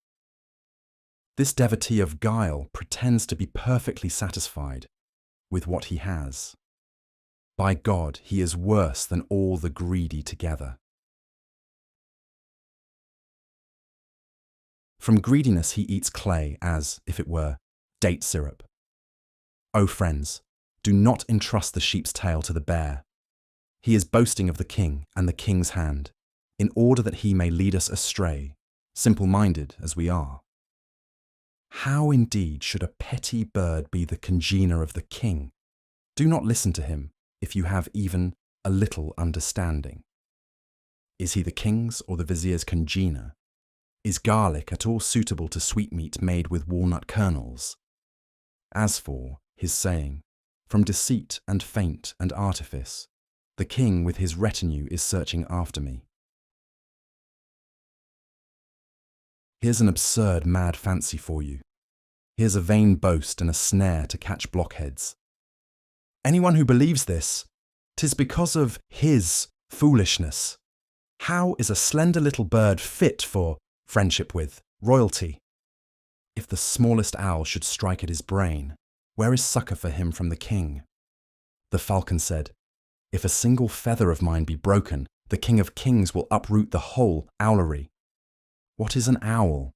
This devotee of guile pretends to be perfectly satisfied with what he has. By God, he is worse than all the greedy together. From greediness he eats clay as, if it were, date syrup. O friends, do not entrust the sheep's tail to the bear. He is boasting of the king and the king's hand, in order that he may lead us astray, simple-minded as we are. How indeed should a petty bird be the congener of the king? Do not listen to him if you have even a little understanding. Is he the king's or the vizier's congener? Is garlic at all suitable to sweetmeat made with walnut kernels? As for his saying, "From deceit and feint and artifice, the king with his retinue is searching after me." Here's an absurd, mad fancy for you. Here's a vain boast and a snare to catch blockheads. Anyone who believes this, 'tis because of his foolishness. How is a slender little bird fit for friendship with royalty? If the smallest owl should strike at his brain, where is succour for him from the king? The falcon said, "If a single feather of mine be broken, the King of Kings will uproot the whole owlery." What is an owl?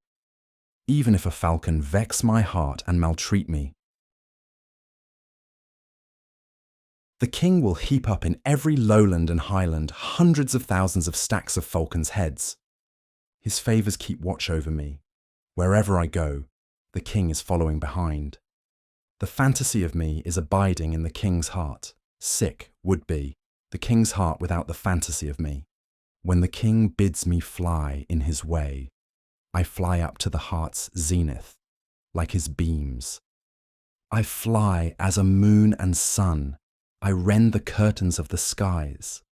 Even if a falcon vex my heart and maltreat me, the king will heap up in every lowland and highland hundreds of thousands of stacks of falcons' heads. His favours keep watch over me. Wherever I go, the king is following behind. The fantasy of me is abiding in the king's heart. Sick would be the king's heart without the fantasy of me. When the king bids me fly in his way, I fly up to the heart's zenith, like his beams. I fly as a moon and sun. I rend the curtains of the skies.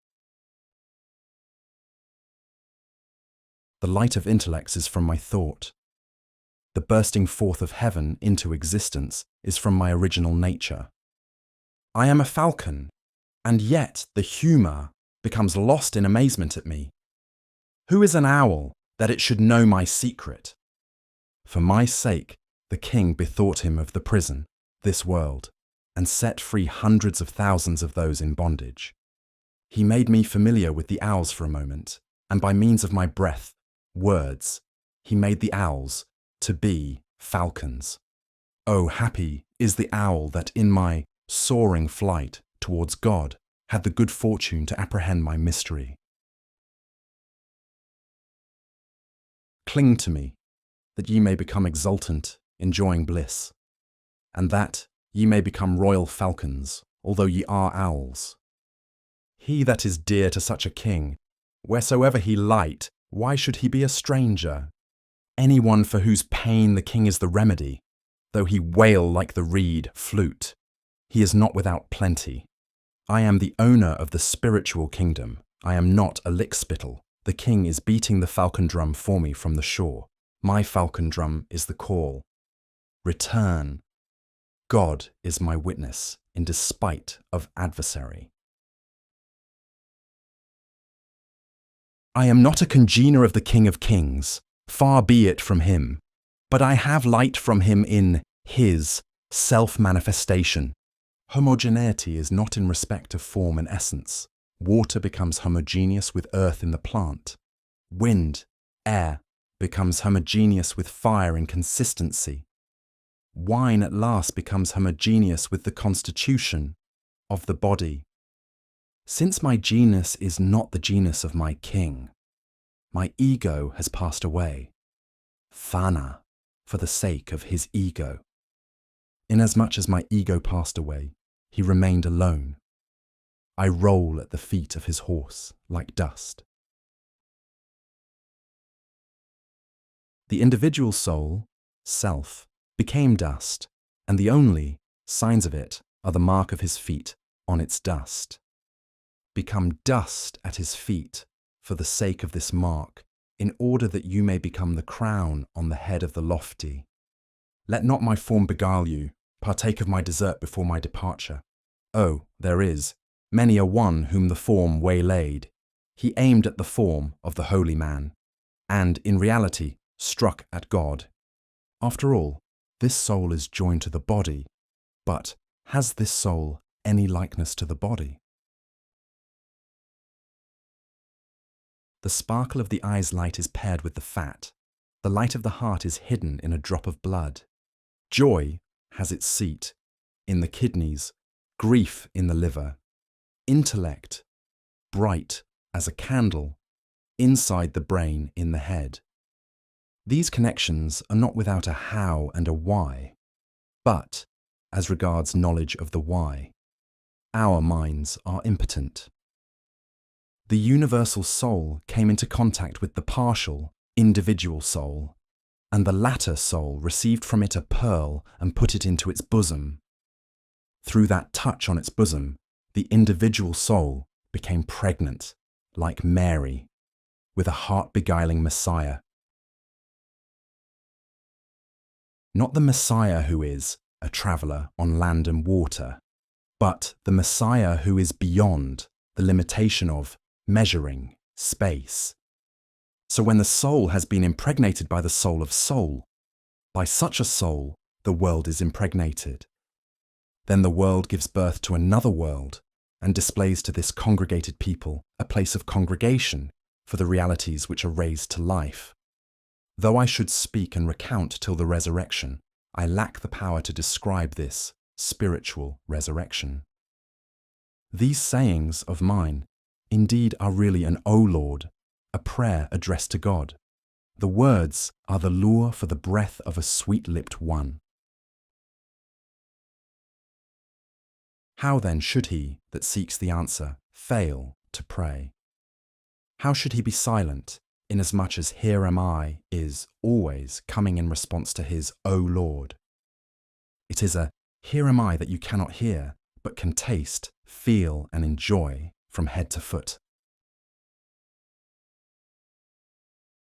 The light of intellects is from my thought. The bursting forth of heaven into existence is from my original nature. I am a falcon, and yet the humour becomes lost in amazement at me. Who is an owl that it should know my secret? For my sake, the king bethought him of the prison, this world, and set free hundreds of thousands of those in bondage. He made me familiar with the owls for a moment, and by means of my breath, words, he made the owls to be falcons. Oh, happy is the owl that in my soaring flight towards God had the good fortune to apprehend my mystery. Cling to me, that ye may become exultant, enjoying bliss, and that ye may become royal falcons, although ye are owls. He that is dear to such a king, wheresoever he light, why should he be a stranger? Anyone for whose pain the king is the remedy, though he wail like the reed flute, he is not without plenty. I am the owner of the spiritual kingdom. I am not a lickspittle. The king is beating the falcon drum for me from the shore. My falcon drum is the call. Return. God is my witness in despite of adversary. I am not a congener of the King of Kings, far be it from him, but I have light from him in his self-manifestation. Homogeneity is not in respect of form and essence. Water becomes homogeneous with earth in the plant. Wind, air, becomes homogeneous with fire in consistency. Wine at last becomes homogeneous with the constitution of the body. Since my genus is not the genus of my king, my ego has passed away. Fana, for the sake of his ego. Inasmuch as my ego passed away, he remained alone. I roll at the feet of his horse like dust. The individual soul, self, became dust, and the only signs of it are the mark of his feet on its dust. Become dust at his feet for the sake of this mark, in order that you may become the crown on the head of the lofty. Let not my form beguile you. Partake of my dessert before my departure. Oh, there is many a one whom the form waylaid. He aimed at the form of the holy man, and in reality struck at God. After all, this soul is joined to the body, but has this soul any likeness to the body? The sparkle of the eye's light is paired with the fat. The light of the heart is hidden in a drop of blood. Joy has its seat in the kidneys, grief in the liver, intellect, bright as a candle, inside the brain in the head. These connections are not without a how and a why, but, as regards knowledge of the why, our minds are impotent. The universal soul came into contact with the partial, individual soul, and the latter soul received from it a pearl and put it into its bosom. Through that touch on its bosom, the individual soul became pregnant, like Mary, with a heart-beguiling Messiah. Not the Messiah who is a traveller on land and water, but the Messiah who is beyond the limitation of measuring space. So when the soul has been impregnated by the soul of soul, by such a soul the world is impregnated. Then the world gives birth to another world and displays to this congregated people a place of congregation for the realities which are raised to life. Though I should speak and recount till the resurrection, I lack the power to describe this spiritual resurrection. These sayings of mine indeed are really an O Lord, a prayer addressed to God. The words are the lure for the breath of a sweet-lipped one. How then should he that seeks the answer fail to pray? How should he be silent, inasmuch as here am I is always coming in response to his O Lord? It is a here am I that you cannot hear, but can taste, feel, and enjoy from head to foot.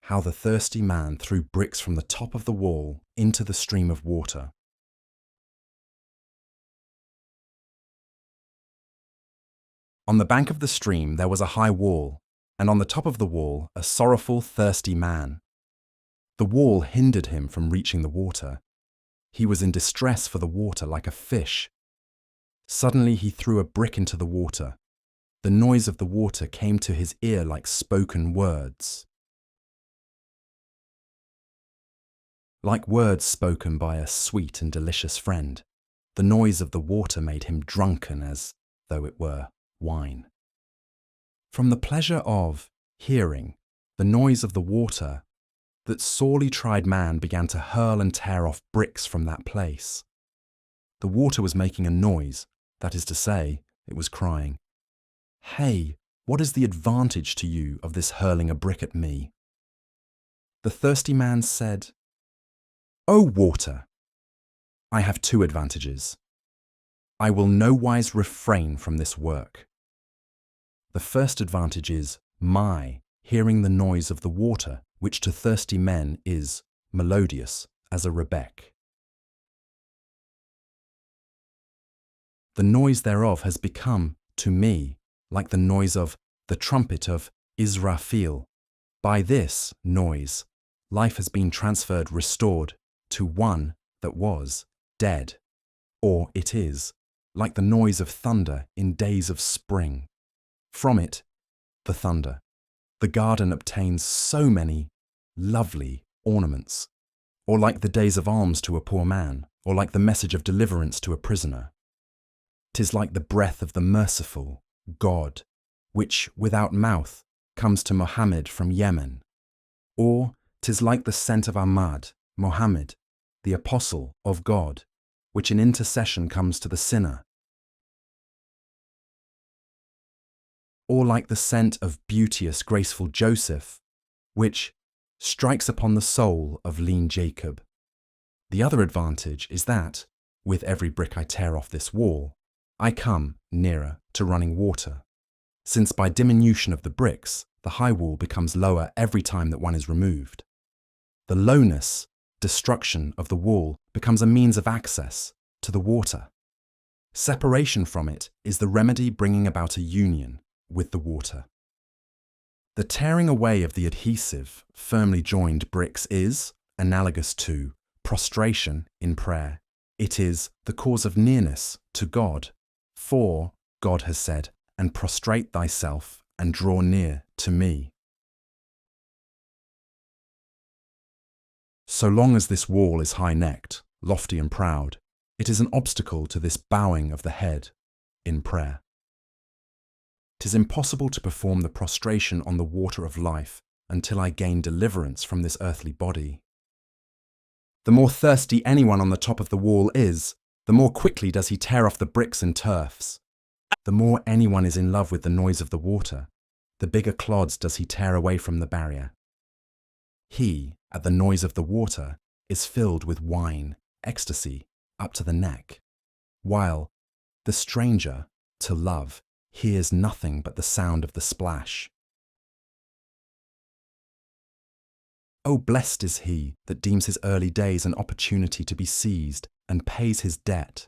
How the thirsty man threw bricks from the top of the wall into the stream of water. On the bank of the stream there was a high wall, and on the top of the wall a sorrowful, thirsty man. The wall hindered him from reaching the water. He was in distress for the water like a fish. Suddenly he threw a brick into the water. The noise of the water came to his ear like spoken words. Like words spoken by a sweet and delicious friend, the noise of the water made him drunken as though it were wine. From the pleasure of hearing the noise of the water, that sorely tried man began to hurl and tear off bricks from that place. The water was making a noise, that is to say, it was crying, "Hey, what is the advantage to you of this hurling a brick at me?" The thirsty man said, "O water, I have two advantages. I will nowise refrain from this work. The first advantage is my hearing the noise of the water, which to thirsty men is melodious as a rebeck. The noise thereof has become, to me, like the noise of the trumpet of Israfil. By this noise, life has been transferred, restored, to one that was dead, or it is, like the noise of thunder in days of spring. From it, the thunder, the garden obtains so many lovely ornaments, or like the days of alms to a poor man, or like the message of deliverance to a prisoner. 'Tis like the breath of the merciful God, which without mouth comes to Mohammed from Yemen, or 'tis like the scent of Ahmad, Mohammed, the apostle of God, which in intercession comes to the sinner, or like the scent of beauteous, graceful Joseph, which strikes upon the soul of lean Jacob. The other advantage is that, with every brick I tear off this wall, I come nearer to running water, since by diminution of the bricks, the high wall becomes lower every time that one is removed. The lowness, destruction of the wall becomes a means of access to the water. Separation from it is the remedy bringing about a union with the water. The tearing away of the adhesive, firmly joined bricks is analogous to prostration in prayer. It is the cause of nearness to God, for God has said, "And prostrate thyself and draw near to me." So long as this wall is high-necked, lofty and proud, it is an obstacle to this bowing of the head in prayer. 'Tis impossible to perform the prostration on the water of life until I gain deliverance from this earthly body. The more thirsty anyone on the top of the wall is, the more quickly does he tear off the bricks and turfs. The more anyone is in love with the noise of the water, the bigger clods does he tear away from the barrier. He, at the noise of the water, is filled with wine, ecstasy, up to the neck, while the stranger, to love, hears nothing but the sound of the splash. Oh, blessed is he that deems his early days an opportunity to be seized and pays his debt.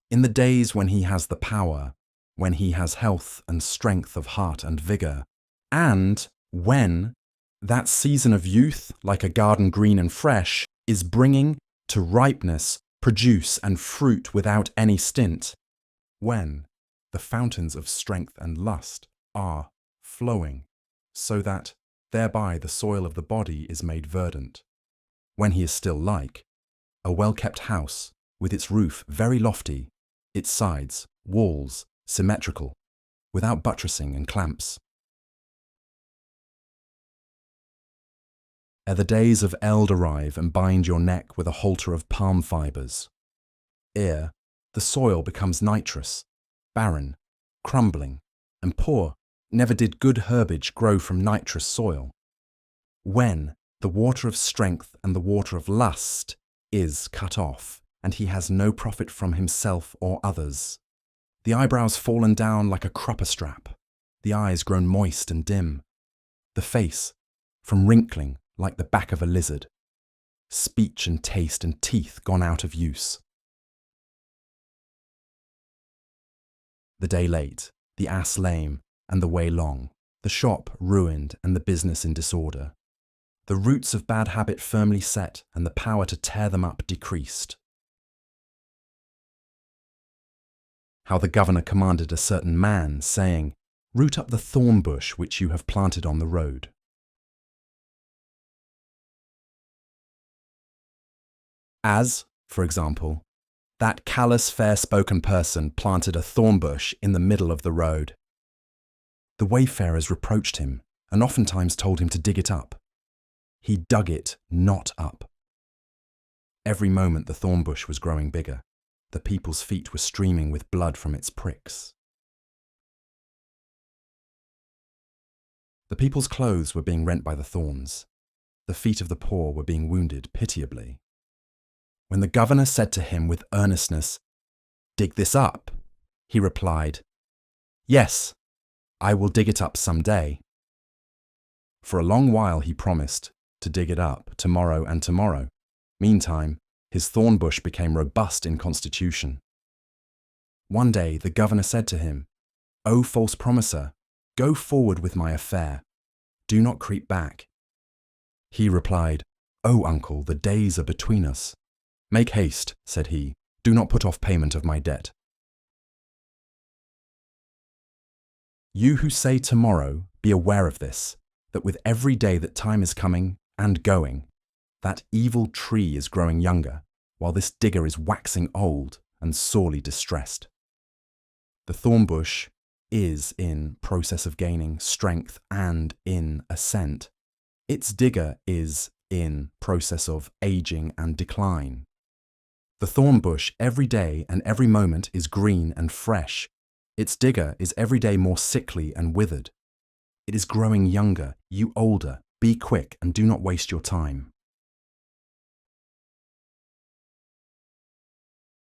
In the days when he has the power, when he has health and strength of heart and vigour, and when that season of youth, like a garden green and fresh, is bringing to ripeness, produce and fruit without any stint, when the fountains of strength and lust are flowing, so that thereby the soil of the body is made verdant, when he is still like a well-kept house, with its roof very lofty, its sides, walls, symmetrical, without buttressing and clamps. Ere the days of eld arrive and bind your neck with a halter of palm fibres, ere the soil becomes nitrous, barren, crumbling, and poor, never did good herbage grow from nitrous soil. When the water of strength and the water of lust is cut off, and he has no profit from himself or others, the eyebrows fallen down like a crupper strap, the eyes grown moist and dim, the face from wrinkling like the back of a lizard, speech and taste and teeth gone out of use. The day late, the ass lame, and the way long, the shop ruined and the business in disorder, the roots of bad habit firmly set and the power to tear them up decreased. How the governor commanded a certain man, saying, "Root up the thorn bush which you have planted on the road." As, for example, that callous, fair-spoken person planted a thorn bush in the middle of the road. The wayfarers reproached him, and oftentimes told him to dig it up. He dug it not up. Every moment the thorn bush was growing bigger. The people's feet were streaming with blood from its pricks. The people's clothes were being rent by the thorns. The feet of the poor were being wounded pitiably. When the governor said to him with earnestness, "Dig this up," he replied, "Yes, I will dig it up some day." For a long while he promised to dig it up tomorrow and tomorrow. Meantime, his thorn bush became robust in constitution. One day the governor said to him, "O false promiser, go forward with my affair. Do not creep back." He replied, "O uncle, the days are between us." "Make haste," said he. "Do not put off payment of my debt." You who say tomorrow, be aware of this, that with every day that time is coming and going, that evil tree is growing younger, while this digger is waxing old and sorely distressed. The thorn bush is in process of gaining strength and in ascent. Its digger is in process of aging and decline. The thorn bush every day and every moment is green and fresh. Its digger is every day more sickly and withered. It is growing younger, you older. Be quick and do not waste your time.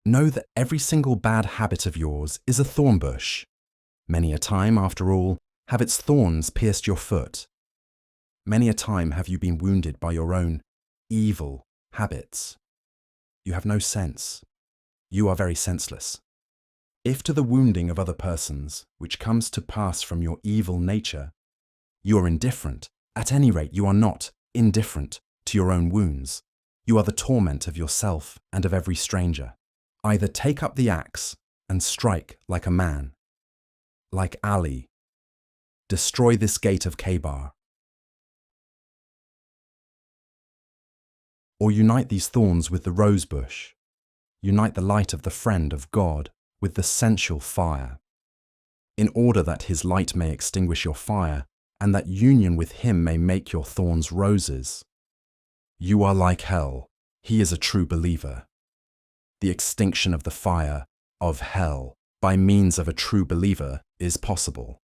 Know that every single bad habit of yours is a thorn bush. Many a time, after all, have its thorns pierced your foot. Many a time have you been wounded by your own evil habits. You have no sense. You are very senseless. If to the wounding of other persons, which comes to pass from your evil nature, you are indifferent, at any rate you are not indifferent to your own wounds. You are the torment of yourself and of every stranger. Either take up the axe and strike like a man, like Ali. Destroy this gate of Kabar. Or unite these thorns with the rose bush. Unite the light of the friend of God with the sensual fire, in order that his light may extinguish your fire, and that union with him may make your thorns roses. You are like hell. He is a true believer. The extinction of the fire of hell by means of a true believer is possible.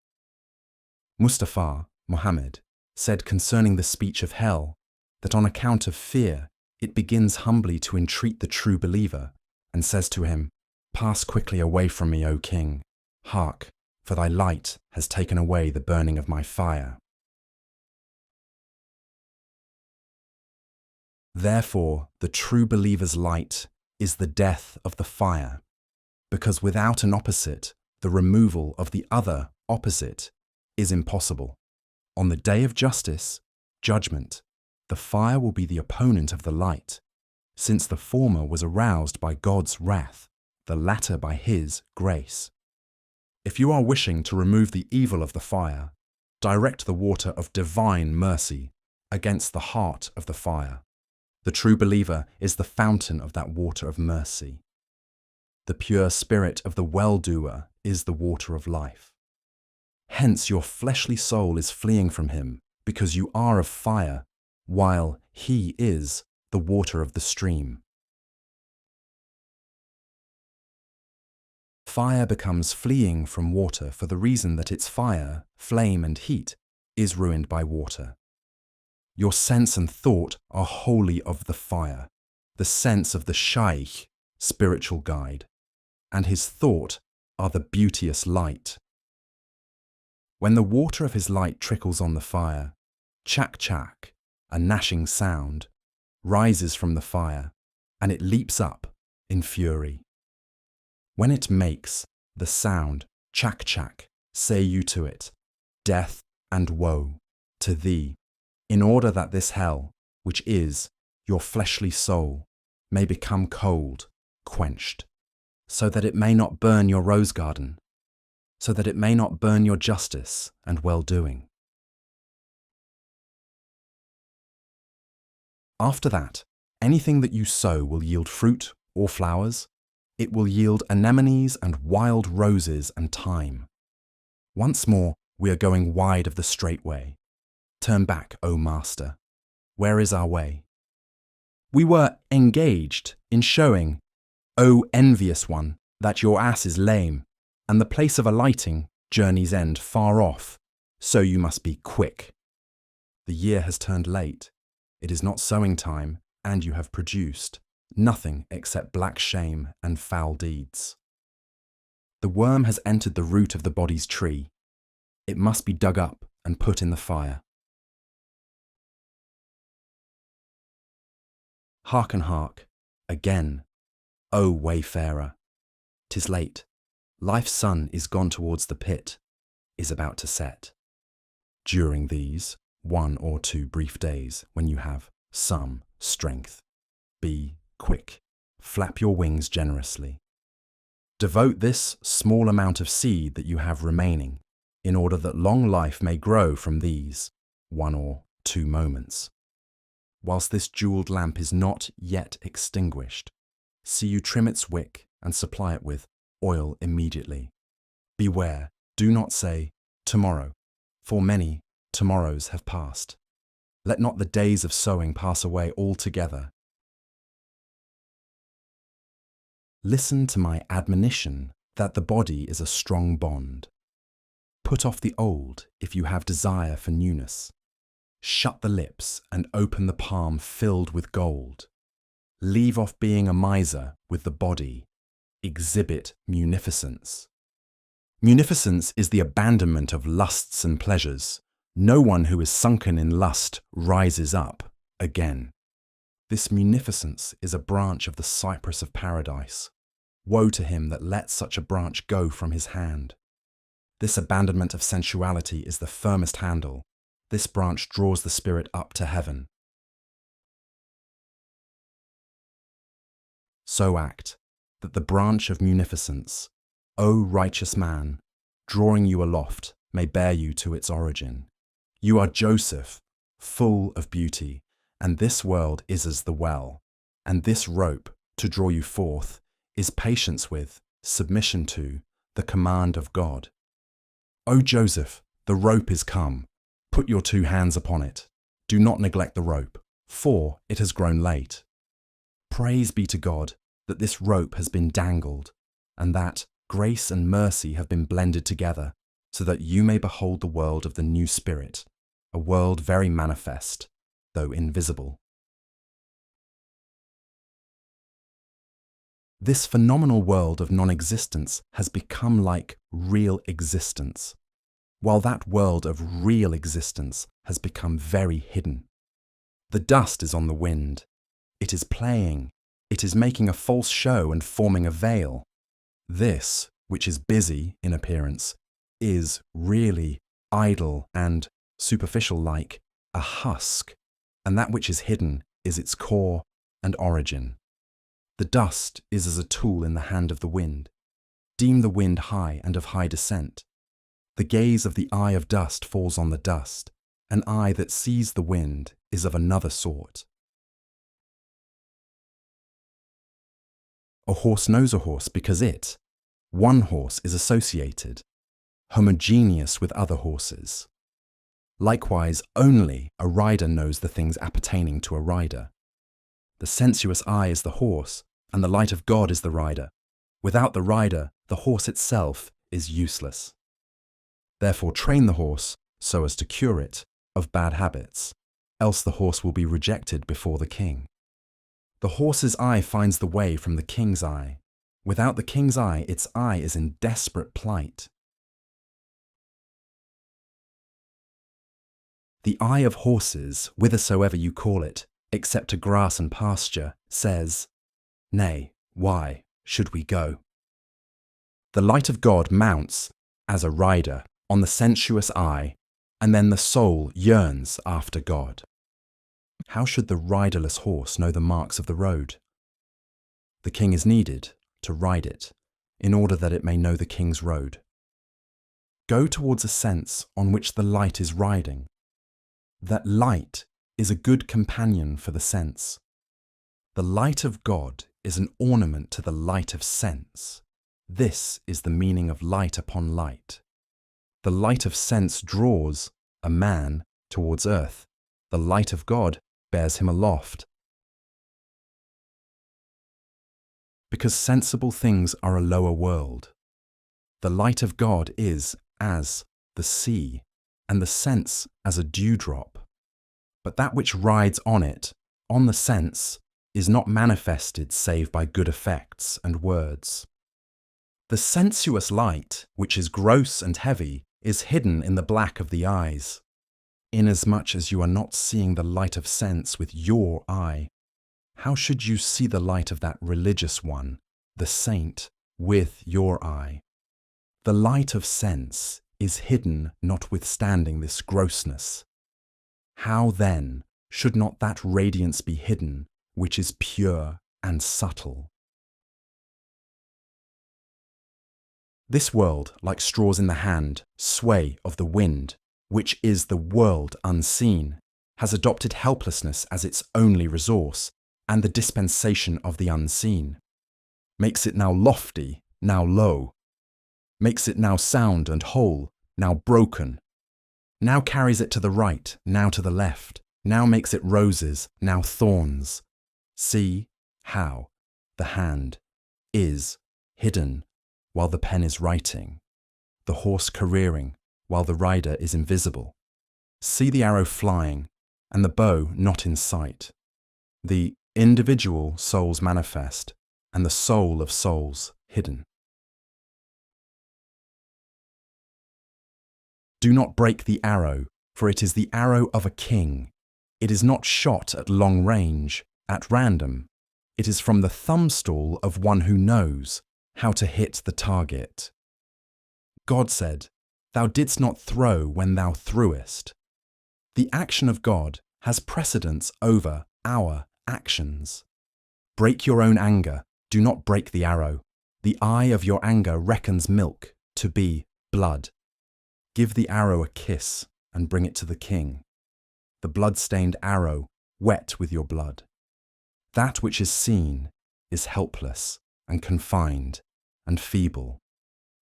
Mustafa Muhammad said concerning the speech of hell that on account of fear it begins humbly to entreat the true believer and says to him, "Pass quickly away from me, O king. Hark, for thy light has taken away the burning of my fire." Therefore, the true believer's light is the death of the fire, because without an opposite, the removal of the other opposite is impossible. On the day of justice, judgment, the fire will be the opponent of the light, since the former was aroused by God's wrath, the latter by His grace. If you are wishing to remove the evil of the fire, direct the water of divine mercy against the heart of the fire. The true believer is the fountain of that water of mercy. The pure spirit of the well-doer is the water of life. Hence your fleshly soul is fleeing from him, because you are of fire, while he is the water of the stream. Fire becomes fleeing from water for the reason that its fire, flame and heat is ruined by water. Your sense and thought are wholly of the fire, the sense of the shaykh, spiritual guide, and his thought are the beauteous light. When the water of his light trickles on the fire, chak-chak, a gnashing sound, rises from the fire, and it leaps up in fury. When it makes the sound, chak-chak, say you to it, death and woe to thee, in order that this hell, which is your fleshly soul, may become cold, quenched, so that it may not burn your rose garden, so that it may not burn your justice and well-doing. After that, anything that you sow will yield fruit or flowers. It will yield anemones and wild roses and thyme. Once more, we are going wide of the straight way. Turn back, O Master. Where is our way? We were engaged in showing, O envious one, that your ass is lame, and the place of alighting, journey's end, far off, so you must be quick. The year has turned late. It is not sowing time, and you have produced nothing except black shame and foul deeds. The worm has entered the root of the body's tree. It must be dug up and put in the fire. Hearken, hark, again, O wayfarer. 'Tis late. Life's sun is gone towards the pit, is about to set. During these 1 or 2 brief days, when you have some strength, be quick, flap your wings generously. Devote this small amount of seed that you have remaining, in order that long life may grow from these 1 or 2 moments. Whilst this jewelled lamp is not yet extinguished, see you trim its wick and supply it with oil immediately. Beware, do not say, tomorrow, for many tomorrows have passed. Let not the days of sowing pass away altogether. Listen to my admonition that the body is a strong bond. Put off the old if you have desire for newness. Shut the lips and open the palm filled with gold. Leave off being a miser with the body. Exhibit munificence. Munificence is the abandonment of lusts and pleasures. No one who is sunken in lust rises up again. This munificence is a branch of the cypress of paradise. Woe to him that lets such a branch go from his hand. This abandonment of sensuality is the firmest handle. This branch draws the spirit up to heaven. So act, that the branch of munificence, O righteous man, drawing you aloft, may bear you to its origin. You are Joseph, full of beauty, and this world is as the well, and this rope, to draw you forth, is patience with, submission to, the command of God. O Joseph, the rope is come. Put your 2 hands upon it. Do not neglect the rope, for it has grown late. Praise be to God that this rope has been dangled, and that grace and mercy have been blended together, so that you may behold the world of the new spirit, a world very manifest, though invisible. This phenomenal world of non-existence has become like real existence, while that world of real existence has become very hidden. The dust is on the wind. It is playing. It is making a false show and forming a veil. This, which is busy in appearance, is really idle and superficial like a husk, and that which is hidden is its core and origin. The dust is as a tool in the hand of the wind. Deem the wind high and of high descent. The gaze of the eye of dust falls on the dust. An eye that sees the wind is of another sort. A horse knows a horse because one horse is associated, homogeneous with other horses. Likewise, only a rider knows the things appertaining to a rider. The sensuous eye is the horse, and the light of God is the rider. Without the rider, the horse itself is useless. Therefore, train the horse so as to cure it of bad habits, else the horse will be rejected before the king. The horse's eye finds the way from the king's eye. Without the king's eye, its eye is in desperate plight. The eye of horses, whithersoever you call it, except to grass and pasture, says, Nay, why should we go? The light of God mounts, as a rider, on the sensuous eye, and then the soul yearns after God. How should the riderless horse know the marks of the road? The king is needed to ride it, in order that it may know the king's road. Go towards a sense on which the light is riding. That light is a good companion for the sense. The light of God is an ornament to the light of sense. This is the meaning of light upon light. The light of sense draws a man towards earth. The light of God bears him aloft. Because sensible things are a lower world. The light of God is as the sea, and the sense as a dewdrop. But that which rides on it, on the sense, is not manifested save by good effects and words. The sensuous light, which is gross and heavy, is hidden in the black of the eyes, inasmuch as you are not seeing the light of sense with your eye. How should you see the light of that religious one, the saint, with your eye? The light of sense is hidden notwithstanding this grossness. How then should not that radiance be hidden, which is pure and subtle? This world, like straws in the hand, sway of the wind, which is the world unseen, has adopted helplessness as its only resource and the dispensation of the unseen, makes it now lofty, now low, makes it now sound and whole, now broken, now carries it to the right, now to the left, now makes it roses, now thorns. See how the hand is hidden while the pen is writing, the horse careering while the rider is invisible. See the arrow flying and the bow not in sight, the individual souls manifest and the soul of souls hidden. Do not break the arrow, for it is the arrow of a king. It is not shot at long range, at random. It is from the thumbstool of one who knows how to hit the target. God said, "Thou didst not throw when thou threwest." The action of God has precedence over our actions. Break your own anger, do not break the arrow. The eye of your anger reckons milk to be blood. Give the arrow a kiss and bring it to the king. The blood-stained arrow wet with your blood. That which is seen is helpless and confined and feeble,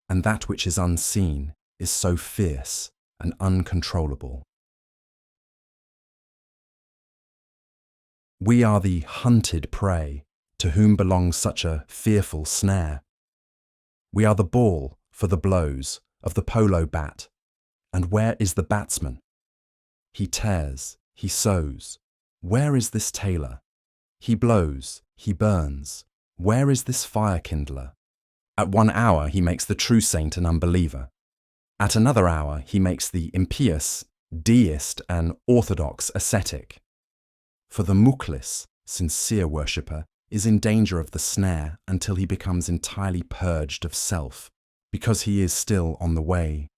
and that which is unseen is so fierce and uncontrollable. We are the hunted prey, to whom belongs such a fearful snare. We are the ball for the blows of the polo bat, and where is the batsman? He tears, he sows. Where is this tailor? He blows, he burns. Where is this fire kindler? At 1 hour he makes the true saint an unbeliever. At another hour he makes the impious, deist and orthodox ascetic. For the mukhlis, sincere worshipper, is in danger of the snare until he becomes entirely purged of self, because he is still on the way,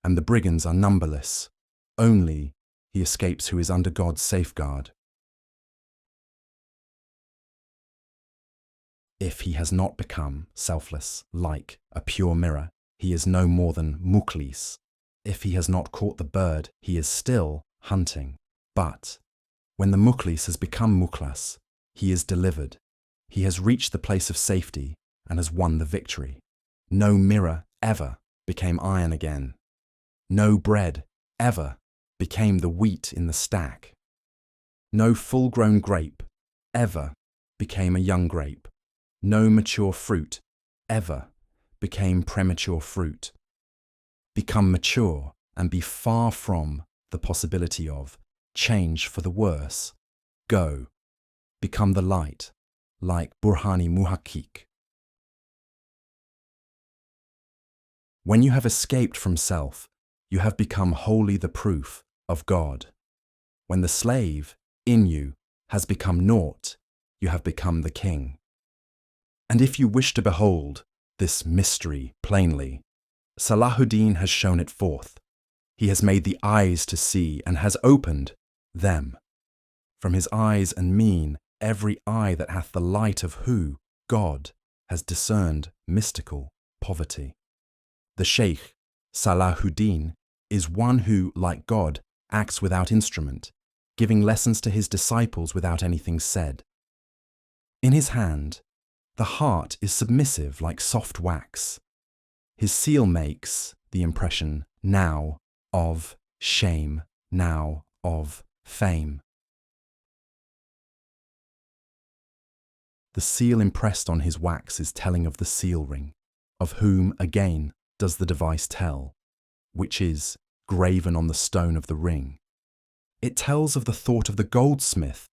and the brigands are numberless. Only he escapes who is under God's safeguard. If he has not become selfless, like a pure mirror, he is no more than mukhlis. If he has not caught the bird, he is still hunting. But when the mukhlis has become mukhlas, he is delivered. He has reached the place of safety and has won the victory. No mirror ever became iron again. No bread ever became the wheat in the stack. No full-grown grape ever became a young grape. No mature fruit ever became premature fruit. Become mature and be far from the possibility of change for the worse. Go, become the light, like Burhani Muhakkik. When you have escaped from self, you have become wholly the proof of God. When the slave in you has become naught, you have become the king. And if you wish to behold this mystery plainly, Salahuddin has shown it forth. He has made the eyes to see and has opened them. From his eyes and mien, every eye that hath the light of who, God, has discerned mystical poverty. The Sheikh, Salahuddin, is one who, like God, acts without instrument, giving lessons to his disciples without anything said. In his hand, the heart is submissive like soft wax. His seal makes the impression now of shame, now of fame. The seal impressed on his wax is telling of the seal ring, of whom, again, does the device tell, which is graven on the stone of the ring. It tells of the thought of the goldsmith.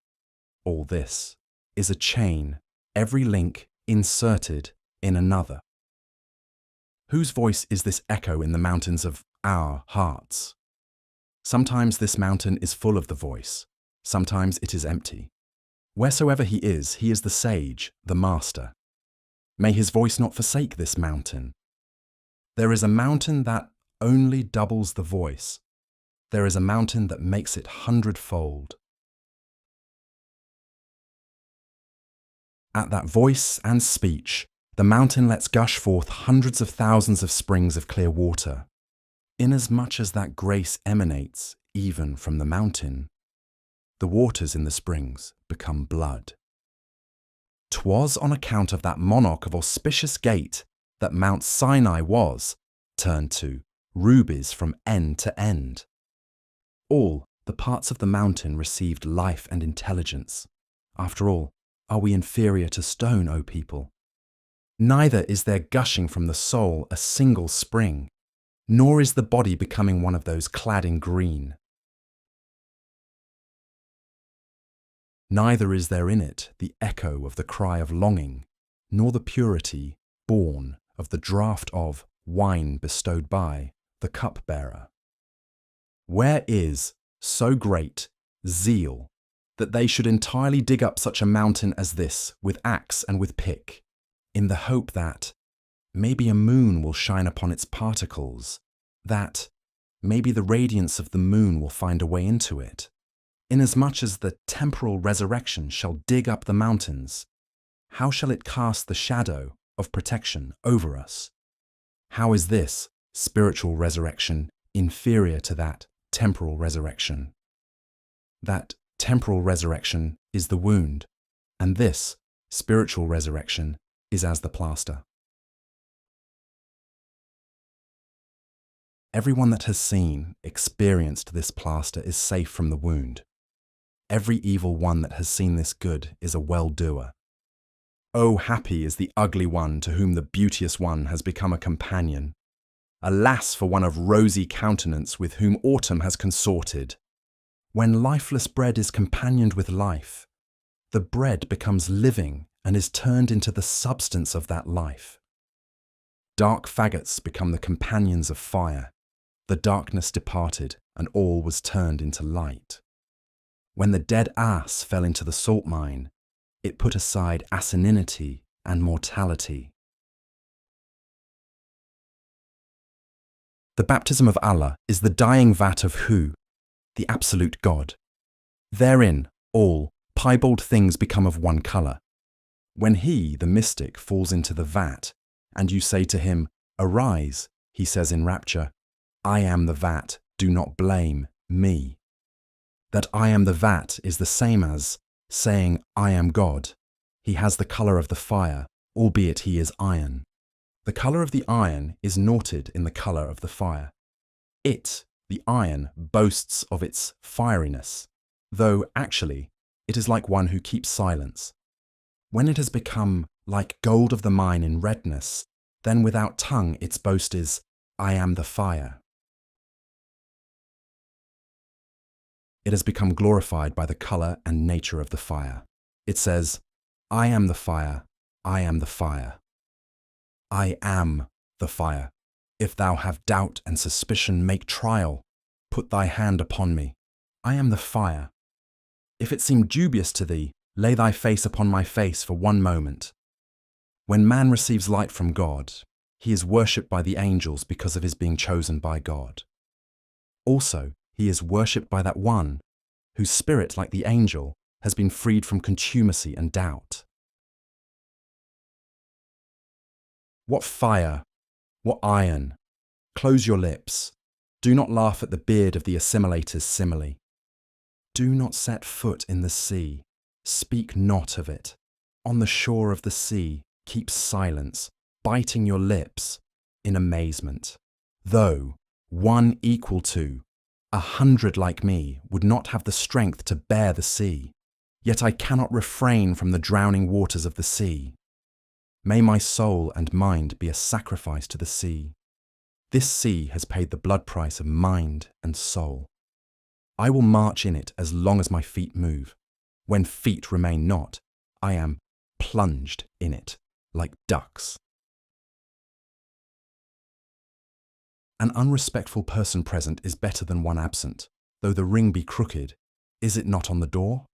All this is a chain, every link inserted in another. Whose voice is this echo in the mountains of our hearts? Sometimes this mountain is full of the voice, sometimes it is empty. Wheresoever he is the sage, the master. May his voice not forsake this mountain. There is a mountain that only doubles the voice. There is a mountain that makes it hundredfold. At that voice and speech, the mountain lets gush forth hundreds of thousands of springs of clear water. Inasmuch as that grace emanates even from the mountain, the waters in the springs become blood. 'Twas on account of that monarch of auspicious gate that Mount Sinai was turned to rubies from end to end. All the parts of the mountain received life and intelligence. After all, are we inferior to stone, O people? Neither is there gushing from the soul a single spring, nor is the body becoming one of those clad in green. Neither is there in it the echo of the cry of longing, nor the purity born of the draught of wine bestowed by the cupbearer. Where is so great zeal that they should entirely dig up such a mountain as this with axe and with pick, in the hope that maybe a moon will shine upon its particles, that maybe the radiance of the moon will find a way into it, inasmuch as the temporal resurrection shall dig up the mountains? How shall it cast the shadow of protection over us? How is this spiritual resurrection inferior to that temporal resurrection? That temporal resurrection is the wound, and this spiritual resurrection is as the plaster. Everyone that has seen, experienced this plaster is safe from the wound. Every evil one that has seen this good is a well-doer. Oh, happy is the ugly one to whom the beauteous one has become a companion. Alas for one of rosy countenance with whom autumn has consorted. When lifeless bread is companioned with life, the bread becomes living and is turned into the substance of that life. Dark faggots become the companions of fire. The darkness departed, and all was turned into light. When the dead ass fell into the salt mine, it put aside asininity and mortality. The baptism of Allah is the dying vat of who? The absolute God. Therein, all piebald things become of one colour. When he, the mystic, falls into the vat, and you say to him, "Arise," he says in rapture, "I am the vat, do not blame me." That I am the vat is the same as saying, "I am God." He has the colour of the fire, albeit he is iron. The colour of the iron is naughted in the colour of the fire. It, the iron, boasts of its fieriness, though actually it is like one who keeps silence. When it has become like gold of the mine in redness, then without tongue its boast is, "I am the fire." It has become glorified by the colour and nature of the fire. It says, "I am the fire, I am the fire. I am the fire. If thou have doubt and suspicion, make trial. Put thy hand upon me. I am the fire. If it seem dubious to thee, lay thy face upon my face for one moment." When man receives light from God, he is worshipped by the angels because of his being chosen by God. Also, he is worshipped by that one whose spirit, like the angel, has been freed from contumacy and doubt. What fire! What iron! Close your lips. Do not laugh at the beard of the assimilator's simile. Do not set foot in the sea. Speak not of it. On the shore of the sea, keep silence, biting your lips in amazement. Though one equal to 100 like me would not have the strength to bear the sea, yet I cannot refrain from the drowning waters of the sea. May my soul and mind be a sacrifice to the sea. This sea has paid the blood price of mind and soul. I will march in it as long as my feet move. When feet remain not, I am plunged in it, like ducks. An unrespectful person present is better than one absent, though the ring be crooked. Is it not on the door?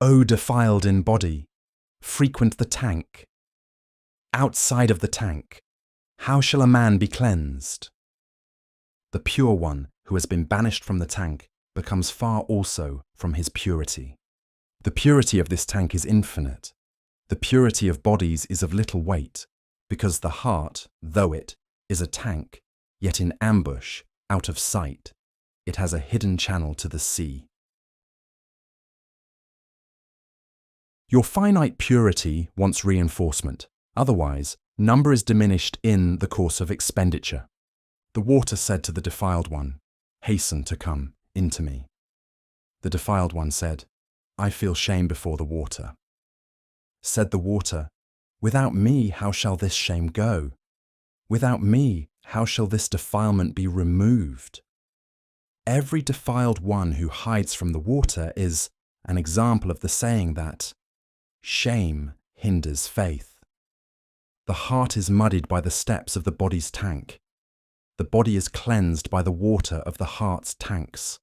O defiled in body, frequent the tank. Outside of the tank, how shall a man be cleansed? The pure one who has been banished from the tank becomes far also from his purity. The purity of this tank is infinite. The purity of bodies is of little weight, because the heart, though it is a tank, yet in ambush, out of sight, it has a hidden channel to the sea. Your finite purity wants reinforcement. Otherwise, number is diminished in the course of expenditure. The water said to the defiled one, "Hasten to come into me." The defiled one said, "I feel shame before the water." Said the water, "Without me, how shall this shame go? Without me, how shall this defilement be removed?" Every defiled one who hides from the water is an example of the saying that shame hinders faith. The heart is muddied by the steps of the body's tank. The body is cleansed by the water of the heart's tanks.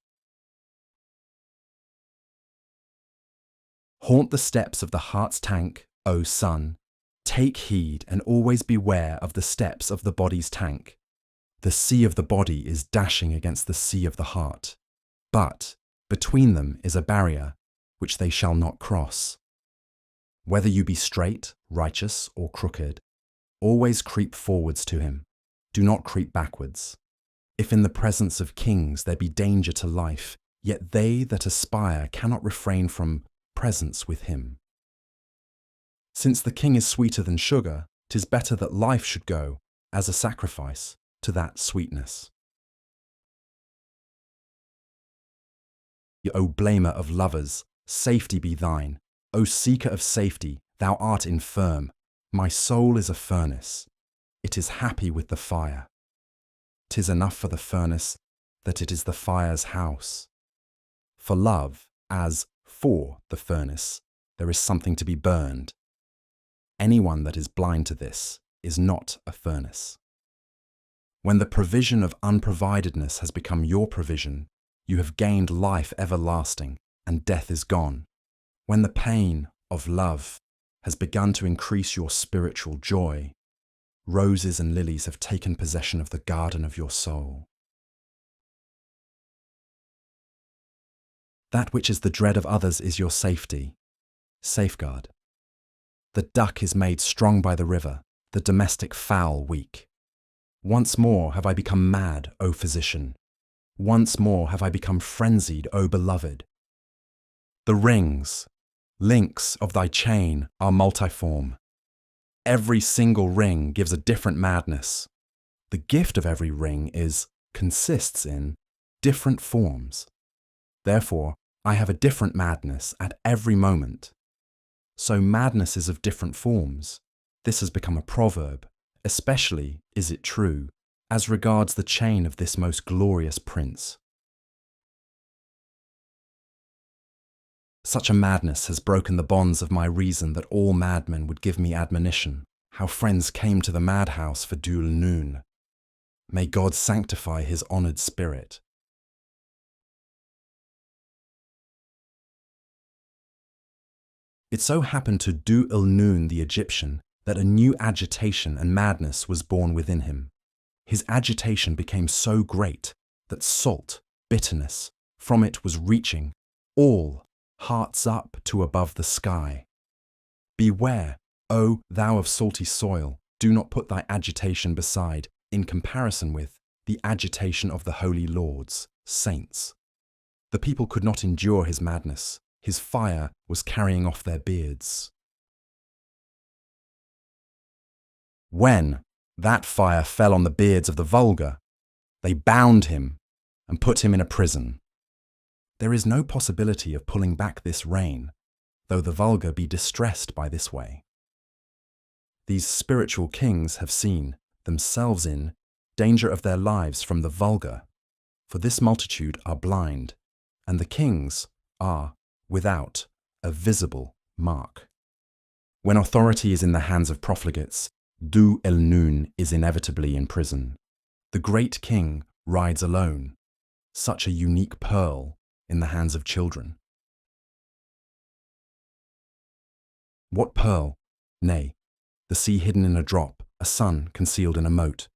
Haunt the steps of the heart's tank, O son. Take heed and always beware of the steps of the body's tank. The sea of the body is dashing against the sea of the heart, but between them is a barrier which they shall not cross. Whether you be straight, righteous, or crooked, always creep forwards to him. Do not creep backwards. If in the presence of kings there be danger to life, yet they that aspire cannot refrain from presence with him. Since the king is sweeter than sugar, 'tis better that life should go, as a sacrifice, to that sweetness. O blamer of lovers, safety be thine. O seeker of safety, thou art infirm. My soul is a furnace. It is happy with the fire. 'Tis enough for the furnace that it is the fire's house. For love, as for the furnace, there is something to be burned. Anyone that is blind to this is not a furnace. When the provision of unprovidedness has become your provision, you have gained life everlasting, and death is gone. When the pain of love has begun to increase your spiritual joy, roses and lilies have taken possession of the garden of your soul. That which is the dread of others is your safety. Safeguard. The duck is made strong by the river, the domestic fowl weak. Once more have I become mad, O physician. Once more have I become frenzied, O beloved. The rings, links of thy chain are multiform. Every single ring gives a different madness. The gift of every ring consists in different forms. Therefore, I have a different madness at every moment. So madness is of different forms. This has become a proverb. Especially is it true as regards the chain of this most glorious prince. Such a madness has broken the bonds of my reason that all madmen would give me admonition, how friends came to the madhouse for Dhul Nun. May God sanctify his honoured spirit. It so happened to Dhul Nun the Egyptian that a new agitation and madness was born within him. His agitation became so great that salt, bitterness, from it was reaching all hearts up to above the sky. Beware, O thou of salty soil, do not put thy agitation beside, in comparison with, the agitation of the holy lords, saints. The people could not endure his madness. His fire was carrying off their beards. When that fire fell on the beards of the vulgar, they bound him and put him in a prison. There is no possibility of pulling back this rein, though the vulgar be distressed by this way. These spiritual kings have seen themselves in danger of their lives from the vulgar, for this multitude are blind, and the kings are without a visible mark. When authority is in the hands of profligates, Du el Nun is inevitably in prison. The great king rides alone, such a unique pearl in the hands of children. What pearl? Nay, the sea hidden in a drop, a sun concealed in a moat.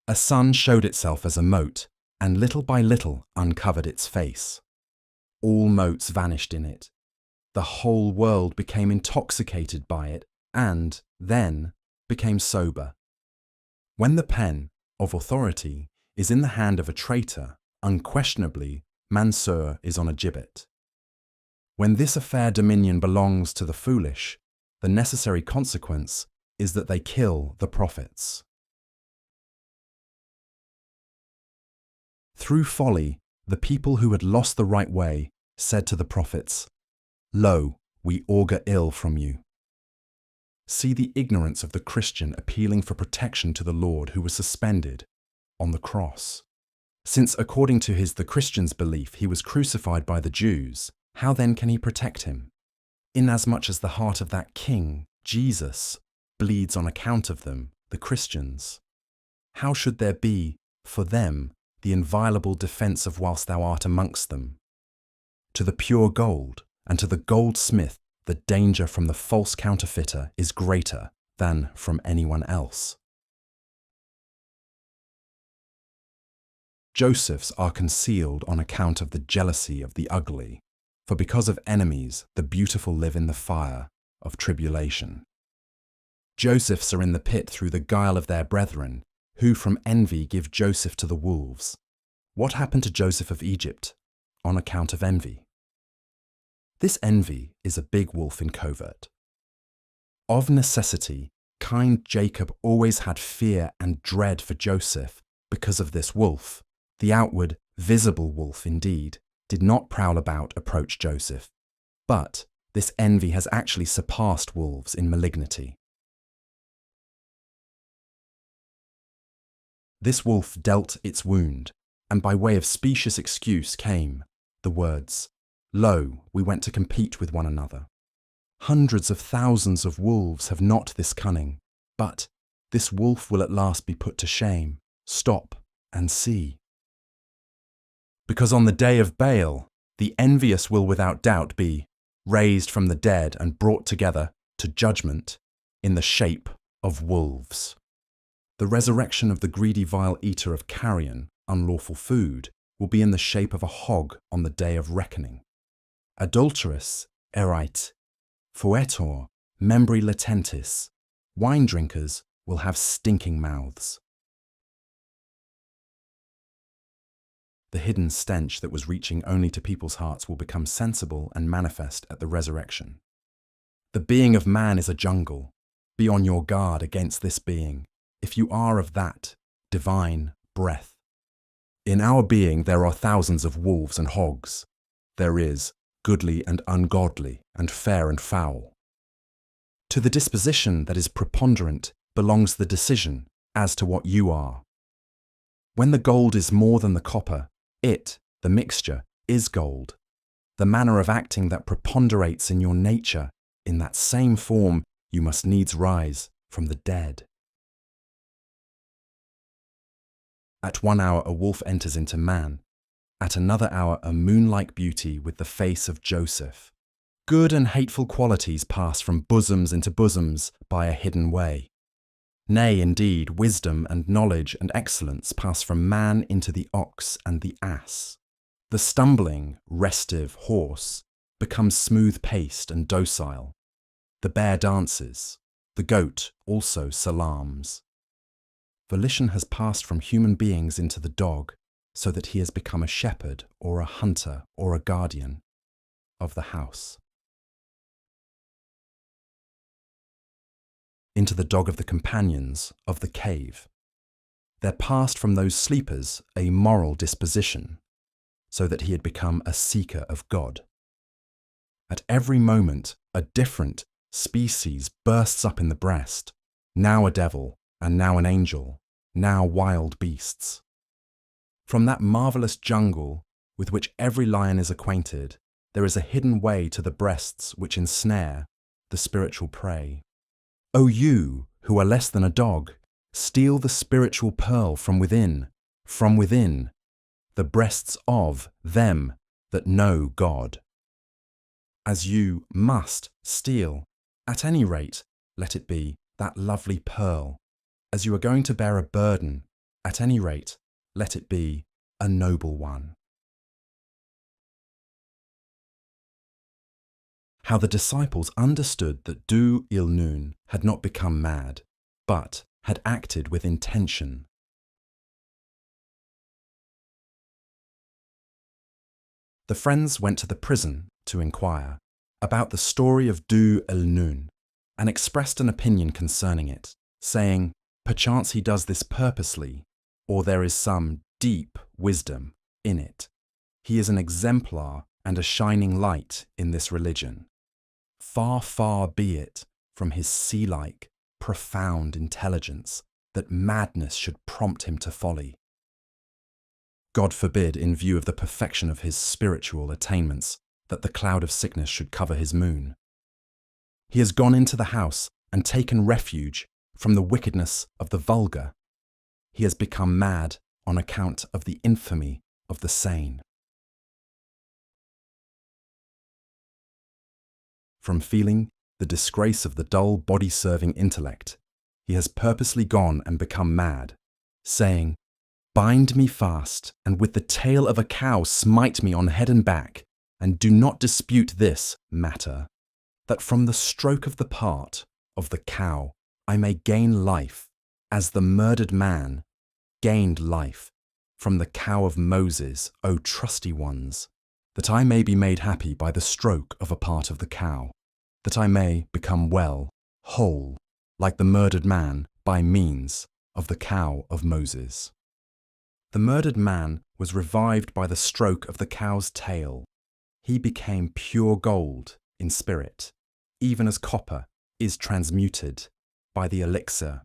A sun showed itself as a moat, and little by little uncovered its face. All moats vanished in it. The whole world became intoxicated by it, and, then, became sober. When the pen of authority is in the hand of a traitor, unquestionably, Mansur is on a gibbet. When this affair dominion belongs to the foolish, the necessary consequence is that they kill the prophets. Through folly, the people who had lost the right way said to the prophets, "Lo, we augur ill from you." See the ignorance of the Christian appealing for protection to the Lord who was suspended on the cross. Since according to the Christian's belief he was crucified by the Jews, how then can he protect him? Inasmuch as the heart of that king, Jesus, bleeds on account of them, the Christians, how should there be, for them, the inviolable defence of whilst thou art amongst them? To the pure gold, and to the goldsmith, the danger from the false counterfeiter is greater than from anyone else. Josephs are concealed on account of the jealousy of the ugly, for because of enemies the beautiful live in the fire of tribulation. Josephs are in the pit through the guile of their brethren, who from envy give Joseph to the wolves. What happened to Joseph of Egypt? On account of envy. This envy is a big wolf in covert. Of necessity, kind Jacob always had fear and dread for Joseph because of this wolf. The outward, visible wolf, indeed, did not prowl about approach Joseph, but this envy has actually surpassed wolves in malignity. This wolf dealt its wound, and by way of specious excuse came the words, "Lo, we went to compete with one another." Hundreds of thousands of wolves have not this cunning, but this wolf will at last be put to shame. Stop and see. Because on the day of Baal, the envious will without doubt be raised from the dead and brought together to judgment in the shape of wolves. The resurrection of the greedy vile eater of carrion, unlawful food, will be in the shape of a hog on the day of reckoning. Adulterous, erite, foetor, membri latentis, wine drinkers will have stinking mouths. The hidden stench that was reaching only to people's hearts will become sensible and manifest at the resurrection. The being of man is a jungle. Be on your guard against this being, if you are of that divine breath. In our being there are thousands of wolves and hogs. There is goodly and ungodly, and fair and foul. To the disposition that is preponderant belongs the decision as to what you are. When the gold is more than the copper, it, the mixture, is gold. The manner of acting that preponderates in your nature, in that same form you must needs rise from the dead. At 1 hour a wolf enters into man, at another hour a moon-like beauty with the face of Joseph. Good and hateful qualities pass from bosoms into bosoms by a hidden way. Nay, indeed, wisdom and knowledge and excellence pass from man into the ox and the ass. The stumbling, restive horse becomes smooth-paced and docile. The bear dances. The goat also salams. Volition has passed from human beings into the dog, so that he has become a shepherd or a hunter or a guardian of the house. Into the dog of the companions of the cave. There passed from those sleepers a moral disposition, so that he had become a seeker of God. At every moment, a different species bursts up in the breast, now a devil, and now an angel, now wild beasts. From that marvellous jungle with which every lion is acquainted, there is a hidden way to the breasts which ensnare the spiritual prey. O you, who are less than a dog, steal the spiritual pearl from within, the breasts of them that know God. As you must steal, at any rate, let it be that lovely pearl. As you are going to bear a burden, at any rate, let it be a noble one. How the disciples understood that Du-il-Nun had not become mad, but had acted with intention. The friends went to the prison to inquire about the story of Du-il-Nun and expressed an opinion concerning it, saying, perchance he does this purposely, or there is some deep wisdom in it. He is an exemplar and a shining light in this religion. Far, far be it from his sea-like, profound intelligence that madness should prompt him to folly. God forbid, in view of the perfection of his spiritual attainments, that the cloud of sickness should cover his moon. He has gone into the house and taken refuge from the wickedness of the vulgar. He has become mad on account of the infamy of the sane. From feeling the disgrace of the dull body-serving intellect, he has purposely gone and become mad, saying, bind me fast, and with the tail of a cow smite me on head and back, and do not dispute this matter, that from the stroke of the part of the cow I may gain life, as the murdered man gained life from the cow of Moses, O trusty ones, that I may be made happy by the stroke of a part of the cow, that I may become well, whole, like the murdered man by means of the cow of Moses. The murdered man was revived by the stroke of the cow's tail. He became pure gold in spirit, even as copper is transmuted by the elixir.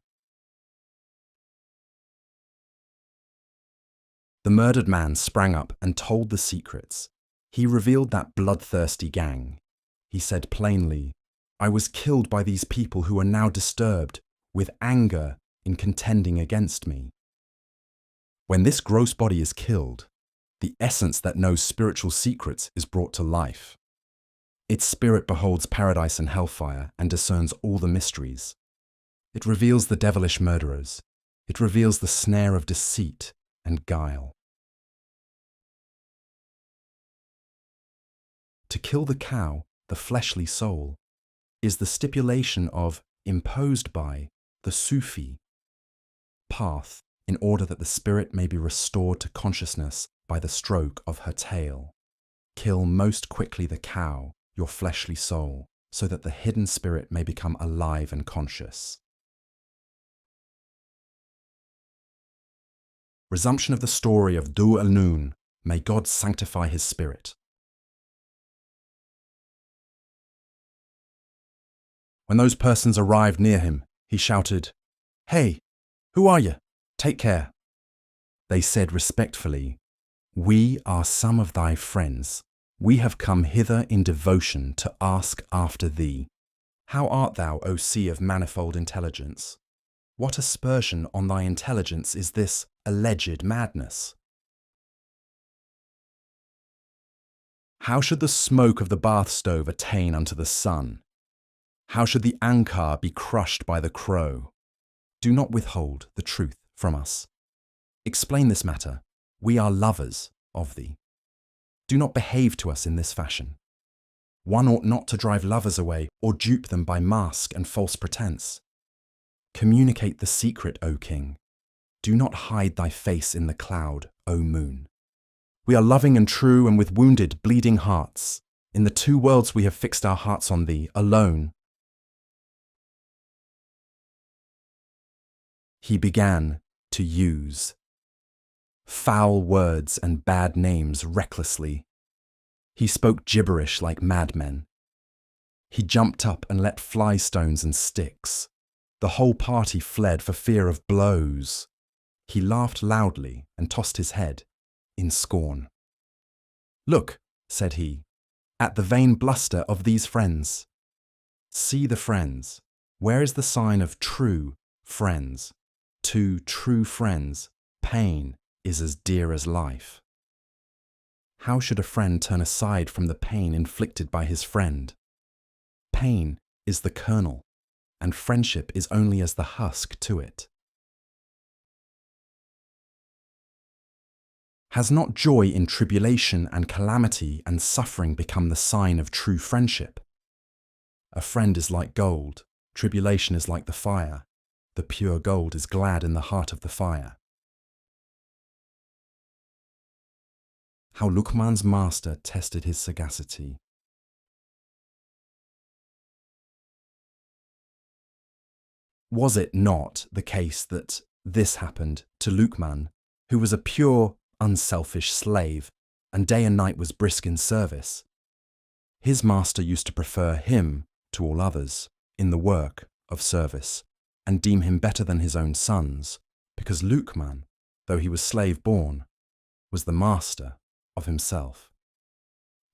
The murdered man sprang up and told the secrets. He revealed that bloodthirsty gang. He said plainly, I was killed by these people who are now disturbed with anger in contending against me. When this gross body is killed, the essence that knows spiritual secrets is brought to life. Its spirit beholds paradise and hellfire and discerns all the mysteries. It reveals the devilish murderers. It reveals the snare of deceit and guile. To kill the cow, the fleshly soul, is the stipulation of, imposed by, the Sufi path in order that the spirit may be restored to consciousness by the stroke of her tail. Kill most quickly the cow, your fleshly soul, so that the hidden spirit may become alive and conscious. Resumption of the story of Du-il-Nun. May God sanctify his spirit. When those persons arrived near him, he shouted, Hey, who are you? Take care. They said respectfully, We are some of thy friends. We have come hither in devotion to ask after thee. How art thou, O sea of manifold intelligence? What aspersion on thy intelligence is this alleged madness? How should the smoke of the bath stove attain unto the sun? How should the anchor be crushed by the crow? Do not withhold the truth from us. Explain this matter. We are lovers of thee. Do not behave to us in this fashion. One ought not to drive lovers away or dupe them by mask and false pretense. Communicate the secret, O king. Do not hide thy face in the cloud, O moon. We are loving and true and with wounded, bleeding hearts. In the two worlds we have fixed our hearts on thee, alone. He began to use foul words and bad names recklessly. He spoke gibberish like madmen. He jumped up and let fly stones and sticks. The whole party fled for fear of blows. He laughed loudly and tossed his head in scorn. Look, said he, at the vain bluster of these friends. See the friends, Where is the sign of true friends? To true friends, pain is as dear as life. How should a friend turn aside from the pain inflicted by his friend? Pain is the kernel, and friendship is only as the husk to it. Has not joy in tribulation and calamity and suffering become the sign of true friendship? A friend is like gold, tribulation is like the fire. The pure gold is glad in the heart of the fire. How Luqman's master tested his sagacity. Was it not the case that this happened to Luqman, who was a pure, unselfish slave, and day and night was brisk in service? His master used to prefer him to all others in the work of service, and deem him better than his own sons, because Luqman, though he was slave-born, was the master of himself,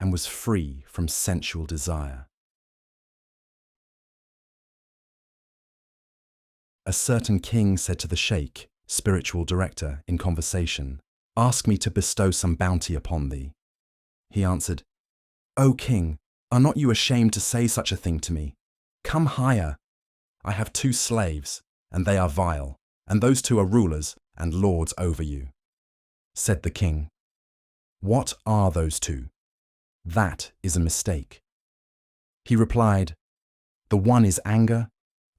and was free from sensual desire. A certain king said to the sheikh, spiritual director, in conversation, "Ask me to bestow some bounty upon thee." He answered, "O king, are not you ashamed to say such a thing to me? Come higher. I have 2 slaves, and they are vile, and those 2 are rulers and lords over you." Said the king, "What are those 2? That is a mistake." He replied, "The one is anger,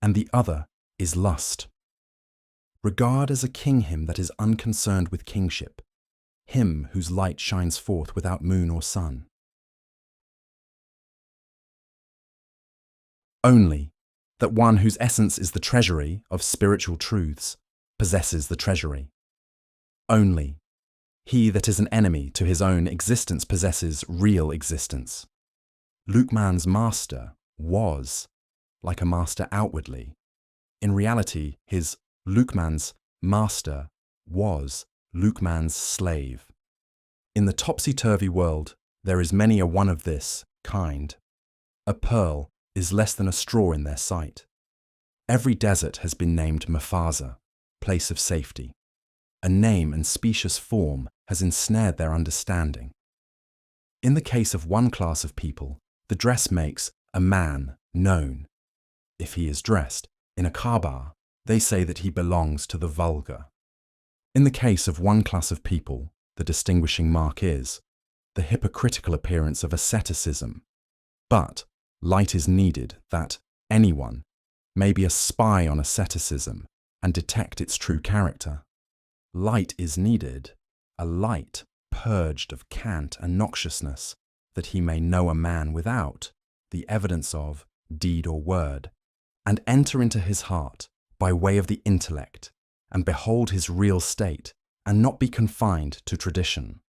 and the other is lust. Regard as a king him that is unconcerned with kingship, him whose light shines forth without moon or sun." Only that one whose essence is the treasury of spiritual truths possesses the treasury. Only he that is an enemy to his own existence possesses real existence. Luqman's master was like a master outwardly. In reality, Luqman's master was Luqman's slave. In the topsy-turvy world, there is many a one of this kind. A pearl is less than a straw in their sight. Every desert has been named Mafaza, place of safety. A name and specious form has ensnared their understanding. In the case of one class of people, the dress makes a man known. If he is dressed in a kabar, they say that he belongs to the vulgar. In the case of one class of people, the distinguishing mark is the hypocritical appearance of asceticism. But light is needed that anyone may be a spy on asceticism and detect its true character. Light is needed, a light purged of cant and noxiousness, that he may know a man without the evidence of deed or word, and enter into his heart by way of the intellect, and behold his real state, and not be confined to tradition.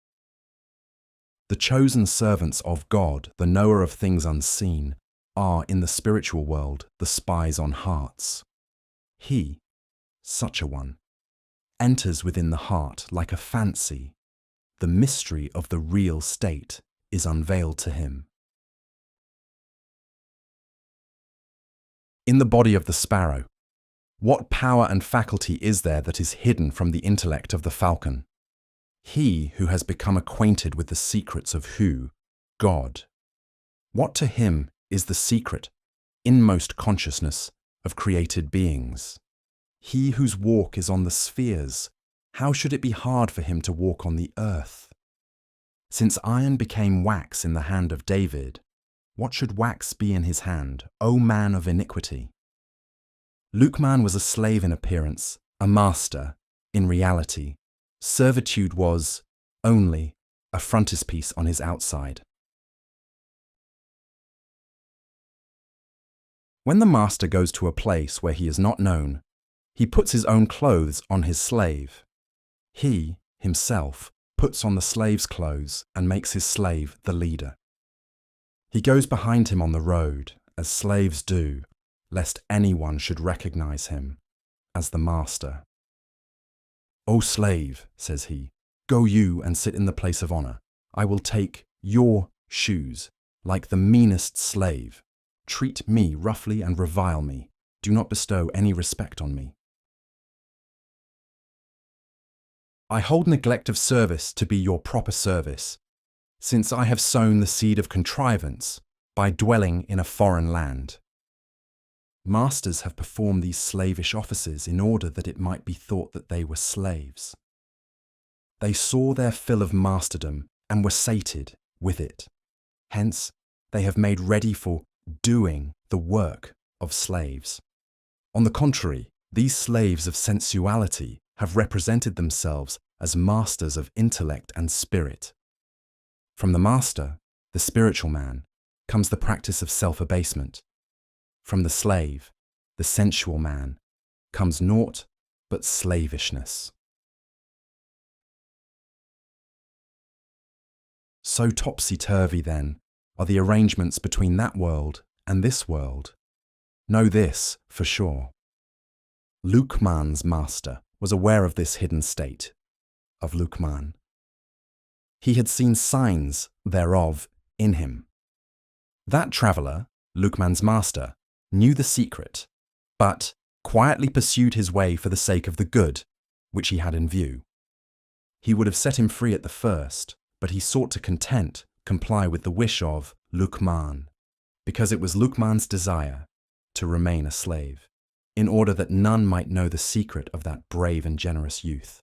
The chosen servants of God, the knower of things unseen, are in the spiritual world the spies on hearts. He, such a one, enters within the heart like a fancy. The mystery of the real state is unveiled to him. In the body of the sparrow, what power and faculty is there that is hidden from the intellect of the falcon? He who has become acquainted with the secrets of who? God. What to him is the secret, inmost consciousness of created beings? He whose walk is on the spheres, how should it be hard for him to walk on the earth? Since iron became wax in the hand of David, what should wax be in his hand, O man of iniquity? Luqman was a slave in appearance, a master in reality. Servitude was only a frontispiece on his outside. When the master goes to a place where he is not known, he puts his own clothes on his slave. He, himself, puts on the slave's clothes and makes his slave the leader. He goes behind him on the road, as slaves do, lest anyone should recognize him as the master. "O slave," says he, "go you and sit in the place of honor. I will take your shoes like the meanest slave. Treat me roughly and revile me. do not bestow any respect on me. I hold neglect of service to be your proper service, since I have sown the seed of contrivance by dwelling in a foreign land. Masters have performed these slavish offices in order that it might be thought that they were slaves. They saw their fill of masterdom and were sated with it. Hence, they have made ready for doing the work of slaves. On the contrary, these slaves of sensuality have represented themselves as masters of intellect and spirit. From the master, the spiritual man, comes the practice of self-abasement. From the slave, the sensual man, comes naught but slavishness. So topsy-turvy, then, are the arrangements between that world and this world. Know this for sure. Luqman's master was aware of this hidden state of Luqman. He had seen signs thereof in him. That traveller, Luqman's master, knew the secret, but quietly pursued his way for the sake of the good which he had in view. He would have set him free at the first, but he sought to comply with the wish of Luqman, because it was Luqman's desire to remain a slave, in order that none might know the secret of that brave and generous youth.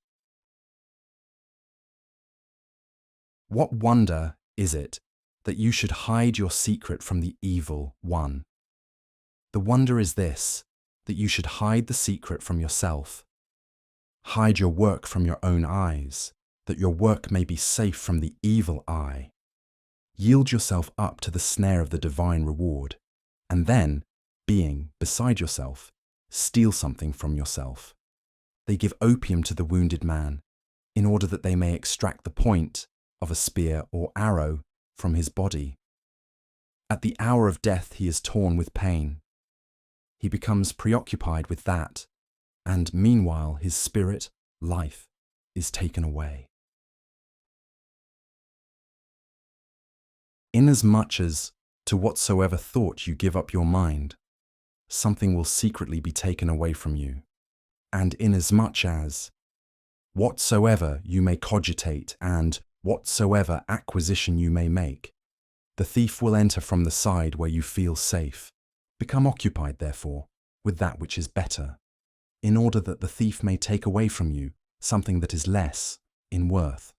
What wonder is it that you should hide your secret from the evil one? The wonder is this, that you should hide the secret from yourself. Hide your work from your own eyes, that your work may be safe from the evil eye. Yield yourself up to the snare of the divine reward, and then, being beside yourself, steal something from yourself. They give opium to the wounded man, in order that they may extract the point of a spear or arrow from his body. At the hour of death he is torn with pain. He becomes preoccupied with that, and meanwhile his spirit, life, is taken away. Inasmuch as, to whatsoever thought you give up your mind, something will secretly be taken away from you, and inasmuch as, whatsoever you may cogitate and whatsoever acquisition you may make, the thief will enter from the side where you feel safe. Become occupied, therefore, with that which is better, in order that the thief may take away from you something that is less in worth.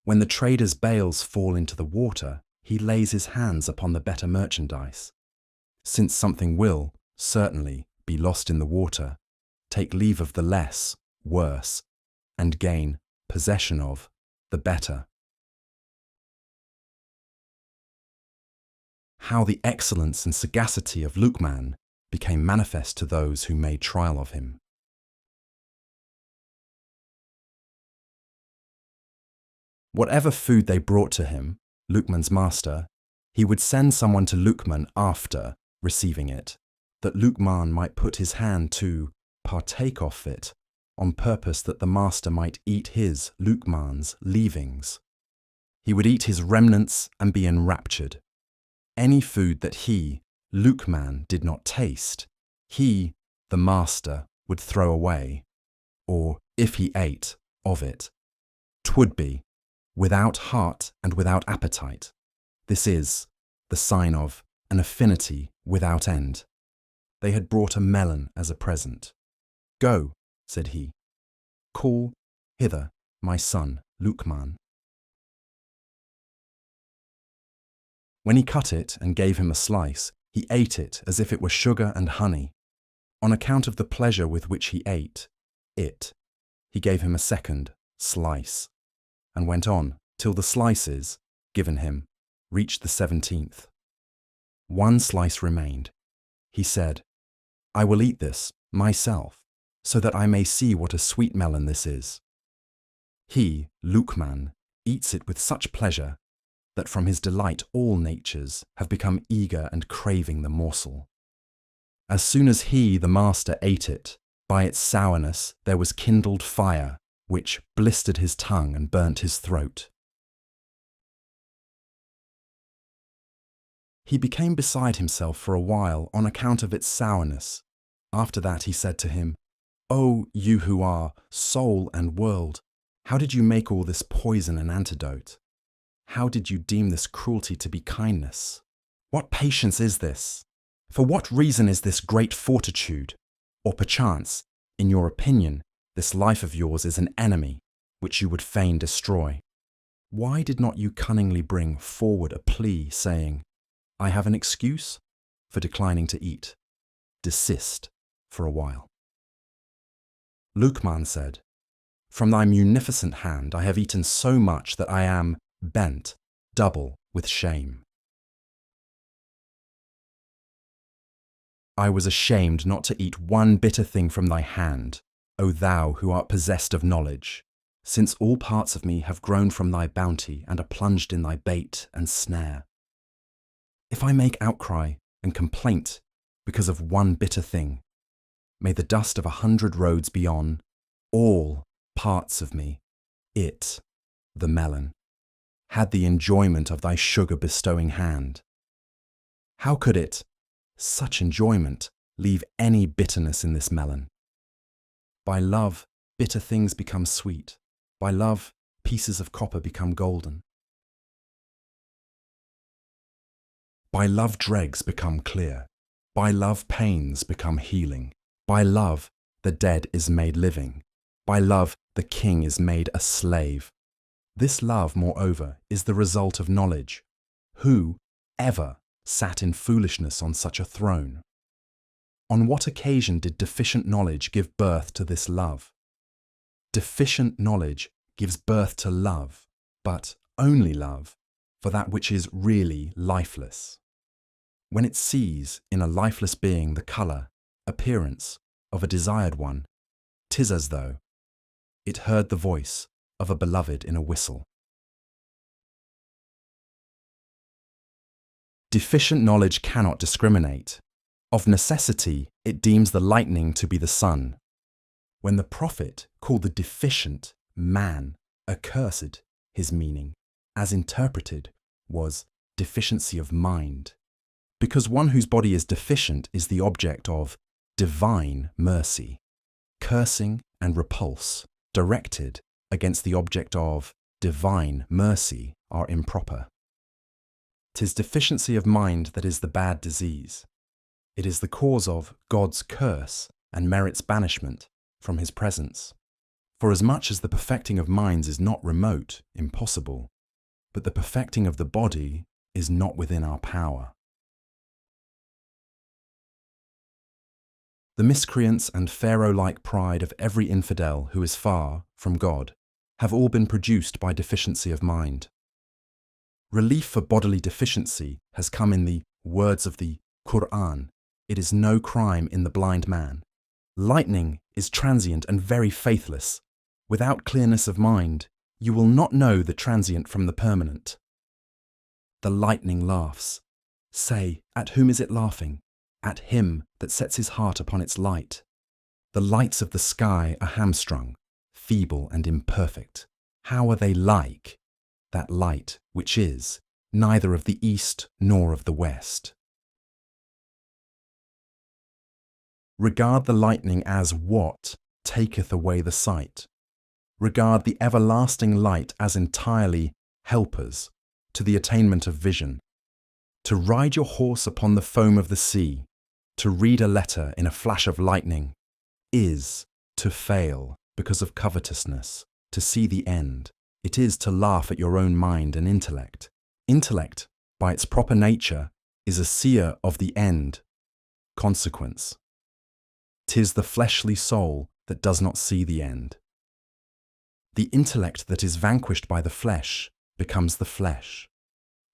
When the trader's bales fall into the water, he lays his hands upon the better merchandise. Since something will, certainly, be lost in the water, take leave of the less, worse, and gain possession of the better. How the excellence and sagacity of Luqman became manifest to those who made trial of him. Whatever food they brought to him, Luqman's master, he would send someone to Luqman after receiving it, that Luqman might put his hand to partake of it, on purpose that the master might eat his, Luqman's, leavings. He would eat his remnants and be enraptured. Any food that he, Luqman, did not taste, he, the master, would throw away, or, if he ate of it, 'twould be without heart and without appetite. This is the sign of an affinity without end. They had brought a melon as a present. Go, said he, call hither my son Luqman. When he cut it and gave him a slice, he ate it as if it were sugar and honey. On account of the pleasure with which he ate it, he gave him a second slice, and went on till the slices, given him, reached the 17th. One slice remained. He said, I will eat this myself, so that I may see what a sweet melon this is. He, Luqman, eats it with such pleasure that from his delight all natures have become eager and craving the morsel. As soon as he, the master, ate it, by its sourness there was kindled fire, which blistered his tongue and burnt his throat. He became beside himself for a while on account of its sourness, After that he said to him, "O you who are soul and world, how did you make all this poison an antidote? How did you deem this cruelty to be kindness? What patience is this? For what reason is this great fortitude? Or perchance, in your opinion, this life of yours is an enemy, which you would fain destroy. Why did not you cunningly bring forward a plea, saying, 'I have an excuse for declining to eat. Desist for a while.'" Luqman said, "From thy munificent hand I have eaten so much that I am bent double with shame. I was ashamed not to eat one bitter thing from thy hand, O thou who art possessed of knowledge, since all parts of me have grown from thy bounty and are plunged in thy bait and snare. If I make outcry and complaint because of one bitter thing, may the dust of 100 roads be on all parts of me, it, the melon, had the enjoyment of thy sugar-bestowing hand. How could it, such enjoyment, leave any bitterness in this melon? By love, bitter things become sweet. By love, pieces of copper become golden. By love, dregs become clear. By love, pains become healing. By love, the dead is made living. By love, the king is made a slave. This love, moreover, is the result of knowledge. Who ever sat in foolishness on such a throne? On what occasion did deficient knowledge give birth to this love? Deficient knowledge gives birth to love, but only love, for that which is really lifeless. When it sees in a lifeless being the colour, appearance of a desired one, 'tis as though it heard the voice of a beloved in a whistle. Deficient knowledge cannot discriminate. Of necessity, it deems the lightning to be the sun. When the prophet called the deficient man accursed, his meaning, as interpreted, was deficiency of mind, because one whose body is deficient is the object of divine mercy. Cursing and repulse, directed against the object of divine mercy, are improper. 'Tis deficiency of mind that is the bad disease. It is the cause of God's curse and merits banishment from his presence. For as much as the perfecting of minds is not remote, impossible, but the perfecting of the body is not within our power. The miscreants and Pharaoh-like pride of every infidel who is far from God have all been produced by deficiency of mind. Relief for bodily deficiency has come in the words of the Qur'an. It is no crime in the blind man. Lightning is transient and very faithless. Without clearness of mind, you will not know the transient from the permanent. The lightning laughs. Say, at whom is it laughing? At him that sets his heart upon its light. The lights of the sky are hamstrung, feeble and imperfect. How are they like that light which is neither of the east nor of the west? Regard the lightning as what taketh away the sight. Regard the everlasting light as entirely helpers to the attainment of vision. To ride your horse upon the foam of the sea, to read a letter in a flash of lightning, is to fail because of covetousness, to see the end. It is to laugh at your own mind and intellect. Intellect, by its proper nature, is a seer of the end. Consequence. 'Tis the fleshly soul that does not see the end. The intellect that is vanquished by the flesh becomes the flesh.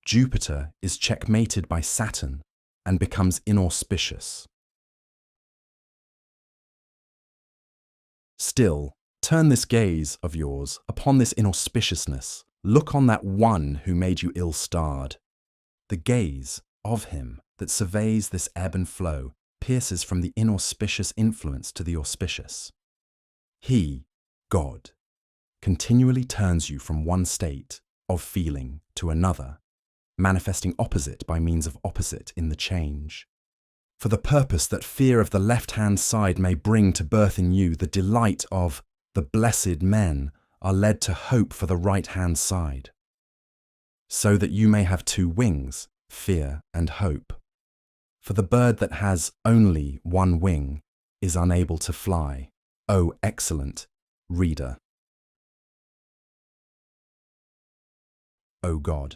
Jupiter is checkmated by Saturn and becomes inauspicious. Still, turn this gaze of yours upon this inauspiciousness. Look on that one who made you ill-starred. The gaze of him that surveys this ebb and flow pierces from the inauspicious influence to the auspicious. He, God, continually turns you from one state of feeling to another, manifesting opposite by means of opposite in the change. for the purpose that fear of the left-hand side may bring to birth in you the delight of the blessed men are led to hope for the right-hand side, so that you may have two wings, fear and hope. For the bird that has only one wing is unable to fly. O excellent reader! O God,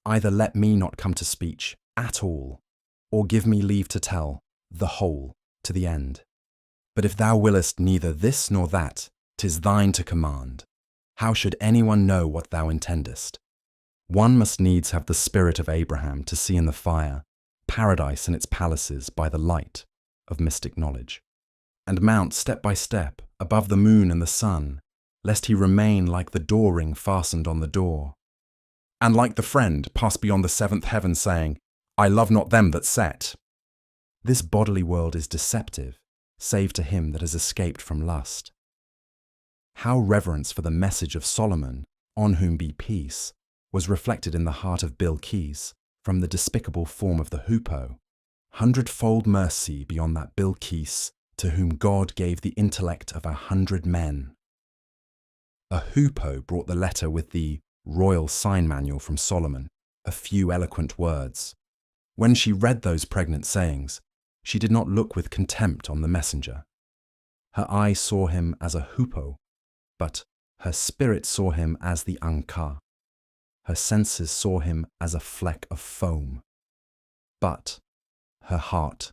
either let me not come to speech at all, or give me leave to tell the whole to the end. But if thou willest neither this nor that, 'tis thine to command. How should anyone know what thou intendest? One must needs have the spirit of Abraham to see in the fire paradise and its palaces by the light of mystic knowledge, and mount step by step above the moon and the sun, lest he remain like the door ring fastened on the door, and like the friend pass beyond the seventh heaven, saying, I love not them that set. This bodily world is deceptive, save to him that has escaped from lust. How reverence for the message of Solomon, on whom be peace, was reflected in the heart of Bilquis from the despicable form of the hoopoe. Hundredfold mercy beyond that Bilquis to whom God gave the intellect of 100 men. A hoopoe brought the letter with the royal sign manual from Solomon, a few eloquent words. When she read those pregnant sayings, she did not look with contempt on the messenger. Her eye saw him as a hoopoe, but her spirit saw him as the Anka. Her senses saw him as a fleck of foam, but her heart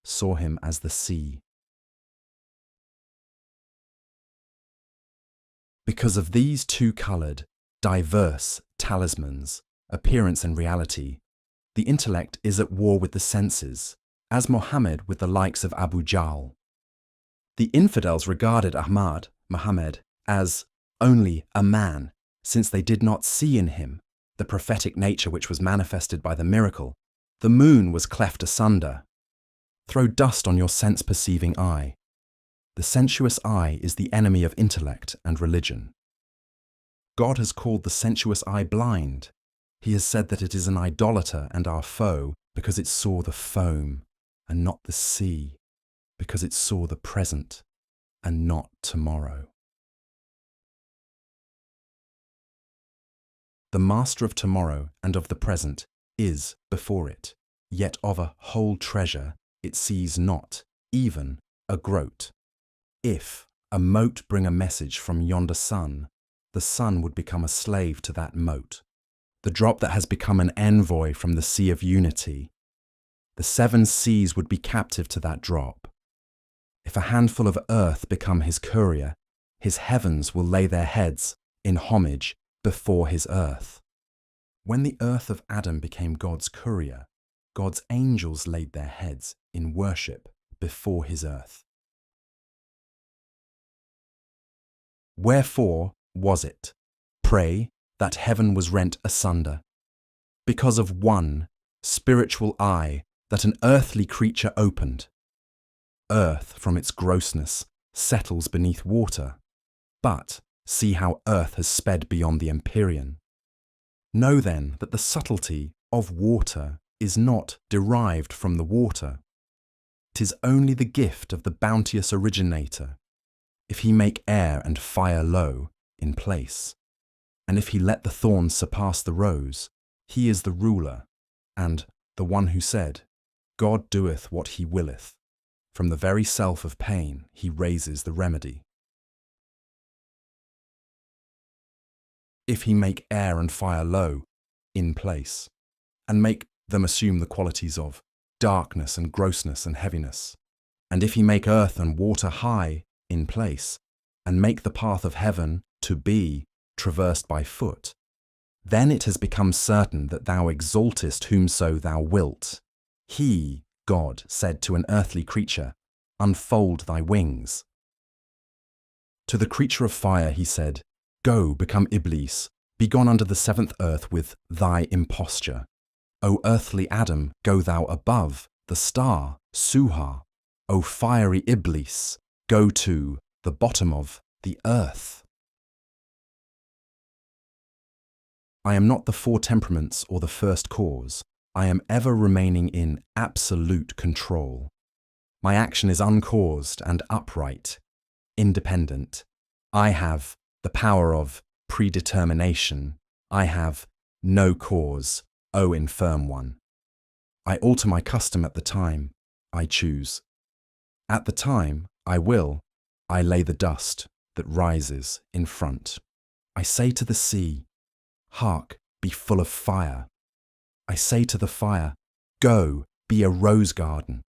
saw him as the sea. Because of these two-coloured, diverse talismans, appearance and reality, the intellect is at war with the senses, as Mohammed with the likes of Abu Jahl. The infidels regarded Muhammad, as only a man, since they did not see in him the prophetic nature which was manifested by the miracle. The moon was cleft asunder. Throw dust on your sense-perceiving eye. The sensuous eye is the enemy of intellect and religion. God has called the sensuous eye blind. He has said that it is an idolater and our foe because it saw the foam and not the sea, because it saw the present and not tomorrow. The master of tomorrow and of the present is before it, yet of a whole treasure it sees not, even a groat. If a mote bring a message from yonder sun, the sun would become a slave to that mote, the drop that has become an envoy from the sea of unity. The 7 seas would be captive to that drop. If a handful of earth become his courier, his heavens will lay their heads in homage before his earth. When the earth of Adam became God's courier, God's angels laid their heads in worship before his earth. Wherefore was it, pray, that heaven was rent asunder? Because of one spiritual eye that an earthly creature opened. Earth from its grossness settles beneath water, but see how earth has sped beyond the empyrean. Know then that the subtlety of water is not derived from the water. 'Tis only the gift of the bounteous originator. If he make air and fire low in place, and if he let the thorns surpass the rose, he is the ruler, and the one who said, God doeth what he willeth. From the very self of pain he raises the remedy. If he make air and fire low in place, and make them assume the qualities of darkness and grossness and heaviness, and if he make earth and water high in place, and make the path of heaven to be traversed by foot, then it has become certain that thou exaltest whomso thou wilt. He, God, said to an earthly creature, unfold thy wings. To the creature of fire he said, go, become Iblis, be gone under the 7th earth with thy imposture. O earthly Adam, go thou above the star, Suha. O fiery Iblis, go to the bottom of the earth. I am not the 4 temperaments or the first cause. I am ever remaining in absolute control. My action is uncaused and upright, independent. I have the power of predetermination. I have no cause, O infirm one. I alter my custom at the time I choose. At the time I will, I lay the dust that rises in front. I say to the sea, hark, be full of fire. I say to the fire, go, be a rose garden.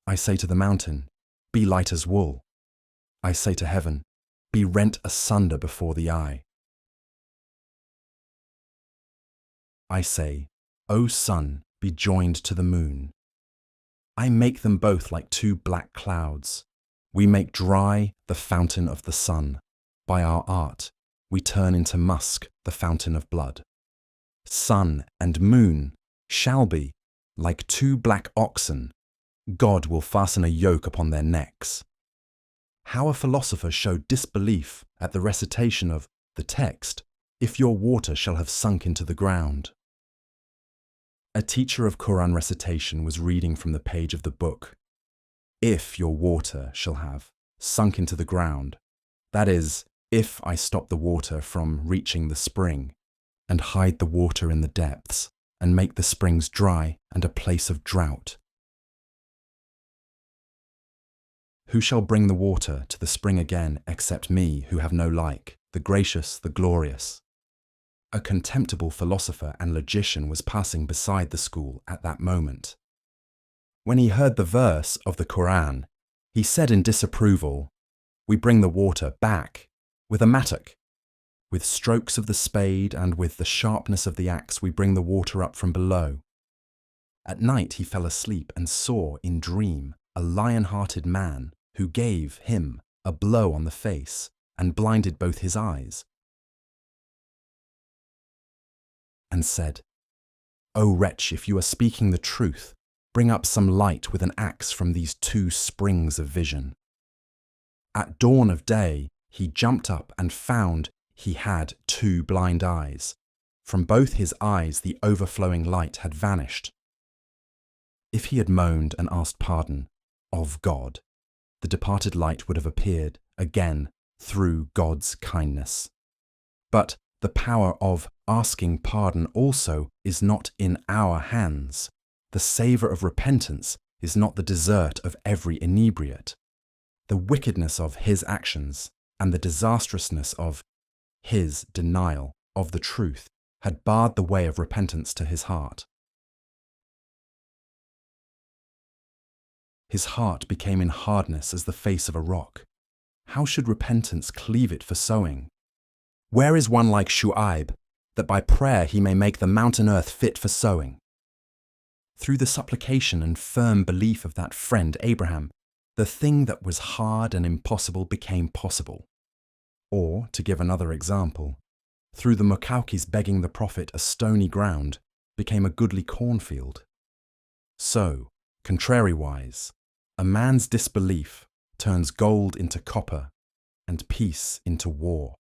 I say to the mountain, be light as wool. I say to heaven, be rent asunder before the eye. I say, O sun, be joined to the moon. I make them both like two black clouds. We make dry the fountain of the sun. By our art, we turn into musk the fountain of blood. Sun and moon shall be like two black oxen. God will fasten a yoke upon their necks. How a philosopher showed disbelief at the recitation of the text, if your water shall have sunk into the ground. A teacher of Quran recitation was reading from the page of the book, if your water shall have sunk into the ground, that is, if I stop the water from reaching the spring, and hide the water in the depths, and make the springs dry and a place of drought. Who shall bring the water to the spring again except me who have no like, the gracious, the glorious? A contemptible philosopher and logician was passing beside the school at that moment. When he heard the verse of the Quran, he said in disapproval, we bring the water back with a mattock. With strokes of the spade and with the sharpness of the axe we bring the water up from below. At night he fell asleep and saw in dream a lion-hearted man who gave him a blow on the face and blinded both his eyes, and said, O wretch, if you are speaking the truth, bring up some light with an axe from these two springs of vision. At dawn of day he jumped up and found he had two blind eyes. From both his eyes the overflowing light had vanished. If he had moaned and asked pardon of God, the departed light would have appeared again through God's kindness. But the power of asking pardon also is not in our hands. The savour of repentance is not the dessert of every inebriate. The wickedness of his actions and the disastrousness of his denial of the truth had barred the way of repentance to his heart. His heart became in hardness as the face of a rock. How should repentance cleave it for sowing? Where is one like Shu'aib, that by prayer he may make the mountain earth fit for sowing? Through the supplication and firm belief of that friend Abraham, the thing that was hard and impossible became possible. Or, to give another example, through the Mukaukis begging the Prophet a stony ground became a goodly cornfield. So, contrariwise, a man's disbelief turns gold into copper and peace into war.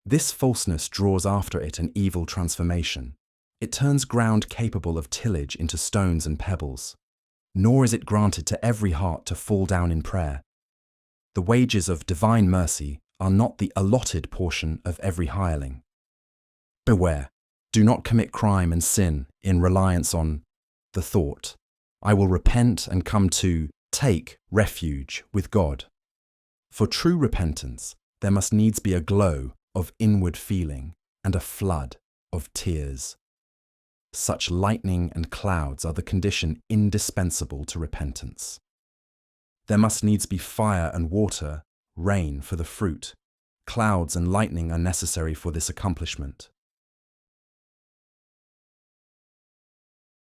This falseness draws after it an evil transformation. It turns ground capable of tillage into stones and pebbles. Nor is it granted to every heart to fall down in prayer. The wages of divine mercy are not the allotted portion of every hireling. Beware, do not commit crime and sin in reliance on the thought, I will repent and come to take refuge with God. For true repentance, there must needs be a glow of inward feeling and a flood of tears. Such lightning and clouds are the condition indispensable to repentance. There must needs be fire and water, rain for the fruit. Clouds and lightning are necessary for this accomplishment.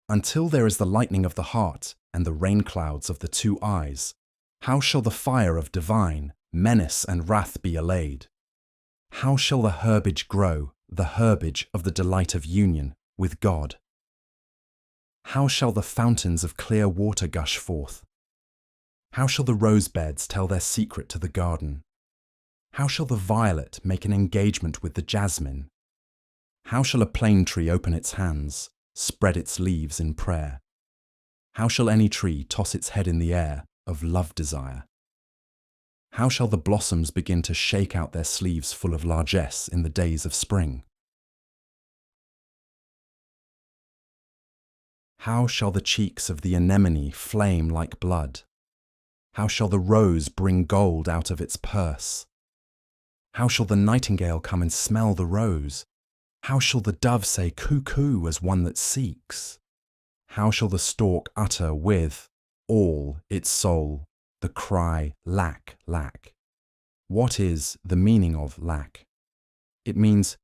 Until there is the lightning of the heart and the rain clouds of the two eyes, how shall the fire of divine menace and wrath be allayed? How shall the herbage grow, the herbage of the delight of union with God? How shall the fountains of clear water gush forth? How shall the rose beds tell their secret to the garden? How shall the violet make an engagement with the jasmine? How shall a plane tree open its hands, spread its leaves in prayer? How shall any tree toss its head in the air of love desire? How shall the blossoms begin to shake out their sleeves full of largesse in the days of spring? How shall the cheeks of the anemone flame like blood? How shall the rose bring gold out of its purse? How shall the nightingale come and smell the rose? How shall the dove say cuckoo as one that seeks? How shall the stork utter with all its soul the cry, lack, lack? What is the meaning of lack? It means,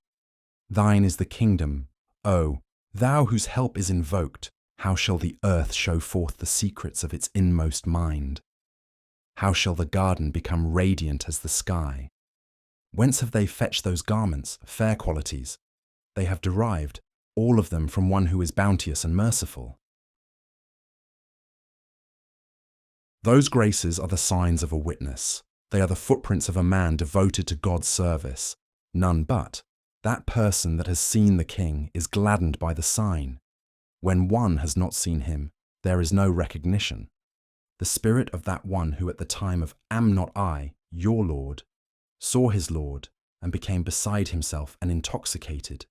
thine is the kingdom, O, thou whose help is invoked. How shall the earth show forth the secrets of its inmost mind? How shall the garden become radiant as the sky? Whence have they fetched those garments, fair qualities? They have derived, all of them, from one who is bounteous and merciful. Those graces are the signs of a witness. They are the footprints of a man devoted to God's service. None but that person that has seen the King is gladdened by the sign. When one has not seen him, there is no recognition. The spirit of that one who at the time of "Am not I, your Lord?" saw his Lord and became beside himself and intoxicated.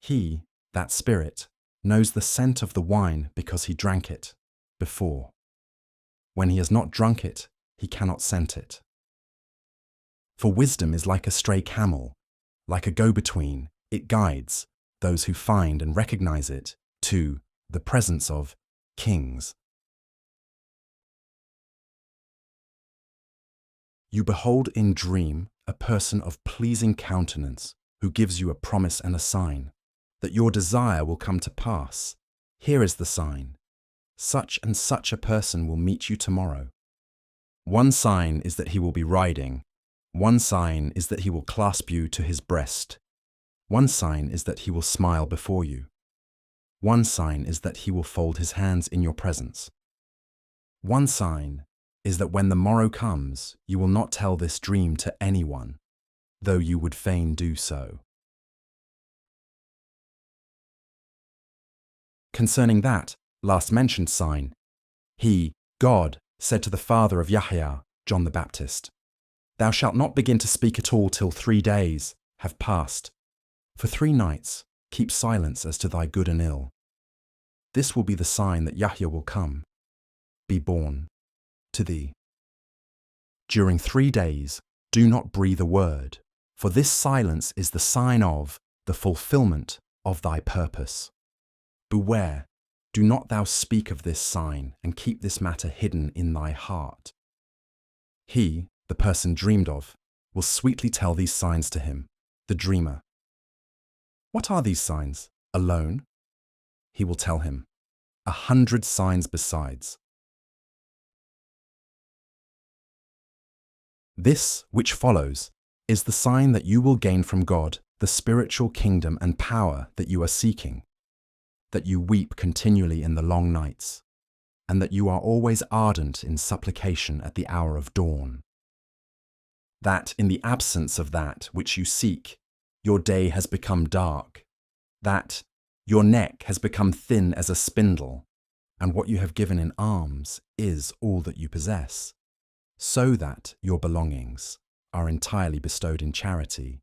He, that spirit, knows the scent of the wine because he drank it before. When he has not drunk it, he cannot scent it. For wisdom is like a stray camel, like a go-between. It guides those who find and recognize it to the presence of kings. You behold in dream a person of pleasing countenance who gives you a promise and a sign that your desire will come to pass. Here is the sign. Such and such a person will meet you tomorrow. One sign is that he will be riding. One sign is that he will clasp you to his breast. One sign is that he will smile before you. One sign is that he will fold his hands in your presence. One sign is that when the morrow comes, you will not tell this dream to anyone, though you would fain do so. Concerning that last mentioned sign, he, God, said to the father of Yahya, John the Baptist, "Thou shalt not begin to speak at all till 3 days have passed. For 3 nights keep silence as to thy good and ill. This will be the sign that Yahya will come, be born, to thee. During 3 days do not breathe a word, for this silence is the sign of the fulfillment of thy purpose. Beware, do not thou speak of this sign and keep this matter hidden in thy heart." He, the person dreamed of, will sweetly tell these signs to him, the dreamer. What are these signs, alone? He will tell him, 100 signs besides. This, which follows, is the sign that you will gain from God the spiritual kingdom and power that you are seeking, that you weep continually in the long nights, and that you are always ardent in supplication at the hour of dawn. That in the absence of that which you seek, your day has become dark, that your neck has become thin as a spindle, and what you have given in alms is all that you possess, so that your belongings are entirely bestowed in charity,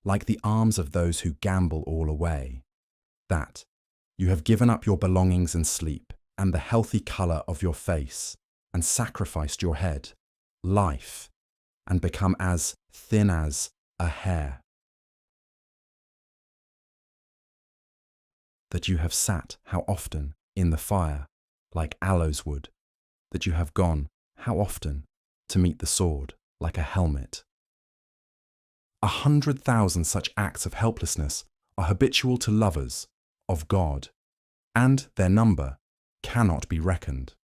like the alms of those who gamble all away, that you have given up your belongings and sleep, and the healthy colour of your face, and sacrificed your head, life, and become as thin as a hair. That you have sat how often in the fire, like aloes wood, that you have gone how often to meet the sword, like a helmet. 100,000 such acts of helplessness are habitual to lovers of God, and their number cannot be reckoned.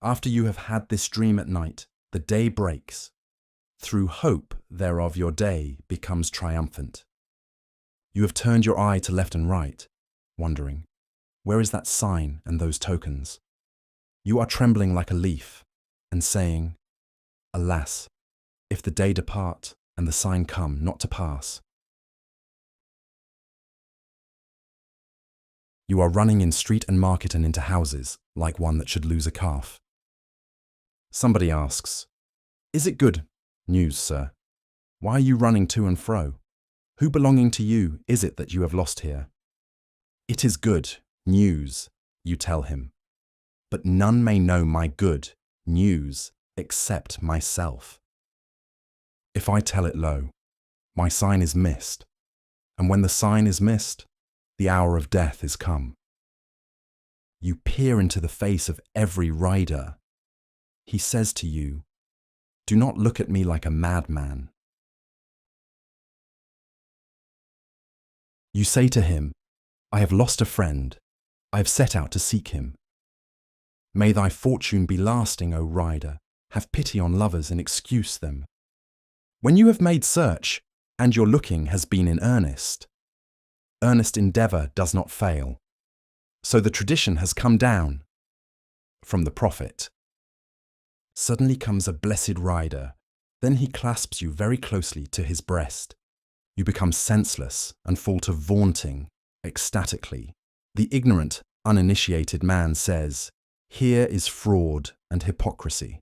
After you have had this dream at night, the day breaks. Through hope thereof your day becomes triumphant. You have turned your eye to left and right, wondering, where is that sign and those tokens? You are trembling like a leaf, and saying, alas, if the day depart and the sign come not to pass. You are running in street and market and into houses, like one that should lose a calf. Somebody asks, "Is it good news, sir? Why are you running to and fro? Who belonging to you is it that you have lost here?" "It is good news," you tell him, "but none may know my good news except myself. If I tell it low, my sign is missed, and when the sign is missed, the hour of death is come." You peer into the face of every rider. He says to you, "Do not look at me like a madman." You say to him, "I have lost a friend. I have set out to seek him." "May thy fortune be lasting, O rider. Have pity on lovers and excuse them." When you have made search, and your looking has been in earnest endeavour does not fail. So the tradition has come down from the prophet. Suddenly comes a blessed rider. Then he clasps you very closely to his breast. You become senseless and fall to vaunting ecstatically. The ignorant, uninitiated man says, "Here is fraud and hypocrisy."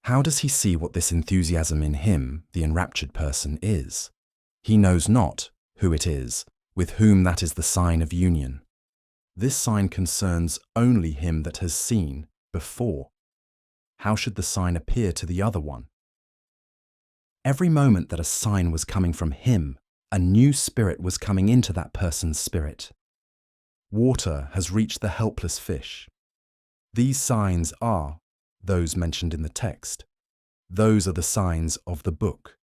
How does he see what this enthusiasm in him, the enraptured person, is? He knows not who it is, with whom that is the sign of union. This sign concerns only him that has seen before. How should the sign appear to the other one? Every moment that a sign was coming from him, a new spirit was coming into that person's spirit. Water has reached the helpless fish. These signs are those mentioned in the text. Those are the signs of the book.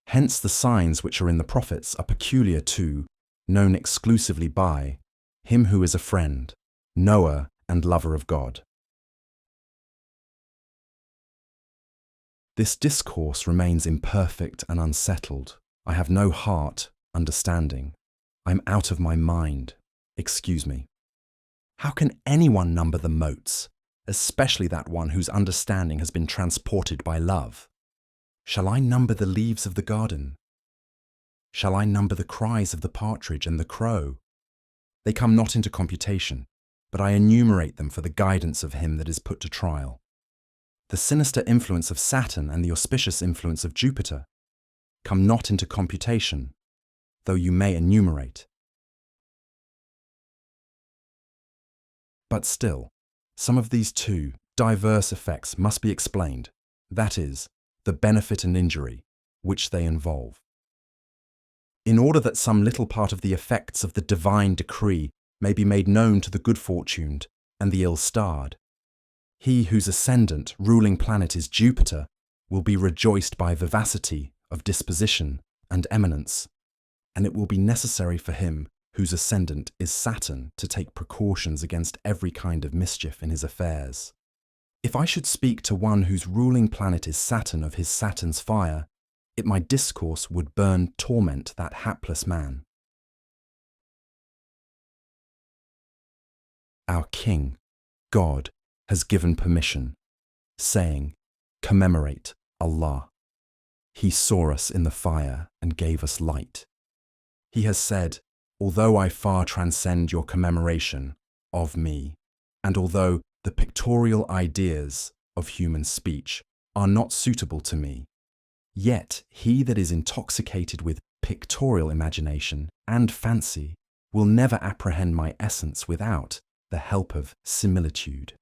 Hence the signs which are in the prophets are peculiar to, known exclusively by, him who is a friend, knower and lover of God. This discourse remains imperfect and unsettled. I have no heart, understanding. I am out of my mind. Excuse me. How can anyone number the motes, especially that one whose understanding has been transported by love? Shall I number the leaves of the garden? Shall I number the cries of the partridge and the crow? They come not into computation, but I enumerate them for the guidance of him that is put to trial. The sinister influence of Saturn and the auspicious influence of Jupiter come not into computation, though you may enumerate. But still, some of these two diverse effects must be explained, that is, the benefit and injury, which they involve. In order that some little part of the effects of the divine decree may be made known to the good-fortuned and the ill-starred, he whose ascendant ruling planet is Jupiter will be rejoiced by vivacity of disposition and eminence, and it will be necessary for him whose ascendant is Saturn to take precautions against every kind of mischief in his affairs. If I should speak to one whose ruling planet is Saturn of his Saturn's fire, my discourse would burn torment that hapless man. Our King, God, has given permission, saying, "Commemorate Allah." He saw us in the fire and gave us light. He has said, "Although I far transcend your commemoration of me, and although the pictorial ideas of human speech are not suitable to me, yet he that is intoxicated with pictorial imagination and fancy will never apprehend my essence without the help of similitude."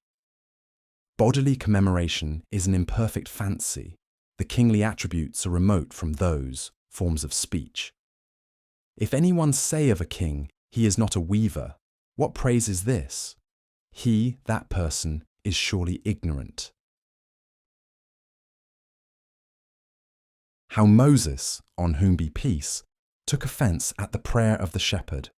Bodily commemoration is an imperfect fancy. The kingly attributes are remote from those forms of speech. If anyone say of a king, he is not a weaver, what praise is this? He, that person, is surely ignorant. How Moses, on whom be peace, took offence at the prayer of the shepherd.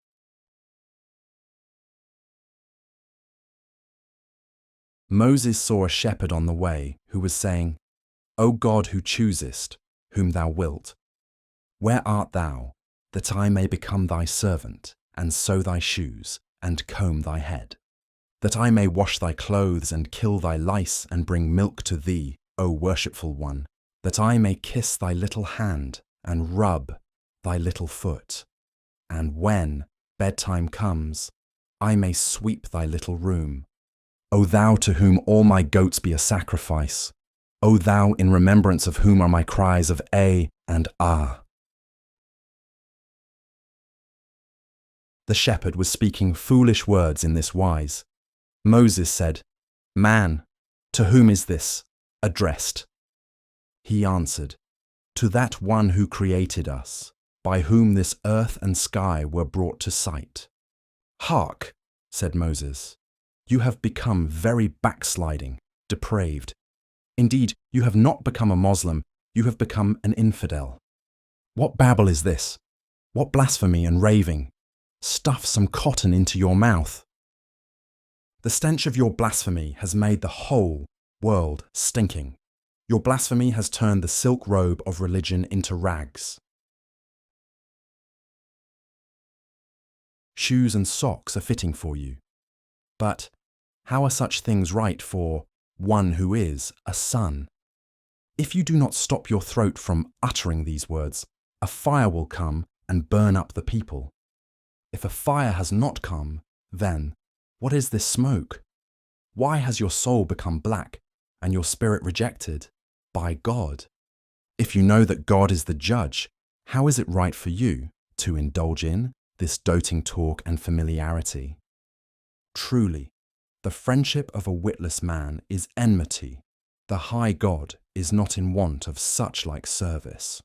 Moses saw a shepherd on the way who was saying, "O God who choosest, whom thou wilt, where art thou, that I may become thy servant, and sew thy shoes, and comb thy head? That I may wash thy clothes, and kill thy lice, and bring milk to thee, O worshipful one, that I may kiss thy little hand, and rub thy little foot, and when bedtime comes, I may sweep thy little room. O thou to whom all my goats be a sacrifice, O thou in remembrance of whom are my cries of A and Ah. The shepherd was speaking foolish words in this wise. Moses said, Man, to whom is this addressed? He answered, To that one who created us, by whom this earth and sky were brought to sight. Hark, said Moses, you have become very backsliding, depraved. Indeed, you have not become a Moslem, you have become an infidel. What babble is this? What blasphemy and raving? Stuff some cotton into your mouth. The stench of your blasphemy has made the whole world stinking. Your blasphemy has turned the silk robe of religion into rags. Shoes and socks are fitting for you. But how are such things right for one who is a son? If you do not stop your throat from uttering these words, a fire will come and burn up the people. If a fire has not come, then what is this smoke? Why has your soul become black and your spirit rejected by God? If you know that God is the judge, how is it right for you to indulge in this doting talk and familiarity? Truly, the friendship of a witless man is enmity. The high God is not in want of such like service.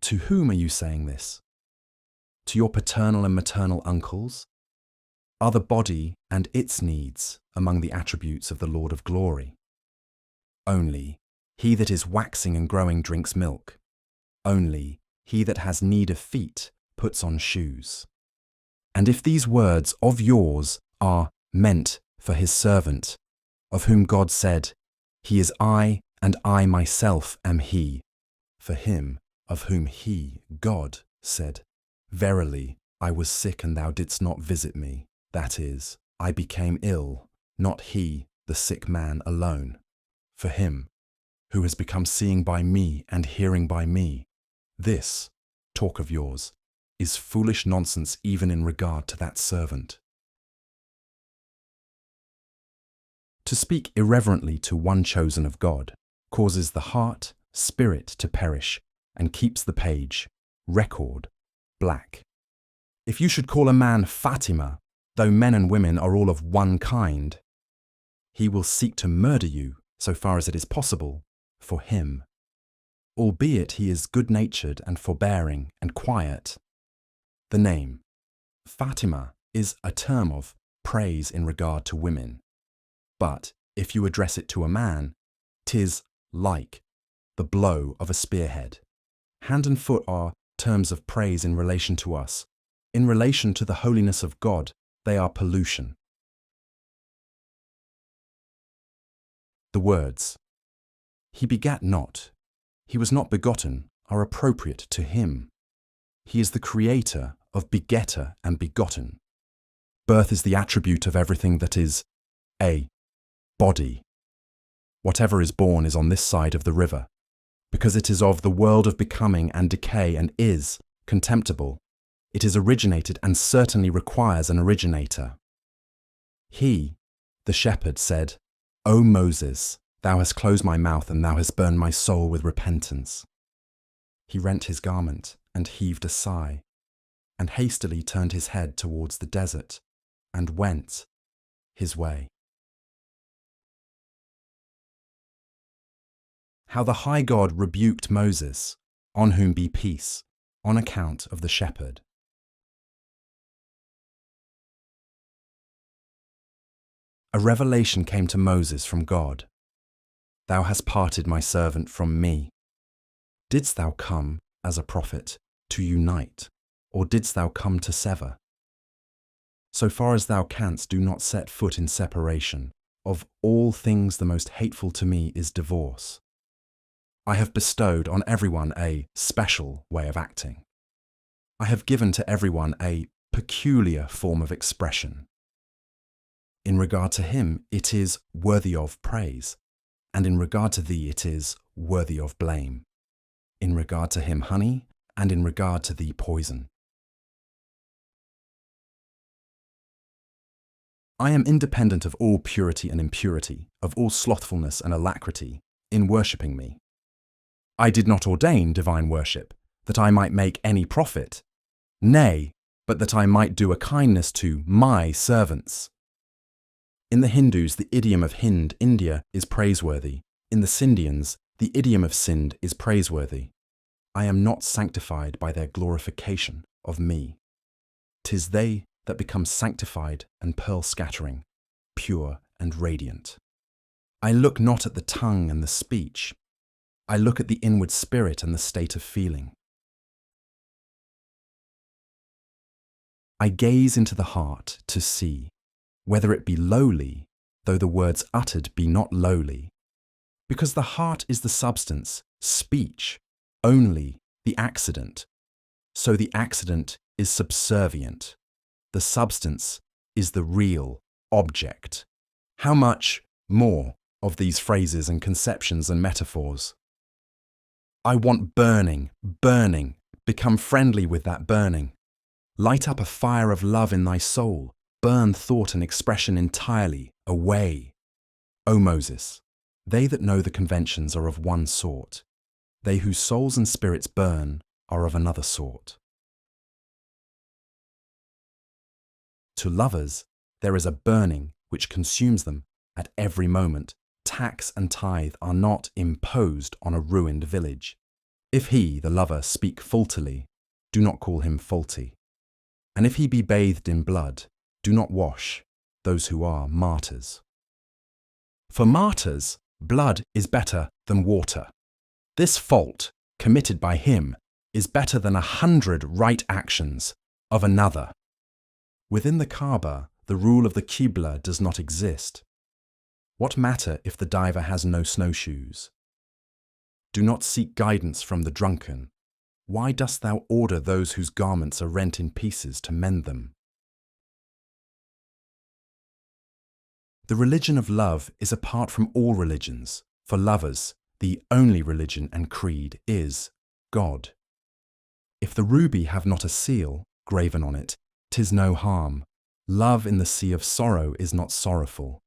To whom are you saying this? To your paternal and maternal uncles? Are the body and its needs among the attributes of the Lord of glory? Only he that is waxing and growing drinks milk. Only he that has need of feet puts on shoes. And if these words of yours are meant for his servant, of whom God said, He is I, and I myself am he, for him of whom he, God, said, Verily, I was sick and thou didst not visit me. That is, I became ill, not he, the sick man, alone. For him, who has become seeing by me and hearing by me, this talk of yours is foolish nonsense even in regard to that servant. To speak irreverently to one chosen of God causes the heart, spirit to perish and keeps the page, record, black. If you should call a man Fatima, though men and women are all of one kind, he will seek to murder you so far as it is possible for him. Albeit he is good-natured and forbearing and quiet. The name Fatima is a term of praise in regard to women. But if you address it to a man, 'tis like the blow of a spearhead. Hand and foot are terms of praise in relation to us. In relation to the holiness of God, they are pollution. The words, He begat not, He was not begotten, are appropriate to Him. He is the creator of begetter and begotten. Birth is the attribute of everything that is a body. Whatever is born is on this side of the river, because it is of the world of becoming and decay and is contemptible. It is originated and certainly requires an originator. He, the shepherd, said, O Moses, thou hast closed my mouth and thou hast burned my soul with repentance. He rent his garment and heaved a sigh, and hastily turned his head towards the desert, and went his way. How the high God rebuked Moses, on whom be peace, on account of the shepherd. A revelation came to Moses from God. Thou hast parted my servant from me. Didst thou come as a prophet to unite, or didst thou come to sever? So far as thou canst, do not set foot in separation. Of all things the most hateful to me is divorce. I have bestowed on everyone a special way of acting. I have given to everyone a peculiar form of expression. In regard to him, it is worthy of praise, and in regard to thee it is worthy of blame. In regard to him honey, and in regard to thee poison. I am independent of all purity and impurity, of all slothfulness and alacrity, in worshipping me. I did not ordain divine worship, that I might make any profit, nay, but that I might do a kindness to my servants. In the Hindus, the idiom of Hind, India, is praiseworthy. In the Scindians, the idiom of Sind is praiseworthy. I am not sanctified by their glorification of me. 'Tis they that become sanctified and pearl-scattering, pure and radiant. I look not at the tongue and the speech. I look at the inward spirit and the state of feeling. I gaze into the heart to see whether it be lowly, though the words uttered be not lowly, because the heart is the substance, speech only the accident, so the accident is subservient. The substance is the real object. How much more of these phrases and conceptions and metaphors? I want burning, burning, become friendly with that burning. Light up a fire of love in thy soul, burn thought and expression entirely away. O Moses, they that know the conventions are of one sort. They whose souls and spirits burn are of another sort. To lovers, there is a burning which consumes them at every moment. Tax and tithe are not imposed on a ruined village. If he, the lover, speak faultily, do not call him faulty. And if he be bathed in blood, do not wash those who are martyrs. For martyrs, blood is better than water. This fault, committed by him, is better than 100 right actions of another. Within the Kaaba, the rule of the Qibla does not exist. What matter if the diver has no snowshoes? Do not seek guidance from the drunken. Why dost thou order those whose garments are rent in pieces to mend them? The religion of love is apart from all religions. For lovers, the only religion and creed is God. If the ruby have not a seal graven on it, 'tis no harm. Love in the sea of sorrow is not sorrowful.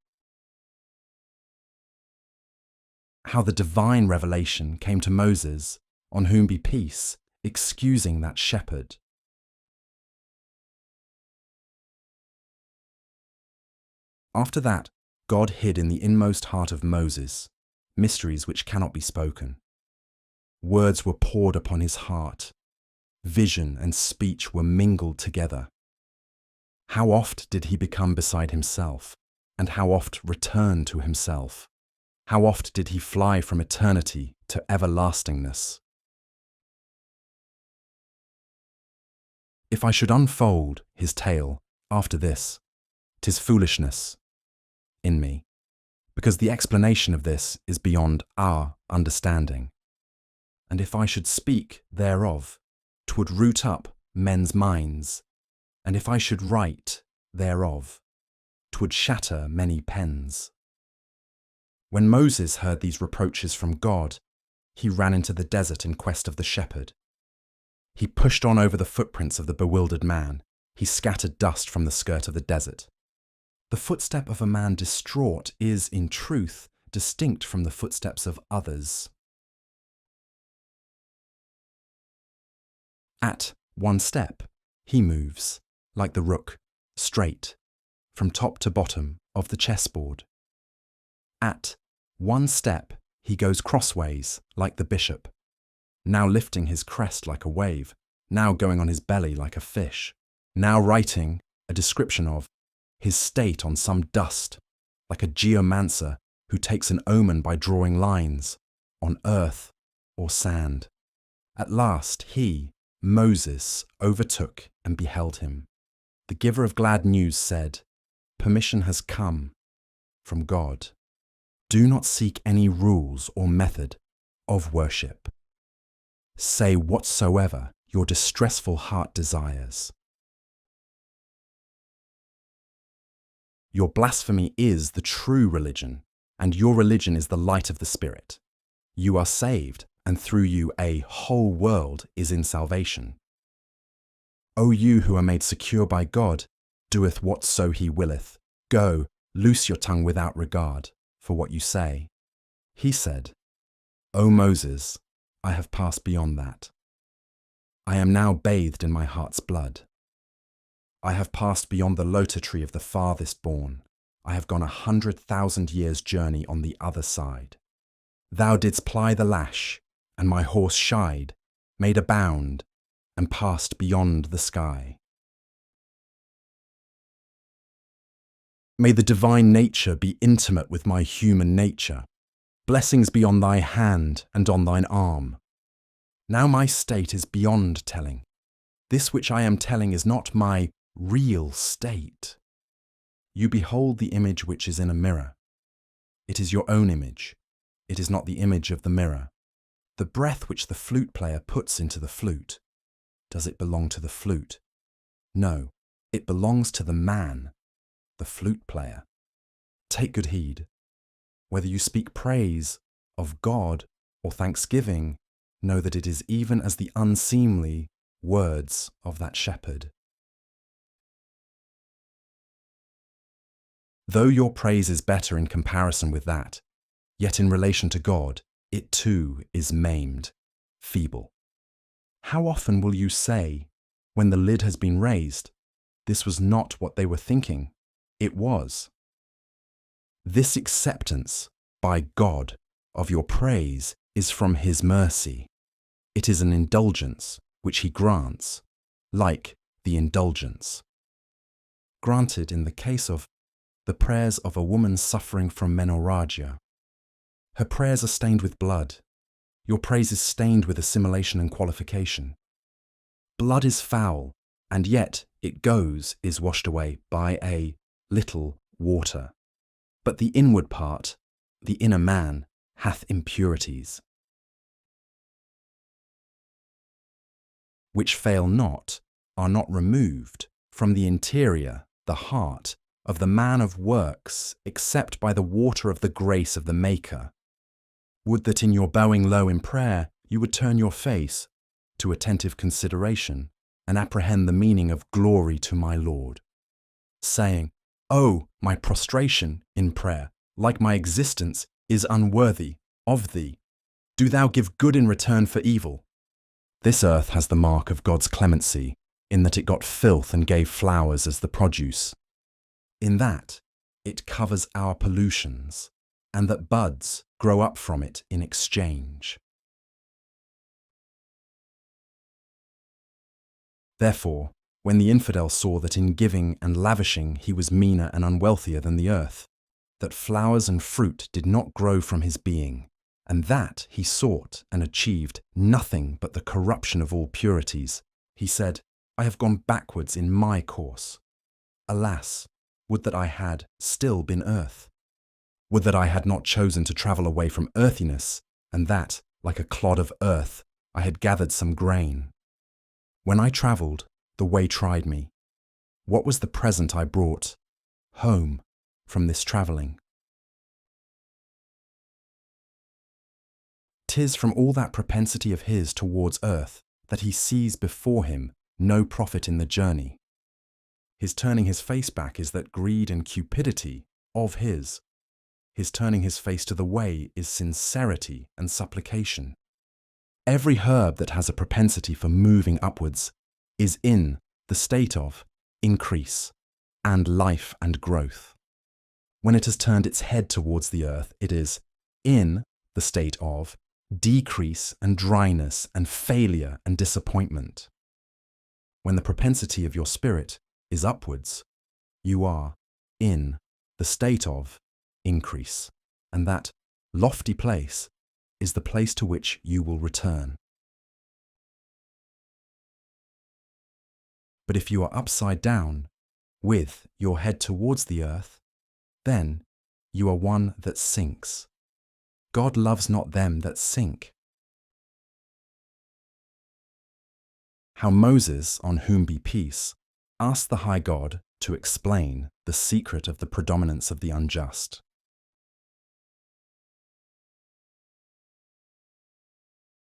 How the divine revelation came to Moses, on whom be peace, excusing that shepherd. After that, God hid in the inmost heart of Moses mysteries which cannot be spoken. Words were poured upon his heart. Vision and speech were mingled together. How oft did he become beside himself, and how oft return to himself? How oft did he fly from eternity to everlastingness? If I should unfold his tale after this, 'tis foolishness in me, because the explanation of this is beyond our understanding. And if I should speak thereof, 'twould root up men's minds, and if I should write thereof, 'twould shatter many pens. When Moses heard these reproaches from God, he ran into the desert in quest of the shepherd. He pushed on over the footprints of the bewildered man. He scattered dust from the skirt of the desert. The footstep of a man distraught is, in truth, distinct from the footsteps of others. At one step, he moves, like the rook, straight, from top to bottom of the chessboard. At one step, he goes crossways, like the bishop, now lifting his crest like a wave, now going on his belly like a fish, now writing a description of his state on some dust, like a geomancer who takes an omen by drawing lines on earth or sand. At last he, Moses, overtook and beheld him. The giver of glad news said, "Permission has come from God. Do not seek any rules or method of worship. Say whatsoever your distressful heart desires. Your blasphemy is the true religion. and your religion is the light of the Spirit. You are saved, and through you a whole world is in salvation. O you who are made secure by God, doeth whatso he willeth. Go, loose your tongue without regard for what you say. He said, O Moses, I have passed beyond that. I am now bathed in my heart's blood. I have passed beyond the lotus tree of the farthest bourne. I have gone 100,000 years' journey on the other side. Thou didst ply the lash, and my horse shied, made a bound, and passed beyond the sky. May the divine nature be intimate with my human nature. Blessings be on thy hand and on thine arm. Now my state is beyond telling. This which I am telling is not my real state. You behold the image which is in a mirror. It is your own image. It is not the image of the mirror. The breath which the flute player puts into the flute, does it belong to the flute? No, it belongs to the man, the flute player. Take good heed. Whether you speak praise of God or thanksgiving, know that it is even as the unseemly words of that shepherd. Though your praise is better in comparison with that, yet in relation to God, it too is maimed, feeble. How often will you say, when the lid has been raised, this was not what they were thinking, it was? This acceptance by God of your praise is from his mercy. It is an indulgence which he grants, like the indulgence granted in the case of the prayers of a woman suffering from menorrhagia. Her prayers are stained with blood. Your praise is stained with assimilation and qualification. Blood is foul, and yet it is washed away by a little water. But the inward part, the inner man, hath impurities, which fail not, are not removed from the interior, the heart, of the man of works, except by the water of the grace of the Maker. Would that in your bowing low in prayer you would turn your face to attentive consideration and apprehend the meaning of glory to my Lord, saying, Oh, my prostration in prayer, like my existence, is unworthy of thee. Do thou give good in return for evil. This earth has the mark of God's clemency, in that it got filth and gave flowers as the produce. In that it covers our pollutions, and that buds grow up from it in exchange. Therefore, when the infidel saw that in giving and lavishing he was meaner and unwealthier than the earth, that flowers and fruit did not grow from his being, and that he sought and achieved nothing but the corruption of all purities, he said, I have gone backwards in my course. Alas, would that I had still been earth. Would that I had not chosen to travel away from earthiness, and that, like a clod of earth, I had gathered some grain. When I travelled, the way tried me. What was the present I brought home from this travelling? 'Tis from all that propensity of his towards earth that he sees before him no profit in the journey. His turning his face back is that greed and cupidity of his. His turning his face to the way is sincerity and supplication. Every herb that has a propensity for moving upwards is in the state of increase and life and growth. When it has turned its head towards the earth, it is in the state of decrease and dryness and failure and disappointment. When the propensity of your spirit is upwards, you are in the state of increase, and that lofty place is the place to which you will return. But if you are upside down, with your head towards the earth, then you are one that sinks. God loves not them that sink. How Moses, on whom be peace, asked the high God to explain the secret of the predominance of the unjust.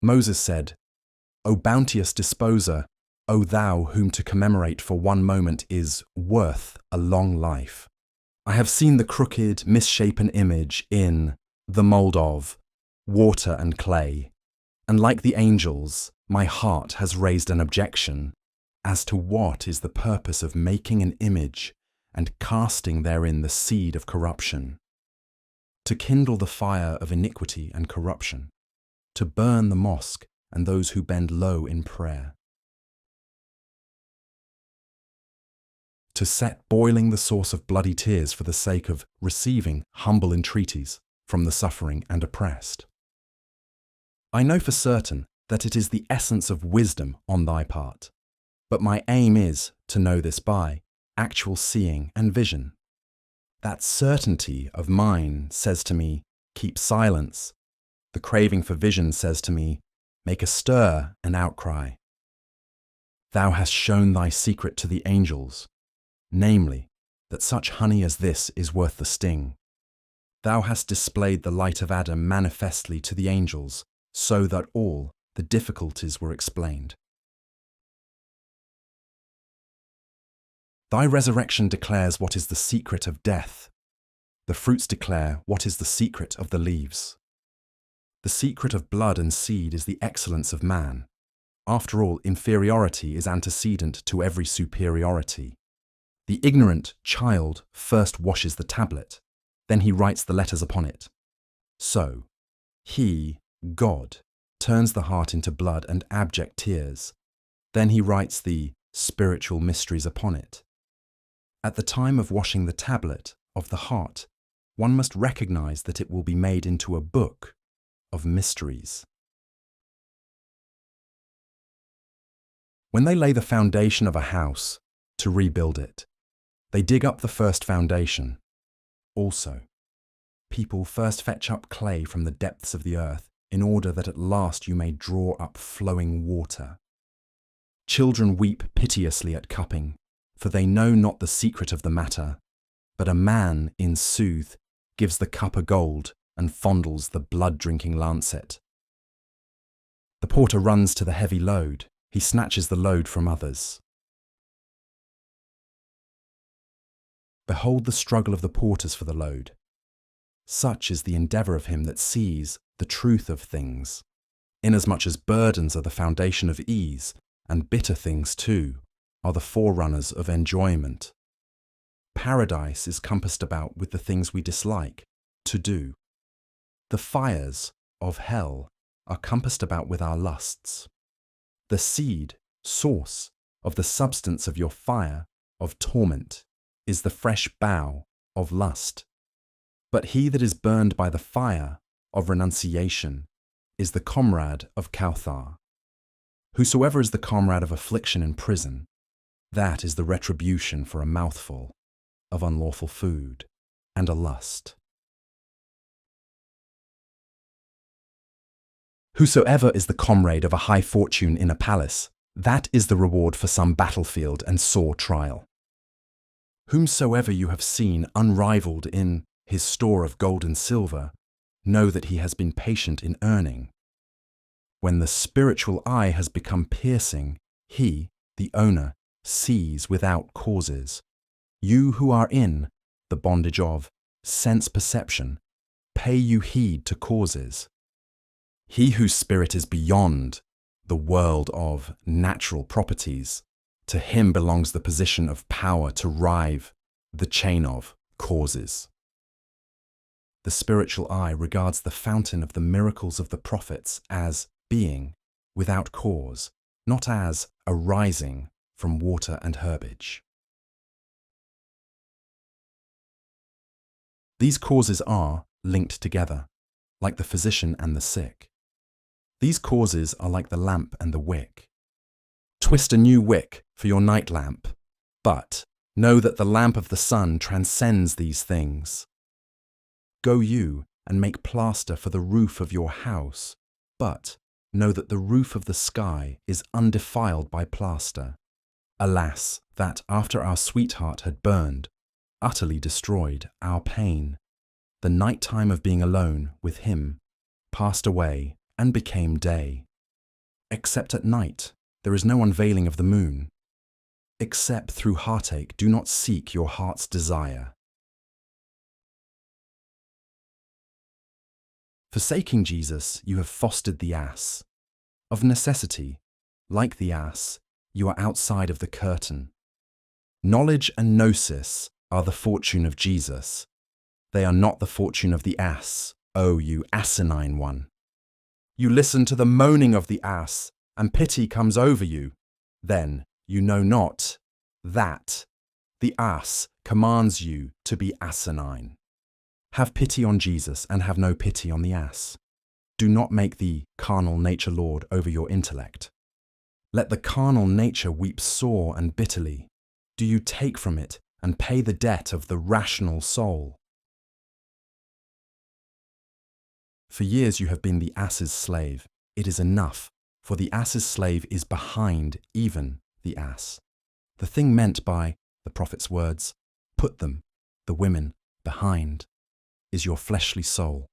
Moses said, "O bounteous disposer, O thou whom to commemorate for one moment is worth a long life. I have seen the crooked, misshapen image in the mould of water and clay, and like the angels, my heart has raised an objection as to what is the purpose of making an image and casting therein the seed of corruption, to kindle the fire of iniquity and corruption, to burn the mosque and those who bend low in prayer, to set boiling the source of bloody tears for the sake of receiving humble entreaties from the suffering and oppressed. I know for certain that it is the essence of wisdom on thy part, but my aim is to know this by actual seeing and vision. That certainty of mine says to me, keep silence. The craving for vision says to me, make a stir and outcry. Thou hast shown thy secret to the angels, namely, that such honey as this is worth the sting. Thou hast displayed the light of Adam manifestly to the angels, so that all the difficulties were explained. Thy resurrection declares what is the secret of death. The fruits declare what is the secret of the leaves. The secret of blood and seed is the excellence of man. After all, inferiority is antecedent to every superiority. The ignorant child first washes the tablet, then he writes the letters upon it. So, he, God, turns the heart into blood and abject tears. Then he writes the spiritual mysteries upon it. At the time of washing the tablet of the heart, one must recognize that it will be made into a book of mysteries. When they lay the foundation of a house to rebuild it, they dig up the first foundation. Also, people first fetch up clay from the depths of the earth in order that at last you may draw up flowing water. Children weep piteously at cupping, for they know not the secret of the matter, but a man, in sooth, gives the cupper gold and fondles the blood-drinking lancet. The porter runs to the heavy load, he snatches the load from others. Behold the struggle of the porters for the load. Such is the endeavour of him that sees the truth of things, inasmuch as burdens are the foundation of ease, and bitter things too are the forerunners of enjoyment. Paradise is compassed about with the things we dislike to do. The fires of hell are compassed about with our lusts. The seed, source of the substance of your fire of torment is the fresh bough of lust. But he that is burned by the fire of renunciation is the comrade of Kauthar. Whosoever is the comrade of affliction in prison, that is the retribution for a mouthful of unlawful food and a lust. Whosoever is the comrade of a high fortune in a palace, that is the reward for some battlefield and sore trial. Whomsoever you have seen unrivalled in his store of gold and silver, know that he has been patient in earning. When the spiritual eye has become piercing, he, the owner, sees without causes. You who are in the bondage of sense perception, pay you heed to causes. He whose spirit is beyond the world of natural properties, to him belongs the position of power to rive the chain of causes. The spiritual eye regards the fountain of the miracles of the prophets as being without cause, not as arising from water and herbage. These causes are linked together, like the physician and the sick. These causes are like the lamp and the wick. Twist a new wick for your night lamp, but know that the lamp of the sun transcends these things. Go you and make plaster for the roof of your house, but know that the roof of the sky is undefiled by plaster. Alas, that after our sweetheart had burned, utterly destroyed our pain, the night time of being alone with him passed away and became day. Except at night, there is no unveiling of the moon. Except through heartache, do not seek your heart's desire. Forsaking Jesus, you have fostered the ass. Of necessity, like the ass, you are outside of the curtain. Knowledge and gnosis are the fortune of Jesus. They are not the fortune of the ass, O you asinine one. You listen to the moaning of the ass, and pity comes over you. Then you know not that the ass commands you to be asinine. Have pity on Jesus and have no pity on the ass. Do not make the carnal nature lord over your intellect. Let the carnal nature weep sore and bitterly. Do you take from it and pay the debt of the rational soul? For years you have been the ass's slave. It is enough, for the ass's slave is behind even the ass. The thing meant by the prophet's words, put them, the women, behind, is your fleshly soul.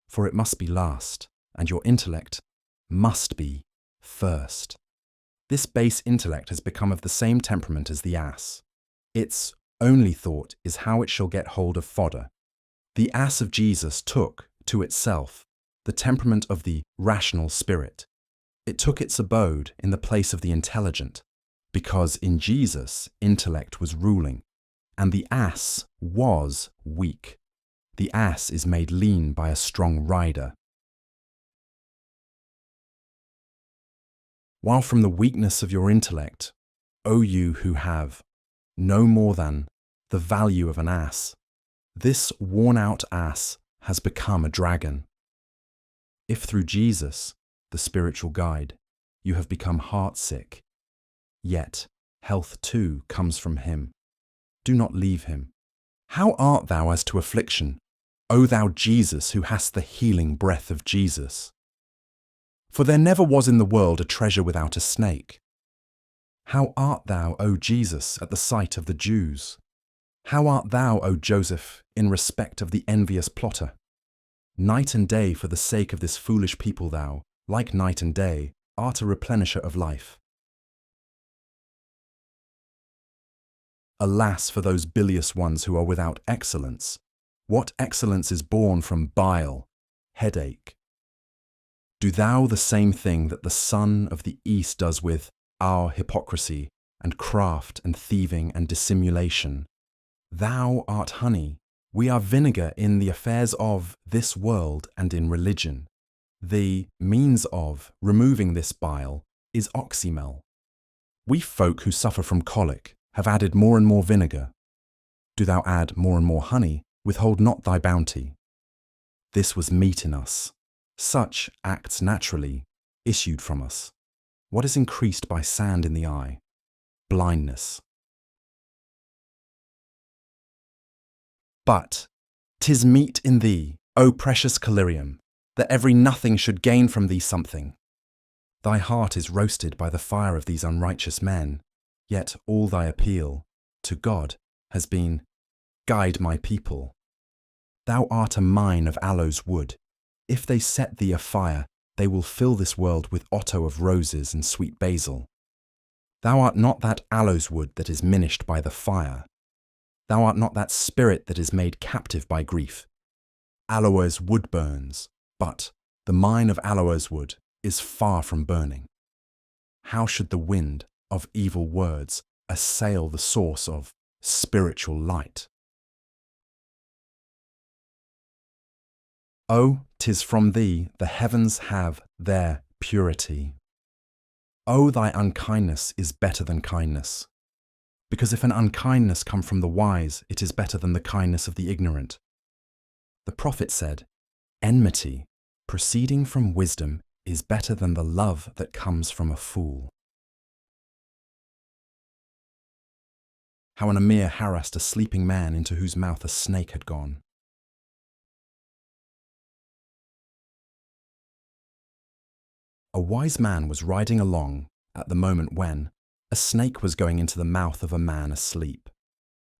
For it must be last, and your intellect must be first. This base intellect has become of the same temperament as the ass. Its only thought is how it shall get hold of fodder. The ass of Jesus took to itself the temperament of the rational spirit. It took its abode in the place of the intelligent, because in Jesus intellect was ruling, and the ass was weak. The ass is made lean by a strong rider. While from the weakness of your intellect, O you who have no more than the value of an ass, this worn-out ass has become a dragon. If through Jesus, the spiritual guide, you have become heartsick, yet health too comes from him. Do not leave him. How art thou as to affliction, O thou Jesus who hast the healing breath of Jesus? For there never was in the world a treasure without a snake. How art thou, O Jesus, at the sight of the Jews? How art thou, O Joseph, in respect of the envious plotter? Night and day for the sake of this foolish people thou, like night and day, art a replenisher of life. Alas for those bilious ones who are without excellence! What excellence is born from bile, headache? Do thou the same thing that the son of the East does with our hypocrisy and craft and thieving and dissimulation. Thou art honey, we are vinegar in the affairs of this world and in religion. The means of removing this bile is oxymel. We folk who suffer from colic have added more and more vinegar. Do thou add more and more honey, withhold not thy bounty. This was meat in us. Such acts naturally issued from us. What is increased by sand in the eye? Blindness. But 'tis meet in thee, O precious collyrium, that every nothing should gain from thee something. Thy heart is roasted by the fire of these unrighteous men, yet all thy appeal to God has been, guide my people. Thou art a mine of aloes wood. If they set thee afire, they will fill this world with otto of roses and sweet basil. Thou art not that aloes wood that is minished by the fire. Thou art not that spirit that is made captive by grief. Aloes wood burns, but the mine of aloes wood is far from burning. How should the wind of evil words assail the source of spiritual light? O, 'tis from thee the heavens have their purity. O, thy unkindness is better than kindness. Because if an unkindness come from the wise, it is better than the kindness of the ignorant. The prophet said, enmity, proceeding from wisdom, is better than the love that comes from a fool. How an emir harassed a sleeping man into whose mouth a snake had gone. A wise man was riding along at the moment when a snake was going into the mouth of a man asleep.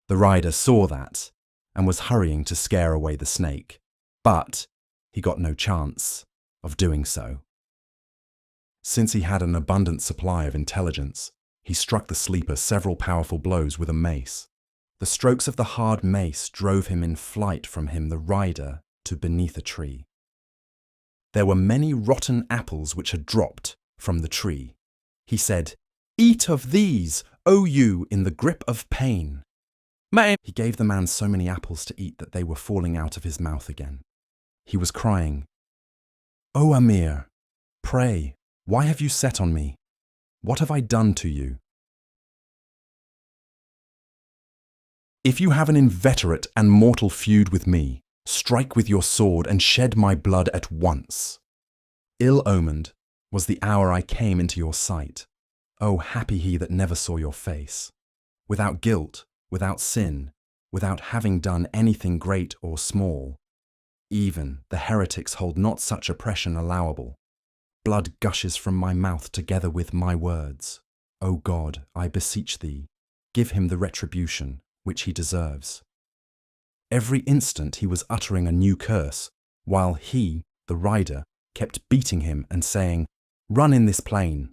The rider saw that and was hurrying to scare away the snake, but he got no chance of doing so. Since he had an abundant supply of intelligence, he struck the sleeper several powerful blows with a mace. The strokes of the hard mace drove him in flight from him, the rider, to beneath a tree. There were many rotten apples which had dropped from the tree. He said, "Eat of these, O you in the grip of pain." He gave the man so many apples to eat that they were falling out of his mouth again. He was crying, "O Amir, pray, why have you set on me? What have I done to you? If you have an inveterate and mortal feud with me, strike with your sword and shed my blood at once. Ill-omened was the hour I came into your sight. Oh, happy he that never saw your face. Without guilt, without sin, without having done anything great or small. Even the heretics hold not such oppression allowable. Blood gushes from my mouth together with my words. O God, I beseech thee, give him the retribution which he deserves. Every instant he was uttering a new curse, while he, the rider, kept beating him and saying, "Run in this plain."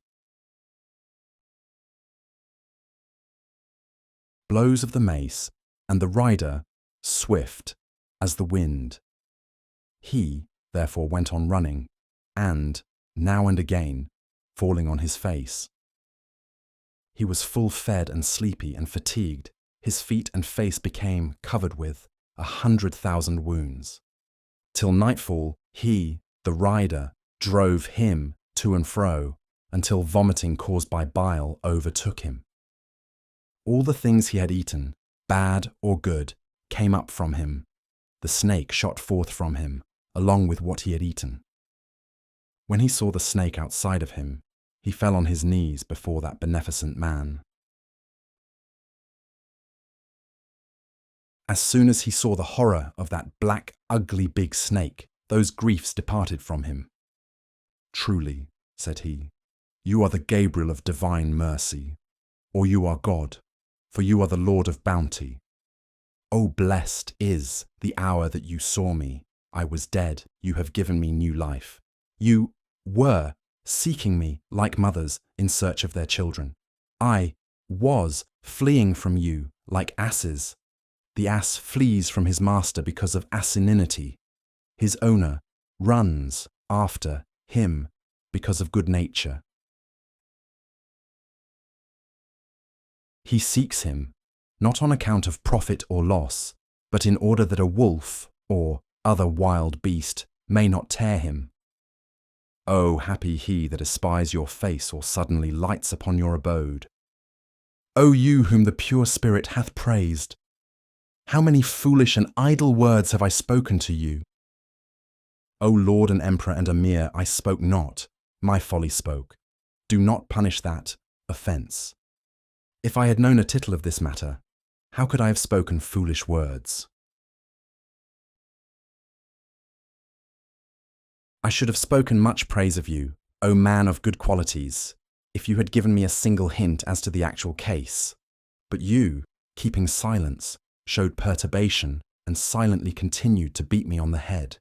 Blows of the mace, and the rider, swift as the wind. He, therefore, went on running, and, now and again, falling on his face. He was full fed and sleepy and fatigued. His feet and face became covered with 100,000 wounds. Till nightfall, he, the rider, drove him to and fro, until vomiting caused by bile overtook him. All the things he had eaten, bad or good, came up from him. The snake shot forth from him, along with what he had eaten. When he saw the snake outside of him, he fell on his knees before that beneficent man. As soon as he saw the horror of that black, ugly big snake, those griefs departed from him. "Truly," said he, "you are the Gabriel of divine mercy, or you are God, for you are the Lord of bounty. O blessed is the hour that you saw me. I was dead, you have given me new life. You were seeking me like mothers in search of their children. I was fleeing from you like asses. The ass flees from his master because of asininity. His owner runs after him because of good nature. He seeks him, not on account of profit or loss, but in order that a wolf or other wild beast may not tear him. Oh, happy he that espies your face or suddenly lights upon your abode. O you whom the pure spirit hath praised, how many foolish and idle words have I spoken to you? O Lord and Emperor and Amir, I spoke not, my folly spoke. Do not punish that offence. If I had known a tittle of this matter, how could I have spoken foolish words? I should have spoken much praise of you, O man of good qualities, if you had given me a single hint as to the actual case. But you, keeping silence, showed perturbation and silently continued to beat me on the head.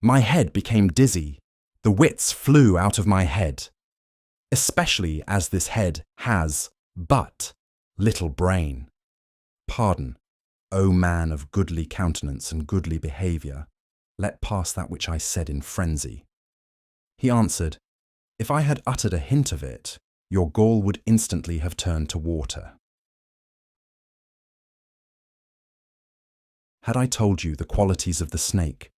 My head became dizzy. The wits flew out of my head, especially as this head has but little brain. Pardon, O man of goodly countenance and goodly behaviour, let pass that which I said in frenzy. He answered, if I had uttered a hint of it, your gall would instantly have turned to water. Had I told you the qualities of the snake,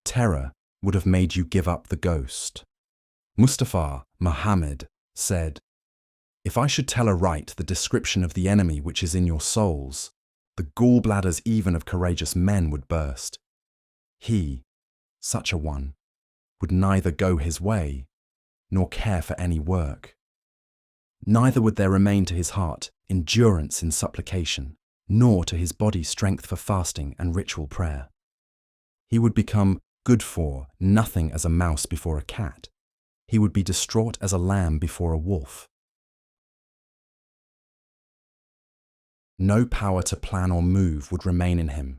terror would have made you give up the ghost. Mustafa Muhammad said, if I should tell aright the description of the enemy which is in your souls, the gallbladders even of courageous men would burst. He, such a one, would neither go his way, nor care for any work. Neither would there remain to his heart endurance in supplication, nor to his body strength for fasting and ritual prayer. He would become good for nothing as a mouse before a cat. He would be distraught as a lamb before a wolf. No power to plan or move would remain in him.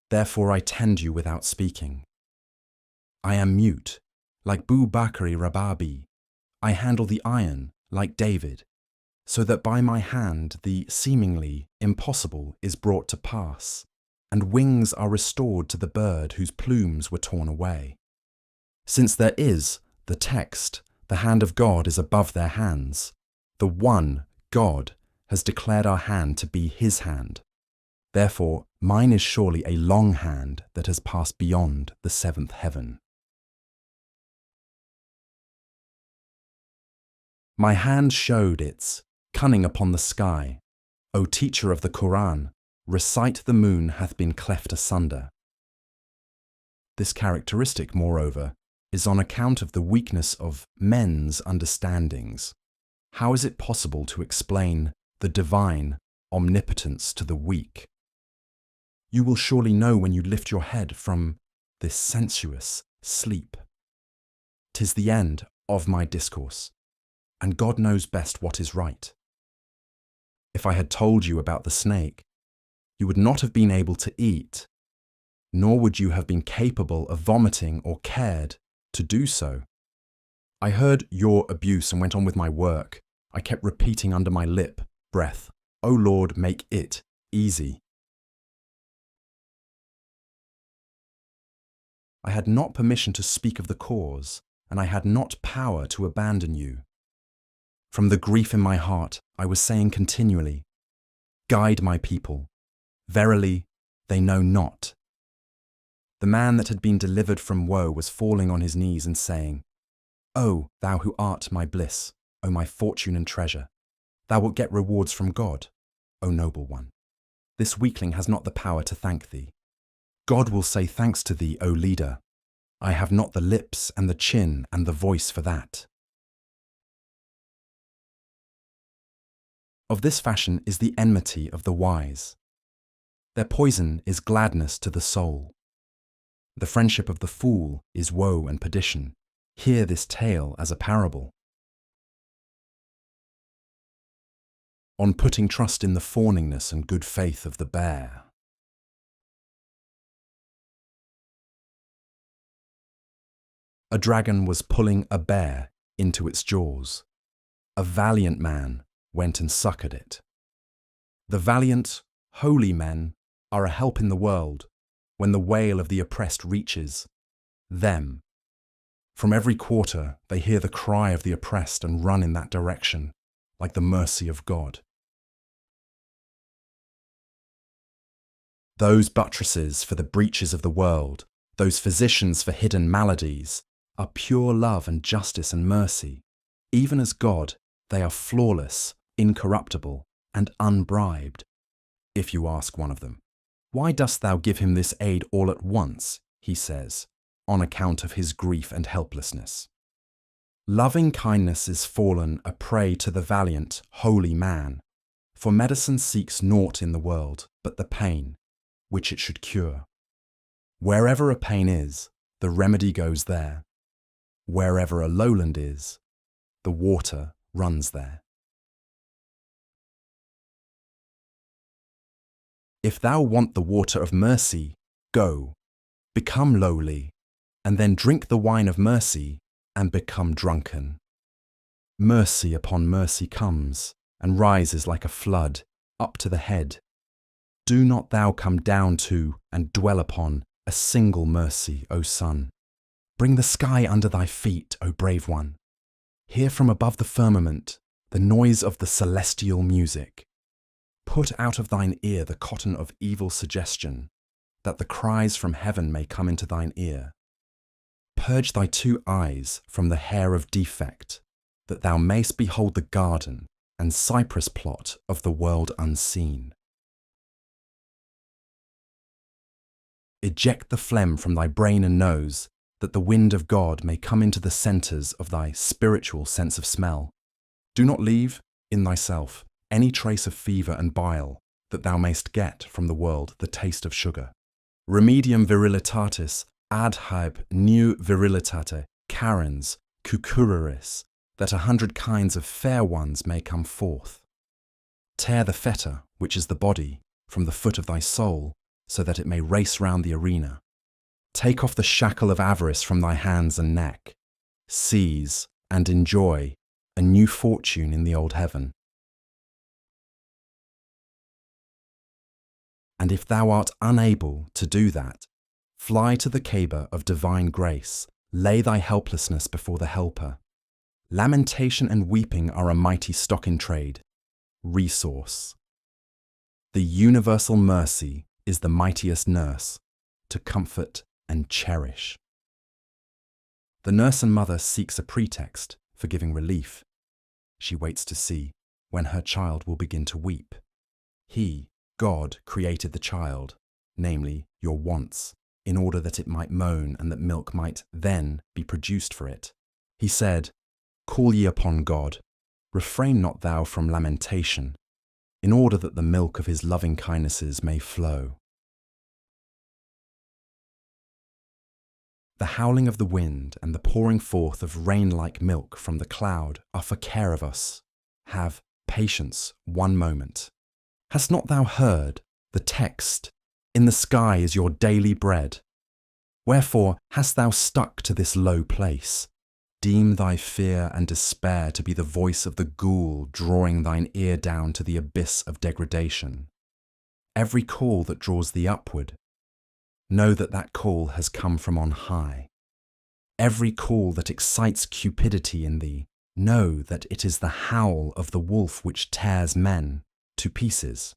Therefore I tend you without speaking. I am mute, like Bu Bakri Rababi, I handle the iron like David, so that by my hand the seemingly impossible is brought to pass, and wings are restored to the bird whose plumes were torn away. Since there is, the text, the hand of God is above their hands, the one, God, has declared our hand to be his hand. Therefore, mine is surely a long hand that has passed beyond the seventh heaven. My hand showed its cunning upon the sky. O teacher of the Quran, recite the moon hath been cleft asunder. This characteristic, moreover, is on account of the weakness of men's understandings. How is it possible to explain the divine omnipotence to the weak? You will surely know when you lift your head from this sensuous sleep. 'Tis the end of my discourse, and God knows best what is right. If I had told you about the snake, you would not have been able to eat, nor would you have been capable of vomiting or cared to do so. I heard your abuse and went on with my work. I kept repeating under my lip, breath, O Lord, make it easy. I had not permission to speak of the cause, and I had not power to abandon you. From the grief in my heart, I was saying continually, guide my people. Verily, they know not. The man that had been delivered from woe was falling on his knees and saying, O thou who art my bliss, O my fortune and treasure, thou wilt get rewards from God, O noble one. This weakling has not the power to thank thee. God will say thanks to thee, O leader. I have not the lips and the chin and the voice for that. Of this fashion is the enmity of the wise. Their poison is gladness to the soul. The friendship of the fool is woe and perdition. Hear this tale as a parable. On putting trust in the fawningness and good faith of the bear. A dragon was pulling a bear into its jaws. A valiant man went and succoured it. The valiant, holy men are a help in the world when the wail of the oppressed reaches them. From every quarter they hear the cry of the oppressed and run in that direction, like the mercy of God. Those buttresses for the breaches of the world, those physicians for hidden maladies, are pure love and justice and mercy. Even as God, they are flawless, incorruptible, and unbribed. If you ask one of them, why dost thou give him this aid all at once? He says, on account of his grief and helplessness. Loving kindness is fallen a prey to the valiant, holy man, for medicine seeks naught in the world but the pain, which it should cure. Wherever a pain is, the remedy goes there. Wherever a lowland is, the water runs there. If thou want the water of mercy, go, become lowly, and then drink the wine of mercy and become drunken. Mercy upon mercy comes and rises like a flood up to the head. Do not thou come down to and dwell upon a single mercy, O son. Bring the sky under thy feet, O brave one. Hear from above the firmament the noise of the celestial music. Put out of thine ear the cotton of evil suggestion, that the cries from heaven may come into thine ear. Purge thy 2 eyes from the hair of defect, that thou mayst behold the garden and cypress plot of the world unseen. Eject the phlegm from thy brain and nose, that the wind of God may come into the centres of thy spiritual sense of smell. Do not leave, in thyself, any trace of fever and bile, that thou mayst get from the world the taste of sugar. Remedium virilitatis ad haeb new virilitate carens cucurris, that 100 kinds of fair ones may come forth. Tear the fetter, which is the body, from the foot of thy soul, so that it may race round the arena. Take off the shackle of avarice from thy hands and neck. Seize, and enjoy a new fortune in the old heaven. And if thou art unable to do that, fly to the Kaaba of divine grace, lay thy helplessness before the helper. Lamentation and weeping are a mighty stock in trade, resource. The universal mercy is the mightiest nurse to comfort and cherish. The nurse and mother seeks a pretext for giving relief. She waits to see when her child will begin to weep. He, God, created the child, namely your wants, in order that it might moan and that milk might then be produced for it. He said, "Call ye upon God, refrain not thou from lamentation, in order that the milk of his loving kindnesses may flow." The howling of the wind and the pouring forth of rain-like milk from the cloud are for care of us. Have patience one moment. Hast not thou heard the text, "In the sky is your daily bread"? Wherefore hast thou stuck to this low place? Deem thy fear and despair to be the voice of the ghoul drawing thine ear down to the abyss of degradation. Every call that draws thee upward, know that that call has come from on high. Every call that excites cupidity in thee, know that it is the howl of the wolf which tears men to pieces.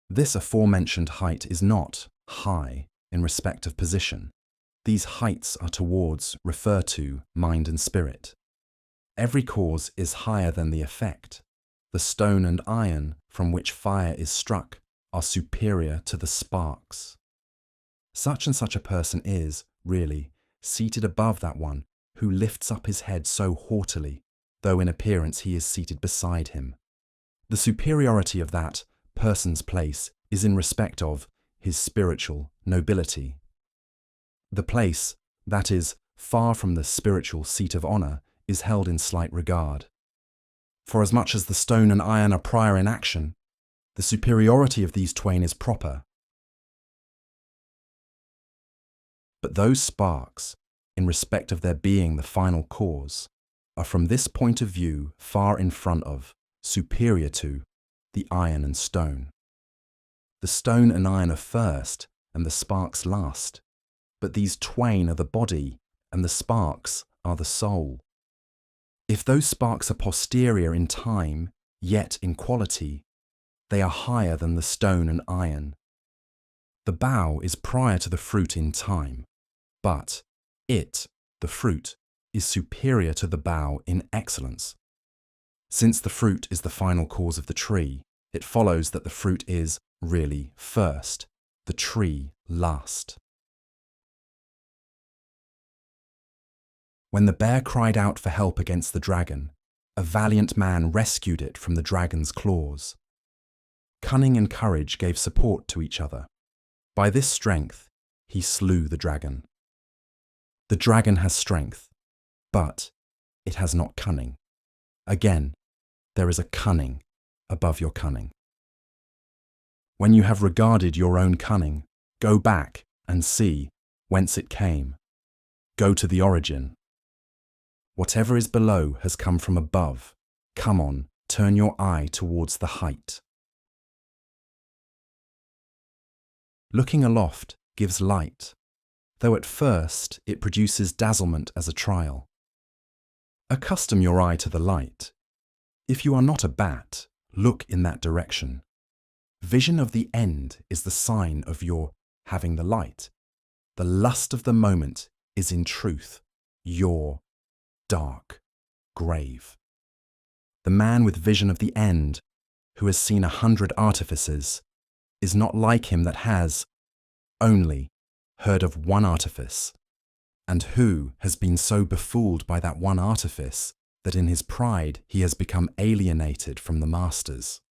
This aforementioned height is not high in respect of position. These heights are towards refer to mind and spirit. Every cause is higher than the effect. The stone and iron from which fire is struck are superior to the sparks. Such and such a person is, really, seated above that one who lifts up his head so haughtily, though in appearance he is seated beside him. The superiority of that person's place is in respect of his spiritual nobility. The place, that is, far from the spiritual seat of honour, is held in slight regard. For as much as the stone and iron are prior in action, the superiority of these twain is proper. But those sparks, in respect of their being the final cause, are from this point of view far in front of, superior to, the iron and stone. The stone and iron are first, and the sparks last, but these twain are the body, and the sparks are the soul. If those sparks are posterior in time, yet in quality, they are higher than the stone and iron. The bough is prior to the fruit in time, but it, the fruit, is superior to the bough in excellence. Since the fruit is the final cause of the tree, it follows that the fruit is, really, first, the tree last. When the bear cried out for help against the dragon, a valiant man rescued it from the dragon's claws. Cunning and courage gave support to each other. By this strength, he slew the dragon. The dragon has strength, but it has not cunning. Again, there is a cunning above your cunning. When you have regarded your own cunning, go back and see whence it came. Go to the origin. Whatever is below has come from above. Come on, turn your eye towards the height. Looking aloft gives light, though at first it produces dazzlement as a trial. Accustom your eye to the light. If you are not a bat, look in that direction. Vision of the end is the sign of your having the light. The lust of the moment is in truth your dark grave. The man with vision of the end, who has seen 100 artifices, is not like him that has only heard of one artifice, and who has been so befooled by that one artifice that in his pride he has become alienated from the masters.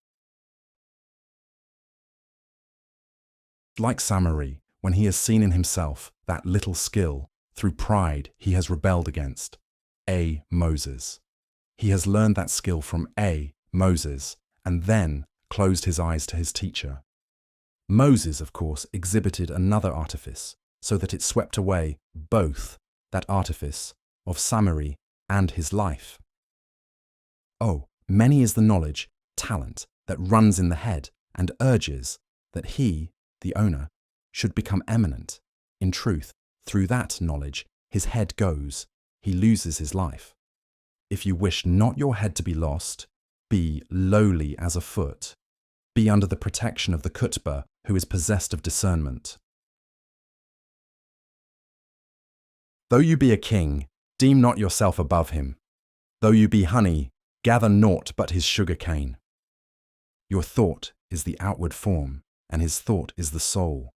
Like Samari, when he has seen in himself that little skill, through pride he has rebelled against A. Moses. He has learned that skill from A. Moses, and then closed his eyes to his teacher. Moses, of course, exhibited another artifice, so that it swept away both that artifice, of Samiri and his life. Oh, many is the knowledge, talent, that runs in the head and urges that he, the owner, should become eminent. In truth, through that knowledge, his head goes, he loses his life. If you wish not your head to be lost, be lowly as a foot. Be under the protection of the Kutba, who is possessed of discernment. Though you be a king, deem not yourself above him. Though you be honey, gather naught but his sugar cane. Your thought is the outward form, and his thought is the soul.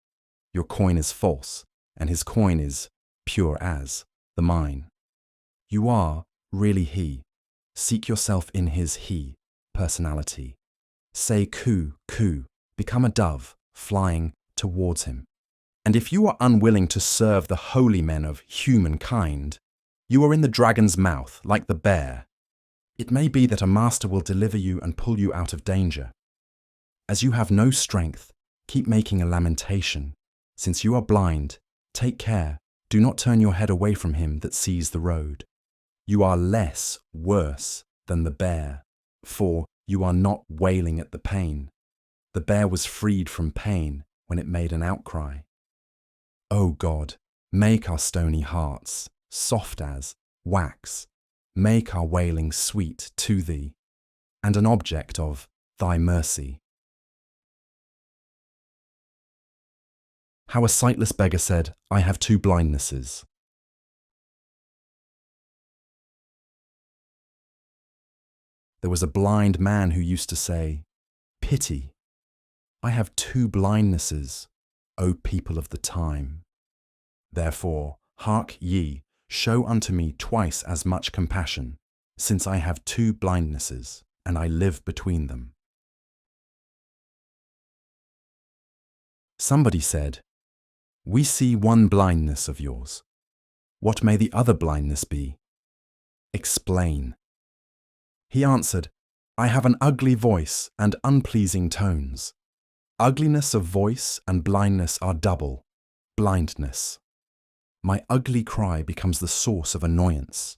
Your coin is false, and his coin is pure as the mine. You are really he. Seek yourself in his he, personality. Say coo, coo, become a dove, flying towards him. And if you are unwilling to serve the holy men of humankind, you are in the dragon's mouth, like the bear. It may be that a master will deliver you and pull you out of danger. As you have no strength, keep making a lamentation. Since you are blind, take care, do not turn your head away from him that sees the road. You are worse than the bear, for you are not wailing at the pain. The bear was freed from pain when it made an outcry. O God, make our stony hearts soft as wax. Make our wailing sweet to thee, and an object of thy mercy. How a sightless beggar said, I have two blindnesses. There was a blind man who used to say, Pity, I have two blindnesses, O people of the time. Therefore, hark ye, show unto me twice as much compassion, since I have two blindnesses, and I live between them. Somebody said, We see one blindness of yours. What may the other blindness be? Explain. He answered, I have an ugly voice and unpleasing tones. Ugliness of voice and blindness are double, blindness. My ugly cry becomes the source of annoyance.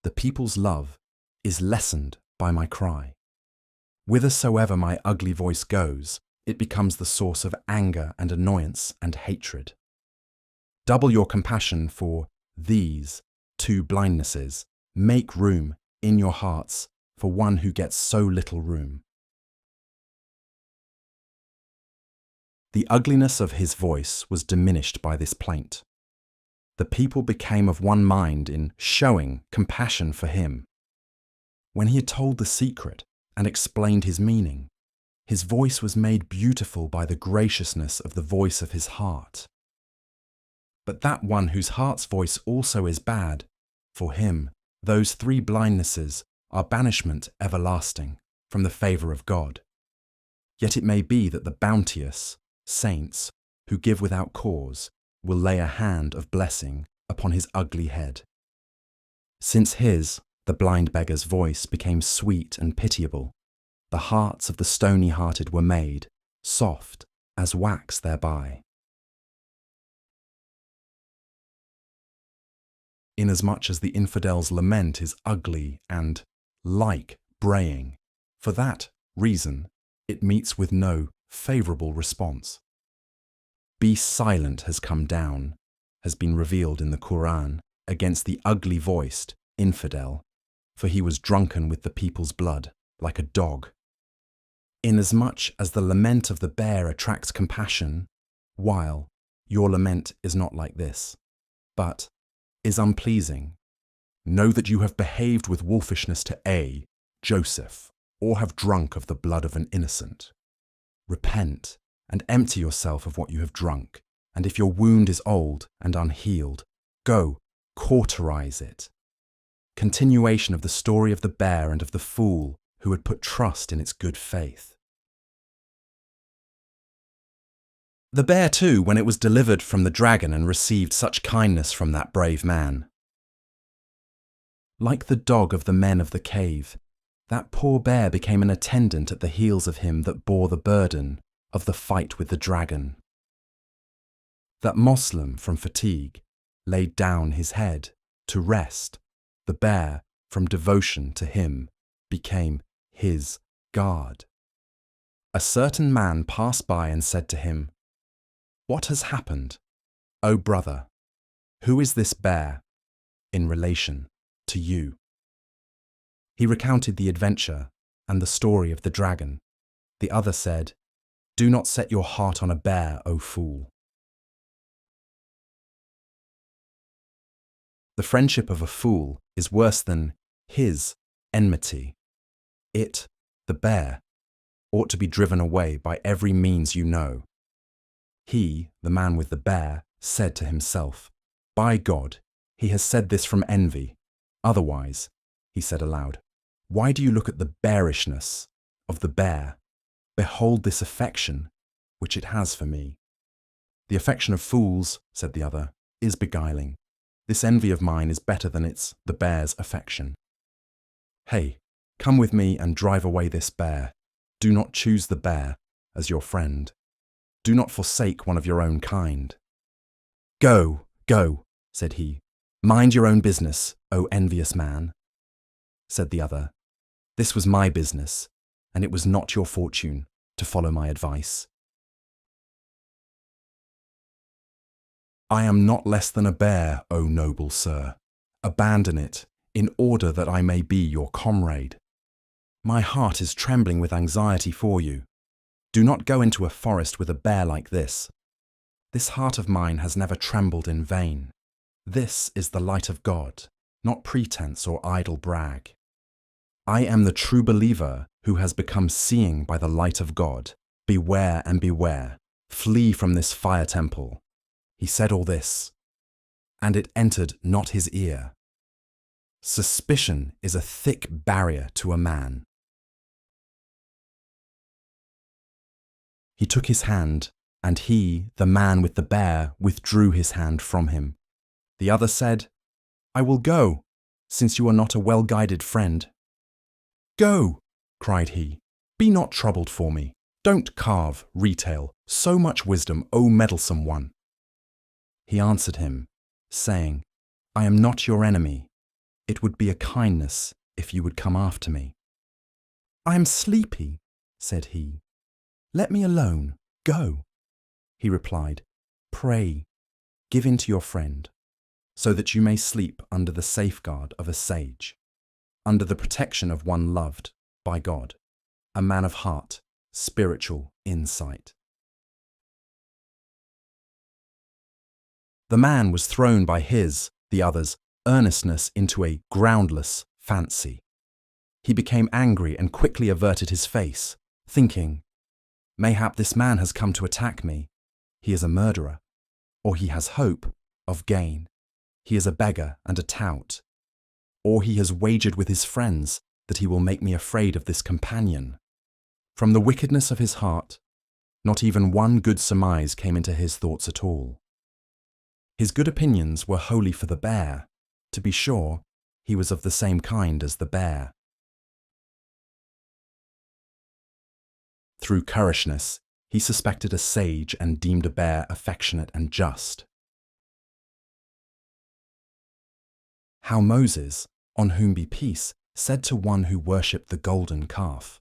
The people's love is lessened by my cry. Whithersoever my ugly voice goes, it becomes the source of anger and annoyance and hatred. Double your compassion for these two blindnesses. Make room in your hearts for one who gets so little room. The ugliness of his voice was diminished by this plaint. The people became of one mind in showing compassion for him. When he had told the secret and explained his meaning, his voice was made beautiful by the graciousness of the voice of his heart. But that one whose heart's voice also is bad, for him, those three blindnesses are banishment everlasting from the favour of God. Yet it may be that the bounteous saints who give without cause will lay a hand of blessing upon his ugly head. Since his, the blind beggar's voice became sweet and pitiable, the hearts of the stony-hearted were made soft as wax thereby. Inasmuch as the infidel's lament is ugly and like braying, for that reason it meets with no favourable response. Be silent has come down, has been revealed in the Quran against the ugly-voiced infidel, for he was drunken with the people's blood like a dog. Inasmuch as the lament of the bear attracts compassion, while your lament is not like this, but is unpleasing, know that you have behaved with wolfishness to A, Joseph, or have drunk of the blood of an innocent. Repent and empty yourself of what you have drunk, and if your wound is old and unhealed, go cauterize it. Continuation of the story of the bear and of the fool who had put trust in its good faith. The bear too, when it was delivered from the dragon and received such kindness from that brave man. Like the dog of the men of the cave, that poor bear became an attendant at the heels of him that bore the burden of the fight with the dragon. That Moslem from fatigue laid down his head to rest. The bear, from devotion to him, became his guard. A certain man passed by and said to him, "What has happened, O brother? Who is this bear in relation to you?" He recounted the adventure and the story of the dragon. The other said, "Do not set your heart on a bear, O fool." The friendship of a fool is worse than his enmity. It, the bear, ought to be driven away by every means you know. He, the man with the bear, said to himself, "By God, he has said this from envy. Otherwise," he said aloud, "why do you look at the bearishness of the bear? Behold this affection which it has for me." "The affection of fools," said the other, "is beguiling. This envy of mine is better than the bear's affection. Hey, come with me and drive away this bear. Do not choose the bear as your friend. Do not forsake one of your own kind." "Go, go," said he. "Mind your own business, O envious man." Said the other, "This was my business, and it was not your fortune to follow my advice." "I am not less than a bear, O noble sir. Abandon it, in order that I may be your comrade. My heart is trembling with anxiety for you. Do not go into a forest with a bear like this. This heart of mine has never trembled in vain. This is the light of God, not pretense or idle brag. I am the true believer who has become seeing by the light of God. Beware and beware. Flee from this fire temple." He said all this, and it entered not his ear. Suspicion is a thick barrier to a man. He took his hand, and he, the man with the bear, withdrew his hand from him. The other said, "I will go, since you are not a well-guided friend." "Go," cried he, "be not troubled for me. Don't carve, retail, so much wisdom, O meddlesome one." He answered him, saying, "I am not your enemy. It would be a kindness if you would come after me." "I am sleepy," said he. "Let me alone. Go." He replied, "Pray, give in to your friend, so that you may sleep under the safeguard of a sage, under the protection of one loved by God, a man of heart, spiritual insight." The man was thrown by the other's, earnestness into a groundless fancy. He became angry and quickly averted his face, thinking, "Mayhap this man has come to attack me. He is a murderer, or he has hope of gain. He is a beggar and a tout, or he has wagered with his friends that he will make me afraid of this companion." From the wickedness of his heart, not even one good surmise came into his thoughts at all. His good opinions were wholly for the bear. To be sure, he was of the same kind as the bear. Through currishness, he suspected a sage and deemed a bear affectionate and just. How Moses, on whom be peace, said to one who worshipped the golden calf,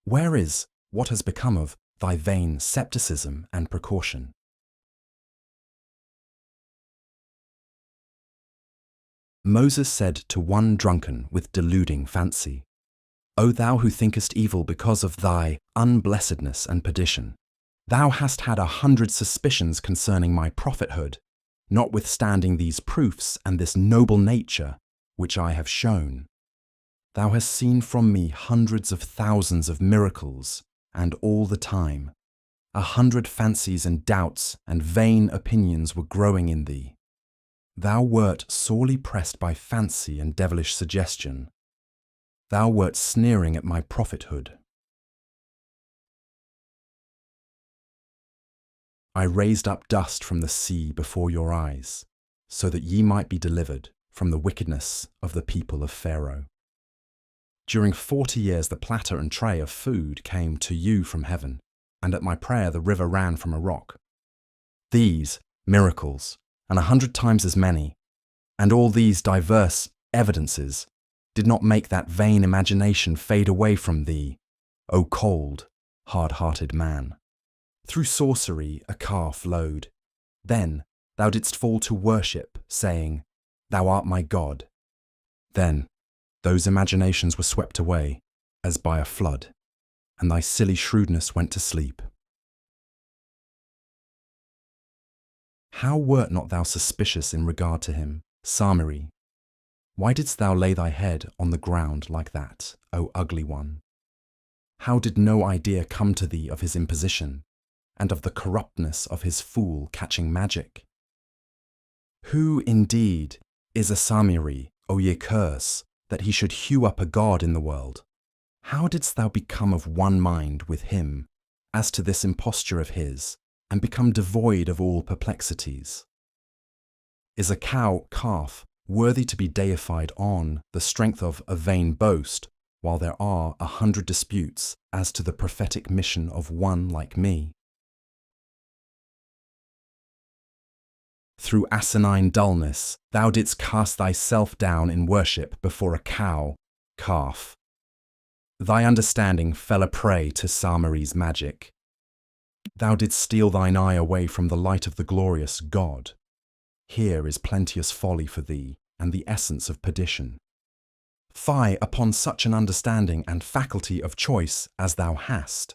"Where is what has become of thy vain scepticism and precaution?" Moses said to one drunken with deluding fancy, "O thou who thinkest evil because of thy unblessedness and perdition, thou hast had 100 suspicions concerning my prophethood, notwithstanding these proofs and this noble nature which I have shown. Thou hast seen from me hundreds of thousands of miracles, and all the time 100 fancies and doubts and vain opinions were growing in thee. Thou wert sorely pressed by fancy and devilish suggestion. Thou wert sneering at my prophethood. I raised up dust from the sea before your eyes, so that ye might be delivered from the wickedness of the people of Pharaoh. During 40 years the platter and tray of food came to you from heaven, and at my prayer the river ran from a rock. These miracles and 100 times as many, and all these diverse evidences did not make that vain imagination fade away from thee, O cold, hard-hearted man. Through sorcery a car flowed. Then thou didst fall to worship, saying, Thou art my God. Then those imaginations were swept away, as by a flood, and thy silly shrewdness went to sleep. How wert not thou suspicious in regard to him, Samiri? Why didst thou lay thy head on the ground like that, O ugly one? How did no idea come to thee of his imposition, and of the corruptness of his fool catching magic? Who, indeed, is a Samiri, O ye curse, that he should hew up a god in the world? How didst thou become of one mind with him, as to this imposture of his, and become devoid of all perplexities? Is a calf worthy to be deified on the strength of a vain boast, while there are 100 disputes as to the prophetic mission of one like me? Through asinine dullness, thou didst cast thyself down in worship before a calf. Thy understanding fell a prey to Samiri's magic. Thou didst steal thine eye away from the light of the glorious God. Here is plenteous folly for thee, and the essence of perdition. Fie upon such an understanding and faculty of choice as thou hast.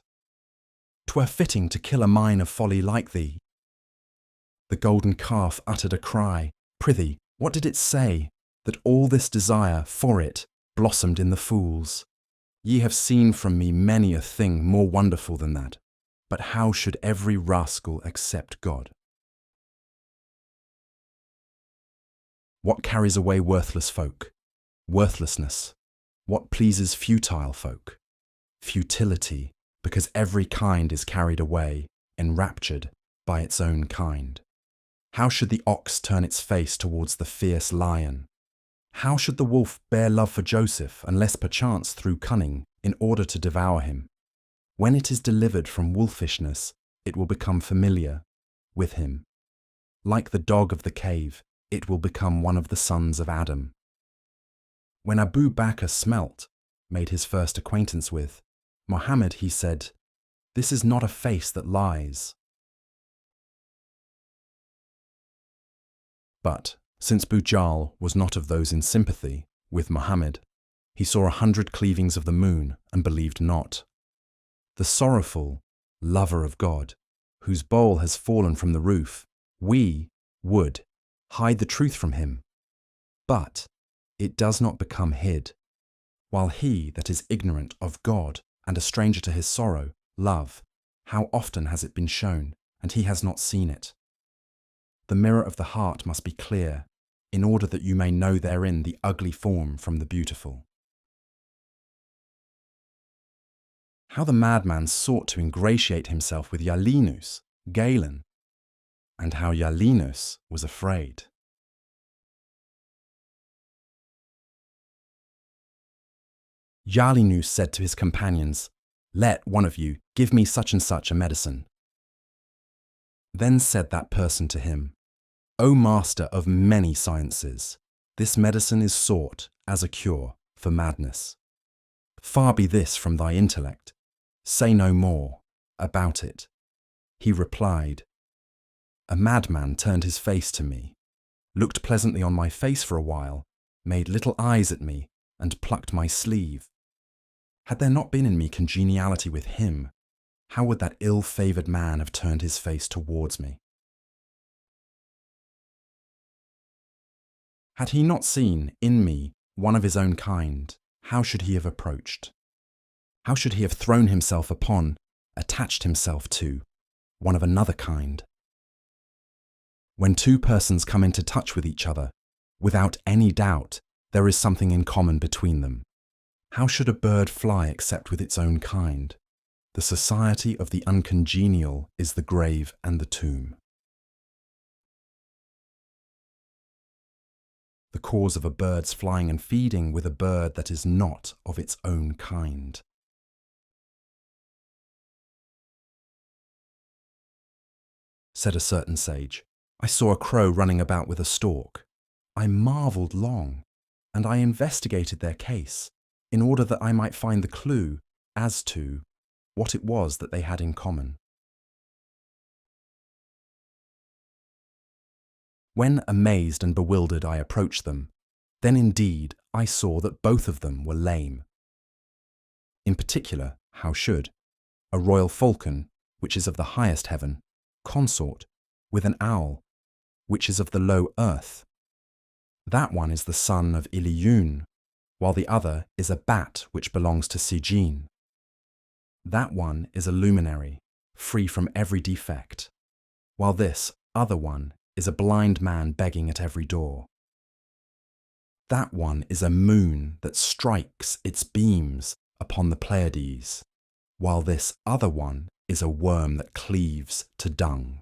'Twere fitting to kill a mine of folly like thee. The golden calf uttered a cry. Prithee, what did it say, that all this desire for it blossomed in the fools? Ye have seen from me many a thing more wonderful than that, but how should every rascal accept God? What carries away worthless folk? Worthlessness. What pleases futile folk? Futility, because every kind is carried away, enraptured by its own kind. How should the ox turn its face towards the fierce lion? How should the wolf bear love for Joseph, unless perchance through cunning, in order to devour him? When it is delivered from wolfishness, it will become familiar with him. Like the dog of the cave, it will become one of the sons of Adam. When Abu Bakr smelt, made his first acquaintance with Mohammed, he said, This is not a face that lies. But since Bujal was not of those in sympathy with Mohammed, he saw 100 cleavings of the moon and believed not. The sorrowful lover of God, whose bowl has fallen from the roof, we would hide the truth from him, but it does not become hid, while he that is ignorant of God and a stranger to his sorrow, love, how often has it been shown, and he has not seen it? The mirror of the heart must be clear, in order that you may know therein the ugly form from the beautiful. How the madman sought to ingratiate himself with Jalinus, Galen, and how Jalinus was afraid. Jalinus said to his companions, Let one of you give me such and such a medicine. Then said that person to him, O master of many sciences, this medicine is sought as a cure for madness. Far be this from thy intellect. Say no more about it. He replied, A madman turned his face to me, looked pleasantly on my face for a while, made little eyes at me, and plucked my sleeve. Had there not been in me congeniality with him, how would that ill-favoured man have turned his face towards me? Had he not seen in me one of his own kind, how should he have approached? How should he have thrown himself upon, attached himself to, one of another kind? When two persons come into touch with each other, without any doubt, there is something in common between them. How should a bird fly except with its own kind? The society of the uncongenial is the grave and the tomb. The cause of a bird's flying and feeding with a bird that is not of its own kind. Said a certain sage, I saw a crow running about with a stork. I marvelled long, and I investigated their case in order that I might find the clue as to what it was that they had in common. When amazed and bewildered I approached them, then indeed I saw that both of them were lame. In particular, how should a royal falcon, which is of the highest heaven, consort with an owl, which is of the low earth? That one is the son of Iliyun, while the other is a bat which belongs to Sijin. That one is a luminary, free from every defect, while this other one is a blind man begging at every door. That one is a moon that strikes its beams upon the Pleiades, while this other one is a worm that cleaves to dung.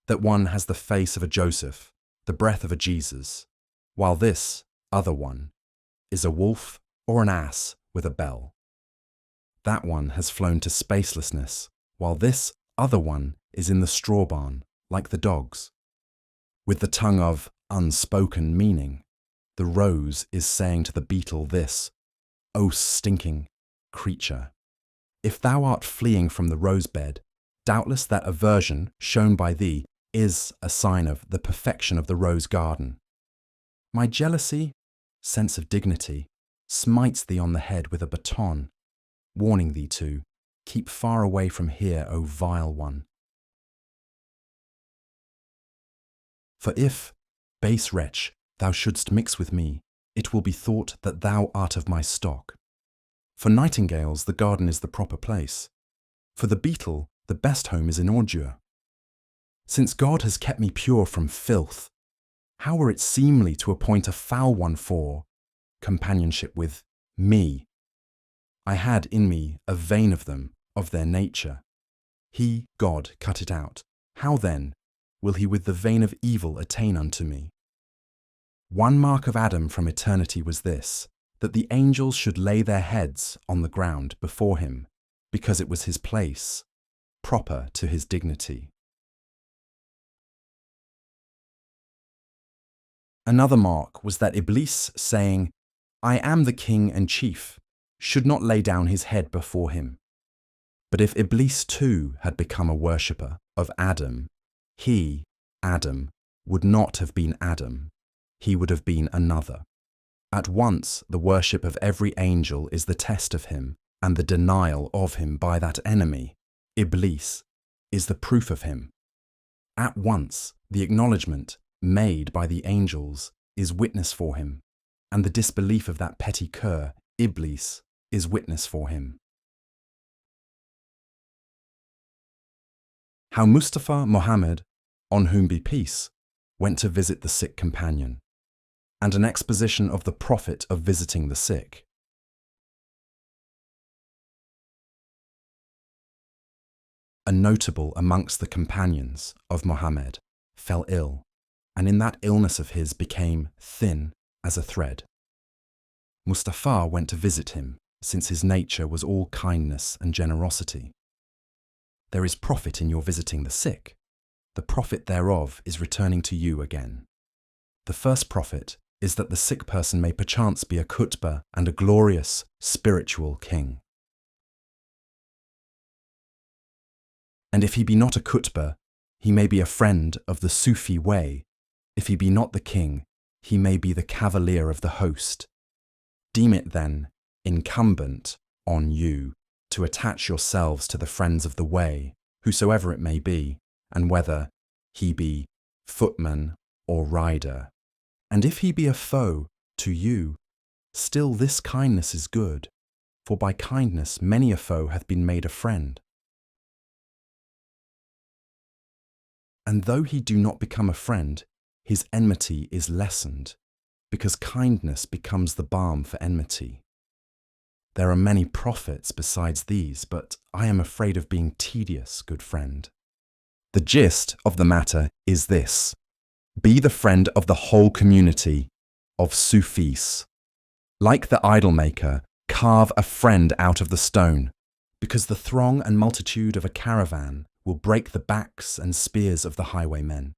That one has the face of a Joseph, the breath of a Jesus, while this other one is a wolf or an ass with a bell. That one has flown to spacelessness, while this other one is in the straw barn, like the dogs. With the tongue of unspoken meaning, the rose is saying to the beetle this, "O stinking creature, if thou art fleeing from the rosebed, doubtless that aversion shown by thee is a sign of the perfection of the rose garden. My jealousy, sense of dignity, smites thee on the head with a baton, warning thee to keep far away from here, O vile one. For if, base wretch, thou shouldst mix with me, it will be thought that thou art of my stock. For nightingales the garden is the proper place. For the beetle the best home is in ordure. Since God has kept me pure from filth, how were it seemly to appoint a foul one for companionship with me? I had in me a vein of them, of their nature. He, God, cut it out. How then will he with the vein of evil attain unto me? One mark of Adam from eternity was this, that the angels should lay their heads on the ground before him, because it was his place, proper to his dignity. Another mark was that Iblis, saying, I am the king and chief, should not lay down his head before him. But if Iblis too had become a worshipper of Adam, he, Adam, would not have been Adam, he would have been another. At once the worship of every angel is the test of him, and the denial of him by that enemy, Iblis, is the proof of him. At once the acknowledgement made by the angels is witness for him, and the disbelief of that petty cur, Iblis, is witness for him. How Mustafa Mohammed, on whom be peace, went to visit the sick companion, and an exposition of the profit of visiting the sick. A notable amongst the companions of Mohammed fell ill, and in that illness of his became thin as a thread. Mustafa went to visit him, since his nature was all kindness and generosity. There is profit in your visiting the sick. The profit thereof is returning to you again. The first profit is that the sick person may perchance be a khutbah and a glorious spiritual king. And if he be not a khutbah, he may be a friend of the Sufi way. If he be not the king, he may be the cavalier of the host. Deem it then incumbent on you to attach yourselves to the friends of the way, whosoever it may be, and whether he be footman or rider. And if he be a foe to you, still this kindness is good, for by kindness many a foe hath been made a friend. And though he do not become a friend, his enmity is lessened, because kindness becomes the balm for enmity. There are many profits besides these, but I am afraid of being tedious, good friend. The gist of the matter is this: be the friend of the whole community of Sufis. Like the idol maker, carve a friend out of the stone, because the throng and multitude of a caravan will break the backs and spears of the highwaymen.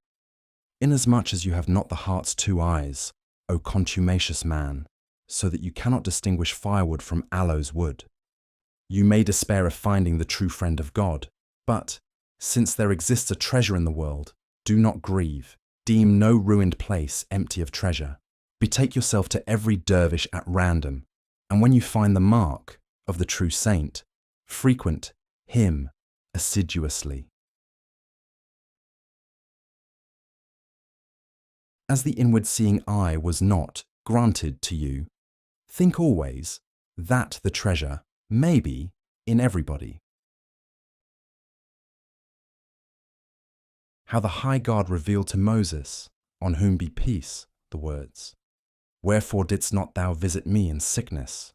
Inasmuch as you have not the heart's two eyes, O contumacious man, so that you cannot distinguish firewood from aloes wood. You may despair of finding the true friend of God, but, since there exists a treasure in the world, do not grieve, deem no ruined place empty of treasure. Betake yourself to every dervish at random, and when you find the mark of the true saint, frequent him assiduously. As the inward-seeing eye was not granted to you, think always that the treasure may be in everybody. How the high God revealed to Moses, on whom be peace, the words, "Wherefore didst not thou visit me in sickness?"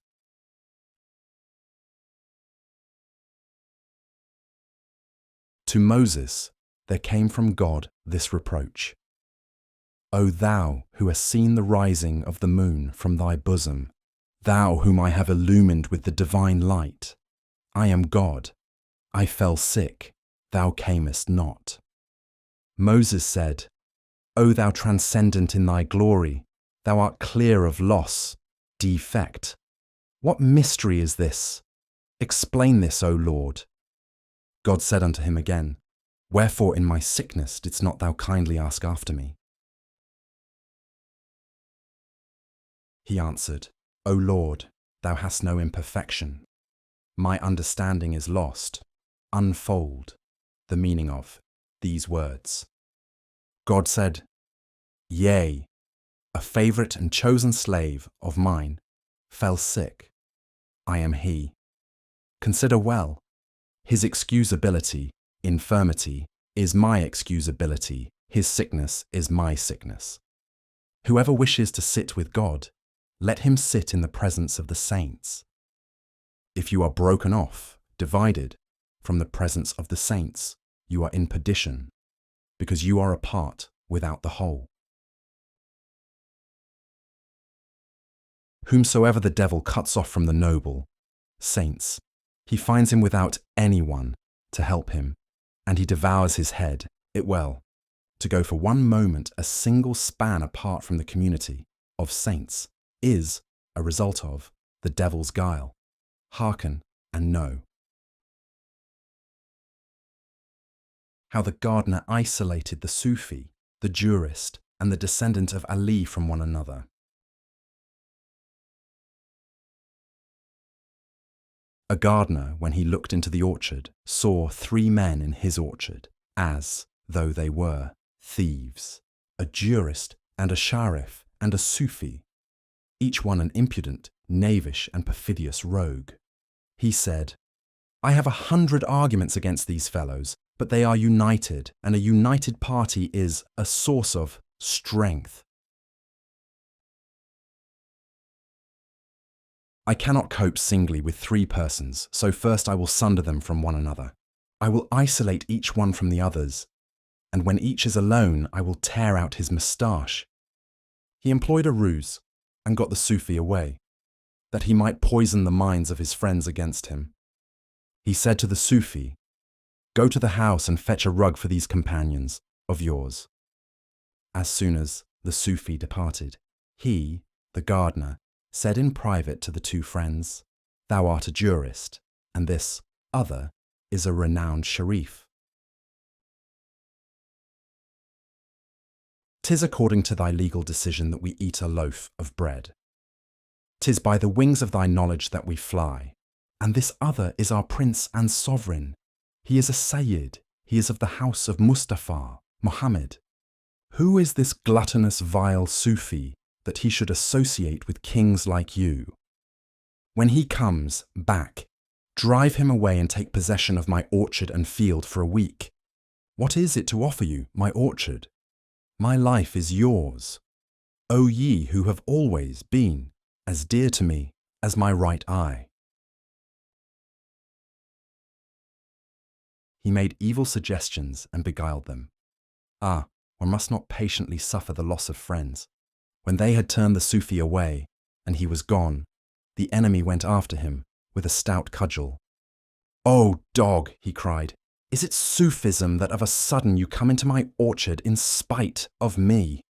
To Moses there came from God this reproach: O thou who hast seen the rising of the moon from thy bosom, thou whom I have illumined with the divine light, I am God, I fell sick, thou camest not. Moses said, O thou transcendent in thy glory, thou art clear of loss, defect. What mystery is this? Explain this, O Lord. God said unto him again, Wherefore in my sickness didst not thou kindly ask after me? He answered, O Lord, thou hast no imperfection. My understanding is lost. Unfold the meaning of these words. God said, Yea, a favourite and chosen slave of mine fell sick. I am he. Consider well, his excusability, infirmity, is my excusability, his sickness is my sickness. Whoever wishes to sit with God, let him sit in the presence of the saints. If you are broken off, divided from the presence of the saints, you are in perdition, because you are a part without the whole. Whomsoever the devil cuts off from the noble saints, he finds him without anyone to help him, and he devours his head. It well, to go for one moment a single span apart from the community of saints is a result of the devil's guile. Hearken and know. How the gardener isolated the Sufi, the jurist, and the descendant of Ali from one another. A gardener, when he looked into the orchard, saw 3 men in his orchard, as though they were thieves, a jurist and a sharif and a Sufi, each one an impudent, knavish and perfidious rogue. He said, I have 100 arguments against these fellows, but they are united, and a united party is a source of strength. I cannot cope singly with 3 persons, so first I will sunder them from one another. I will isolate each one from the others, and when each is alone, I will tear out his moustache. He employed a ruse, and got the Sufi away, that he might poison the minds of his friends against him. He said to the Sufi, Go to the house and fetch a rug for these companions of yours. As soon as the Sufi departed, he, the gardener, said in private to the 2 friends, Thou art a jurist, and this other is a renowned sharif. 'Tis according to thy legal decision that we eat a loaf of bread. 'Tis by the wings of thy knowledge that we fly, and this other is our prince and sovereign. He is a Sayyid, he is of the house of Mustafa, Muhammad. Who is this gluttonous vile Sufi that he should associate with kings like you? When he comes back, drive him away and take possession of my orchard and field for a week. What is it to offer you, my orchard? My life is yours, O ye who have always been as dear to me as my right eye. He made evil suggestions and beguiled them. One must not patiently suffer the loss of friends. When they had turned the Sufi away, and he was gone, the enemy went after him with a stout cudgel. O dog, he cried, Is it Sufism that of a sudden you come into my orchard in spite of me?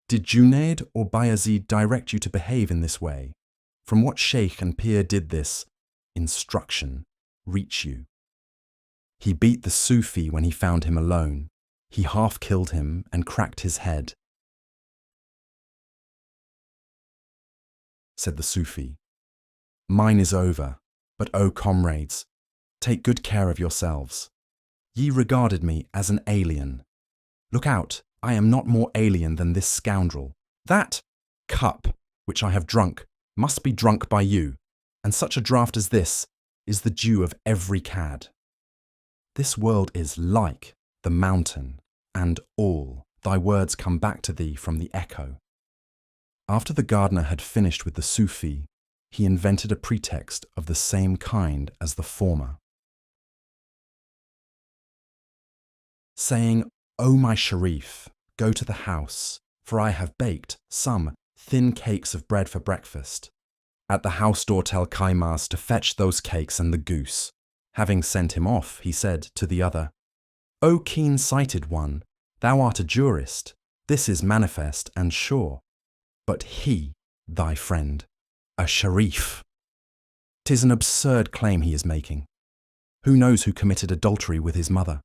Did Junaid or Bayazid direct you to behave in this way? From what sheikh and pir did this instruction reach you? He beat the Sufi when he found him alone. He half killed him and cracked his head. Said the Sufi, "Mine is over, but O comrades, take good care of yourselves. Ye regarded me as an alien. Look out, I am not more alien than this scoundrel. That cup which I have drunk must be drunk by you, and such a draught as this is the due of every cad. This world is like the mountain, and all thy words come back to thee from the echo." After the gardener had finished with the Sufi, he invented a pretext of the same kind as the former, saying, "O my Sharif, go to the house, for I have baked some thin cakes of bread for breakfast. At the house door tell Kaimas to fetch those cakes and the goose." Having sent him off, he said to the other, "O keen-sighted one, thou art a jurist, this is manifest and sure. But he, thy friend, a Sharif. 'Tis an absurd claim he is making. Who knows who committed adultery with his mother?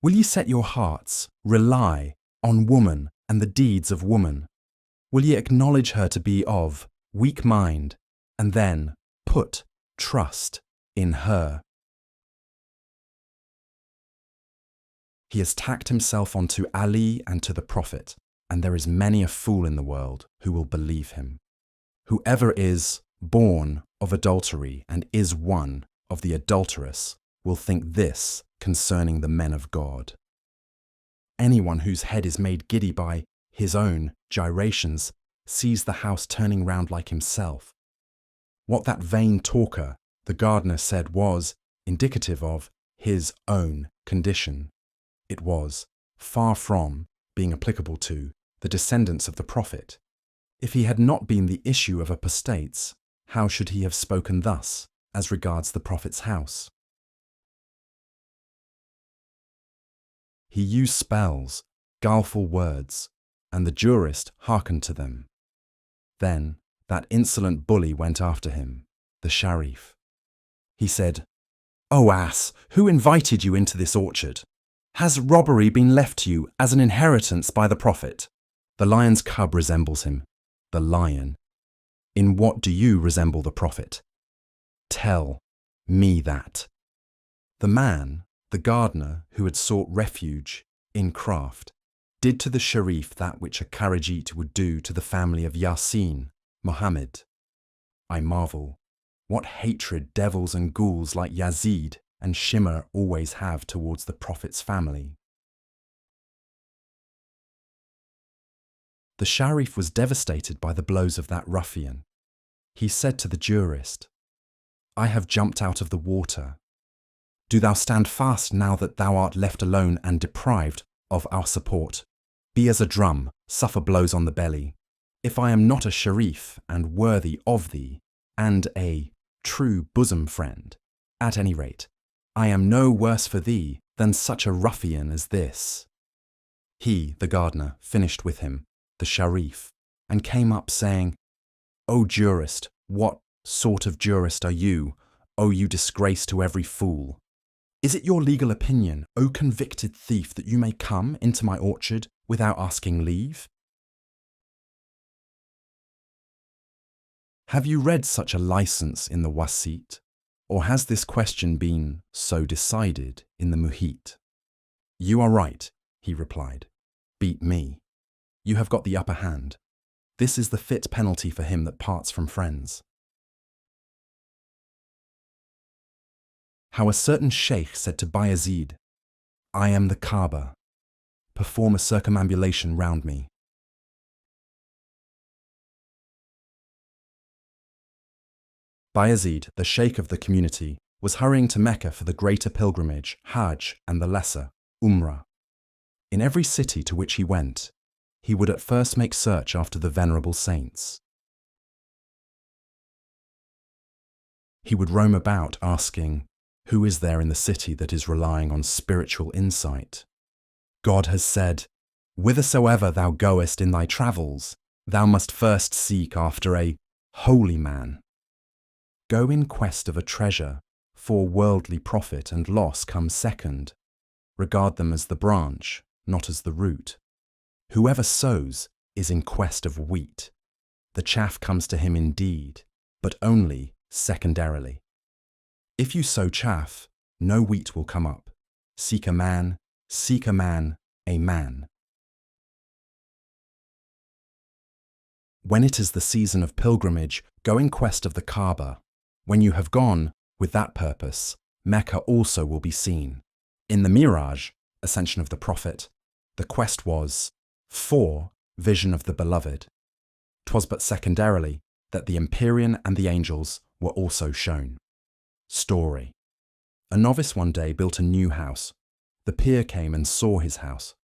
Will ye set your hearts, rely on woman and the deeds of woman? Will ye acknowledge her to be of weak mind, and then put trust in her? He has tacked himself onto Ali and to the Prophet, and there is many a fool in the world who will believe him. Whoever is born of adultery and is one of the adulterous will think this concerning the men of God. Anyone whose head is made giddy by his own gyrations sees the house turning round like himself. What that vain talker, the gardener, said was indicative of his own condition. It was far from being applicable to the descendants of the Prophet. If he had not been the issue of apostates, how should he have spoken thus as regards the Prophet's house? He used spells, guileful words, and the jurist hearkened to them. Then that insolent bully went after him, the Sharif. He said, "O ass, who invited you into this orchard? Has robbery been left to you as an inheritance by the Prophet? The lion's cub resembles him, the lion. In what do you resemble the Prophet? Tell me that." The man, the gardener who had sought refuge in craft, did to the Sharif that which a Kharajit would do to the family of Yasin, Muhammad. I marvel what hatred devils and ghouls like Yazid and Shimmer always have towards the Prophet's family. The Sharif was devastated by the blows of that ruffian. He said to the jurist, "I have jumped out of the water. Do thou stand fast now that thou art left alone and deprived of our support. Be as a drum, suffer blows on the belly. If I am not a Sharif and worthy of thee, and a true bosom friend, at any rate, I am no worse for thee than such a ruffian as this." He, the gardener, finished with him, the Sharif, and came up saying, "O jurist, what sort of jurist are you, O you disgrace to every fool? Is it your legal opinion, O convicted thief, that you may come into my orchard without asking leave? Have you read such a license in the Wasit, or has this question been so decided in the Muhit?" "You are right," he replied. "Beat me. You have got the upper hand. This is the fit penalty for him that parts from friends." How a certain sheikh said to Bayazid, "I am the Kaaba. Perform a circumambulation round me." Bayazid, the sheikh of the community, was hurrying to Mecca for the greater pilgrimage, Hajj, and the lesser, Umrah. In every city to which he went, he would at first make search after the venerable saints. He would roam about asking, Who is there in the city that is relying on spiritual insight? God has said, "Whithersoever thou goest in thy travels, thou must first seek after a holy man." Go in quest of a treasure, for worldly profit and loss come second. Regard them as the branch, not as the root. Whoever sows is in quest of wheat. The chaff comes to him indeed, but only secondarily. If you sow chaff, no wheat will come up. Seek a man, a man. When it is the season of pilgrimage, go in quest of the Kaaba. When you have gone, with that purpose, Mecca also will be seen. In the Miraj, ascension of the Prophet, the quest was for vision of the Beloved. 'Twas but secondarily that the Empyrean and the angels were also shown. Story. A novice one day built a new house. The peer came and saw his house.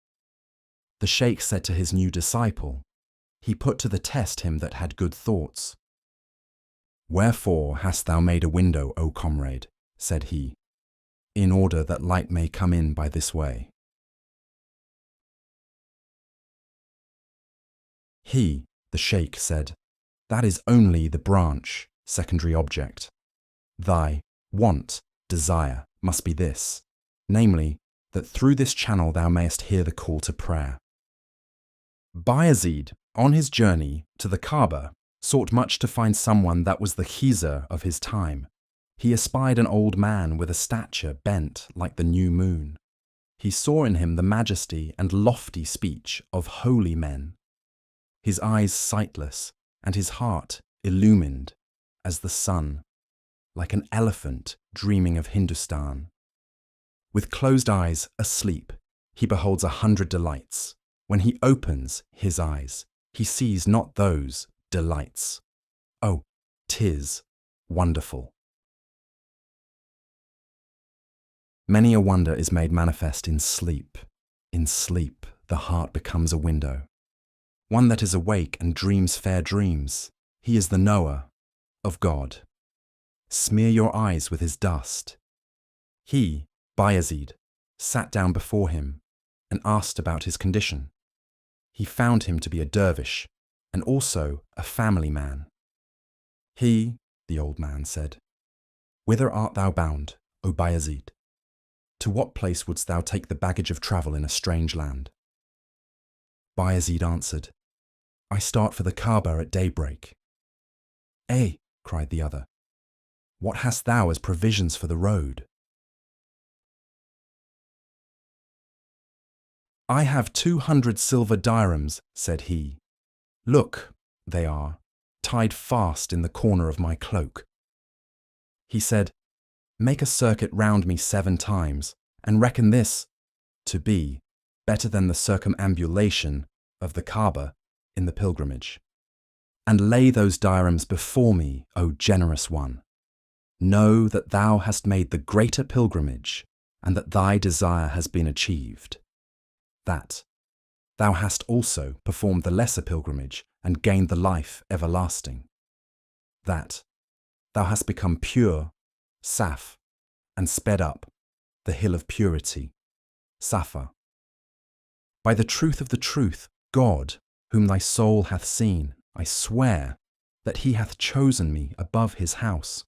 The sheikh said to his new disciple, he put to the test him that had good thoughts. "Wherefore hast thou made a window, O comrade?" said he. "In order that light may come in by this way." He, the sheikh, said, "That is only the branch, secondary object. Thy want, desire, must be this, namely, that through this channel thou mayest hear the call to prayer." Bayezid, on his journey to the Kaaba, sought much to find someone that was the Khizr of his time. He espied an old man with a stature bent like the new moon. He saw in him the majesty and lofty speech of holy men. His eyes sightless, and his heart illumined as the sun, like an elephant dreaming of Hindustan. With closed eyes, asleep, he beholds 100 delights. When he opens his eyes, he sees not those delights. Oh, 'tis wonderful. Many a wonder is made manifest in sleep. In sleep, the heart becomes a window. One that is awake and dreams fair dreams, he is the knower of God. Smear your eyes with his dust. He, Bayezid, sat down before him and asked about his condition. He found him to be a dervish and also a family man. He, the old man, said, "Whither art thou bound, O Bayezid? To what place wouldst thou take the baggage of travel in a strange land?" Bayezid answered, "I start for the Kaaba at daybreak." "Eh," cried the other, "what hast thou as provisions for the road?" "I have 200 silver dirhams," said he. "Look, they are, tied fast in the corner of my cloak." He said, "Make a circuit round me 7 times, and reckon this to be better than the circumambulation of the Kaaba in the pilgrimage. And lay those dirhams before me, O generous one. Know that thou hast made the greater pilgrimage, and that thy desire has been achieved. That thou hast also performed the lesser pilgrimage and gained the life everlasting. That thou hast become pure, saf, and sped up the hill of purity, Safa. By the truth of the truth, God, whom thy soul hath seen, I swear that he hath chosen me above his house.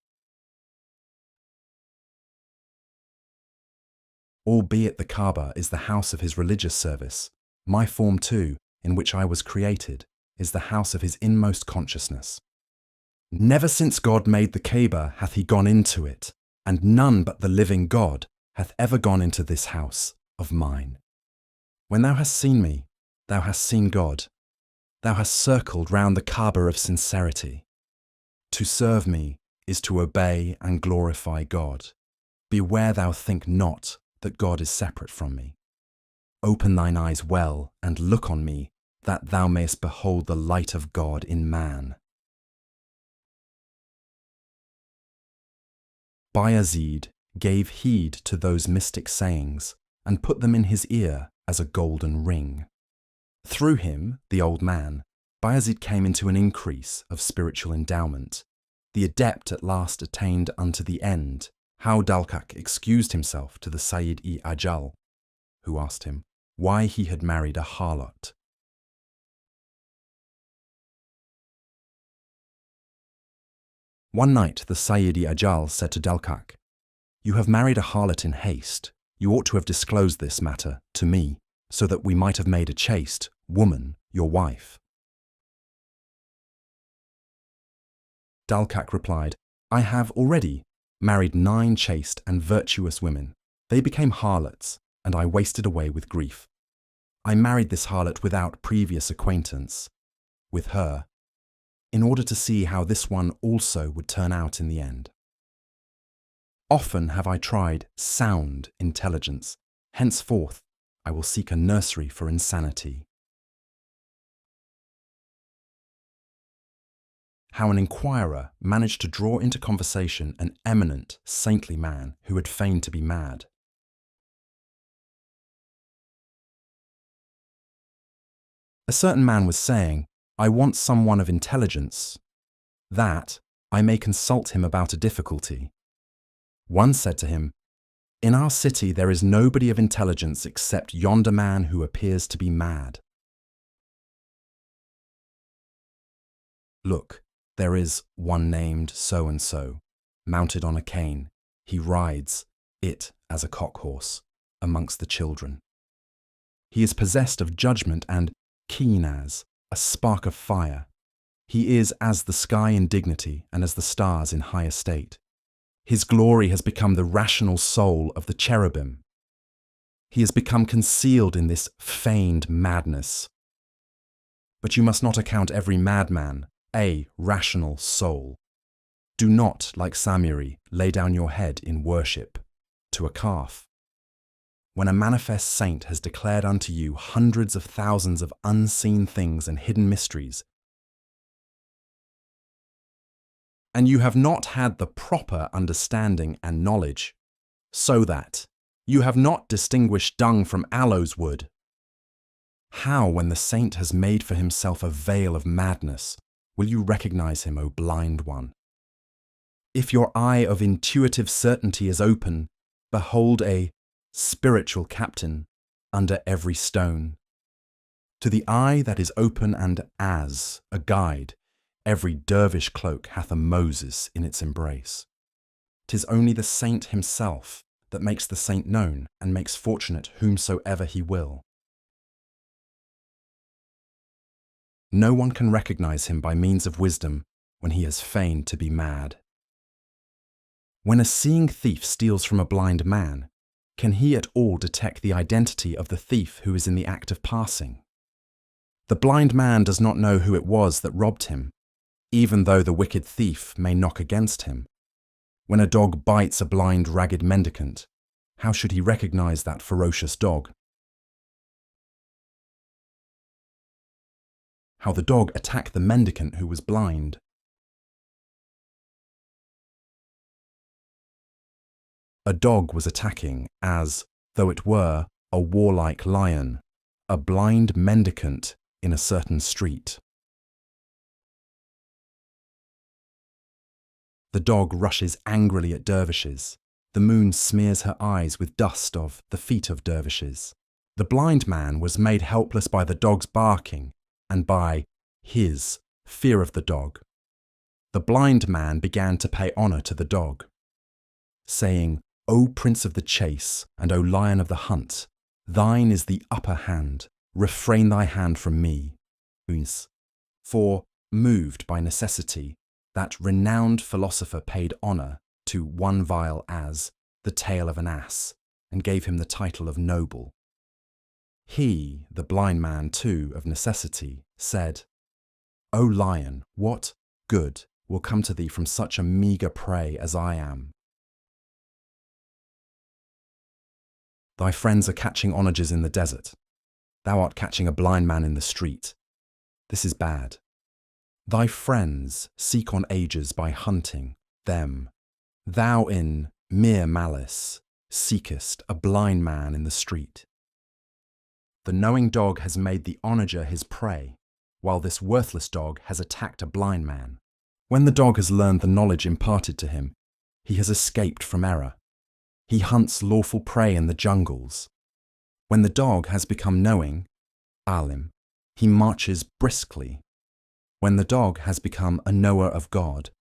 Albeit the Kaaba is the house of his religious service, my form too, in which I was created, is the house of his inmost consciousness. Never since God made the Kaaba hath he gone into it, and none but the living God hath ever gone into this house of mine. When thou hast seen me, thou hast seen God. Thou hast circled round the Kaaba of sincerity. To serve me is to obey and glorify God. Beware thou think not that God is separate from me. Open thine eyes well and look on me, that thou mayest behold the light of God in man. Bayezid gave heed to those mystic sayings and put them in his ear as a golden ring. Through him, the old man, Bayezid came into an increase of spiritual endowment. The adept at last attained unto the end, how Dalkak excused himself to the Sayyid-i-Ajal, who asked him why he had married a harlot. One night the Sayyid-i-Ajal said to Dalkak, "You have married a harlot in haste. You ought to have disclosed this matter to me, so that we might have made a chaste woman your wife." Dalkak replied, "I have already married 9 chaste and virtuous women. They became harlots, and I wasted away with grief. I married this harlot without previous acquaintance with her, in order to see how this one also would turn out in the end. Often have I tried sound intelligence. Henceforth, I will seek a nursery for insanity." How an inquirer managed to draw into conversation an eminent, saintly man who had feigned to be mad. A certain man was saying, "I want someone of intelligence, that I may consult him about a difficulty." One said to him, "In our city there is nobody of intelligence except yonder man who appears to be mad. Look, there is one named so-and-so, mounted on a cane. He rides it as a cock-horse amongst the children. He is possessed of judgment and keen as a spark of fire. He is as the sky in dignity and as the stars in high estate. His glory has become the rational soul of the cherubim. He has become concealed in this feigned madness. But you must not account every madman a rational soul. Do not, like Samiri, lay down your head in worship to a calf. When a manifest saint has declared unto you hundreds of thousands of unseen things and hidden mysteries, and you have not had the proper understanding and knowledge, so that you have not distinguished dung from aloes wood, how, when the saint has made for himself a veil of madness, will you recognize him, O blind one? If your eye of intuitive certainty is open, behold a spiritual captain under every stone. To the eye that is open and as a guide, every dervish cloak hath a Moses in its embrace. 'Tis only the saint himself that makes the saint known and makes fortunate whomsoever he will. No one can recognize him by means of wisdom when he has feigned to be mad. When a seeing thief steals from a blind man, can he at all detect the identity of the thief who is in the act of passing? The blind man does not know who it was that robbed him, even though the wicked thief may knock against him. When a dog bites a blind, ragged mendicant, how should he recognize that ferocious dog? How the dog attacked the mendicant who was blind. A dog was attacking, as though it were a warlike lion, a blind mendicant in a certain street. The dog rushes angrily at dervishes. The moon smears her eyes with dust of the feet of dervishes. The blind man was made helpless by the dog's barking and by his fear of the dog. The blind man began to pay honor to the dog, saying, "O prince of the chase and O lion of the hunt, thine is the upper hand. Refrain thy hand from me." For, moved by necessity, that renowned philosopher paid honor to one vile as the tail of an ass, and gave him the title of noble. He, the blind man too, of necessity, said, "O lion, what good will come to thee from such a meagre prey as I am? Thy friends are catching onagers in the desert. Thou art catching a blind man in the street. This is bad. Thy friends seek on ages by hunting them. Thou in mere malice seekest a blind man in the street. The knowing dog has made the onager his prey, while this worthless dog has attacked a blind man. When the dog has learned the knowledge imparted to him, he has escaped from error. He hunts lawful prey in the jungles. When the dog has become knowing, alim, he marches briskly. When the dog has become a knower of God,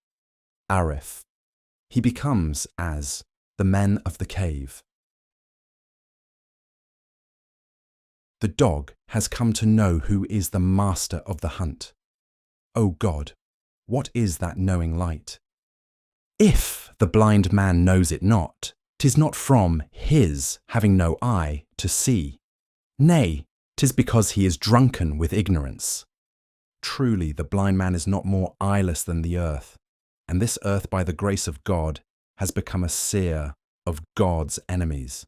arif, he becomes as the men of the cave. The dog has come to know who is the master of the hunt. O God, what is that knowing light? If the blind man knows it not, 'tis not from his having no eye to see. Nay, 'tis because he is drunken with ignorance. Truly, the blind man is not more eyeless than the earth, and this earth, by the grace of God, has become a seer of God's enemies.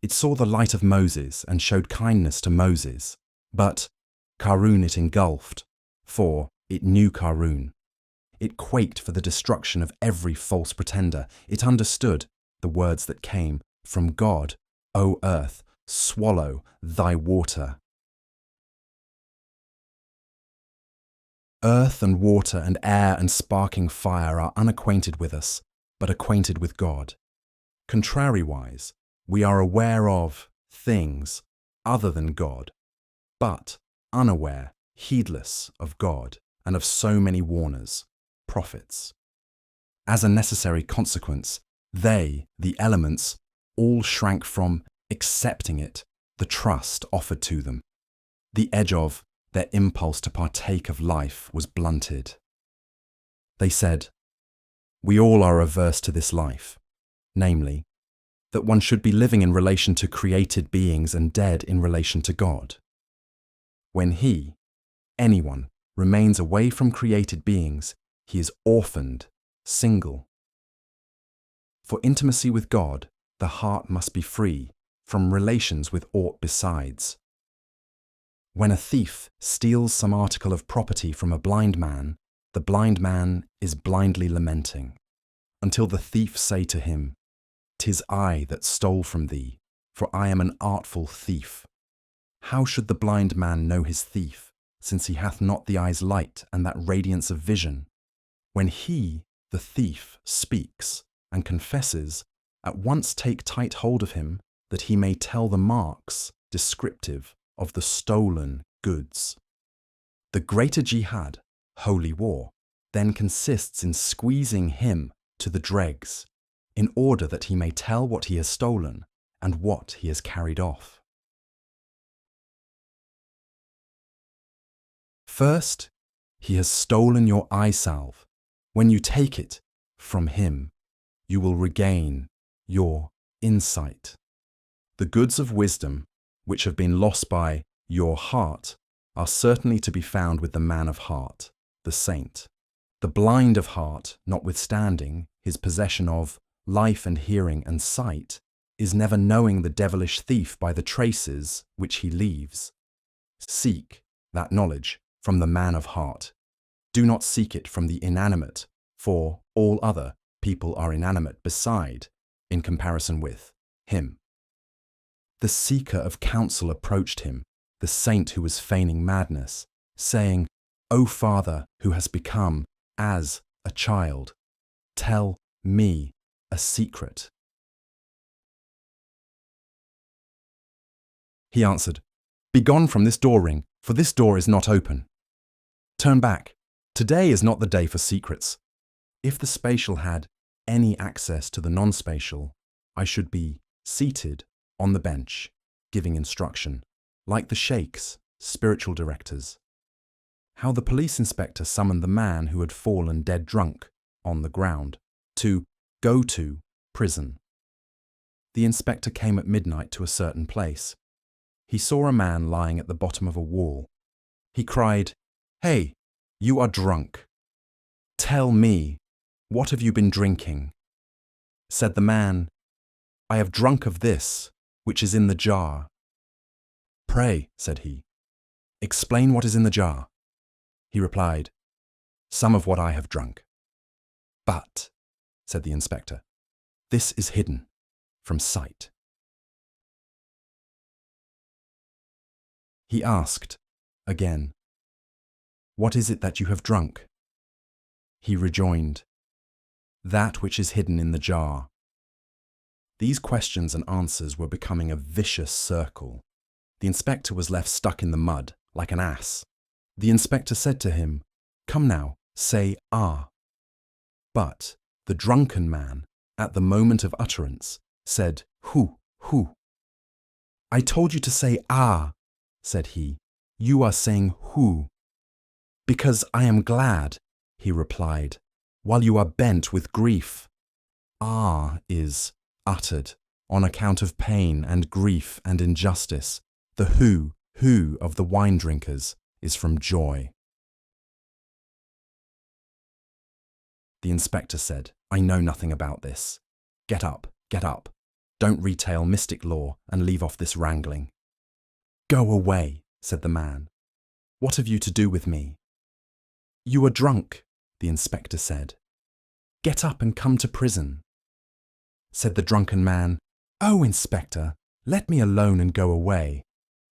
It saw the light of Moses and showed kindness to Moses, but Karun it engulfed, for it knew Karun. It quaked for the destruction of every false pretender. It understood the words that came from God, O earth, swallow thy water. Earth and water and air and sparking fire are unacquainted with us, but acquainted with God. Contrariwise, we are aware of things other than God, but unaware, heedless of God and of so many warners, prophets. As a necessary consequence, they, the elements, all shrank from accepting it, the trust offered to them. The edge of their impulse to partake of life was blunted. They said, "We all are averse to this life, namely, that one should be living in relation to created beings and dead in relation to God. When he, anyone, remains away from created beings, he is orphaned, single. For intimacy with God, the heart must be free from relations with aught besides. When a thief steals some article of property from a blind man, the blind man is blindly lamenting, until the thief say to him, 'Tis I that stole from thee, for I am an artful thief. How should the blind man know his thief, since he hath not the eye's light and that radiance of vision? When he, the thief, speaks and confesses, at once take tight hold of him, that he may tell the marks descriptive of the stolen goods. The greater jihad, holy war, then consists in squeezing him to the dregs, in order that he may tell what he has stolen and what he has carried off. First, he has stolen your eye salve. When you take it from him, you will regain your insight. The goods of wisdom, which have been lost by your heart, are certainly to be found with the man of heart, the saint. The blind of heart, notwithstanding his possession of life and hearing and sight, is never knowing the devilish thief by the traces which he leaves. Seek that knowledge from the man of heart. Do not seek it from the inanimate, for all other people are inanimate beside, in comparison with him. The seeker of counsel approached him, the saint who was feigning madness, saying, O Father, who has become as a child, tell me a secret. He answered, Begone from this door ring, for this door is not open. Turn back. Today is not the day for secrets. If the spatial had any access to the non-spatial, I should be seated on the bench, giving instruction, like the sheikhs, spiritual directors. How the police inspector summoned the man who had fallen dead drunk on the ground to go to prison. The inspector came at midnight to a certain place. He saw a man lying at the bottom of a wall. He cried, Hey, you are drunk. Tell me, what have you been drinking? Said the man, I have drunk of this, which is in the jar. Pray, said he, explain what is in the jar. He replied, some of what I have drunk. But, said the inspector, this is hidden from sight. He asked again, what is it that you have drunk? He rejoined, that which is hidden in the jar. These questions and answers were becoming a vicious circle. The inspector was left stuck in the mud, like an ass. The inspector said to him, "Come now, say ah." But the drunken man, at the moment of utterance, said, "Hu, hu." "I told you to say ah," said he. "You are saying hu." "Because I am glad," he replied, "while you are bent with grief." Ah is uttered on account of pain and grief and injustice. The hu of the wine drinkers is from joy. The inspector said, "I know nothing about this. Get up, get up. Don't retail mystic lore and leave off this wrangling." "Go away," said the man. "What have you to do with me?" "You are drunk," the inspector said. "Get up and come to prison." Said the drunken man, "Oh, inspector, let me alone and go away.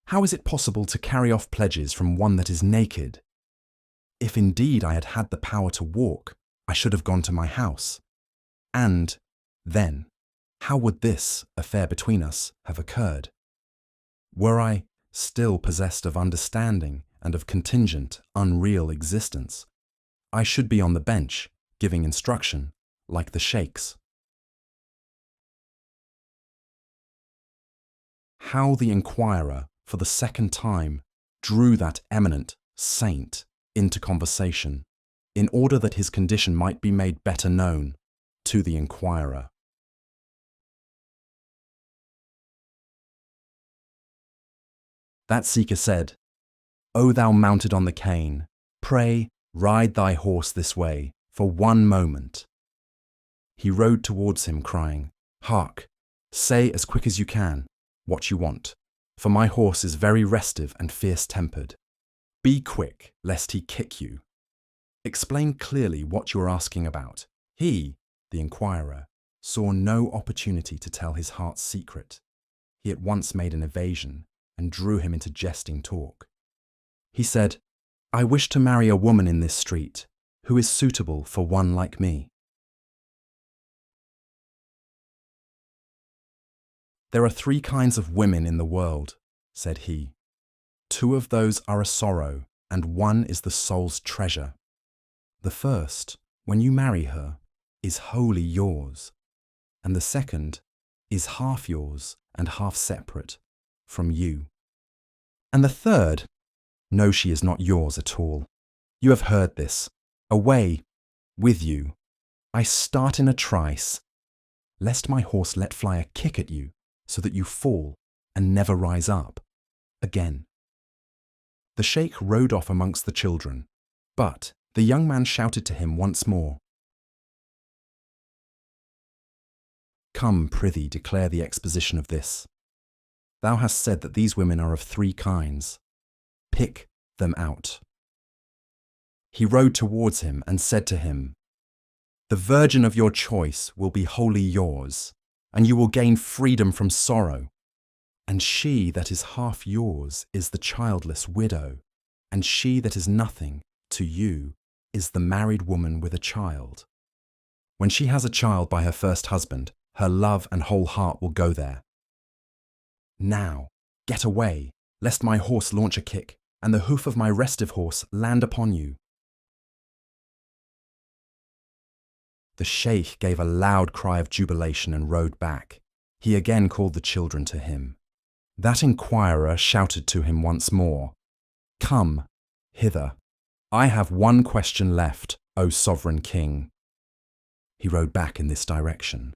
How is it possible to carry off pledges from one that is naked? If indeed I had had the power to walk, I should have gone to my house. And then, how would this affair between us have occurred? Were I still possessed of understanding and of contingent, unreal existence, I should be on the bench, giving instruction, like the sheikhs." How the inquirer, for the second time, drew that eminent saint into conversation, in order that his condition might be made better known to the inquirer. That seeker said, "O thou mounted on the cane, pray ride thy horse this way for one moment." He rode towards him, crying, "Hark, say as quick as you can what you want, for my horse is very restive and fierce-tempered. Be quick, lest he kick you. Explain clearly what you are asking about." He, the inquirer, saw no opportunity to tell his heart's secret. He at once made an evasion and drew him into jesting talk. He said, "I wish to marry a woman in this street who is suitable for one like me." "There are 3 kinds of women in the world," said he. "2 of those are a sorrow, and 1 is the soul's treasure. The first, when you marry her, is wholly yours, and the second is half yours and half separate from you. And the third, no, she is not yours at all. You have heard this. Away with you. I start in a trice, lest my horse let fly a kick at you, so that you fall and never rise up again." The sheikh rode off amongst the children, but the young man shouted to him once more, "Come, prithee, declare the exposition of this. Thou hast said that these women are of 3 kinds. Pick them out." He rode towards him and said to him, "The virgin of your choice will be wholly yours, and you will gain freedom from sorrow. And she that is half yours is the childless widow, and she that is nothing to you is the married woman with a child. When she has a child by her first husband, her love and whole heart will go there. Now, get away, lest my horse launch a kick, and the hoof of my restive horse land upon you." The sheikh gave a loud cry of jubilation and rode back. He again called the children to him. That inquirer shouted to him once more, "Come hither. I have 1 question left, O sovereign king." He rode back in this direction.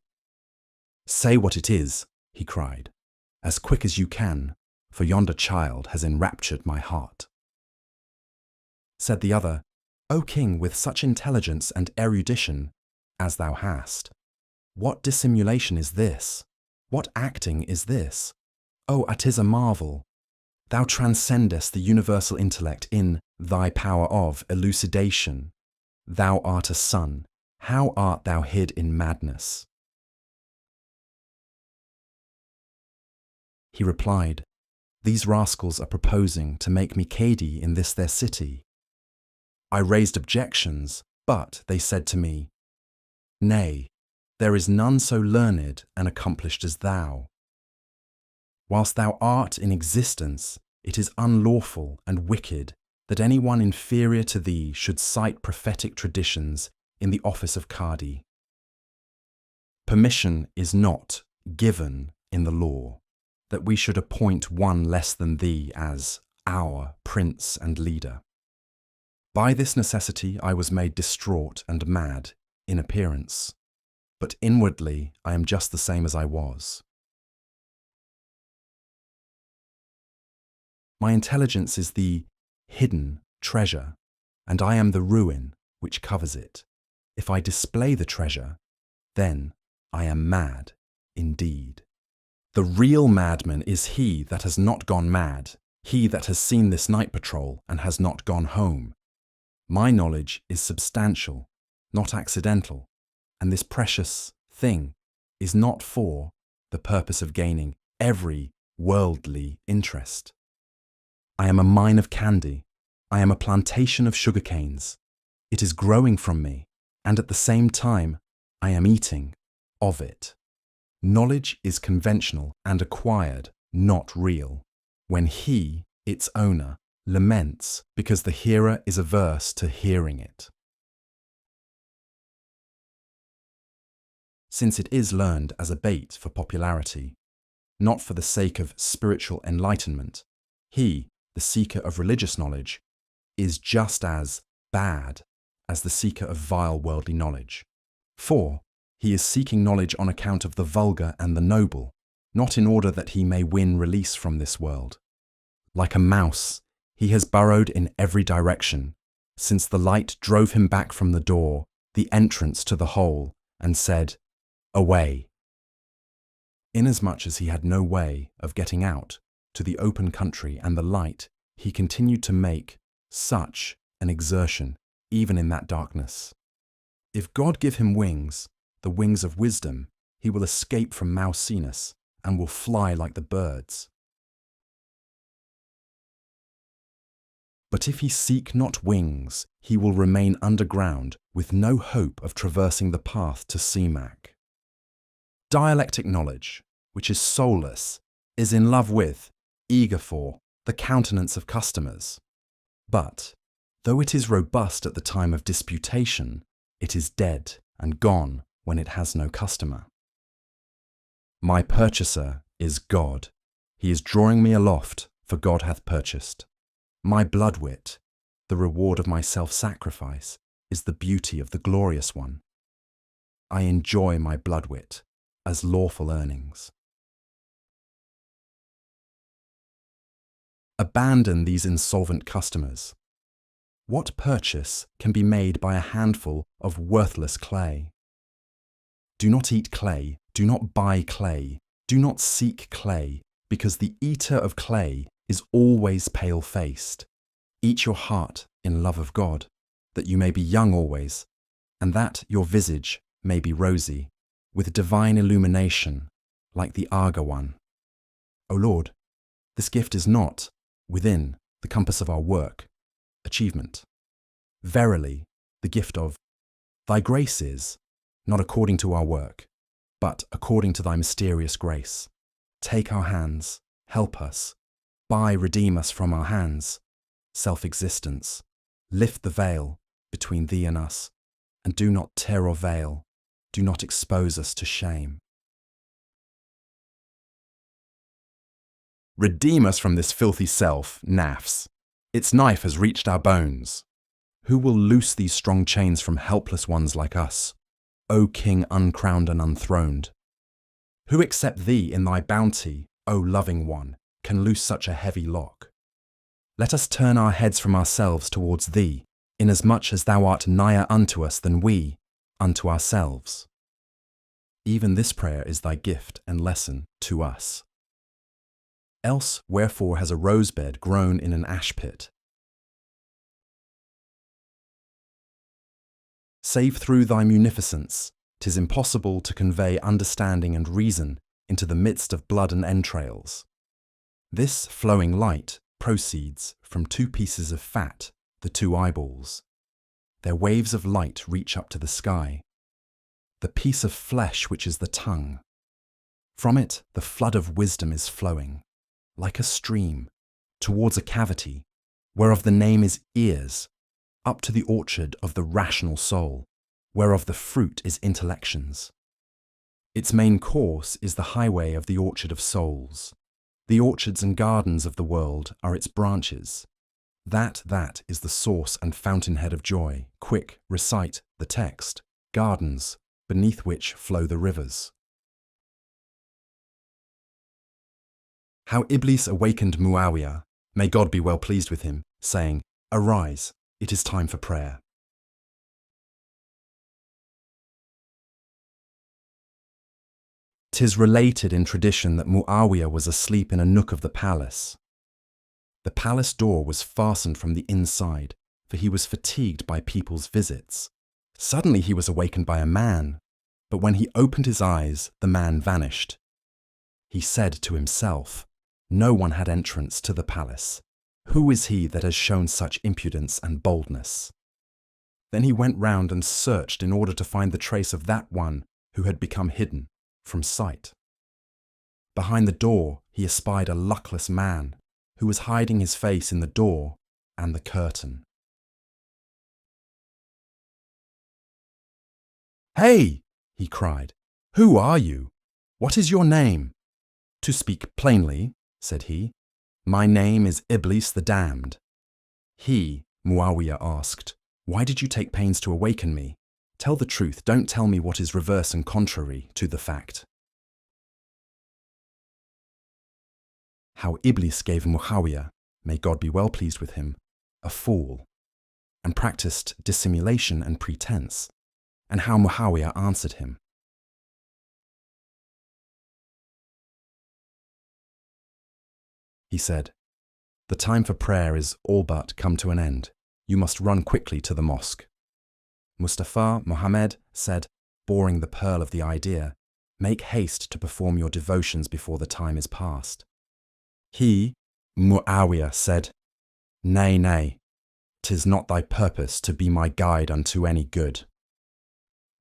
"Say what it is," he cried, "as quick as you can, for yonder child has enraptured my heart." Said the other, "O king, with such intelligence and erudition as thou hast, what dissimulation is this? What acting is this? Oh, 'tis a marvel. Thou transcendest the universal intellect in thy power of elucidation. Thou art a sun. How art thou hid in madness?" He replied, "These rascals are proposing to make me Cadi in this their city. I raised objections, but they said to me, Nay, there is none so learned and accomplished as thou. Whilst thou art in existence, it is unlawful and wicked that anyone inferior to thee should cite prophetic traditions in the office of Qadi. Permission is not given in the law that we should appoint one less than thee as our prince and leader. By this necessity I was made distraught and mad in appearance, but inwardly I am just the same as I was. My intelligence is the hidden treasure, and I am the ruin which covers it. If I display the treasure, then I am mad indeed. The real madman is he that has not gone mad, he that has seen this night patrol and has not gone home. My knowledge is substantial, not accidental, and this precious thing is not for the purpose of gaining every worldly interest. I am a mine of candy. I am a plantation of sugar canes. It is growing from me, and at the same time, I am eating of it. Knowledge is conventional and acquired, not real. When he, its owner, laments because the hearer is averse to hearing it. Since it is learned as a bait for popularity, not for the sake of spiritual enlightenment, he, the seeker of religious knowledge, is just as bad as the seeker of vile worldly knowledge. For he is seeking knowledge on account of the vulgar and the noble, not in order that he may win release from this world. Like a mouse, he has burrowed in every direction, since the light drove him back from the door, the entrance to the hole, and said, "Away." Inasmuch as he had no way of getting out to the open country and the light, he continued to make such an exertion, even in that darkness. If God give him wings, the wings of wisdom, he will escape from mousiness and will fly like the birds. But if he seek not wings, he will remain underground with no hope of traversing the path to Semak. Dialectic knowledge, which is soulless, is in love with, eager for, the countenance of customers. But, though it is robust at the time of disputation, it is dead and gone when it has no customer. My purchaser is God. He is drawing me aloft, for God hath purchased. My bloodwit, the reward of my self-sacrifice, is the beauty of the glorious one. I enjoy my bloodwit as lawful earnings. Abandon these insolvent customers. What purchase can be made by a handful of worthless clay? Do not eat clay, do not buy clay, do not seek clay, because the eater of clay is always pale-faced. Eat your heart in love of God, that you may be young always, and that your visage may be rosy, with divine illumination, like the Aga one. O Lord, this gift is not within the compass of our work, achievement. Verily, the gift of thy grace is, not according to our work, but according to thy mysterious grace. Take our hands, help us, redeem us from our hands, self-existence. Lift the veil between thee and us, and do not tear or veil, do not expose us to shame. Redeem us from this filthy self, nafs. Its knife has reached our bones. Who will loose these strong chains from helpless ones like us, O King uncrowned and unthroned? Who except thee in thy bounty, O loving one, can loose such a heavy lock? Let us turn our heads from ourselves towards thee, inasmuch as thou art nigher unto us than we unto ourselves. Even this prayer is thy gift and lesson to us. Else wherefore has a rosebed grown in an ash pit? Save through thy munificence, 'tis impossible to convey understanding and reason into the midst of blood and entrails. This flowing light proceeds from two pieces of fat, the two eyeballs. Their waves of light reach up to the sky. the piece of flesh which is the tongue. From it the flood of wisdom is flowing, like a stream, towards a cavity, whereof the name is ears, up to the orchard of the rational soul, whereof the fruit is intellections. Its main course is the highway of the orchard of souls. The orchards and gardens of the world are its branches. That is the source and fountainhead of joy. Quick, recite the text. Gardens, beneath which flow the rivers. How Iblis awakened Muawiyah, may God be well pleased with him, saying, "Arise, it is time for prayer." "'Tis related in tradition that Muawiyah was asleep in a nook of the palace. The palace door was fastened from the inside, for he was fatigued by people's visits. Suddenly he was awakened by a man, but when he opened his eyes, the man vanished. He said to himself, 'No one had entrance to the palace. Who is he that has shown such impudence and boldness?' Then he went round and searched in order to find the trace of that one who had become hidden from sight. Behind the door he espied a luckless man who was hiding his face in the door and the curtain. 'Hey!' he cried. 'Who are you? What is your name?' 'To speak plainly,' said he, 'my name is Iblis the Damned.' He, Muawiyah, asked, 'Why did you take pains to awaken me? Tell the truth, don't tell me what is reverse and contrary to the fact.' How Iblis gave Muawiyah, may God be well pleased with him, a fool, and practiced dissimulation and pretense, and how Muawiyah answered him. He said, 'The time for prayer is all but come to an end. You must run quickly to the mosque.' Mustafa Mohammed said, boring the pearl of the idea, 'Make haste to perform your devotions before the time is past.' He, Muawiyah, said, 'Nay, 'tis not thy purpose to be my guide unto any good.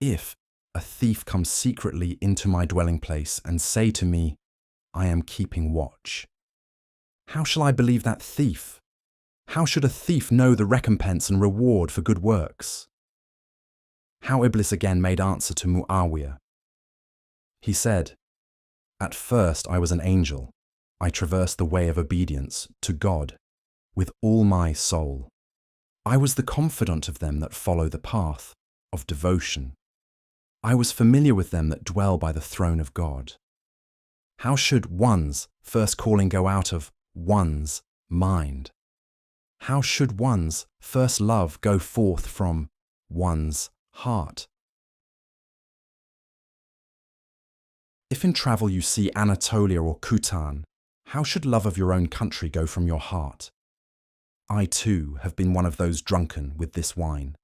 If a thief comes secretly into my dwelling place and say to me, I am keeping watch, how shall I believe that thief? How should a thief know the recompense and reward for good works?' How Iblis again made answer to Muawiyah. He said, 'At first I was an angel. I traversed the way of obedience to God with all my soul. I was the confidant of them that follow the path of devotion. I was familiar with them that dwell by the throne of God. How should one's first calling go out of one's mind? How should one's first love go forth from one's heart? If in travel you see Anatolia or Kutan, how should love of your own country go from your heart? I too have been one of those drunken with this wine.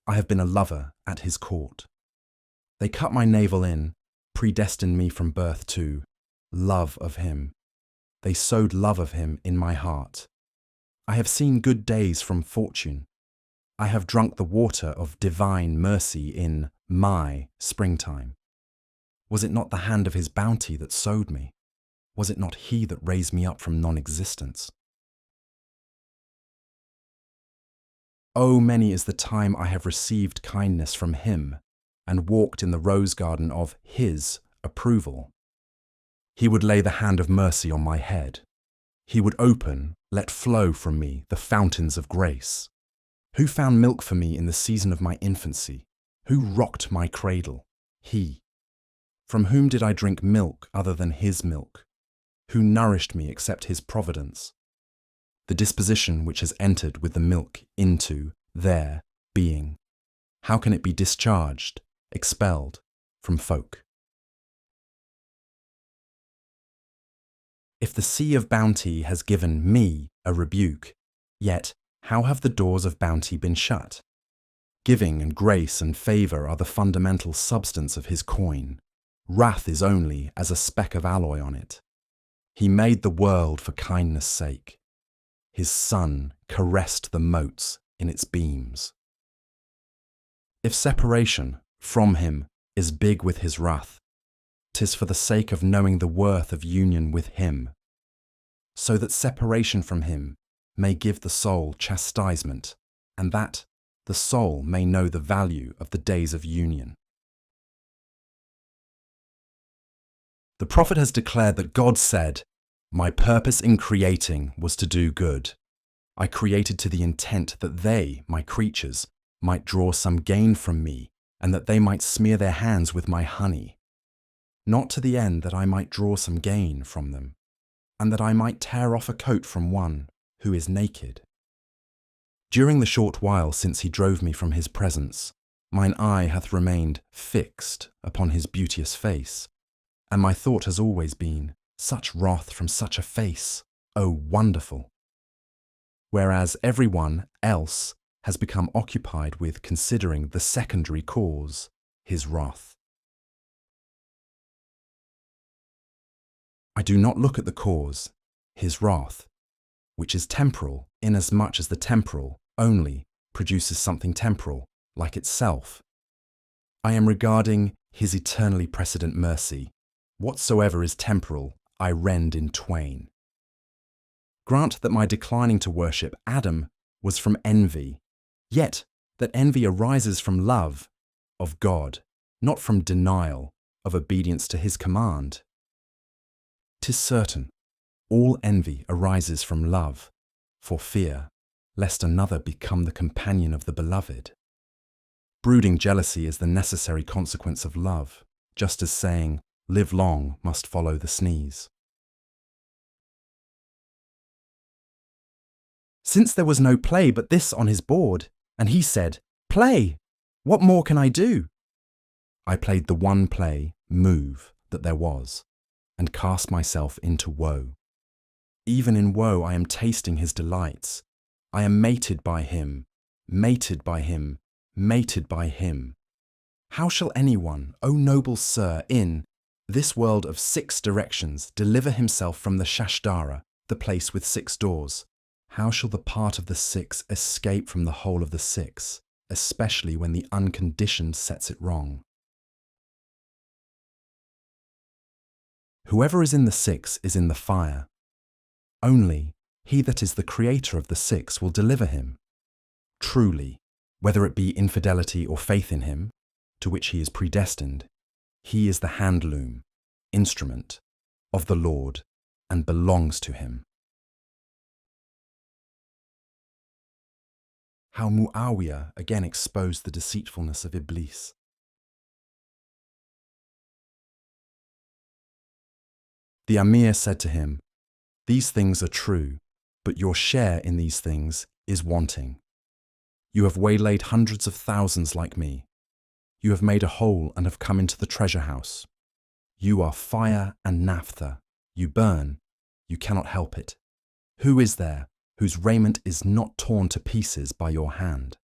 I have been a lover at his court. They cut my navel in, predestined me from birth to love of him. They sowed love of him in my heart. I have seen good days from fortune. I have drunk the water of divine mercy in my springtime. Was it not the hand of his bounty that sowed me? Was it not he that raised me up from non-existence? Oh, many is the time I have received kindness from him and walked in the rose garden of his approval. He would lay the hand of mercy on my head. He would open, let flow from me the fountains of grace. Who found milk for me in the season of my infancy? Who rocked my cradle? He. From whom did I drink milk other than his milk? Who nourished me except his providence? The disposition which has entered with the milk into their being, how can it be discharged, expelled from folk? If the sea of bounty has given me a rebuke, yet how have the doors of bounty been shut? Giving and grace and favour are the fundamental substance of his coin. Wrath is only as a speck of alloy on it. He made the world for kindness' sake. His sun caressed the motes in its beams. If separation from him is big with his wrath. 'Tis for the sake of knowing the worth of union with him, so that separation from him may give the soul chastisement, and that the soul may know the value of the days of union. The prophet has declared that God said, "My purpose in creating was to do good. I created to the intent that they, my creatures, might draw some gain from me, and that they might smear their hands with my honey, not to the end that I might draw some gain from them, and that I might tear off a coat from one who is naked. During the short while since he drove me from his presence, mine eye hath remained fixed upon his beauteous face, and my thought has always been, such wrath from such a face, O wonderful! Whereas every one else has become occupied with considering the secondary cause, his wrath. I do not look at the cause, his wrath, which is temporal, inasmuch as the temporal only produces something temporal, like itself. I am regarding his eternally precedent mercy. Whatsoever is temporal, I rend in twain. Grant that my declining to worship Adam was from envy, yet that envy arises from love of God, not from denial of obedience to his command. 'Tis certain, all envy arises from love, for fear lest another become the companion of the beloved. Brooding jealousy is the necessary consequence of love, just as saying, "Live long" must follow the sneeze. Since there was no play but this on his board, and he said, "Play! What more can I do?" I played the one play, move, that there was, and cast myself into woe. Even in woe I am tasting his delights. I am mated by him, mated by him, mated by him. How shall anyone, O noble sir, in this world of 6 directions, deliver himself from the Shashtara, the place with 6 doors? How shall the part of the 6 escape from the whole of the 6, especially when the unconditioned sets it wrong? Whoever is in the 6 is in the fire. Only he that is the creator of the 6 will deliver him. Truly, whether it be infidelity or faith in him, to which he is predestined, he is the handloom, instrument, of the Lord, and belongs to him. How Muawiyah again exposed the deceitfulness of Iblis. The Amir said to him, "These things are true, but your share in these things is wanting. You have waylaid hundreds of thousands like me. You have made a hole and have come into the treasure house. You are fire and naphtha. You burn. You cannot help it. Who is there whose raiment is not torn to pieces by your hand?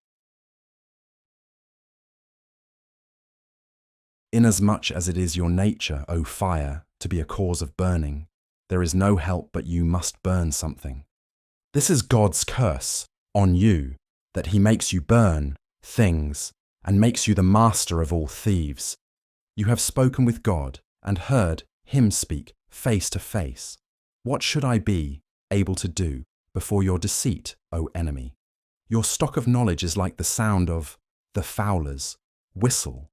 Inasmuch as it is your nature, O fire, to be a cause of burning, there is no help but you must burn something. This is God's curse on you, that he makes you burn things and makes you the master of all thieves. You have spoken with God and heard him speak face to face. What should I be able to do before your deceit, O enemy? Your stock of knowledge is like the sound of the fowler's whistle.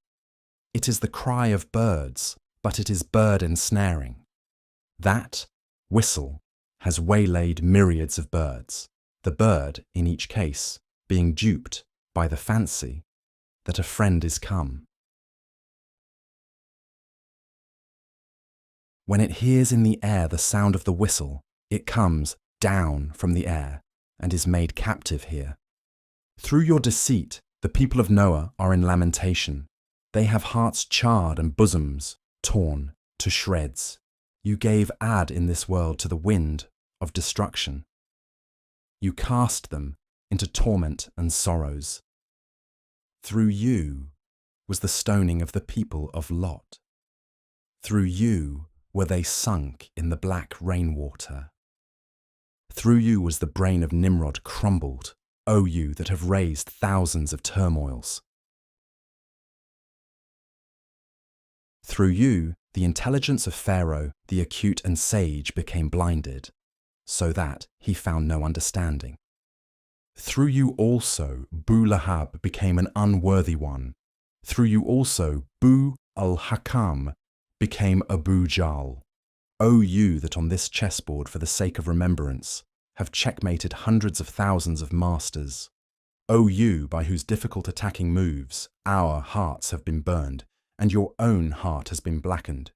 It is the cry of birds, but it is bird ensnaring. That whistle has waylaid myriads of birds, the bird, in each case, being duped by the fancy that a friend is come. When it hears in the air the sound of the whistle, it comes down from the air and is made captive here. Through your deceit, the people of Noah are in lamentation. They have hearts charred and bosoms torn to shreds. You gave Ad in this world to the wind of destruction. You cast them into torment and sorrows. Through you was the stoning of the people of Lot. Through you were they sunk in the black rainwater. Through you was the brain of Nimrod crumbled, O you that have raised thousands of turmoils. Through you, the intelligence of Pharaoh, the acute and sage, became blinded, so that he found no understanding. Through you also, Bu-Lahab became an unworthy one. Through you also, Bu-al-Hakam became Abu Jahl. O you that on this chessboard, for the sake of remembrance, have checkmated hundreds of thousands of masters. O you by whose difficult attacking moves our hearts have been burned, and your own heart has been blackened.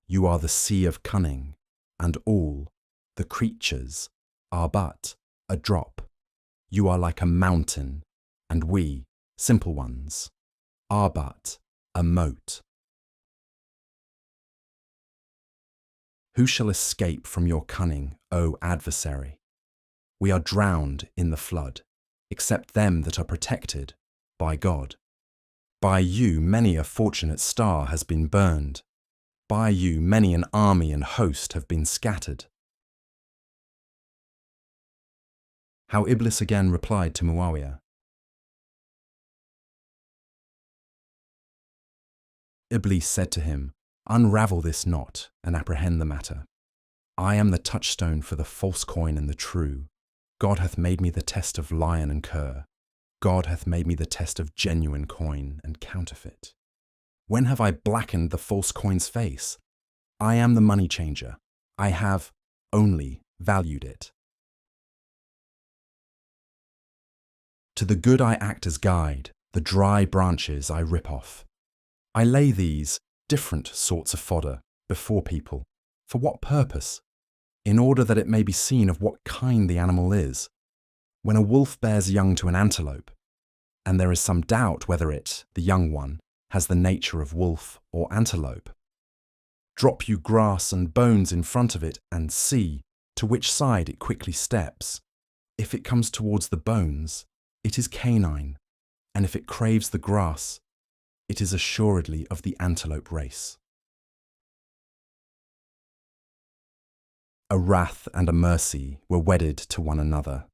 You are the sea of cunning, and all the creatures are but a drop. You are like a mountain, and we, simple ones, are but a mote. Who shall escape from your cunning, O adversary? We are drowned in the flood, except them that are protected by God. By you many a fortunate star has been burned. By you many an army and host have been scattered. How Iblis again replied to Muawiyah. Iblis said to him, "Unravel this knot and apprehend the matter. I am the touchstone for the false coin and the true. God hath made me the test of lion and cur. God hath made me the test of genuine coin and counterfeit. When have I blackened the false coin's face? I am the money changer. I have only valued it. To the good I act as guide, the dry branches I rip off. I lay these different sorts of fodder before people. For what purpose? In order that it may be seen of what kind the animal is. When a wolf bears young to an antelope, and there is some doubt whether it, the young one, has the nature of wolf or antelope, drop you grass and bones in front of it and see to which side it quickly steps. If it comes towards the bones, it is canine, and if it craves the grass, it is assuredly of the antelope race. A wrath and a mercy were wedded to one another.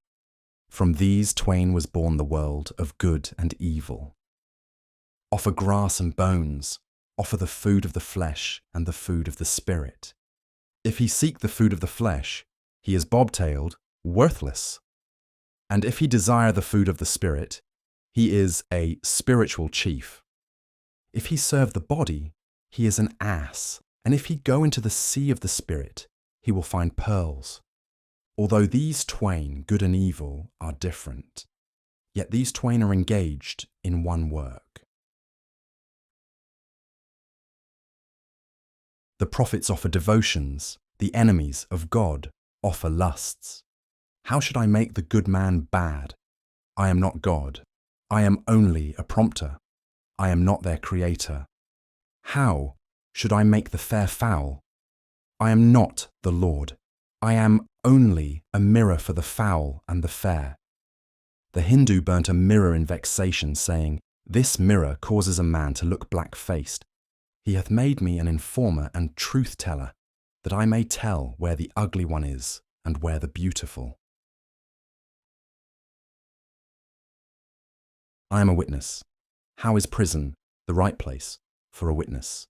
From these twain was born the world of good and evil. Offer grass and bones, offer the food of the flesh and the food of the spirit. If he seek the food of the flesh, he is bobtailed, worthless. And if he desire the food of the spirit, he is a spiritual chief. If he serve the body, he is an ass. And if he go into the sea of the spirit, he will find pearls. Although these twain, good and evil, are different, yet these twain are engaged in one work. The prophets offer devotions, the enemies of God offer lusts. How should I make the good man bad? I am not God. I am only a prompter. I am not their creator. How should I make the fair foul? I am not the Lord. I am only a mirror for the foul and the fair. The Hindu burnt a mirror in vexation, saying, "This mirror causes a man to look black-faced. He hath made me an informer and truth-teller, that I may tell where the ugly one is and where the beautiful." I am a witness. How is prison the right place for a witness?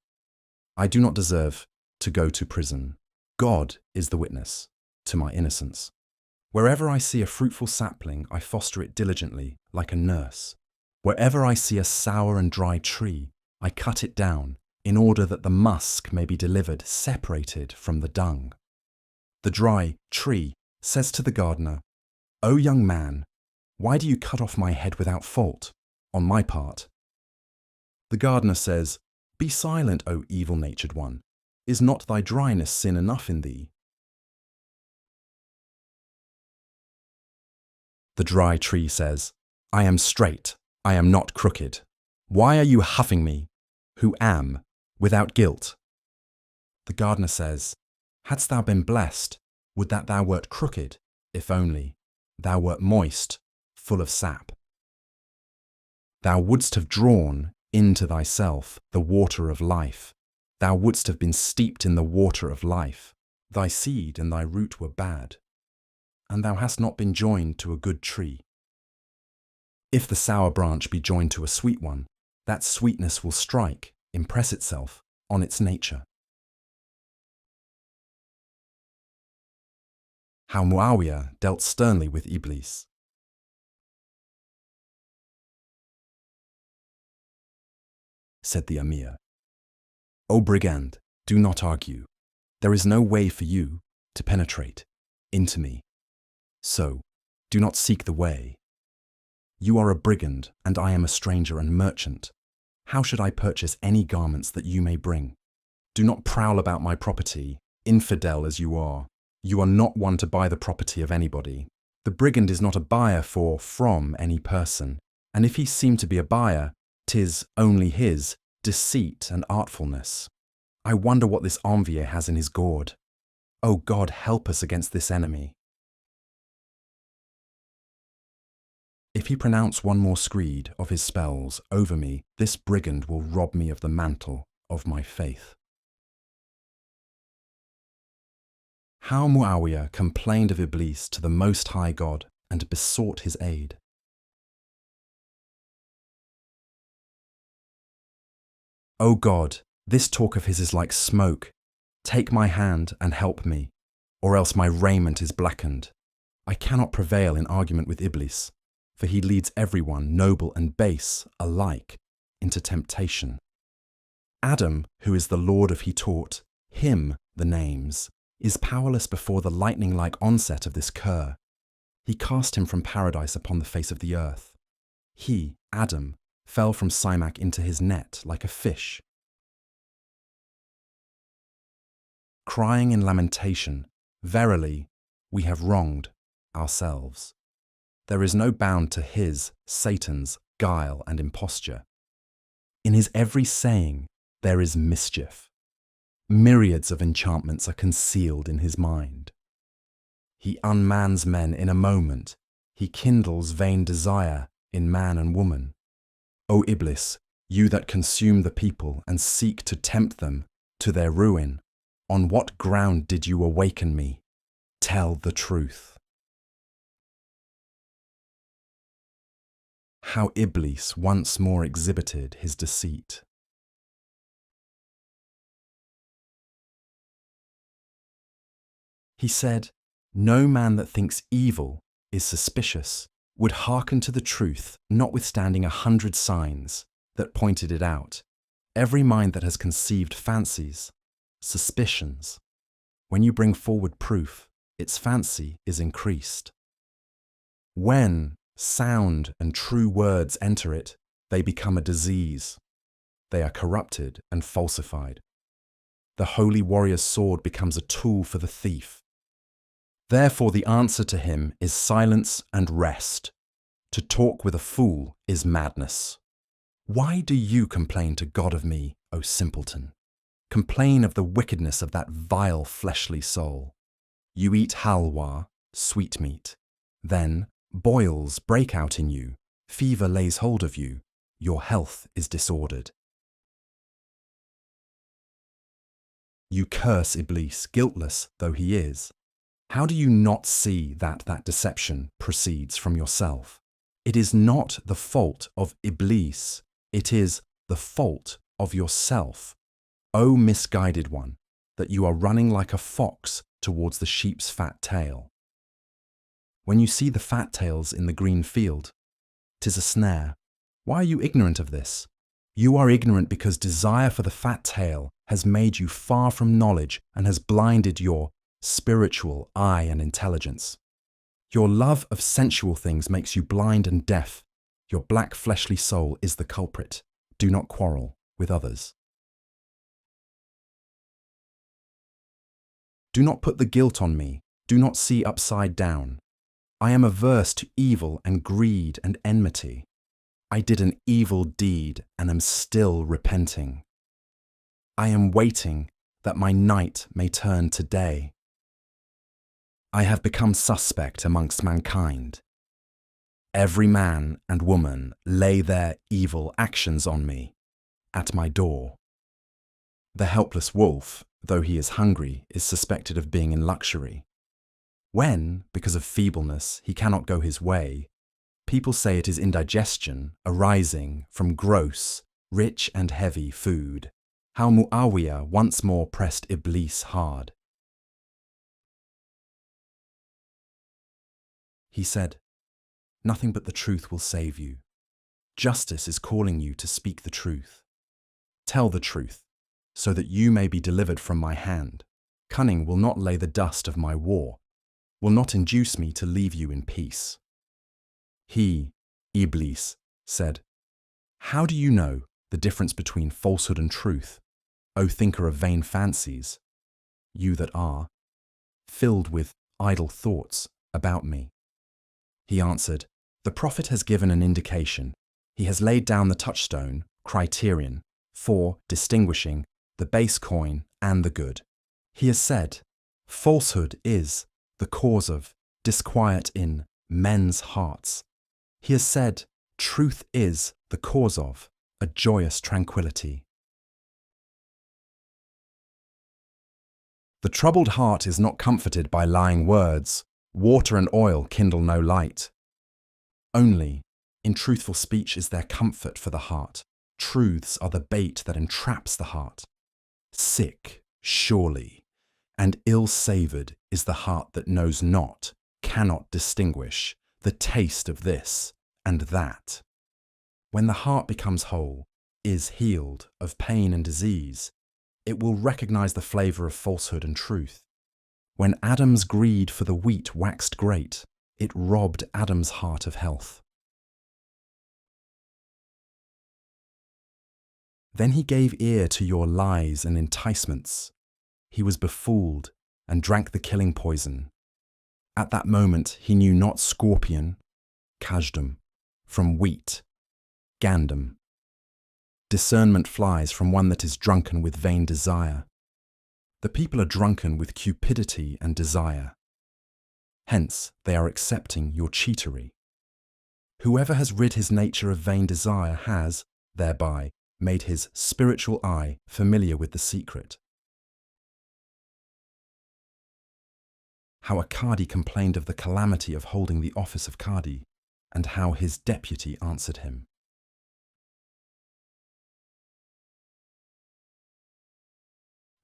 I do not deserve to go to prison. God is the witness to my innocence. Wherever I see a fruitful sapling, I foster it diligently, like a nurse. Wherever I see a sour and dry tree, I cut it down, in order that the musk may be delivered separated from the dung. The dry tree says to the gardener, "O young man, why do you cut off my head without fault, on my part?" The gardener says, "Be silent, O evil-natured one. Is not thy dryness sin enough in thee?" The dry tree says, "I am straight, I am not crooked. Why are you huffing me, who am without guilt?" The gardener says, "Hadst thou been blessed, would that thou wert crooked, if only thou wert moist, full of sap. Thou wouldst have drawn into thyself the water of life. Thou wouldst have been steeped in the water of life. Thy seed and thy root were bad, and thou hast not been joined to a good tree. If the sour branch be joined to a sweet one, that sweetness will strike, impress itself on its nature. How Muawiyah dealt sternly with Iblis. Said the Amir, "O brigand, do not argue. There is no way for you to penetrate into me. So, do not seek the way. You are a brigand, and I am a stranger and merchant. How should I purchase any garments that you may bring? Do not prowl about my property, infidel as you are. You are not one to buy the property of anybody. The brigand is not a buyer from any person, and if he seem to be a buyer, 'tis only his deceit and artfulness. I wonder what this envier has in his gourd. O God, help us against this enemy. If he pronounce one more screed of his spells over me, this brigand will rob me of the mantle of my faith." How Muawiyah complained of Iblis to the Most High God and besought his aid. O God, this talk of his is like smoke. Take my hand and help me, or else my raiment is blackened. I cannot prevail in argument with Iblis, for he leads everyone, noble and base, alike, into temptation. Adam, who is the Lord of he taught, him the names, is powerless before the lightning-like onset of this cur. He cast him from paradise upon the face of the earth. He, Adam, fell from Simak into his net like a fish. Crying in lamentation, verily, we have wronged ourselves. There is no bound to his, Satan's, guile and imposture. In his every saying there is mischief. Myriads of enchantments are concealed in his mind. He unmans men in a moment. He kindles vain desire in man and woman. O Iblis, you that consume the people and seek to tempt them to their ruin, on what ground did you awaken me? Tell the truth. How Iblis once more exhibited his deceit. He said, "No man that thinks evil is suspicious would hearken to the truth, notwithstanding 100 signs that pointed it out. Every mind that has conceived fancies, suspicions, when you bring forward proof, its fancy is increased. When sound and true words enter it, they become a disease. They are corrupted and falsified. The holy warrior's sword becomes a tool for the thief. Therefore the answer to him is silence and rest. To talk with a fool is madness. Why do you complain to God of me, O simpleton? Complain of the wickedness of that vile fleshly soul. You eat halwa, sweetmeat. Then boils break out in you, fever lays hold of you, your health is disordered. You curse Iblis, guiltless though he is. How do you not see that deception proceeds from yourself? It is not the fault of Iblis, it is the fault of yourself. O misguided one, that you are running like a fox towards the sheep's fat tail. When you see the fat tails in the green field, 'tis a snare. Why are you ignorant of this? You are ignorant because desire for the fat tail has made you far from knowledge and has blinded your spiritual eye and intelligence. Your love of sensual things makes you blind and deaf. Your black fleshly soul is the culprit. Do not quarrel with others. Do not put the guilt on me. Do not see upside down. I am averse to evil and greed and enmity. I did an evil deed and am still repenting. I am waiting that my night may turn to day. I have become suspect amongst mankind. Every man and woman lay their evil actions on me, at my door. The helpless wolf, though he is hungry, is suspected of being in luxury. When, because of feebleness, he cannot go his way, people say it is indigestion arising from gross, rich and heavy food. how Muawiyah once more pressed Iblis hard. He said, "Nothing but the truth will save you. Justice is calling you to speak the truth. Tell the truth, so that you may be delivered from my hand. Cunning will not lay the dust of my war, will not induce me to leave you in peace." He, Iblis, said, "How do you know the difference between falsehood and truth, O thinker of vain fancies, you that are filled with idle thoughts about me?" He answered, "The Prophet has given an indication. He has laid down the touchstone, criterion, for distinguishing the base coin and the good. He has said, falsehood is the cause of disquiet in men's hearts. He has said, truth is the cause of a joyous tranquility. The troubled heart is not comforted by lying words. Water and oil kindle no light. Only in truthful speech is there comfort for the heart. Truths are the bait that entraps the heart. Sick, surely, and ill-savoured is the heart that knows not, cannot distinguish the taste of this and that. When the heart becomes whole, is healed of pain and disease, it will recognize the flavour of falsehood and truth. When Adam's greed for the wheat waxed great, it robbed Adam's heart of health. Then he gave ear to your lies and enticements. He was befooled and drank the killing poison. At that moment he knew not scorpion, kajdum, from wheat, gandum. Discernment flies from one that is drunken with vain desire. The people are drunken with cupidity and desire. Hence they are accepting your cheatery. Whoever has rid his nature of vain desire has, thereby, made his spiritual eye familiar with the secret. How a Qadi complained of the calamity of holding the office of Qadi, and how his deputy answered him.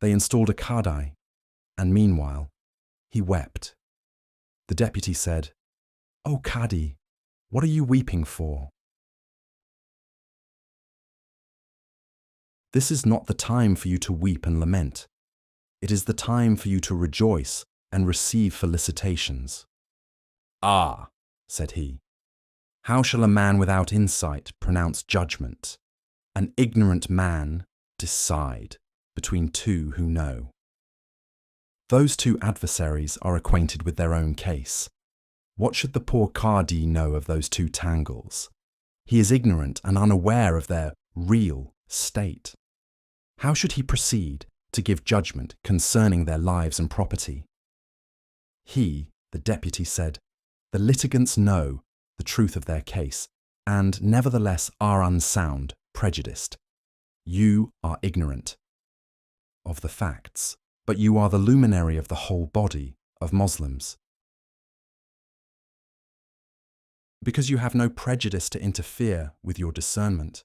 They installed a Qadi, and meanwhile, he wept. The deputy said, "O Qadi, what are you weeping for?" This is not the time for you to weep and lament. It is the time for you to rejoice and receive felicitations. "Ah," said he, "how shall a man without insight pronounce judgment? An ignorant man decide between two who know." Those two adversaries are acquainted with their own case. What should the poor Qadi know of those two tangles? He is ignorant and unaware of their real state. How should he proceed to give judgment concerning their lives and property? He, the deputy, said, "The litigants know the truth of their case, and nevertheless are unsound, prejudiced. You are ignorant of the facts, but you are the luminary of the whole body of Muslims. Because you have no prejudice to interfere with your discernment,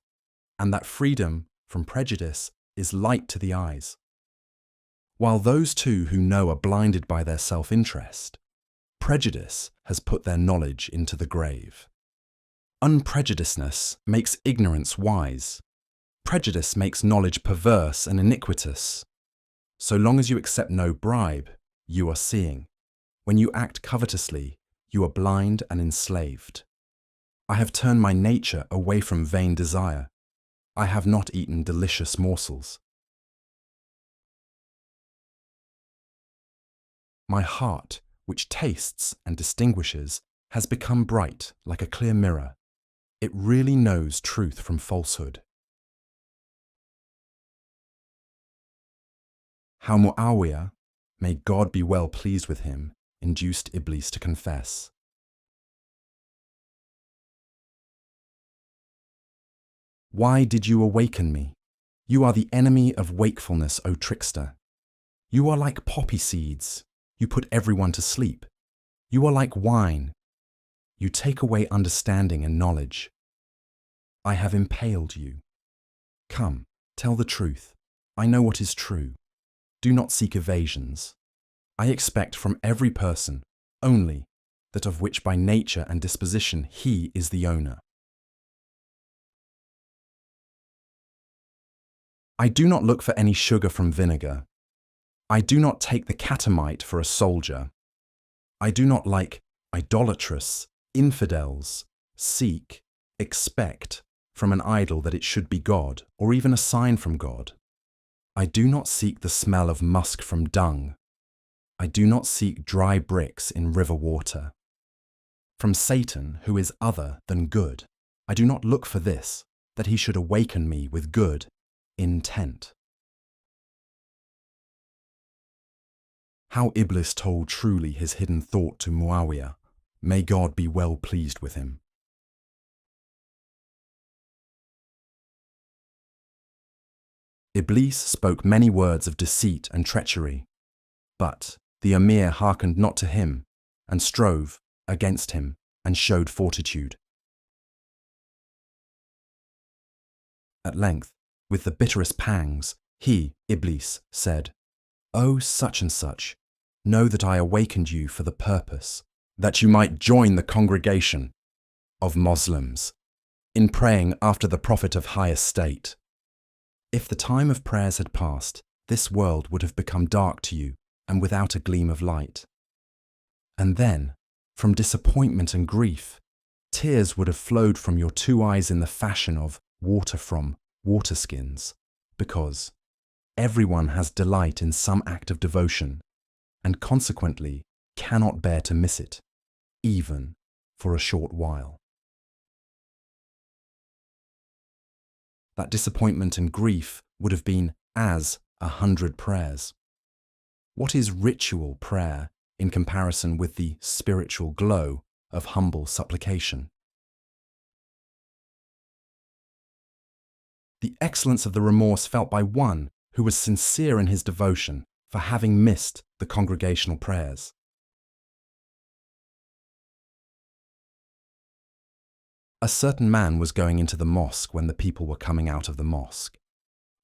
and that freedom from prejudice is light to the eyes. While those two who know are blinded by their self-interest, prejudice has put their knowledge into the grave. Unprejudiceness makes ignorance wise. Prejudice makes knowledge perverse and iniquitous. So long as you accept no bribe, you are seeing. When you act covetously, you are blind and enslaved. I have turned my nature away from vain desire. I have not eaten delicious morsels. My heart, which tastes and distinguishes, has become bright like a clear mirror. It really knows truth from falsehood. How Muawiyah, may God be well pleased with him, induced Iblis to confess. Why did you awaken me? You are the enemy of wakefulness, O trickster. You are like poppy seeds. You put everyone to sleep. You are like wine. You take away understanding and knowledge. I have impaled you. Come, tell the truth. I know what is true. Do not seek evasions. I expect from every person only that of which by nature and disposition he is the owner. I do not look for any sugar from vinegar. I do not take the catamite for a soldier. I do not, like idolatrous infidels, seek, expect from an idol that it should be God, or even a sign from God. I do not seek the smell of musk from dung. I do not seek dry bricks in river water. From Satan, who is other than good, I do not look for this, that he should awaken me with good intent. How Iblis told truly his hidden thought to Muawiyah. May God be well pleased with him. Iblis spoke many words of deceit and treachery, but the Emir hearkened not to him, and strove against him, and showed fortitude. At length, with the bitterest pangs, he, Iblis, said, "O such and such, know that I awakened you for the purpose that you might join the congregation of Moslems in praying after the Prophet of high estate. If the time of prayers had passed, this world would have become dark to you and without a gleam of light. And then, from disappointment and grief, tears would have flowed from your two eyes in the fashion of water from waterskins, because everyone has delight in some act of devotion, and consequently cannot bear to miss it, even for a short while." That disappointment and grief would have been as 100 prayers. What is ritual prayer in comparison with the spiritual glow of humble supplication? The excellence of the remorse felt by one who was sincere in his devotion for having missed the congregational prayers. A certain man was going into the mosque when the people were coming out of the mosque.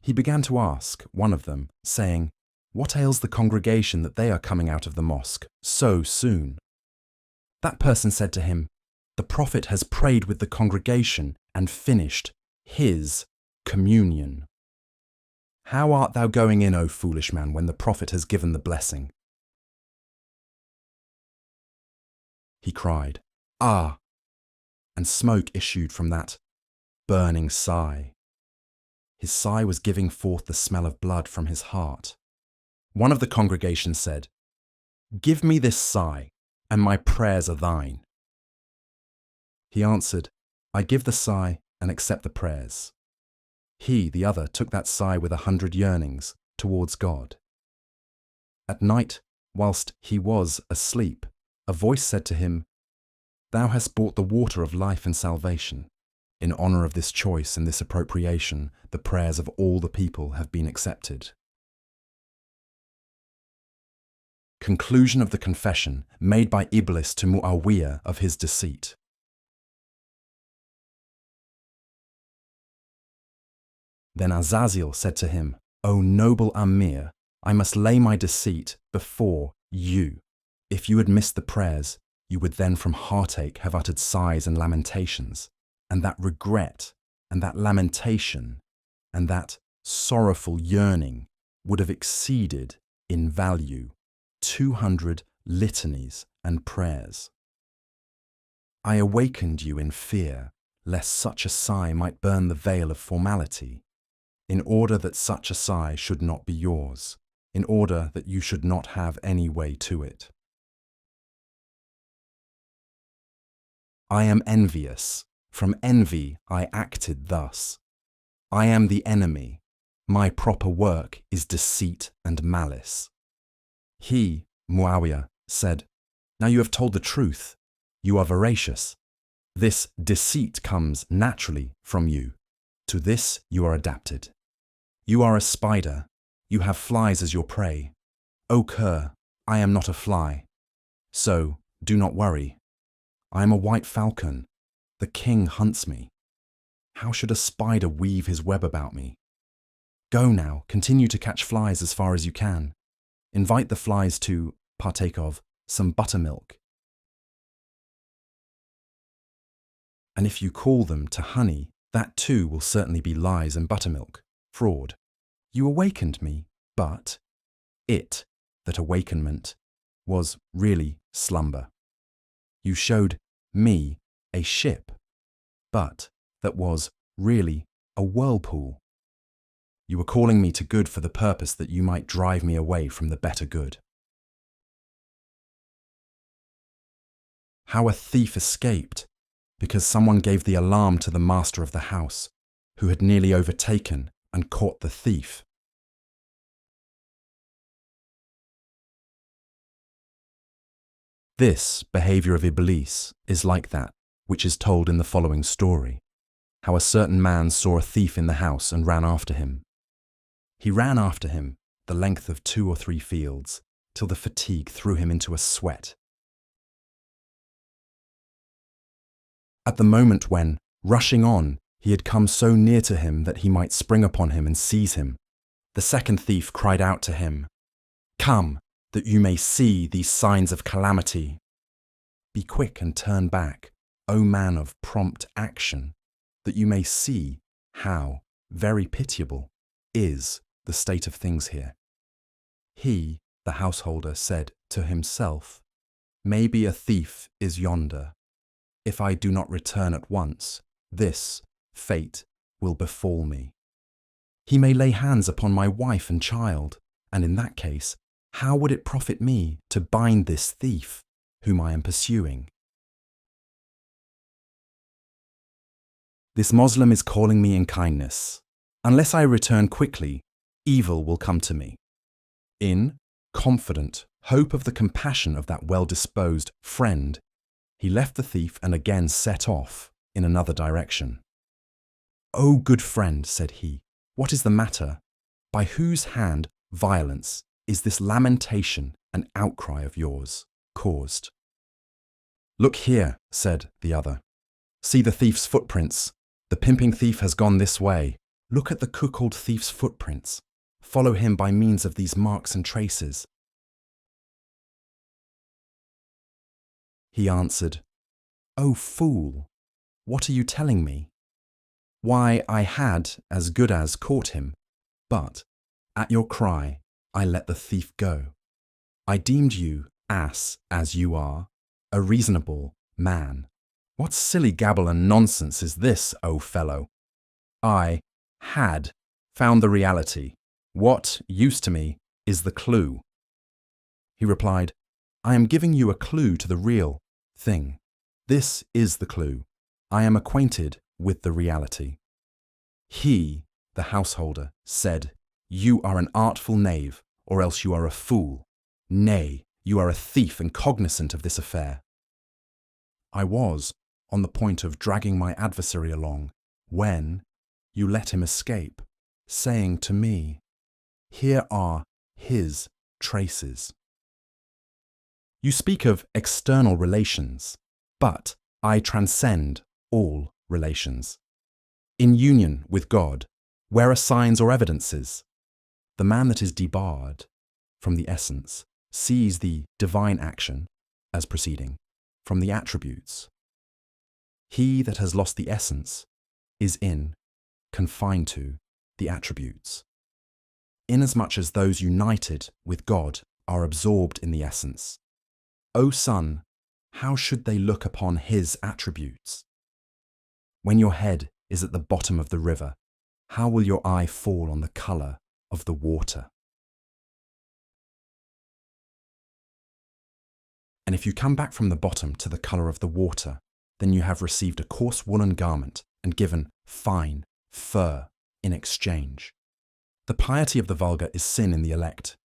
He began to ask one of them, saying, "What ails the congregation that they are coming out of the mosque so soon?" That person said to him, "The Prophet has prayed with the congregation and finished his communion." "How art thou going in, O foolish man, when the Prophet has given the blessing?" He cried, "Ah!" and smoke issued from that burning sigh. His sigh was giving forth the smell of blood from his heart. One of the congregation said, "Give me this sigh, and my prayers are thine." He answered, "I give the sigh and accept the prayers." He, the other, took that sigh with 100 yearnings towards God. At night, whilst he was asleep, a voice said to him, "Thou hast bought the water of life and salvation. In honour of this choice and this appropriation, the prayers of all the people have been accepted." Conclusion of the confession made by Iblis to Muawiyah of his deceit. Then Azazel said to him, "O noble Amir, I must lay my deceit before you. If you had missed the prayers, you would then from heartache have uttered sighs and lamentations, and that regret, and that lamentation, and that sorrowful yearning would have exceeded in value 200 litanies and prayers. I awakened you in fear, lest such a sigh might burn the veil of formality, in order that such a sigh should not be yours, in order that you should not have any way to it. I am envious. From envy I acted thus. I am the enemy. My proper work is deceit and malice." He, Muawiyah, said, "Now you have told the truth. You are veracious. This deceit comes naturally from you. To this you are adapted. You are a spider. You have flies as your prey. O cur, I am not a fly. So do not worry. I am a white falcon. The king hunts me. How should a spider weave his web about me? Go now, continue to catch flies as far as you can. Invite the flies to partake of some buttermilk. And if you call them to honey, that too will certainly be lies and buttermilk, fraud. You awakened me, but that awakenment was really slumber. You showed me a ship, but that was really a whirlpool. You were calling me to good for the purpose that you might drive me away from the better good. How a thief escaped, because someone gave the alarm to the master of the house, who had nearly overtaken and caught the thief. This behavior of Iblis is like that which is told in the following story, how a certain man saw a thief in the house and ran after him. He ran after him the length of 2 or 3 fields, till the fatigue threw him into a sweat. At the moment when, rushing on, he had come so near to him that he might spring upon him and seize him, the second thief cried out to him, "Come, that you may see these signs of calamity. Be quick and turn back, O man of prompt action, that you may see how very pitiable is the state of things here." He, the householder, said to himself, "Maybe a thief is yonder. If I do not return at once, this fate will befall me. He may lay hands upon my wife and child, and in that case, how would it profit me to bind this thief, whom I am pursuing? This Moslem is calling me in kindness. Unless I return quickly, evil will come to me." In confident hope of the compassion of that well-disposed friend, he left the thief and again set off in another direction. "O good friend," said he, "what is the matter? By whose hand violence is this lamentation and outcry of yours caused?" "Look here," said the other. "See the thief's footprints. The pimping thief has gone this way. Look at the cuckold thief's footprints. Follow him by means of these marks and traces." He answered, "O fool, what are you telling me? Why, I had as good as caught him, but at your cry I let the thief go. I deemed you, ass as you are, a reasonable man. What silly gabble and nonsense is this, O fellow? I had found the reality. What use to me is the clue?" He replied, "I am giving you a clue to the real thing. This is the clue. I am acquainted with the reality." He, the householder, said, "You are an artful knave, or else you are a fool. Nay, you are a thief and cognizant of this affair." I was on the point of dragging my adversary along, when you let him escape, saying to me, "Here are his traces." You speak of external relations, but I transcend all relations. In union with God, where are signs or evidences? The man that is debarred from the essence sees the divine action as proceeding from the attributes. He that has lost the essence is confined to the attributes. Inasmuch as those united with God are absorbed in the essence, O son, how should they look upon his attributes? When your head is at the bottom of the river, how will your eye fall on the colour of the water? And if you come back from the bottom to the colour of the water, then you have received a coarse woolen garment and given fine fur in exchange. The piety of the vulgar is sin in the elect.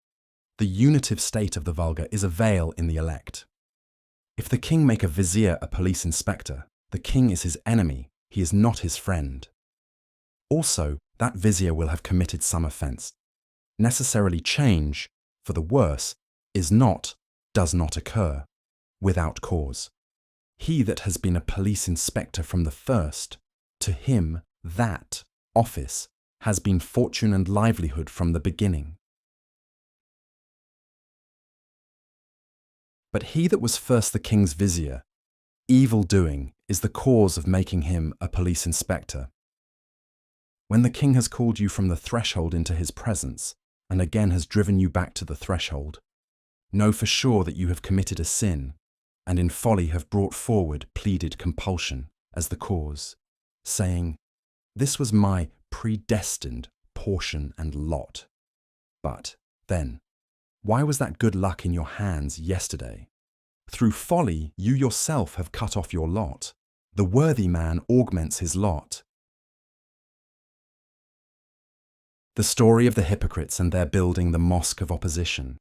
The unitive state of the vulgar is a veil in the elect. If the king make a vizier a police inspector, the king is his enemy, he is not his friend. Also, that vizier will have committed some offence. Necessarily change, for the worse, does not occur, without cause. He that has been a police inspector from the first, to him that office has been fortune and livelihood from the beginning. But he that was first the king's vizier, evil doing is the cause of making him a police inspector. When the king has called you from the threshold into his presence, and again has driven you back to the threshold, know for sure that you have committed a sin, and in folly have brought forward pleaded compulsion as the cause, saying, "This was my predestined portion and lot." But, then, why was that good luck in your hands yesterday? Through folly you yourself have cut off your lot. The worthy man augments his lot. The story of the hypocrites and their building the mosque of opposition.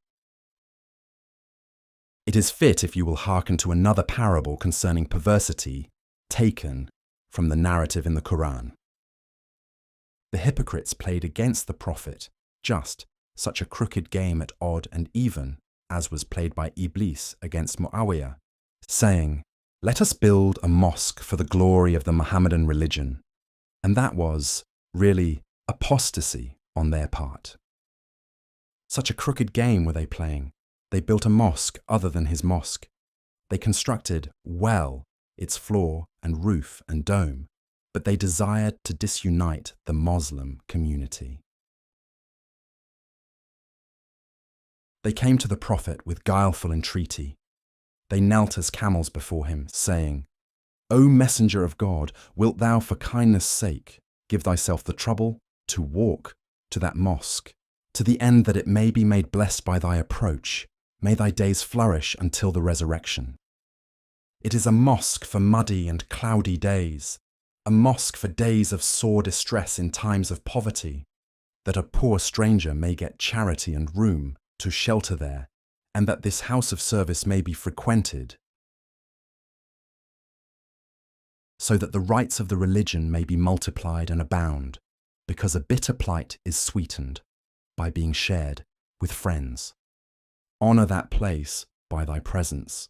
It is fit if you will hearken to another parable concerning perversity, taken from the narrative in the Quran. The hypocrites played against the Prophet just such a crooked game at odd and even as was played by Iblis against Muawiyah, saying, "Let us build a mosque for the glory of the Mohammedan religion." And that was, really, apostasy on their part. Such a crooked game were they playing. They built a mosque other than his mosque. They constructed well its floor and roof and dome, but they desired to disunite the Muslim community. They came to the Prophet with guileful entreaty. They knelt as camels before him, saying, "O Messenger of God, wilt thou for kindness' sake give thyself the trouble to walk to that mosque, to the end that it may be made blessed by thy approach, may thy days flourish until the resurrection. It is a mosque for muddy and cloudy days, a mosque for days of sore distress in times of poverty, that a poor stranger may get charity and room to shelter there, and that this house of service may be frequented, so that the rights of the religion may be multiplied and abound, because a bitter plight is sweetened by being shared with friends. Honour that place by thy presence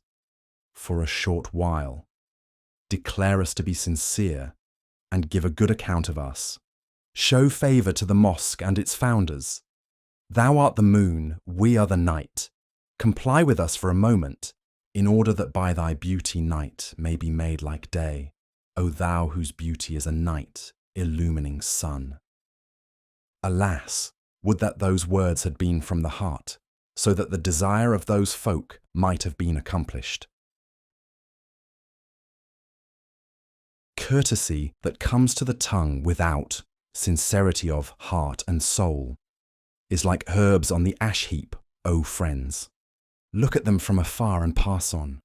for a short while. Declare us to be sincere and give a good account of us. Show favour to the mosque and its founders. Thou art the moon, we are the night. Comply with us for a moment, in order that by thy beauty night may be made like day, O thou whose beauty is a night, illumining sun. Alas, would that those words had been from the heart, so that the desire of those folk might have been accomplished. Courtesy that comes to the tongue without sincerity of heart and soul is like herbs on the ash heap, O friends. Look at them from afar and pass on.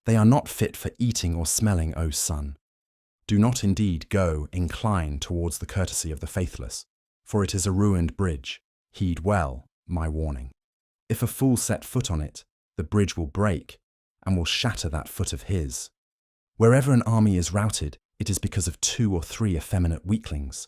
They are not fit for eating or smelling, O son. Do not indeed go incline towards the courtesy of the faithless, for it is a ruined bridge. Heed well my warning. If a fool set foot on it, the bridge will break and will shatter that foot of his. Wherever an army is routed, it is because of 2 or 3 effeminate weaklings.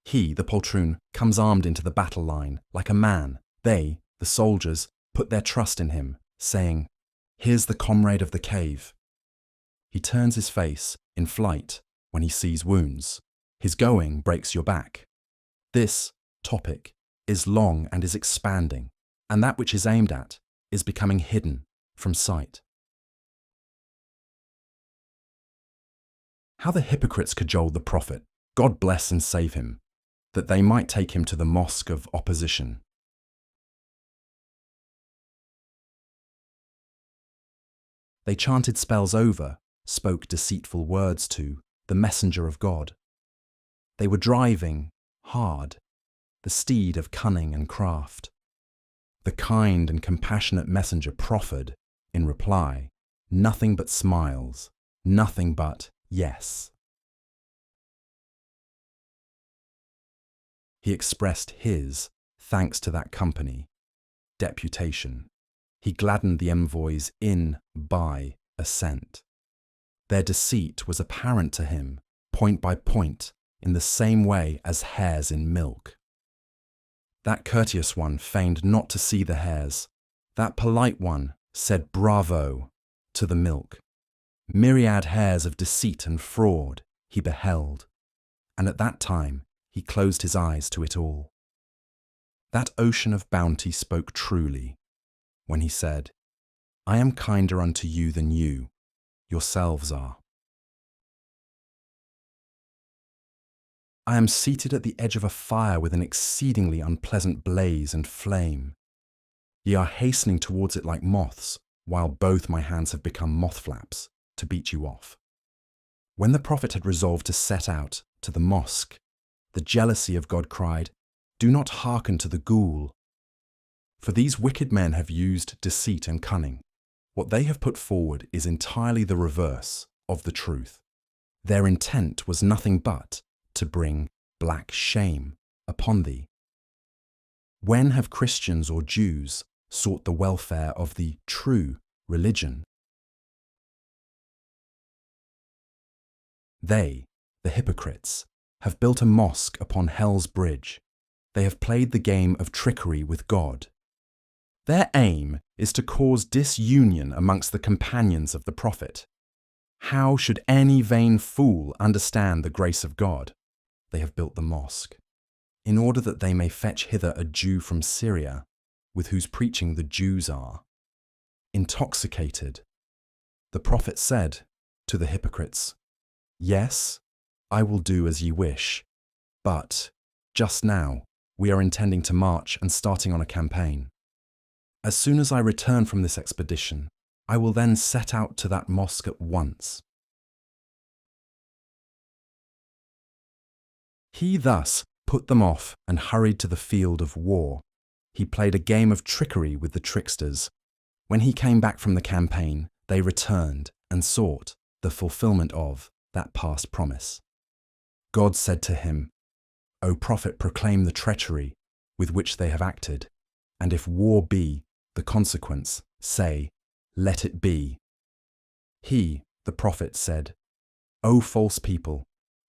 He, the poltroon, comes armed into the battle line like a man. They, the soldiers, put their trust in him, saying, "Here's the comrade of the cave." He turns his face in flight when he sees wounds. His going breaks your back. This topic is long and is expanding, and that which is aimed at is becoming hidden from sight. How the hypocrites cajoled the Prophet, God bless and save him, that they might take him to the mosque of opposition. They chanted spells over, spoke deceitful words to the messenger of God. They were driving hard, the steed of cunning and craft. The kind and compassionate messenger proffered, in reply, nothing but smiles, nothing but yes. He expressed his thanks to that company, deputation. He gladdened the envoys in by assent. Their deceit was apparent to him, point by point, in the same way as hares in milk. That courteous one feigned not to see the hares. That polite one said bravo to the milk. Myriad hairs of deceit and fraud he beheld, and at that time he closed his eyes to it all. That ocean of bounty spoke truly when he said, I am kinder unto you than you yourselves are. I am seated at the edge of a fire with an exceedingly unpleasant blaze and flame. Ye are hastening towards it like moths, while both my hands have become moth flaps to beat you off. When the prophet had resolved to set out to the mosque, the jealousy of God cried, Do not hearken to the ghoul. For these wicked men have used deceit and cunning. What they have put forward is entirely the reverse of the truth. Their intent was nothing but to bring black shame upon thee. When have Christians or Jews sought the welfare of the true religion? They, the hypocrites, have built a mosque upon hell's bridge. They have played the game of trickery with God. Their aim is to cause disunion amongst the companions of the prophet. How should any vain fool understand the grace of God? They have built the mosque, in order that they may fetch hither a Jew from Syria, with whose preaching the Jews are intoxicated. The prophet said to the hypocrites, Yes, I will do as ye wish, but just now we are intending to march and starting on a campaign. As soon as I return from this expedition, I will then set out to that mosque at once. He thus put them off and hurried to the field of war. He played a game of trickery with the tricksters. When he came back from the campaign, they returned and sought the fulfillment of that past promise. God said to him, O prophet, proclaim the treachery with which they have acted, and if war be the consequence, say, let it be. He, the prophet, said, O false people,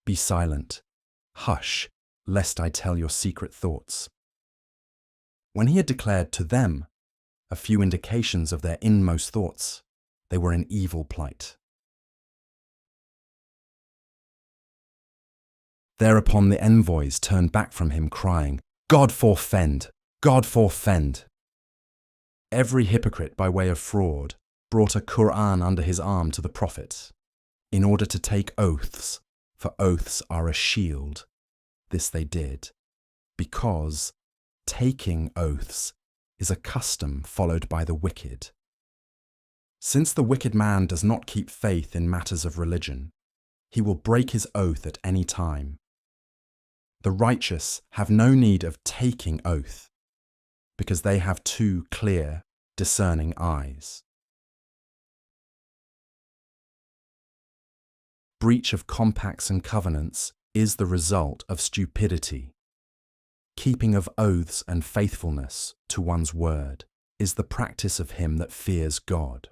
be silent. Hush, lest I tell your secret thoughts. When he had declared to them a few indications of their inmost thoughts, they were in evil plight. Thereupon the envoys turned back from him, crying, God forfend! God forfend! Every hypocrite, by way of fraud, brought a Qur'an under his arm to the prophet, in order to take oaths, for oaths are a shield. This they did, because taking oaths is a custom followed by the wicked. Since the wicked man does not keep faith in matters of religion, he will break his oath at any time. The righteous have no need of taking oath, because they have two clear, discerning eyes. Breach of compacts and covenants is the result of stupidity. Keeping of oaths and faithfulness to one's word is the practice of him that fears God.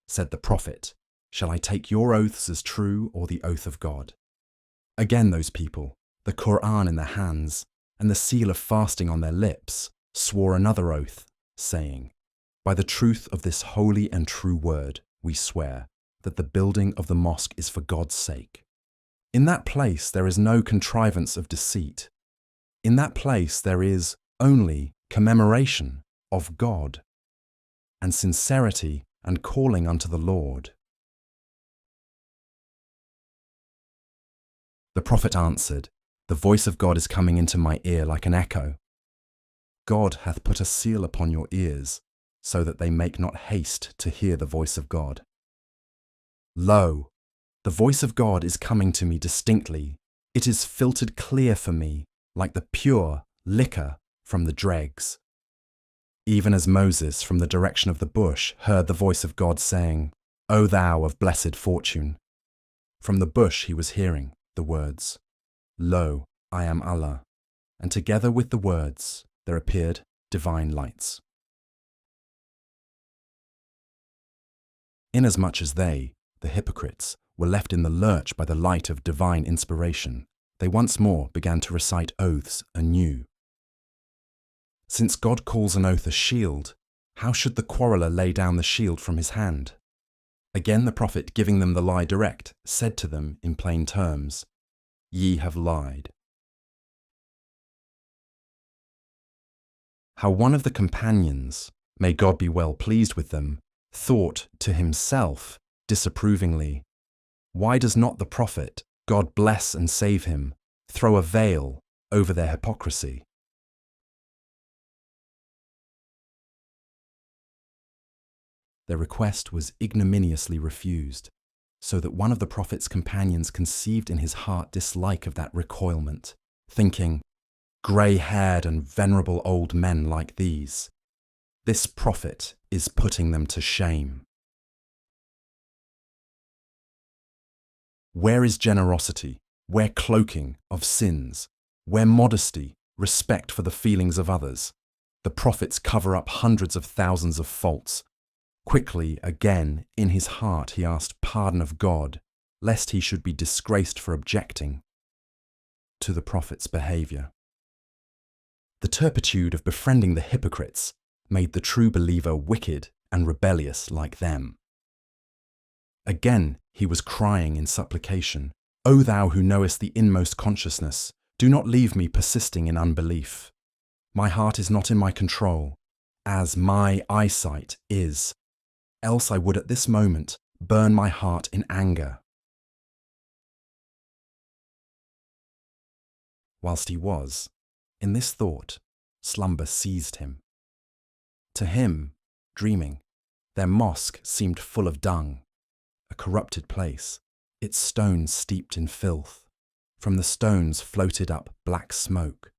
Said the prophet, Shall I take your oaths as true or the oath of God? Again those people, the Qur'an in their hands and the seal of fasting on their lips, swore another oath, saying, By the truth of this holy and true word, we swear that the building of the mosque is for God's sake. In that place there is no contrivance of deceit. In that place there is only commemoration of God, and sincerity and calling unto the Lord. The prophet answered, The voice of God is coming into my ear like an echo. God hath put a seal upon your ears, so that they make not haste to hear the voice of God. Lo, the voice of God is coming to me distinctly. It is filtered clear for me, like the pure liquor from the dregs. Even as Moses from the direction of the bush heard the voice of God saying, O thou of blessed fortune. From the bush he was hearing the words, Lo, I am Allah, and together with the words there appeared divine lights. Inasmuch as they, the hypocrites, were left in the lurch by the light of divine inspiration, they once more began to recite oaths anew. Since God calls an oath a shield, how should the quarreller lay down the shield from his hand? Again the prophet, giving them the lie direct, said to them in plain terms, "Ye have lied." How one of the companions, may God be well pleased with them, thought to himself disapprovingly, "Why does not the prophet, God bless and save him, throw a veil over their hypocrisy?" Their request was ignominiously refused, so that one of the prophet's companions conceived in his heart dislike of that recoilment, thinking, "Grey-haired and venerable old men like these, this prophet is putting them to shame." Where is generosity? Where cloaking of sins? Where modesty, respect for the feelings of others? The prophets cover up hundreds of thousands of faults. Quickly, again, in his heart, he asked pardon of God, lest he should be disgraced for objecting to the prophet's behavior. The turpitude of befriending the hypocrites made the true believer wicked and rebellious like them. Again, he was crying in supplication, "O thou who knowest the inmost consciousness, do not leave me persisting in unbelief. My heart is not in my control, as my eyesight is. Else I would at this moment burn my heart in anger." Whilst he was, in this thought, slumber seized him. To him, dreaming, their mosque seemed full of dung, a corrupted place, its stones steeped in filth. From the stones floated up black smoke.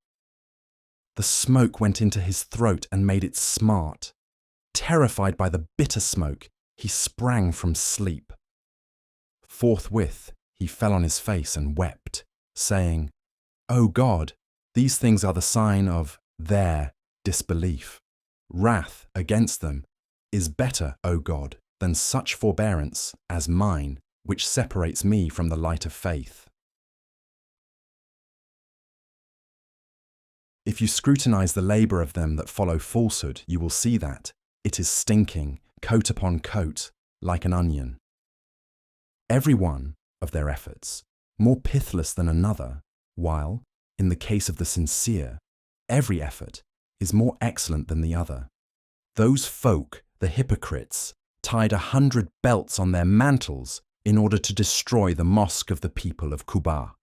The smoke went into his throat and made it smart. Terrified by the bitter smoke, he sprang from sleep. Forthwith, he fell on his face and wept, saying, "O God, these things are the sign of their disbelief. Wrath against them is better, O God, than such forbearance as mine, which separates me from the light of faith." If you scrutinize the labor of them that follow falsehood, you will see that it is stinking, coat upon coat, like an onion. Every one of their efforts, more pithless than another, while, in the case of the sincere, every effort is more excellent than the other. Those folk, the hypocrites, tied 100 belts on their mantles in order to destroy the mosque of the people of Kuba.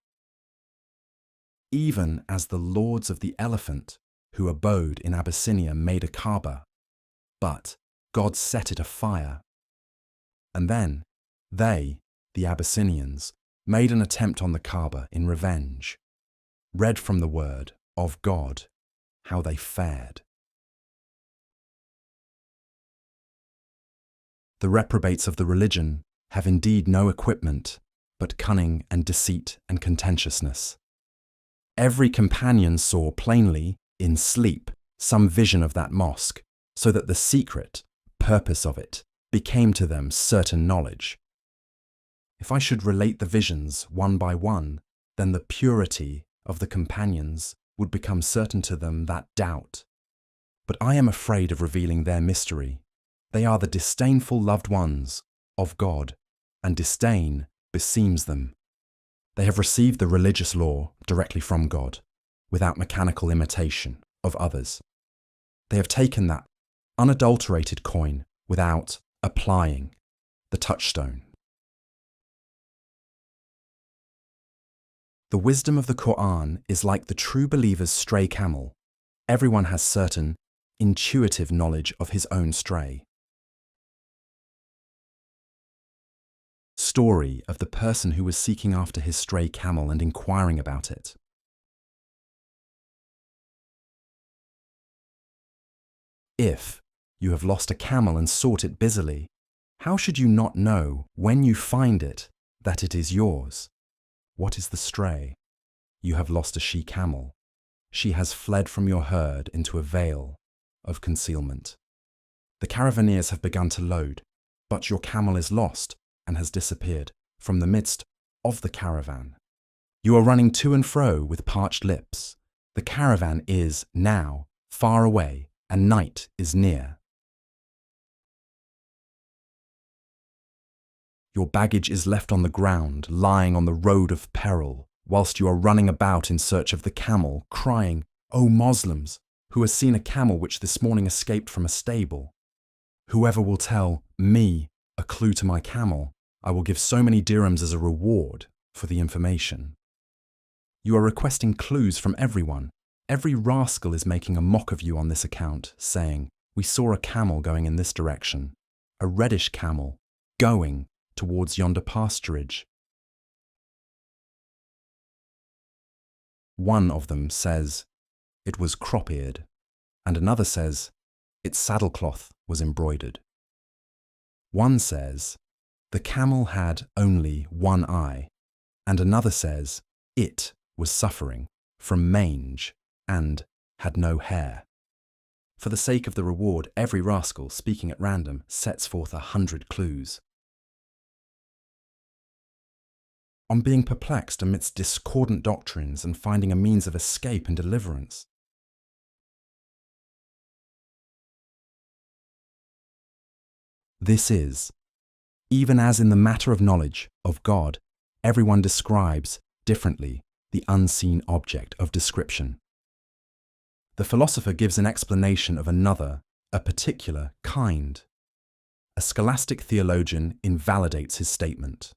Even as the lords of the elephant who abode in Abyssinia made a Kaaba, but God set it afire. And then they, the Abyssinians, made an attempt on the Kaaba in revenge. Read from the word of God how they fared. The reprobates of the religion have indeed no equipment but cunning and deceit and contentiousness. Every companion saw plainly, in sleep, some vision of that mosque, so that the secret purpose of it became to them certain knowledge. If I should relate the visions one by one, then the purity of the companions would become certain to them that doubt. But I am afraid of revealing their mystery. They are the disdainful loved ones of God, and disdain beseems them. They have received the religious law directly from God, without mechanical imitation of others. They have taken that unadulterated coin without applying the touchstone. The wisdom of the Quran is like the true believer's stray camel. Everyone has certain intuitive knowledge of his own stray. Story of the person who was seeking after his stray camel and inquiring about it. If you have lost a camel and sought it busily, how should you not know, when you find it, that it is yours? What is the stray? You have lost a she-camel. She has fled from your herd into a veil of concealment. The caravaneers have begun to load, but your camel is lost and has disappeared from the midst of the caravan. You are running to and fro with parched lips. The caravan is now far away, and night is near. Your baggage is left on the ground, lying on the road of peril, whilst you are running about in search of the camel, crying, "O Moslems, who has seen a camel which this morning escaped from a stable? Whoever will tell me a clue to my camel, I will give so many dirhams as a reward for the information." You are requesting clues from everyone. Every rascal is making a mock of you on this account, saying, "We saw a camel going in this direction, a reddish camel, going towards yonder pasturage." One of them says, "It was crop-eared," and another says, "Its saddlecloth was embroidered." One says, "The camel had only one eye," and another says, "It was suffering from mange and had no hair." For the sake of the reward, every rascal, speaking at random, sets forth 100 clues. On being perplexed amidst discordant doctrines and finding a means of escape and deliverance. This is, even as in the matter of knowledge of God, everyone describes differently the unseen object of description. The philosopher gives an explanation of another, a particular kind. A scholastic theologian invalidates his statement.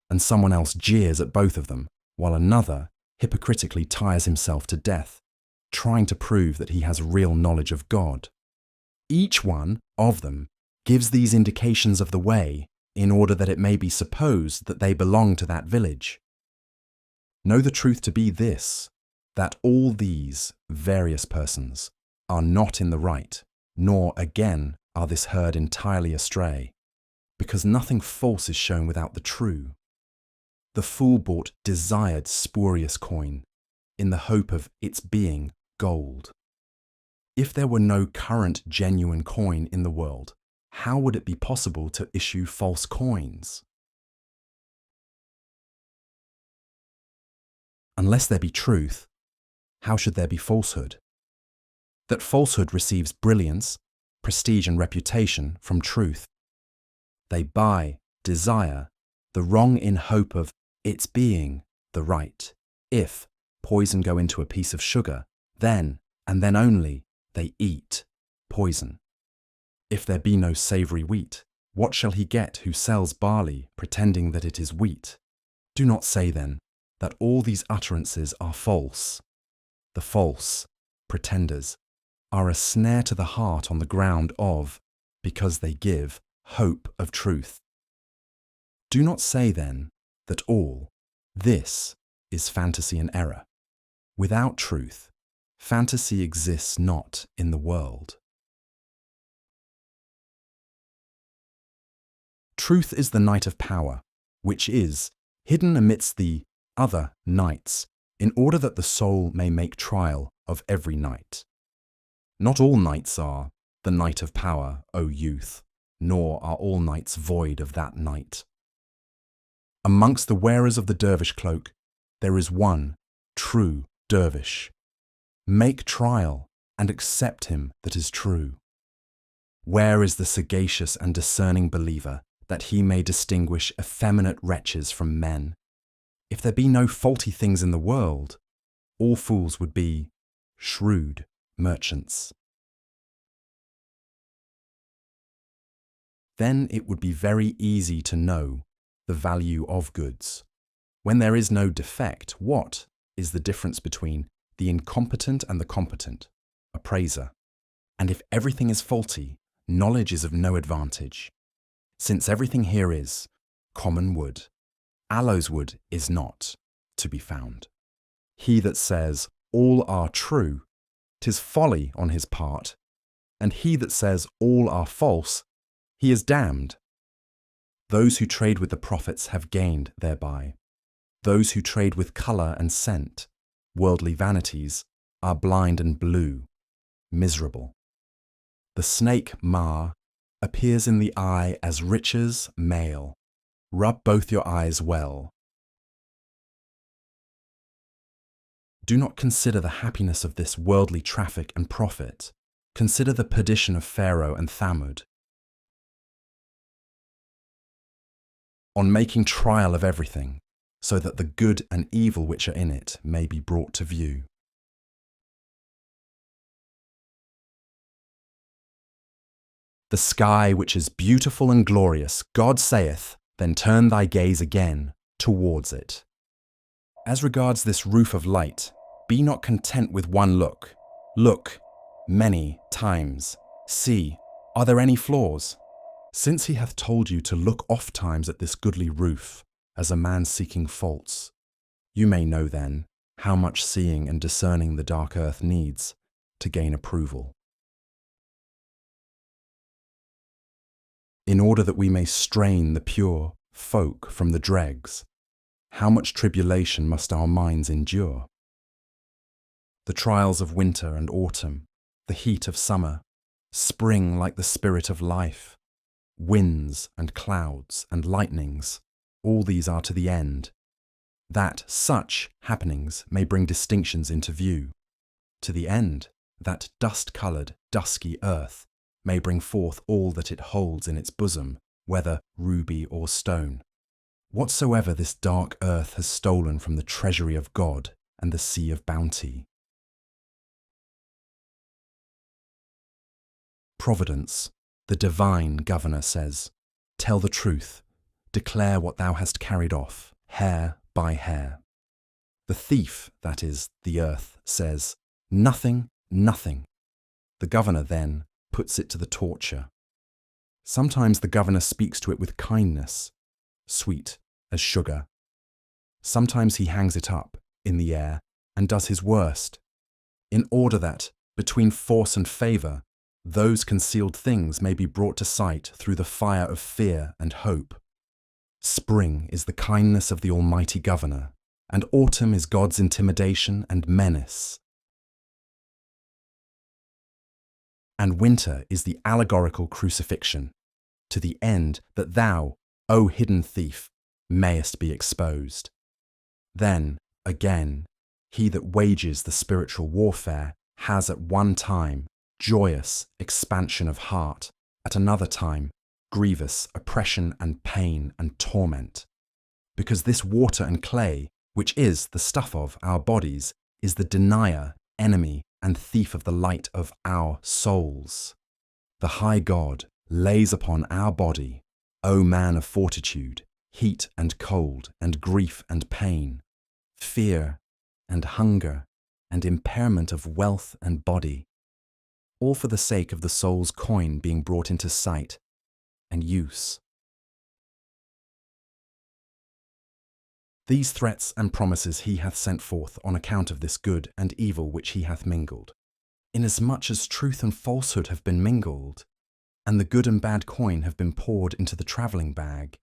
And someone else jeers at both of them, while another hypocritically tires himself to death, trying to prove that he has real knowledge of God. Each one of them gives these indications of the way in order that it may be supposed that they belong to that village. Know the truth to be this, that all these various persons are not in the right, nor again are this herd entirely astray, because nothing false is shown without the true. The fool bought desired spurious coin in the hope of its being gold. If there were no current genuine coin in the world, how would it be possible to issue false coins? Unless there be truth, how should there be falsehood? That falsehood receives brilliance, prestige and reputation from truth. They buy, desire, the wrong in hope of its being the right. If poison go into a piece of sugar, then, and then only, they eat poison. If there be no savoury wheat, what shall he get who sells barley, pretending that it is wheat? Do not say then that all these utterances are false. The false pretenders are a snare to the heart on the ground of, because they give hope of truth. Do not say then that all this is fantasy and error. Without truth, fantasy exists not in the world. Truth is the night of power, which is hidden amidst the other nights, in order that the soul may make trial of every night. Not all nights are the night of power, O youth, nor are all nights void of that night. Amongst the wearers of the dervish cloak, there is one true dervish. Make trial and accept him that is true. Where is the sagacious and discerning believer, that he may distinguish effeminate wretches from men? If there be no faulty things in the world, all fools would be shrewd merchants. Then it would be very easy to know the value of goods. When there is no defect, what is the difference between the incompetent and the competent? Appraiser. And if everything is faulty, knowledge is of no advantage. Since everything here is common wood, aloes wood is not to be found. He that says all are true, 'tis folly on his part, and he that says all are false, he is damned. Those who trade with the prophets have gained thereby. Those who trade with colour and scent, worldly vanities, are blind and blue, miserable. The snake Ma appears in the eye as riches male. Rub both your eyes well. Do not consider the happiness of this worldly traffic and profit. Consider the perdition of Pharaoh and Thamud. on making trial of everything, so that the good and evil which are in it may be brought to view. The sky which is beautiful and glorious, God saith, then turn thy gaze again towards it. As regards this roof of light, be not content with one look. Look many times. See, are there any flaws? Since he hath told you to look oft times at this goodly roof, as a man seeking faults, you may know then how much seeing and discerning the dark earth needs to gain approval. In order that we may strain the pure folk from the dregs, how much tribulation must our minds endure? The trials of winter and autumn, the heat of summer, spring like the spirit of life, winds and clouds and lightnings, all these are to the end, that such happenings may bring distinctions into view, to the end that dust-coloured, dusky earth may bring forth all that it holds in its bosom, whether ruby or stone. Whatsoever this dark earth has stolen from the treasury of God and the sea of bounty. Providence, the divine governor, says, tell the truth, declare what thou hast carried off, hair by hair. The thief, that is, the earth, says, nothing, nothing. The governor then puts it to the torture. Sometimes the governor speaks to it with kindness, sweet as sugar. Sometimes he hangs it up in the air and does his worst, in order that, between force and favour, those concealed things may be brought to sight through the fire of fear and hope. Spring is the kindness of the Almighty Governor, and autumn is God's intimidation and menace. And winter is the allegorical crucifixion, to the end that thou, O hidden thief, mayest be exposed. Then, again, he that wages the spiritual warfare has at one time joyous expansion of heart, at another time grievous oppression and pain and torment, because this water and clay, which is the stuff of our bodies, is the denier, enemy, and thief of the light of our souls. The high God lays upon our body, O man of fortitude, heat and cold and grief and pain, fear and hunger and impairment of wealth and body, all for the sake of the soul's coin being brought into sight and use. These threats and promises he hath sent forth on account of this good and evil which he hath mingled, inasmuch as truth and falsehood have been mingled, and the good and bad coin have been poured into the travelling bag.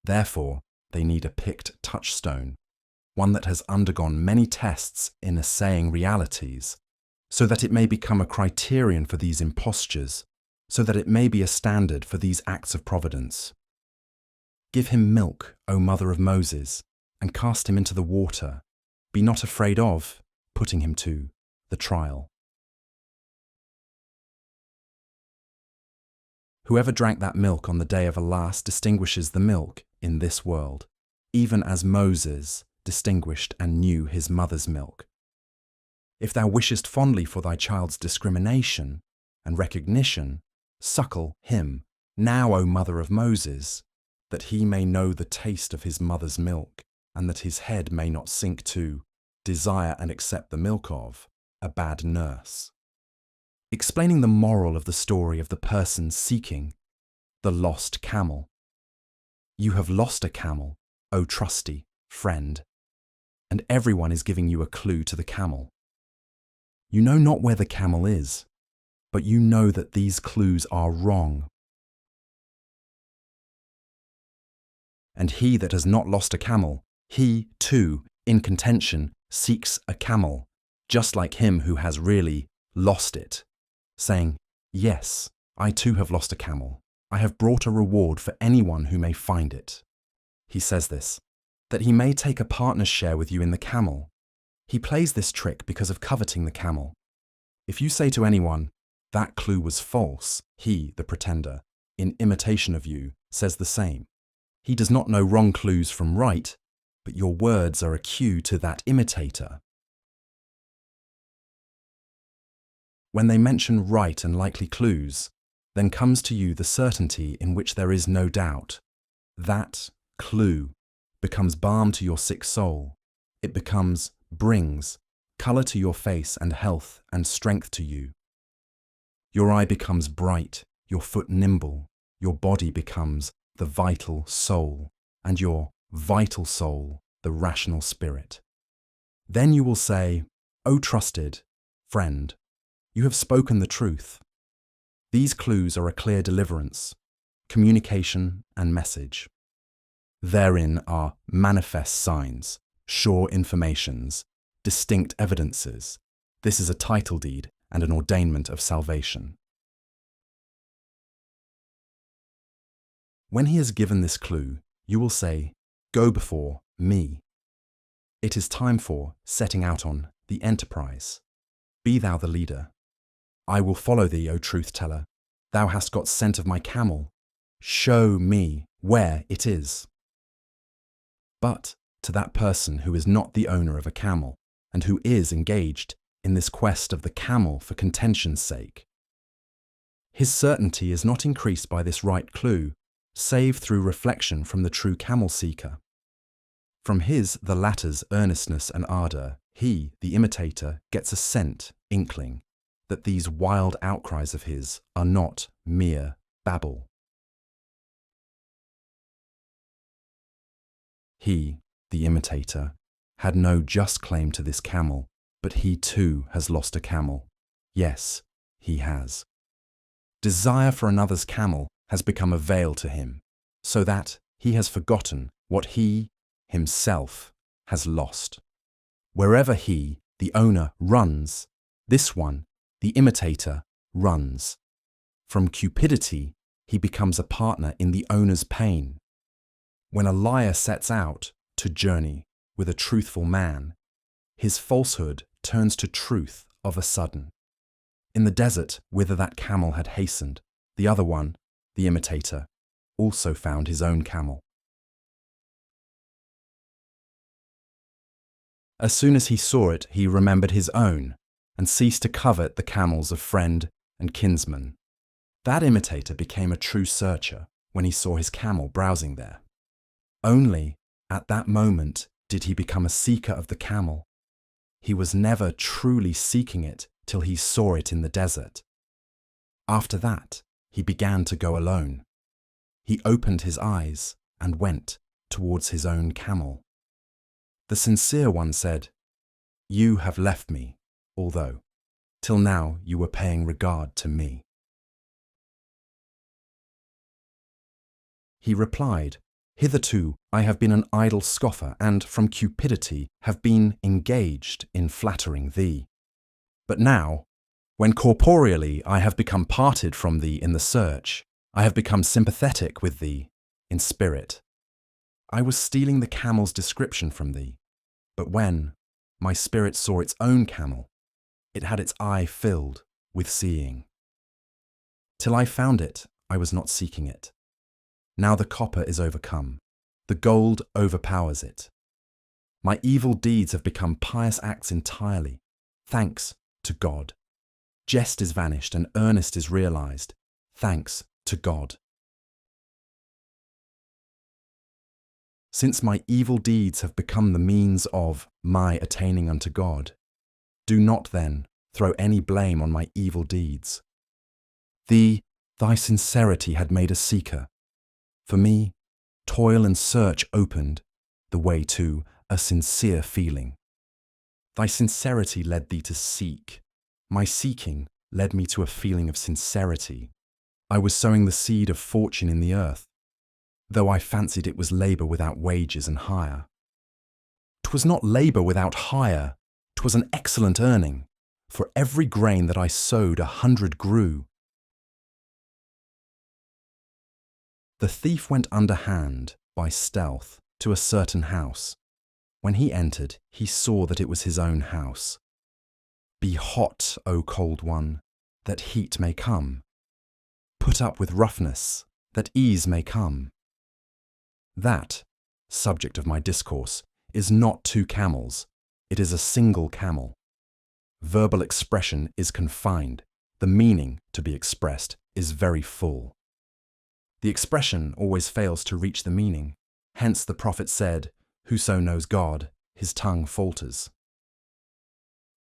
Therefore they need a picked touchstone, one that has undergone many tests in assaying realities, so that it may become a criterion for these impostures, so that it may be a standard for these acts of providence. Give him milk, O mother of Moses, and cast him into the water. Be not afraid of putting him to the trial. Whoever drank that milk on the day of Alas distinguishes the milk in this world, even as Moses distinguished and knew his mother's milk. If thou wishest fondly for thy child's discrimination and recognition, suckle him, now, O mother of Moses, that he may know the taste of his mother's milk, and that his head may not sink to desire and accept the milk of a bad nurse. Explaining the moral of the story of the person seeking the lost camel. You have lost a camel, O trusty friend, and everyone is giving you a clue to the camel. You know not where the camel is, but you know that these clues are wrong. And he that has not lost a camel, he, too, in contention, seeks a camel, just like him who has really lost it, saying, yes, I too have lost a camel. I have brought a reward for anyone who may find it. He says this, that he may take a partner's share with you in the camel. He plays this trick because of coveting the camel. If you say to anyone, that clue was false, he, the pretender, in imitation of you, says the same. He does not know wrong clues from right, but your words are a cue to that imitator. When they mention right and likely clues, then comes to you the certainty in which there is no doubt. That clue becomes balm to your sick soul. It brings colour to your face and health and strength to you. Your eye becomes bright, your foot nimble, your body becomes the vital soul, and your vital soul the rational spirit. Then you will say, "O trusted friend, you have spoken the truth. These clues are a clear deliverance, communication and message. Therein are manifest signs, sure informations, distinct evidences. This is a title deed and an ordainment of salvation." When he has given this clue, you will say, "Go before me." It is time for setting out on the enterprise. Be thou the leader. I will follow thee, O truth-teller. Thou hast got scent of my camel. Show me where it is. But to that person who is not the owner of a camel, and who is engaged in this quest of the camel for contention's sake, his certainty is not increased by this right clue, save through reflection from the true camel-seeker. From the latter's earnestness and ardour, he, the imitator, gets a scent, inkling, that these wild outcries of his are not mere babble. He, the imitator, had no just claim to this camel, but he too has lost a camel. Yes, he has. Desire for another's camel has become a veil to him, so that he has forgotten what he himself has lost. Wherever he, the owner, runs, this one, the imitator, runs. From cupidity, he becomes a partner in the owner's pain. When a liar sets out to journey with a truthful man, his falsehood turns to truth of a sudden. In the desert whither that camel had hastened, the other one, the imitator, also found his own camel. As soon as he saw it, he remembered his own, and ceased to covet the camels of friend and kinsman. That imitator became a true searcher when he saw his camel browsing there. Only at that moment did he become a seeker of the camel. He was never truly seeking it till he saw it in the desert. After that, he began to go alone. He opened his eyes and went towards his own camel. The sincere one said, "You have left me, although till now you were paying regard to me." He replied, "Hitherto I have been an idle scoffer, and from cupidity have been engaged in flattering thee. But now, when corporeally I have become parted from thee in the search, I have become sympathetic with thee in spirit. I was stealing the camel's description from thee, but when my spirit saw its own camel, it had its eye filled with seeing. Till I found it, I was not seeking it. Now the copper is overcome, the gold overpowers it. My evil deeds have become pious acts entirely, thanks to God. Jest is vanished and earnest is realized, thanks to God. Since my evil deeds have become the means of my attaining unto God, do not then throw any blame on my evil deeds. Thy sincerity had made a seeker. For me, toil and search opened the way to a sincere feeling. Thy sincerity led thee to seek. My seeking led me to a feeling of sincerity. I was sowing the seed of fortune in the earth, though I fancied it was labour without wages and hire. 'Twas not labour without hire, 'twas an excellent earning. For every grain that I sowed 100 grew. The thief went underhand, by stealth, to a certain house. When he entered, he saw that it was his own house. Be hot, O cold one, that heat may come. Put up with roughness, that ease may come. That, subject of my discourse, is not two camels, it is a single camel. Verbal expression is confined, the meaning to be expressed is very full. The expression always fails to reach the meaning, hence the prophet said, "Whoso knows God, his tongue falters."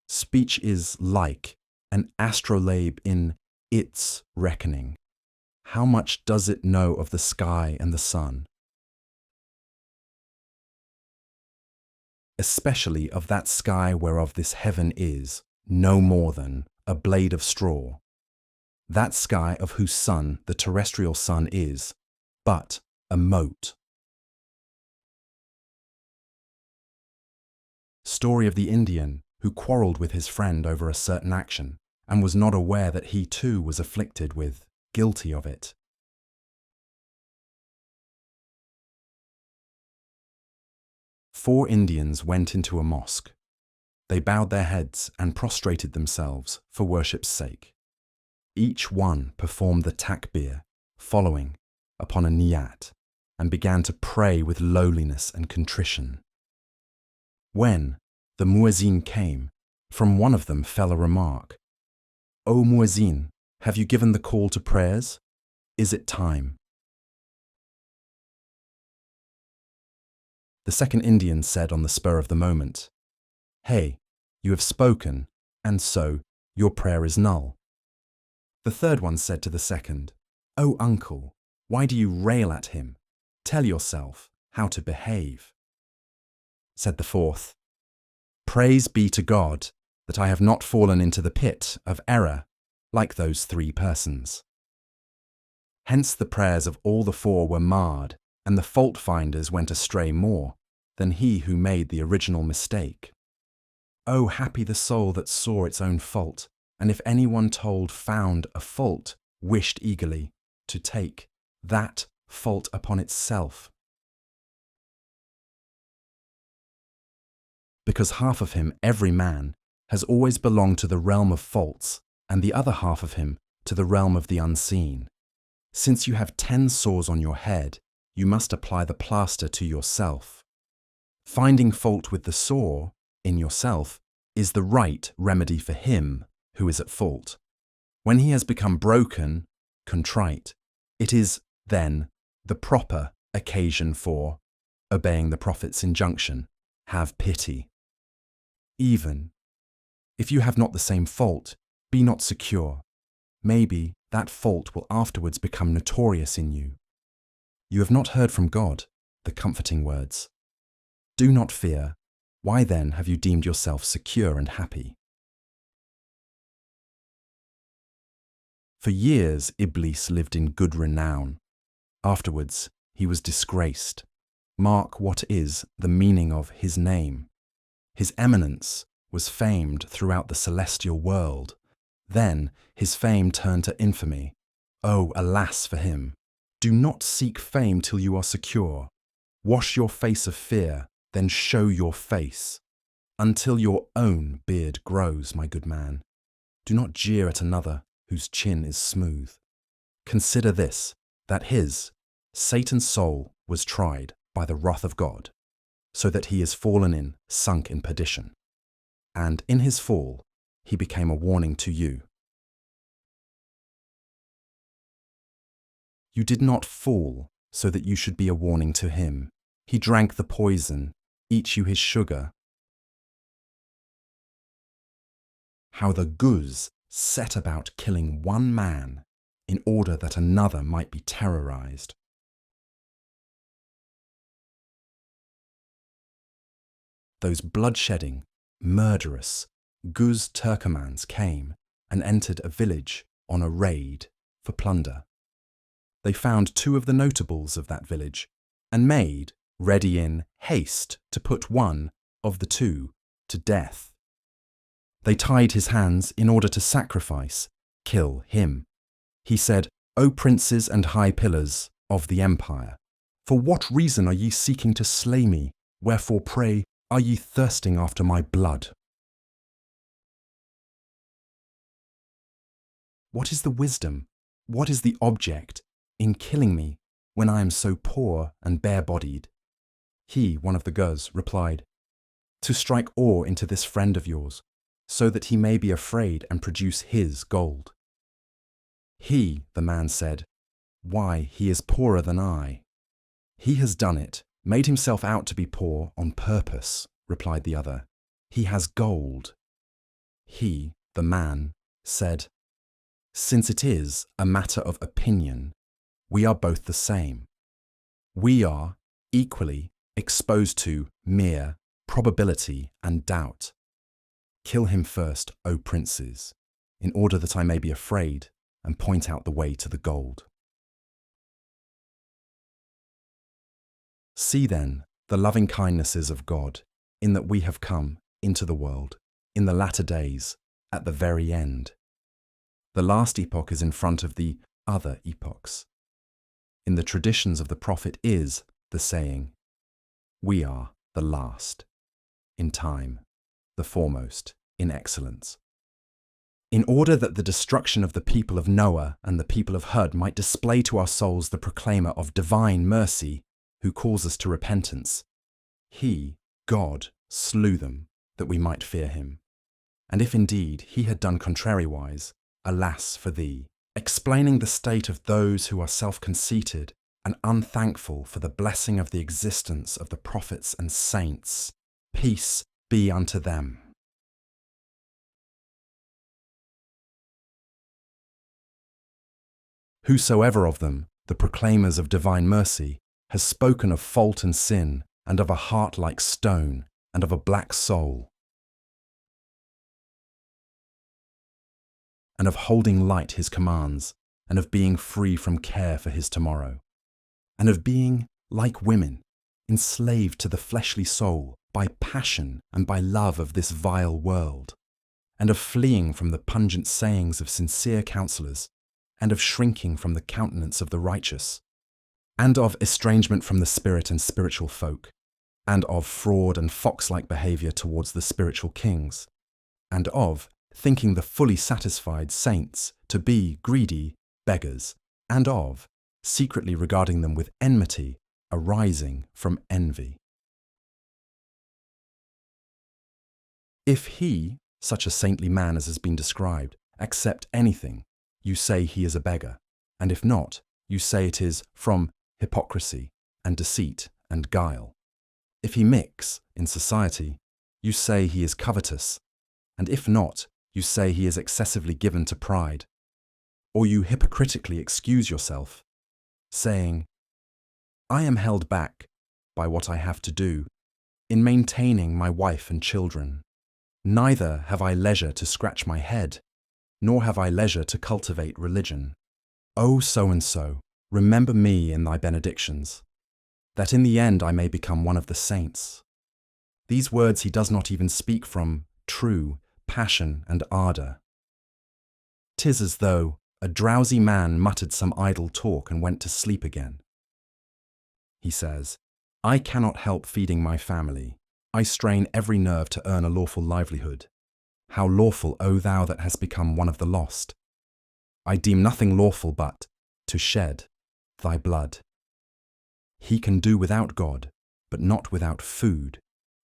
Speech is like an astrolabe in its reckoning. How much does it know of the sky and the sun? Especially of that sky whereof this heaven is, no more than a blade of straw. That sky of whose sun the terrestrial sun is, but a mote. Story of the Indian who quarrelled with his friend over a certain action and was not aware that he too was afflicted with, guilty of it. Four Indians went into a mosque. They bowed their heads and prostrated themselves for worship's sake. Each one performed the takbir, following upon a niyat, and began to pray with lowliness and contrition. When the muezzin came, from one of them fell a remark, "O muezzin, have you given the call to prayers? Is it time?" The second Indian said on the spur of the moment, "Hey, you have spoken, and so your prayer is null." The third one said to the second, "O uncle, why do you rail at him? Tell yourself how to behave." Said the fourth, "Praise be to God that I have not fallen into the pit of error like those three persons." Hence the prayers of all the four were marred, and the fault-finders went astray more than he who made the original mistake. Oh, happy the soul that saw its own fault, and if anyone told found a fault, wished eagerly to take that fault upon itself. Because half of him, every man, has always belonged to the realm of faults, and the other half of him to the realm of the unseen. Since you have 10 sores on your head, you must apply the plaster to yourself. Finding fault with the sore in yourself is the right remedy for him who is at fault. When he has become broken, contrite, it is then the proper occasion for, obeying the prophet's injunction, have pity. Even if you have not the same fault, be not secure. Maybe that fault will afterwards become notorious in you. You have not heard from God the comforting words, "Do not fear. Why then have you deemed yourself secure and happy?" For years Iblis lived in good renown. Afterwards he was disgraced. Mark what is the meaning of his name. His eminence was famed throughout the celestial world. Then his fame turned to infamy. Oh, alas for him! Do not seek fame till you are secure. Wash your face of fear, then show your face, until your own beard grows, my good man. Do not jeer at another whose chin is smooth. Consider this, that his, Satan's soul, was tried by the wrath of God, so that he is fallen in, sunk in perdition. And in his fall, he became a warning to you. You did not fall so that you should be a warning to him. He drank the poison, eat you his sugar. How the Guz set about killing one man in order that another might be terrorized. Those bloodshedding, murderous Guz Turkomans came and entered a village on a raid for plunder. They found 2 of the notables of that village and made ready in haste to put one of the 2 to death. They tied his hands in order to sacrifice, kill him. He said, "O princes and high pillars of the empire, for what reason are ye seeking to slay me? Wherefore, pray, are ye thirsting after my blood? What is the wisdom? What is the object in killing me when I am so poor and bare-bodied?" He, one of the Ghuz, replied, "To strike awe into this friend of yours, so that he may be afraid and produce his gold." He, the man said, "Why, he is poorer than I." "He has done it, made himself out to be poor on purpose," replied the other. "He has gold." He, the man, said, "Since it is a matter of opinion, we are both the same. We are equally exposed to mere probability and doubt. Kill him first, O princes, in order that I may be afraid and point out the way to the gold." See then the loving kindnesses of God in that we have come into the world in the latter days at the very end. The last epoch is in front of the other epochs. In the traditions of the prophet is the saying, "We are the last in time, the foremost in excellence." In order that the destruction of the people of Noah and the people of Hud might display to our souls the proclaimer of divine mercy who calls us to repentance, he, God, slew them that we might fear him. And if indeed he had done contrariwise, alas for thee, explaining the state of those who are self-conceited and unthankful for the blessing of the existence of the prophets and saints. Peace be unto them. Whosoever of them, the proclaimers of divine mercy, has spoken of fault and sin, and of a heart like stone, and of a black soul, and of holding light his commands, and of being free from care for his tomorrow, and of being, like women, enslaved to the fleshly soul by passion and by love of this vile world, and of fleeing from the pungent sayings of sincere counsellors, and of shrinking from the countenance of the righteous, and of estrangement from the spirit and spiritual folk, and of fraud and fox-like behaviour towards the spiritual kings, and of thinking the fully satisfied saints to be greedy beggars, and of secretly regarding them with enmity arising from envy. If he, such a saintly man as has been described, accept anything, you say he is a beggar, and if not, you say it is from hypocrisy and deceit and guile. If he mix in society, you say he is covetous, and if not, you say he is excessively given to pride. Or you hypocritically excuse yourself, saying, "I am held back by what I have to do in maintaining my wife and children. Neither have I leisure to scratch my head, nor have I leisure to cultivate religion. O so-and-so, remember me in thy benedictions, that in the end I may become one of the saints." These words he does not even speak from true passion and ardour. 'Tis as though a drowsy man muttered some idle talk and went to sleep again. He says, "I cannot help feeding my family. I strain every nerve to earn a lawful livelihood. How lawful, O thou that hast become one of the lost! I deem nothing lawful but to shed thy blood. He can do without God, but not without food.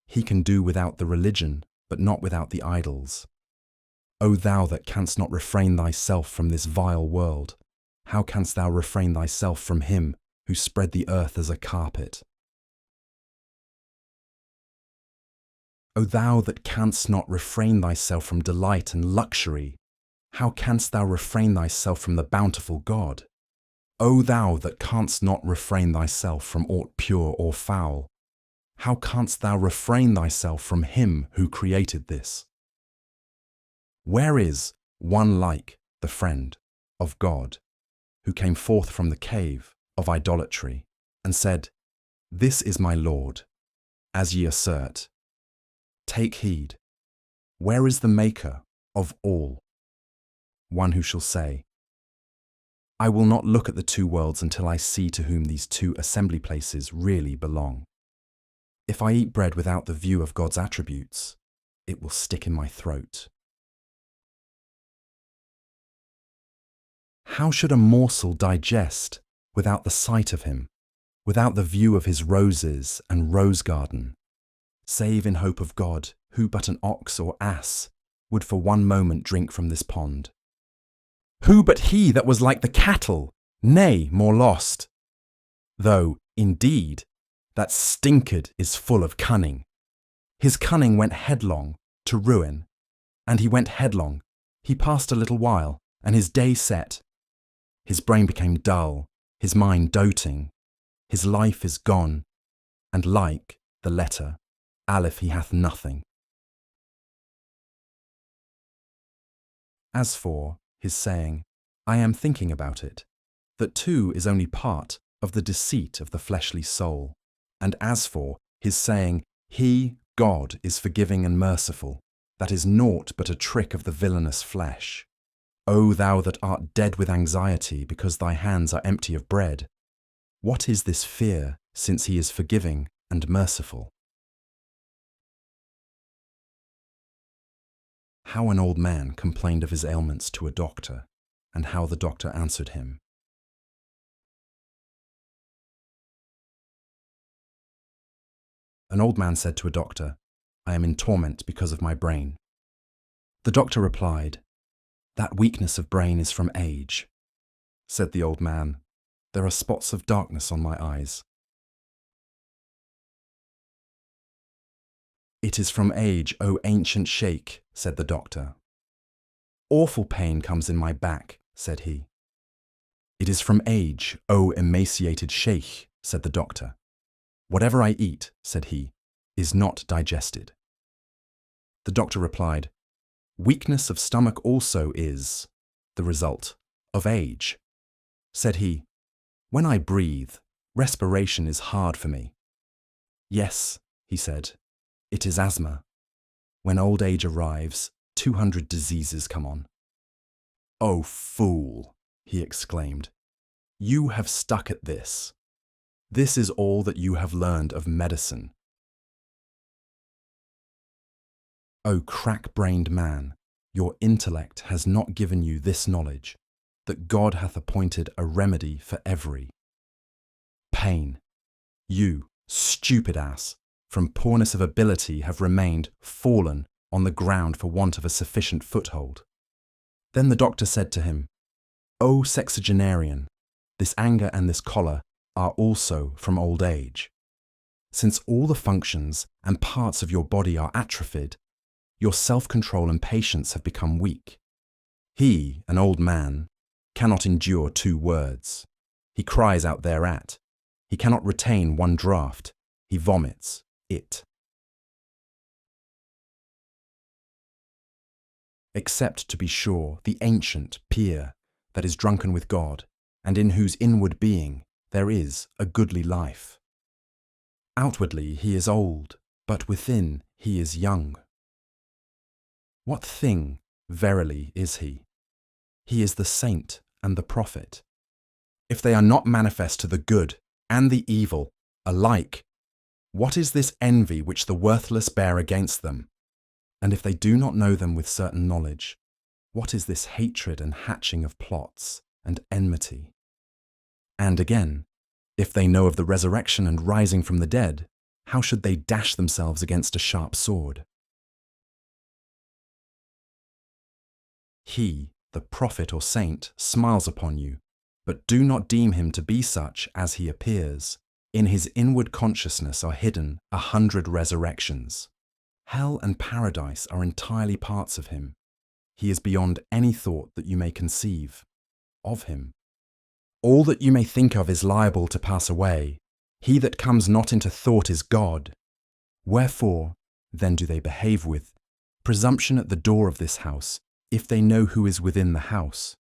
He can do without the religion, but not without the idols. O thou that canst not refrain thyself from this vile world, how canst thou refrain thyself from him who spread the earth as a carpet? O thou that canst not refrain thyself from delight and luxury, how canst thou refrain thyself from the bountiful God? O thou that canst not refrain thyself from aught pure or foul, how canst thou refrain thyself from him who created this? Where is one like the friend of God, who came forth from the cave of idolatry and said, "This is my Lord," as ye assert? Take heed. Where is the maker of all? One who shall say, "I will not look at the two worlds until I see to whom these two assembly places really belong. If I eat bread without the view of God's attributes, it will stick in my throat." How should a morsel digest without the sight of him, without the view of his roses and rose garden, save in hope of God, who but an ox or ass would for one moment drink from this pond? Who but he that was like the cattle, nay, more lost? Though, indeed, that stinkard is full of cunning. His cunning went headlong to ruin, and he went headlong. He passed a little while, and his day set. His brain became dull, his mind doting. His life is gone, and like the letter, Aleph he hath nothing. As for his saying, I am thinking about it, that too is only part of the deceit of the fleshly soul. And as for his saying, he, God, is forgiving and merciful, that is naught but a trick of the villainous flesh. O thou that art dead with anxiety because thy hands are empty of bread, what is this fear, since he is forgiving and merciful? How an old man complained of his ailments to a doctor, and how the doctor answered him. An old man said to a doctor, I am in torment because of my brain. The doctor replied, That weakness of brain is from age. Said the old man, There are spots of darkness on my eyes. It is from age, O ancient sheikh, said the doctor. Awful pain comes in my back, said he. It is from age, O emaciated sheikh, said the doctor. Whatever I eat, said he, is not digested. The doctor replied, Weakness of stomach also is the result of age. Said he, When I breathe, respiration is hard for me. Yes, he said, it is asthma. When old age arrives, 200 diseases come on. Oh, fool, he exclaimed. You have stuck at this. This is all that you have learned of medicine. O crack-brained man, your intellect has not given you this knowledge, that God hath appointed a remedy for every pain. You, stupid ass, from poorness of ability have remained fallen on the ground for want of a sufficient foothold. Then the doctor said to him, O sexagenarian, this anger and this choler are also from old age. Since all the functions and parts of your body are atrophied, your self-control and patience have become weak. He, an old man, cannot endure 2 words. He cries out thereat. He cannot retain 1 draught. He vomits it. Except, to be sure, the ancient peer that is drunken with God, and in whose inward being there is a goodly life. Outwardly he is old, but within he is young. What thing, verily, is he? He is the saint and the prophet. If they are not manifest to the good and the evil alike, what is this envy which the worthless bear against them? And if they do not know them with certain knowledge, what is this hatred and hatching of plots and enmity? And again, if they know of the resurrection and rising from the dead, how should they dash themselves against a sharp sword? He, the prophet or saint, smiles upon you, but do not deem him to be such as he appears. In his inward consciousness are hidden 100 resurrections. Hell and paradise are entirely parts of him. He is beyond any thought that you may conceive of him. All that you may think of is liable to pass away. He that comes not into thought is God. Wherefore, then do they behave with presumption at the door of this house, if they know who is within the house?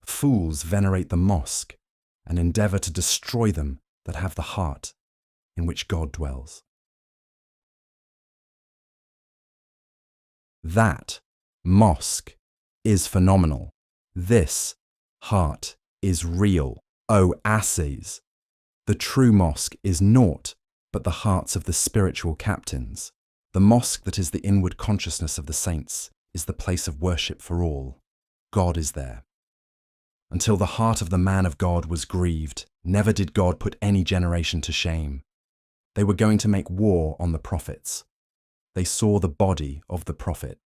Fools venerate the mosque, and endeavour to destroy them that have the heart in which God dwells. That mosque is phenomenal. This heart is real, O asses. The true mosque is naught but the hearts of the spiritual captains. The mosque that is the inward consciousness of the saints is the place of worship for all. God is there. until the heart of the man of God was grieved. Never did God put any generation to shame. They were going to make war on the prophets. They saw the body of the prophet.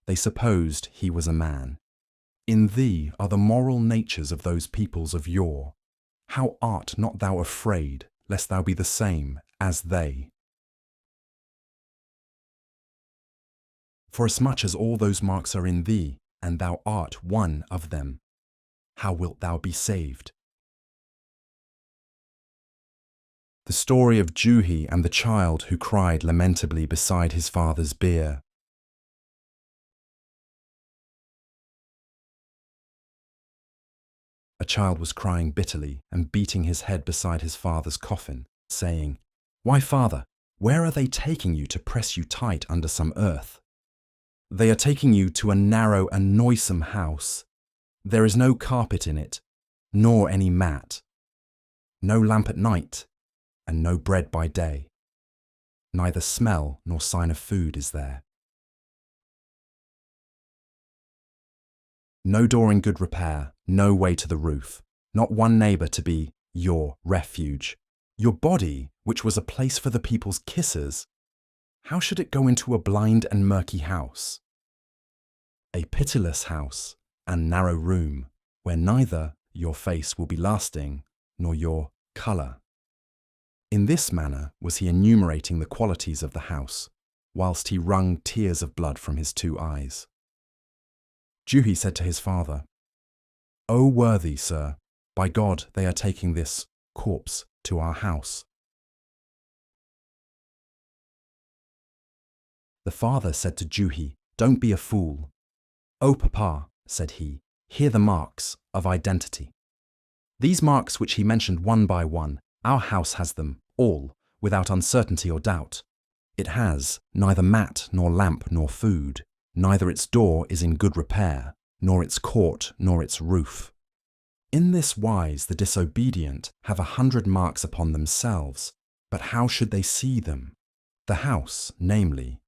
They supposed he was a man. In thee are the moral natures of those peoples of yore. How art not thou afraid, lest thou be the same as they? Forasmuch as all those marks are in thee, and thou art one of them, how wilt thou be saved? The story of Juhi and the child who cried lamentably beside his father's bier. A child was crying bitterly and beating his head beside his father's coffin, saying, "Why, father, where are they taking you to press you tight under some earth? They are taking you to a narrow and noisome house. There is no carpet in it, nor any mat, no lamp at night, and no bread by day. Neither smell nor sign of food is there. No door in good repair, no way to the roof, not one neighbour to be your refuge. Your body, which was a place for the people's kisses, how should it go into a blind and murky house? A pitiless house and narrow room, where neither your face will be lasting, nor your colour." In this manner was he enumerating the qualities of the house, whilst he wrung tears of blood from his 2 eyes. Juhi said to his father, "O worthy sir, by God they are taking this corpse to our house." The father said to Juhi, "Don't be a fool." "O papa," said he, "hear the marks of identity." These marks which he mentioned one by one, our house has them all, without uncertainty or doubt. It has neither mat nor lamp nor food, neither its door is in good repair, nor its court nor its roof. In this wise the disobedient have 100 marks upon themselves, but how should they see them? The house, namely,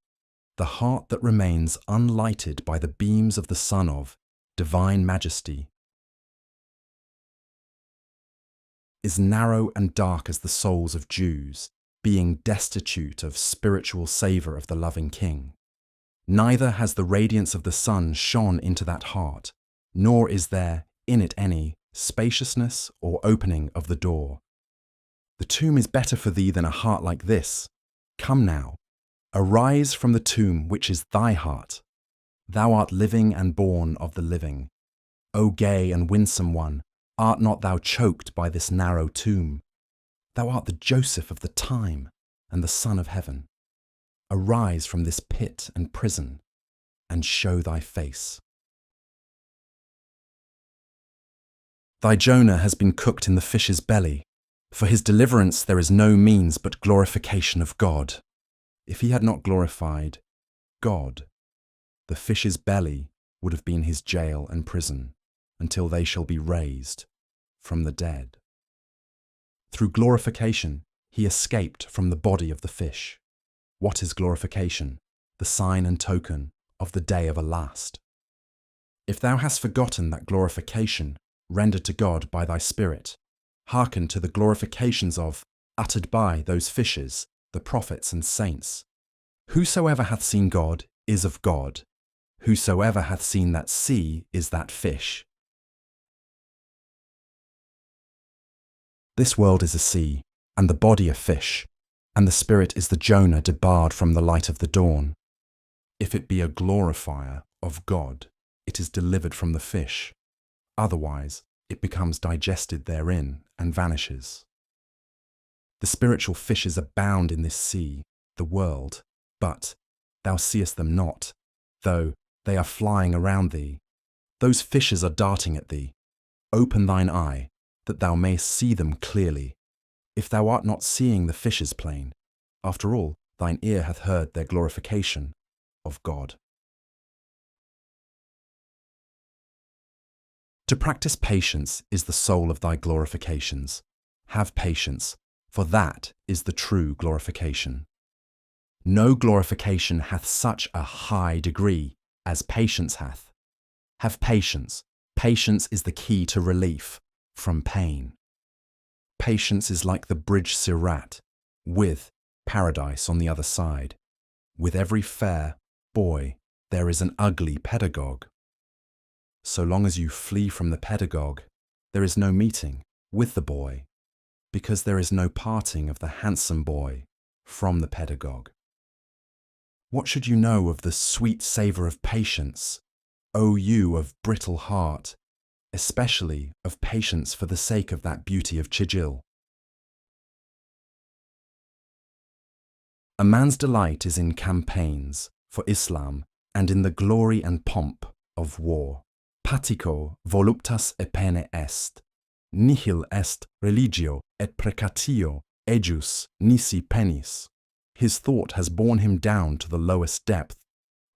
the heart that remains unlighted by the beams of the sun of divine majesty, is narrow and dark as the souls of Jews, being destitute of spiritual savour of the loving King. Neither has the radiance of the sun shone into that heart, nor is there in it any spaciousness or opening of the door. The tomb is better for thee than a heart like this. Come now, arise from the tomb which is thy heart. Thou art living and born of the living. O gay and winsome one, art not thou choked by this narrow tomb? Thou art the Joseph of the time and the Son of heaven. Arise from this pit and prison, and show thy face. Thy Jonah has been cooked in the fish's belly. For his deliverance there is no means but glorification of God. If he had not glorified God, the fish's belly would have been his jail and prison, until they shall be raised from the dead. Through glorification he escaped from the body of the fish. What is glorification? The sign and token of the day of a last. If thou hast forgotten that glorification rendered to God by thy Spirit, hearken to the glorifications uttered by those fishes, the prophets and saints. Whosoever hath seen God is of God. Whosoever hath seen that sea is that fish. This world is a sea, and the body a fish, and the spirit is the Jonah debarred from the light of the dawn. If it be a glorifier of God, it is delivered from the fish. Otherwise, it becomes digested therein and vanishes. The spiritual fishes abound in this sea, the world, but thou seest them not, though they are flying around thee. Those fishes are darting at thee. Open thine eye, that thou mayst see them clearly. If thou art not seeing the fishes plain, after all, thine ear hath heard their glorification of God. To practice patience is the soul of thy glorifications. Have patience, for that is the true glorification. No glorification hath such a high degree as patience hath. Have patience, Patience is the key to relief from pain. Patience is like the bridge Sirat, with paradise on the other side. With every fair boy, there is an ugly pedagogue. So long as you flee from the pedagogue, there is no meeting with the boy, because there is no parting of the handsome boy from the pedagogue. What should you know of the sweet savour of patience, O you of brittle heart, especially of patience for the sake of that beauty of Chijil? A man's delight is in campaigns for Islam and in the glory and pomp of war. Patico voluptas epene est, nihil est religio et precatio ejus nisi penis. His thought has borne him down to the lowest depth.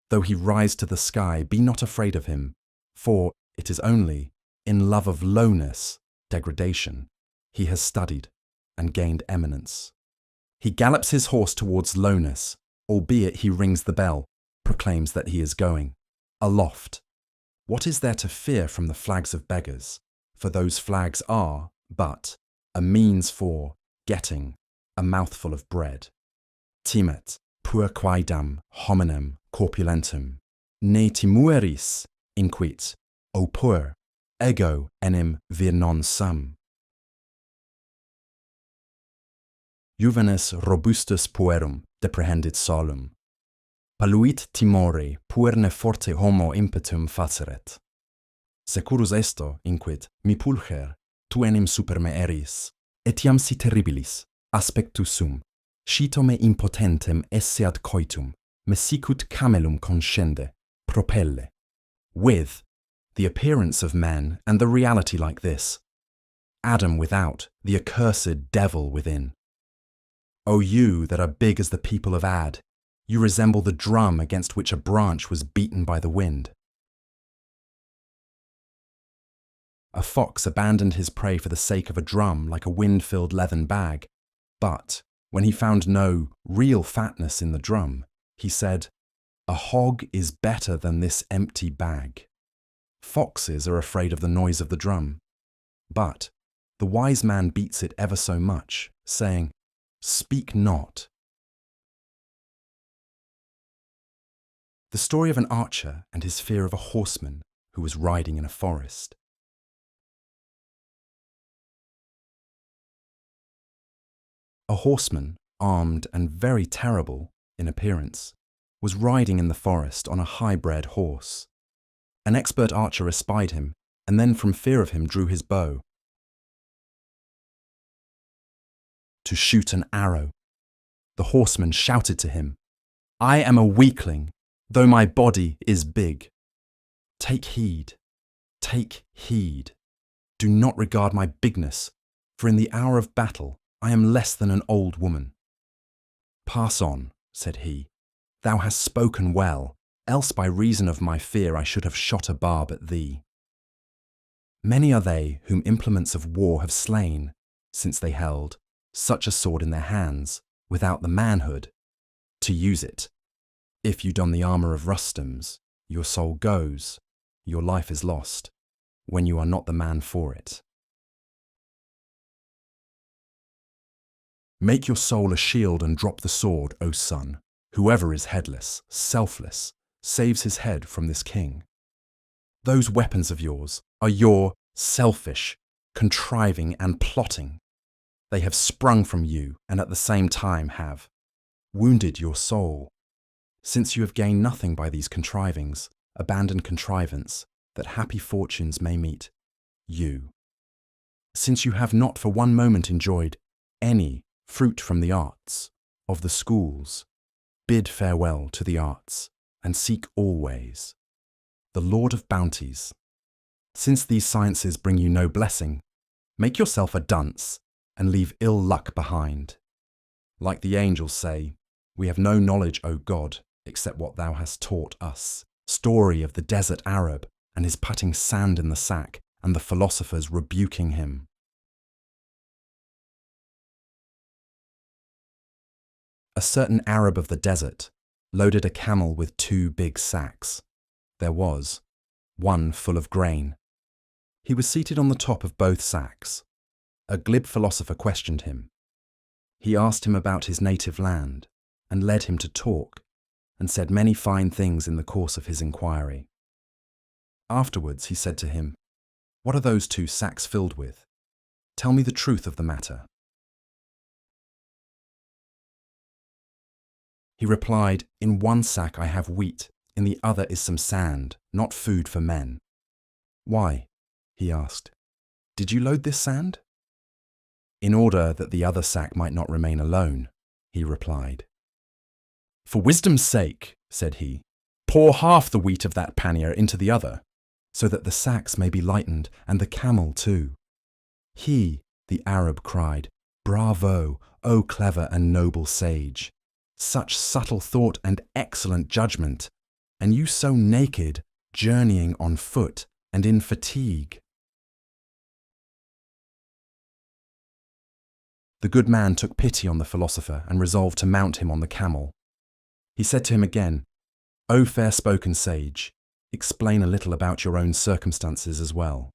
Though he rise to the sky, be not afraid of him, for it is only in love of lowness, degradation, he has studied and gained eminence. He gallops his horse towards lowness, albeit he rings the bell, proclaims that he is going aloft. What is there to fear from the flags of beggars? For those flags are but a means for getting a mouthful of bread. Timet, pur quaedam hominem corpulentum, ne timueris inquit, opur, ego enim vir non sum. Juvenes robustus puerum deprehendit solum. Paluit timore puer ne forte homo impetum faceret. Securus esto, inquit, mi pulcher, tu enim super me eris, etiam si terribilis, aspectus sum, scito me impotentem esse ad coitum, me sicut camelum conscende, propelle. With the appearance of men and the reality like this, Adam without, the accursed devil within. O you that are big as the people of Ad, you resemble the drum against which a branch was beaten by the wind. A fox abandoned his prey for the sake of a drum like a wind-filled leathern bag, but when he found no real fatness in the drum, he said, "A hog is better than this empty bag." Foxes are afraid of the noise of the drum, but the wise man beats it ever so much, saying, "Speak not." The story of an archer and his fear of a horseman who was riding in a forest. A horseman, armed and very terrible in appearance, was riding in the forest on a high-bred horse. An expert archer espied him, and then from fear of him drew his bow to shoot an arrow. The horseman shouted to him, "I am a weakling, though my body is big. Take heed, take heed. Do not regard my bigness, for in the hour of battle I am less than an old woman." "Pass on," said he. "Thou hast spoken well, else by reason of my fear I should have shot a barb at thee." Many are they whom implements of war have slain, since they held such a sword in their hands, without the manhood to use it. If you don the armour of Rustum's, your soul goes, your life is lost, when you are not the man for it. Make your soul a shield and drop the sword, O son. Whoever is headless, selfless, saves his head from this king. Those weapons of yours are your selfish, contriving and plotting. They have sprung from you and at the same time have wounded your soul. Since you have gained nothing by these contrivings, abandon contrivance, that happy fortunes may meet you. Since you have not for one moment enjoyed any fruit from the arts of the schools, bid farewell to the arts, and seek always the Lord of bounties. Since these sciences bring you no blessing, make yourself a dunce, and leave ill luck behind. Like the angels say, "We have no knowledge, O God, except what thou hast taught us." Story of the desert Arab and his putting sand in the sack and the philosophers rebuking him. A certain Arab of the desert loaded a camel with 2 big sacks. There was one full of grain He was seated on the top of both sacks. A glib philosopher questioned him. He asked him about his native land and led him to talk and said many fine things in the course of his inquiry. Afterwards he said to him, "What are those 2 sacks filled with? Tell me the truth of the matter." He replied, "In one sack I have wheat, in the other is some sand, not food for men." "Why?" he asked. "Did you load this sand?" "In order that the other sack might not remain alone," he replied. "For wisdom's sake," said he, "pour half the wheat of that pannier into the other, so that the sacks may be lightened, and the camel too." He, the Arab, cried, "Bravo, O clever and noble sage! Such subtle thought and excellent judgment, and you so naked, journeying on foot and in fatigue." The good man took pity on the philosopher and resolved to mount him on the camel. He said to him again, "O fair-spoken sage, explain a little about your own circumstances as well.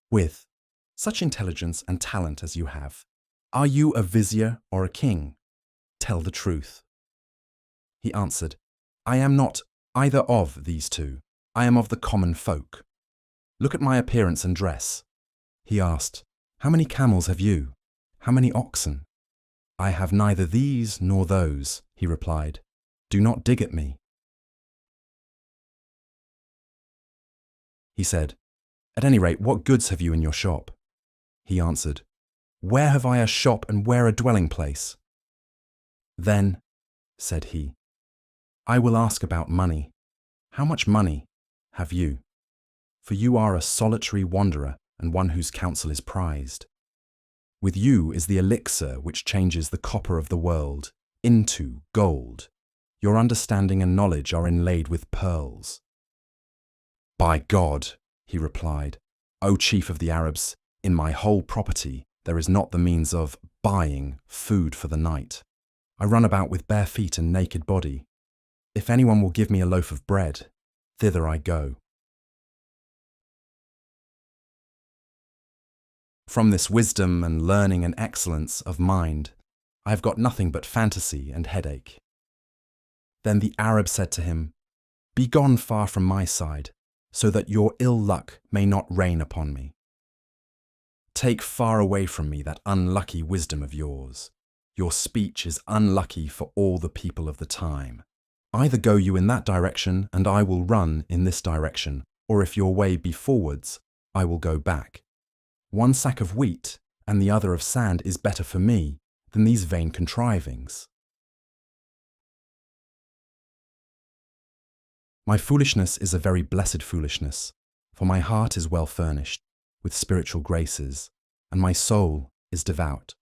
With such intelligence and talent as you have, are you a vizier or a king? Tell the truth." He answered, "I am not either of these 2. I am of the common folk. Look at my appearance and dress." He asked, "How many camels have you? How many oxen?" "I have neither these nor those," he replied. "Do not dig at me." He said, "At any rate, what goods have you in your shop?" He answered, "Where have I a shop and where a dwelling place?" "Then," said he, "I will ask about money. How much money have you? For you are a solitary wanderer and one whose counsel is prized. With you is the elixir which changes the copper of the world into gold. Your understanding and knowledge are inlaid with pearls." "By God," he replied, "O chief of the Arabs, in my whole property there is not the means of buying food for the night. I run about with bare feet and naked body. If anyone will give me a loaf of bread, thither I go." From this wisdom and learning and excellence of mind, I have got nothing but fantasy and headache. Then the Arab said to him, "Be gone far from my side, so that your ill luck may not rain upon me. Take far away from me that unlucky wisdom of yours. Your speech is unlucky for all the people of the time. Either go you in that direction, and I will run in this direction, or if your way be forwards, I will go back. One sack of wheat and the other of sand is better for me than these vain contrivings." My foolishness is a very blessed foolishness, for my heart is well furnished with spiritual graces, and my soul is devout.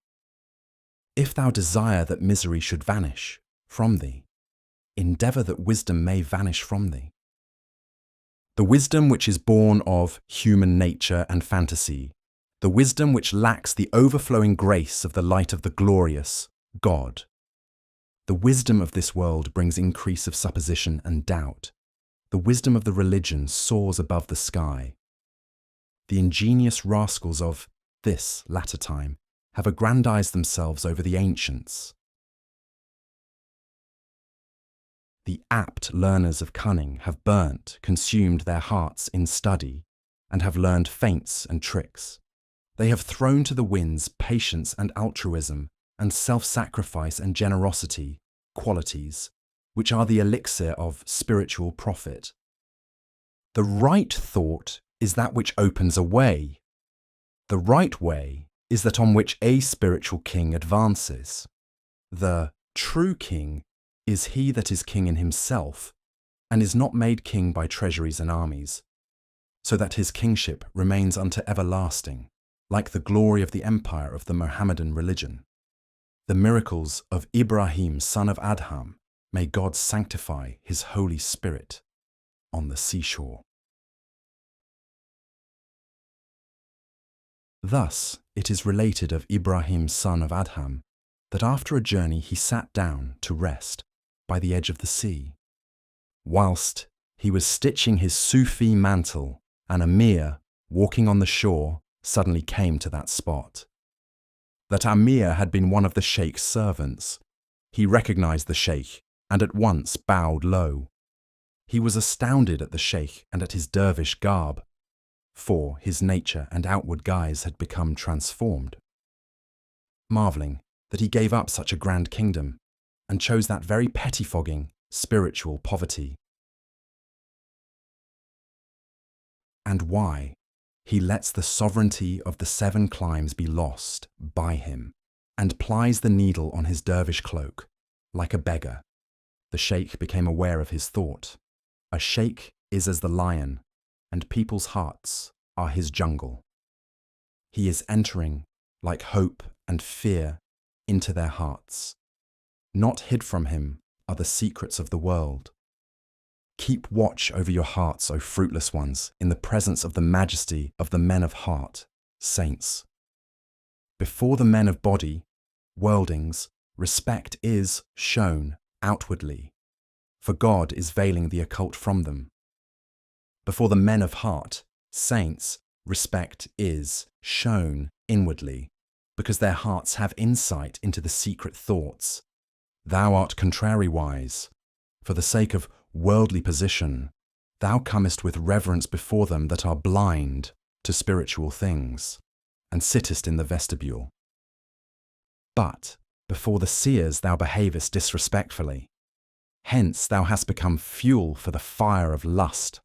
If thou desire that misery should vanish from thee, endeavour that wisdom may vanish from thee. The wisdom which is born of human nature and fantasy, the wisdom which lacks the overflowing grace of the light of the glorious God. The wisdom of this world brings increase of supposition and doubt. The wisdom of the religion soars above the sky. The ingenious rascals of this latter time have aggrandized themselves over the ancients. The apt learners of cunning have burnt, consumed their hearts in study, and have learned feints and tricks. They have thrown to the winds patience and altruism, and self-sacrifice and generosity, qualities, which are the elixir of spiritual profit. The right thought is that which opens a way. The right way is that on which a spiritual king advances. The true king is he that is king in himself, and is not made king by treasuries and armies, so that his kingship remains unto everlasting, like the glory of the empire of the Mohammedan religion. The miracles of Ibrahim, son of Adham, may God sanctify his Holy Spirit on the seashore. Thus it is related of Ibrahim, son of Adham, that after a journey he sat down to rest by the edge of the sea. Whilst he was stitching his Sufi mantle, an emir walking on the shore, suddenly came to that spot. That Amir had been one of the sheikh's servants. He recognized the sheikh and at once bowed low. He was astounded at the sheikh and at his dervish garb, for his nature and outward guise had become transformed. Marveling that he gave up such a grand kingdom and chose that very pettifogging, spiritual poverty. And why he lets the sovereignty of the 7 climes be lost by him and plies the needle on his dervish cloak like a beggar. The sheikh became aware of his thought. A sheikh is as the lion, and people's hearts are his jungle. He is entering, like hope and fear, into their hearts. Not hid from him are the secrets of the world. Keep watch over your hearts, O fruitless ones, in the presence of the majesty of the men of heart, saints. Before the men of body, worldlings, respect is shown outwardly, for God is veiling the occult from them. Before the men of heart, saints, respect is shown inwardly, because their hearts have insight into the secret thoughts. Thou art contrariwise. For the sake of worldly position, thou comest with reverence before them that are blind to spiritual things, and sittest in the vestibule. But before the seers thou behavest disrespectfully. Hence thou hast become fuel for the fire of lust.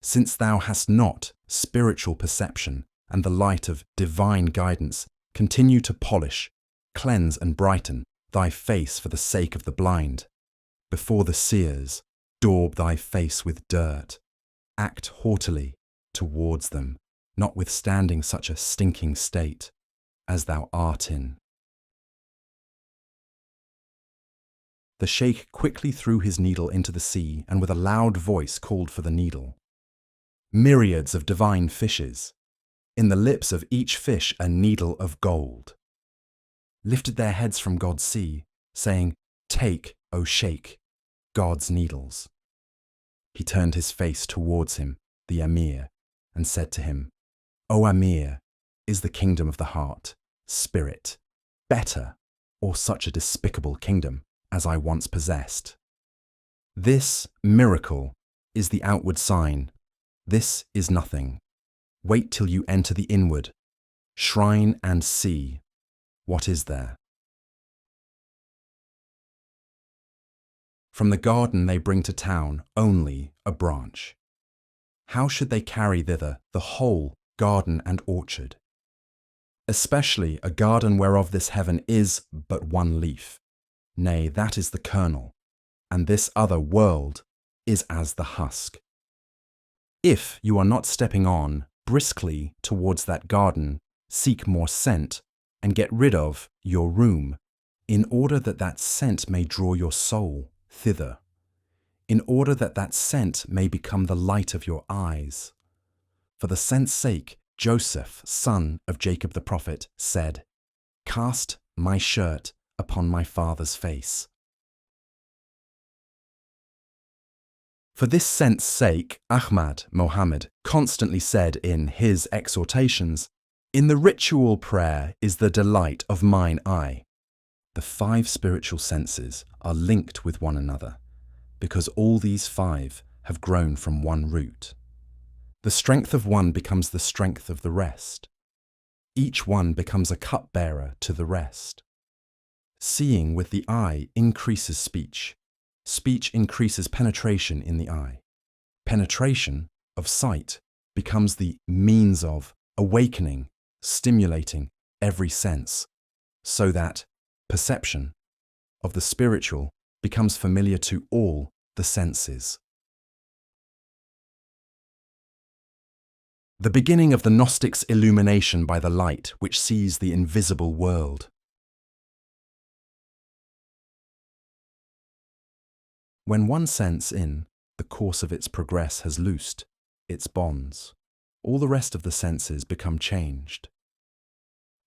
Since thou hast not spiritual perception and the light of divine guidance, continue to polish, cleanse and brighten thy face for the sake of the blind. Before the seers, daub thy face with dirt. Act haughtily towards them, notwithstanding such a stinking state as thou art in. The sheikh quickly threw his needle into the sea and with a loud voice called for the needle. Myriads of divine fishes, in the lips of each fish a needle of gold, lifted their heads from God's sea, saying, Take, O sheikh, God's needles. He turned his face towards him, the Amir, and said to him, O Amir, is the kingdom of the heart, spirit, better, or such a despicable kingdom as I once possessed? This miracle is the outward sign. This is nothing. Wait till you enter the inward, shrine and see what is there. From the garden they bring to town only a branch. How should they carry thither the whole garden and orchard? Especially a garden whereof this heaven is but one leaf. Nay, that is the kernel, and this other world is as the husk. If you are not stepping on briskly towards that garden, seek more scent, and get rid of your room, in order that that scent may draw your soul thither, in order that that scent may become the light of your eyes. For the scent's sake, Joseph, son of Jacob the prophet, said, Cast my shirt upon my father's face. For this scent's sake, Ahmad Mohammed constantly said in his exhortations, In the ritual prayer is the delight of mine eye. The 5 spiritual senses are linked with one another, because all these 5 have grown from one root. The strength of one becomes the strength of the rest. Each one becomes a cupbearer to the rest. Seeing with the eye increases speech. Speech increases penetration in the eye. Penetration of sight becomes the means of awakening, stimulating every sense, so that perception of the spiritual becomes familiar to all the senses. The beginning of the Gnostic's illumination by the light which sees the invisible world. When one sense in the course of its progress has loosed its bonds, all the rest of the senses become changed.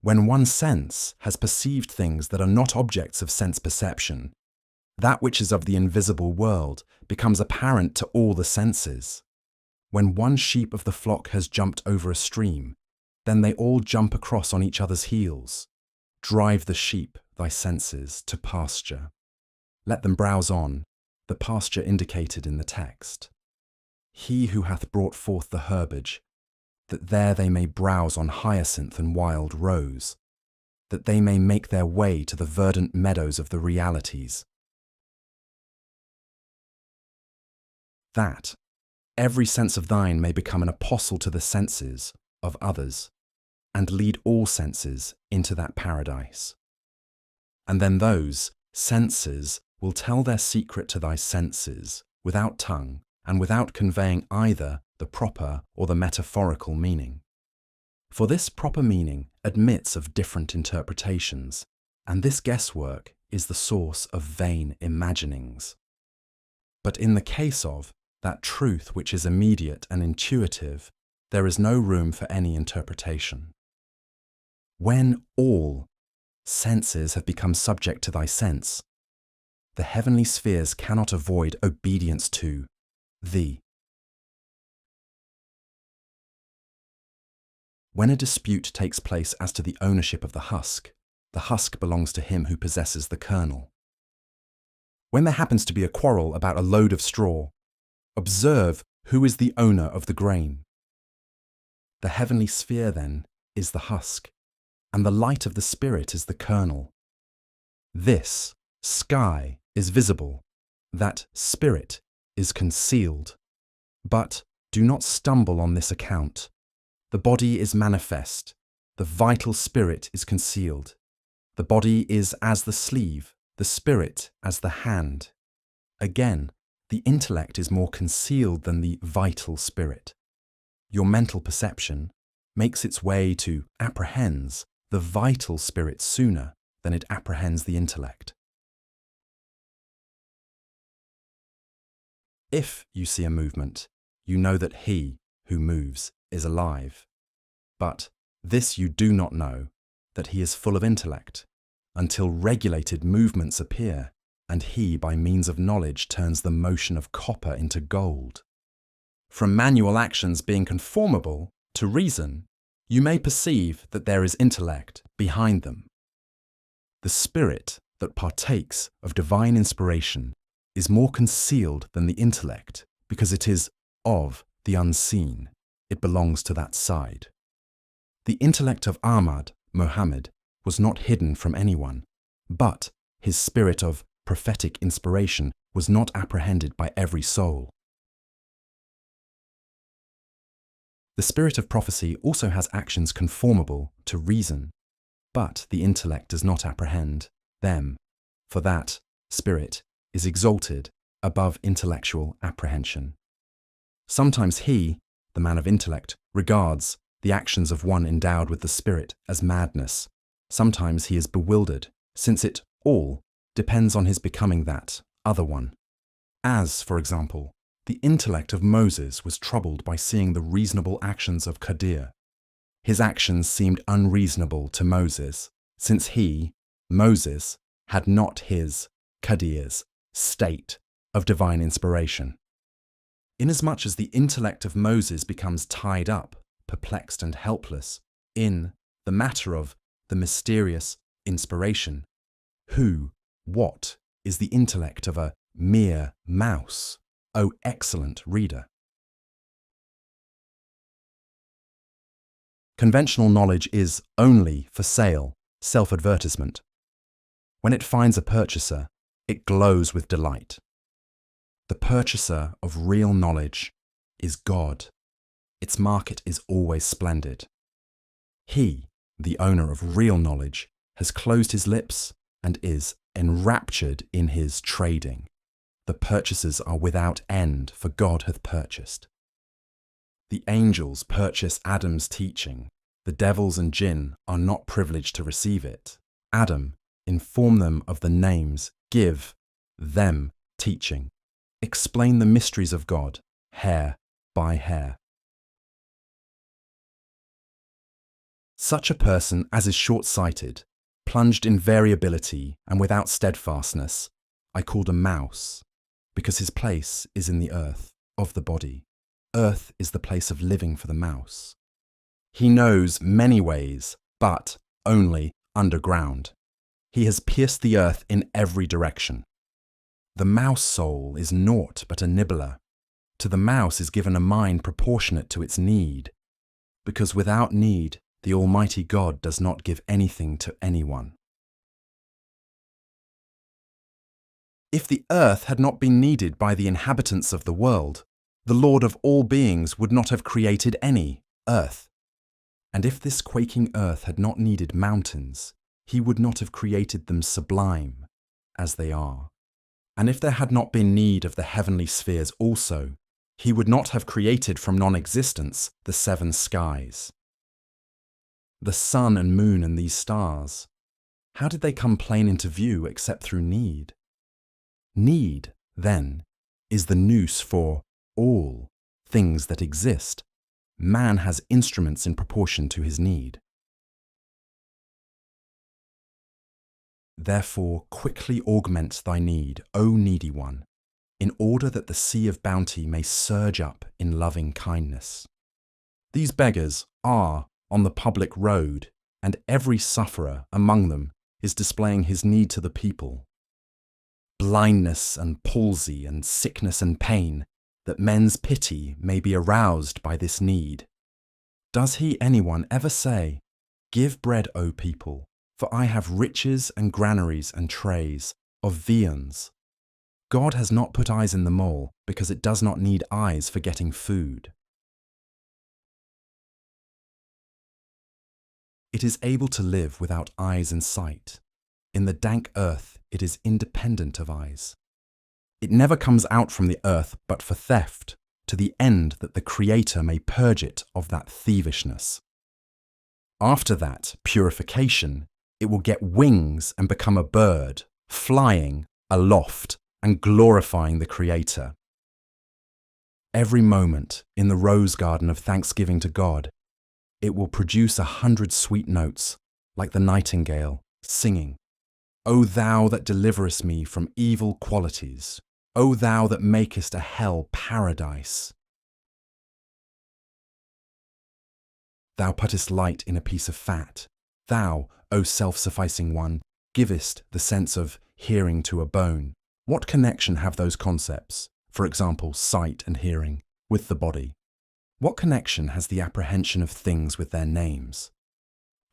When one sense has perceived things that are not objects of sense perception, that which is of the invisible world becomes apparent to all the senses. When one sheep of the flock has jumped over a stream, then they all jump across on each other's heels. Drive the sheep, thy senses, to pasture. Let them browse on, the pasture indicated in the text. He who hath brought forth the herbage, that there they may browse on hyacinth and wild rose, that they may make their way to the verdant meadows of the realities. That every sense of thine may become an apostle to the senses of others, and lead all senses into that paradise. And then those senses will tell their secret to thy senses, without tongue, and without conveying either the proper or the metaphorical meaning. For this proper meaning admits of different interpretations, and this guesswork is the source of vain imaginings. But in the case of that truth which is immediate and intuitive, there is no room for any interpretation. When all senses have become subject to thy sense, the heavenly spheres cannot avoid obedience to thee. When a dispute takes place as to the ownership of the husk belongs to him who possesses the kernel. When there happens to be a quarrel about a load of straw, observe who is the owner of the grain. The heavenly sphere, then, is the husk, and the light of the Spirit is the kernel. This sky is visible, that Spirit is concealed. But do not stumble on this account. The body is manifest, the vital spirit is concealed. The body is as the sleeve, the spirit as the hand. Again, the intellect is more concealed than the vital spirit. Your mental perception makes its way to apprehends the vital spirit sooner than it apprehends the intellect. If you see a movement, you know that he who moves is alive. But this you do not know, that he is full of intellect, until regulated movements appear, and he by means of knowledge turns the motion of copper into gold. From manual actions being conformable to reason, you may perceive that there is intellect behind them. The spirit that partakes of divine inspiration is more concealed than the intellect, because it is of the unseen. It belongs to that side. The intellect of Ahmad, Muhammad, was not hidden from anyone, but his spirit of prophetic inspiration was not apprehended by every soul. The spirit of prophecy also has actions conformable to reason, but the intellect does not apprehend them, for that spirit is exalted above intellectual apprehension. Sometimes he, the man of intellect, regards the actions of one endowed with the spirit as madness. Sometimes he is bewildered, since it all depends on his becoming that other one. As, for example, the intellect of Moses was troubled by seeing the reasonable actions of Qadir. His actions seemed unreasonable to Moses, since he, Moses, had not his, Qadir's, state of divine inspiration. Inasmuch as the intellect of Moses becomes tied up, perplexed and helpless, in the matter of the mysterious inspiration, what is the intellect of a mere mouse, O excellent reader? Conventional knowledge is only for sale, self-advertisement. When it finds a purchaser, it glows with delight. The purchaser of real knowledge is God. Its market is always splendid. He, the owner of real knowledge, has closed his lips and is enraptured in his trading. The purchases are without end, for God hath purchased. The angels purchase Adam's teaching. The devils and jinn are not privileged to receive it. Adam, inform them of the names, give them teaching. Explain the mysteries of God, hair by hair. Such a person as is short-sighted, plunged in variability and without steadfastness, I called a mouse, because his place is in the earth of the body. earth is the place of living for the mouse. He knows many ways, but only underground. He has pierced the earth in every direction. The mouse soul is naught but a nibbler. To the mouse is given a mind proportionate to its need, because without need, the Almighty God does not give anything to anyone. If the earth had not been needed by the inhabitants of the world, the Lord of all beings would not have created any earth. And if this quaking earth had not needed mountains, he would not have created them sublime, as they are. And if there had not been need of the heavenly spheres also, he would not have created from non-existence the 7 skies. The sun and moon and these stars, how did they come plain into view except through need? Need, then, is the nous for all things that exist. Man has instruments in proportion to his need. Therefore, quickly augment thy need, O needy one, in order that the sea of bounty may surge up in loving kindness. These beggars are on the public road, and every sufferer among them is displaying his need to the people. Blindness and palsy and sickness and pain, that men's pity may be aroused by this need. Does anyone ever say, "Give bread, O people, for I have riches and granaries and trays of viands"? God has not put eyes in the mole because it does not need eyes for getting food. It is able to live without eyes and sight. In the dank earth, it is independent of eyes. It never comes out from the earth but for theft, to the end that the Creator may purge it of that thievishness. After that purification, it will get wings and become a bird, flying aloft and glorifying the Creator. Every moment in the rose garden of thanksgiving to God, it will produce 100 sweet notes, like the nightingale, singing, "O thou that deliverest me from evil qualities, O thou that makest a hell paradise. Thou puttest light in a piece of fat. Thou, O self-sufficing one, givest the sense of hearing to a bone. What connection have those concepts, for example, sight and hearing, with the body? What connection has the apprehension of things with their names?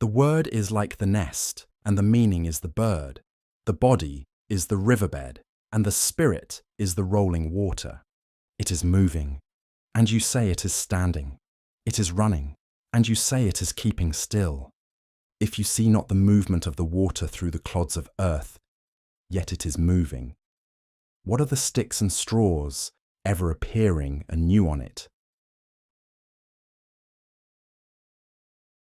The word is like the nest, and the meaning is the bird. The body is the riverbed, and the spirit is the rolling water. It is moving, and you say it is standing. It is running, and you say it is keeping still. If you see not the movement of the water through the clods of earth, yet it is moving. What are the sticks and straws ever appearing anew on it?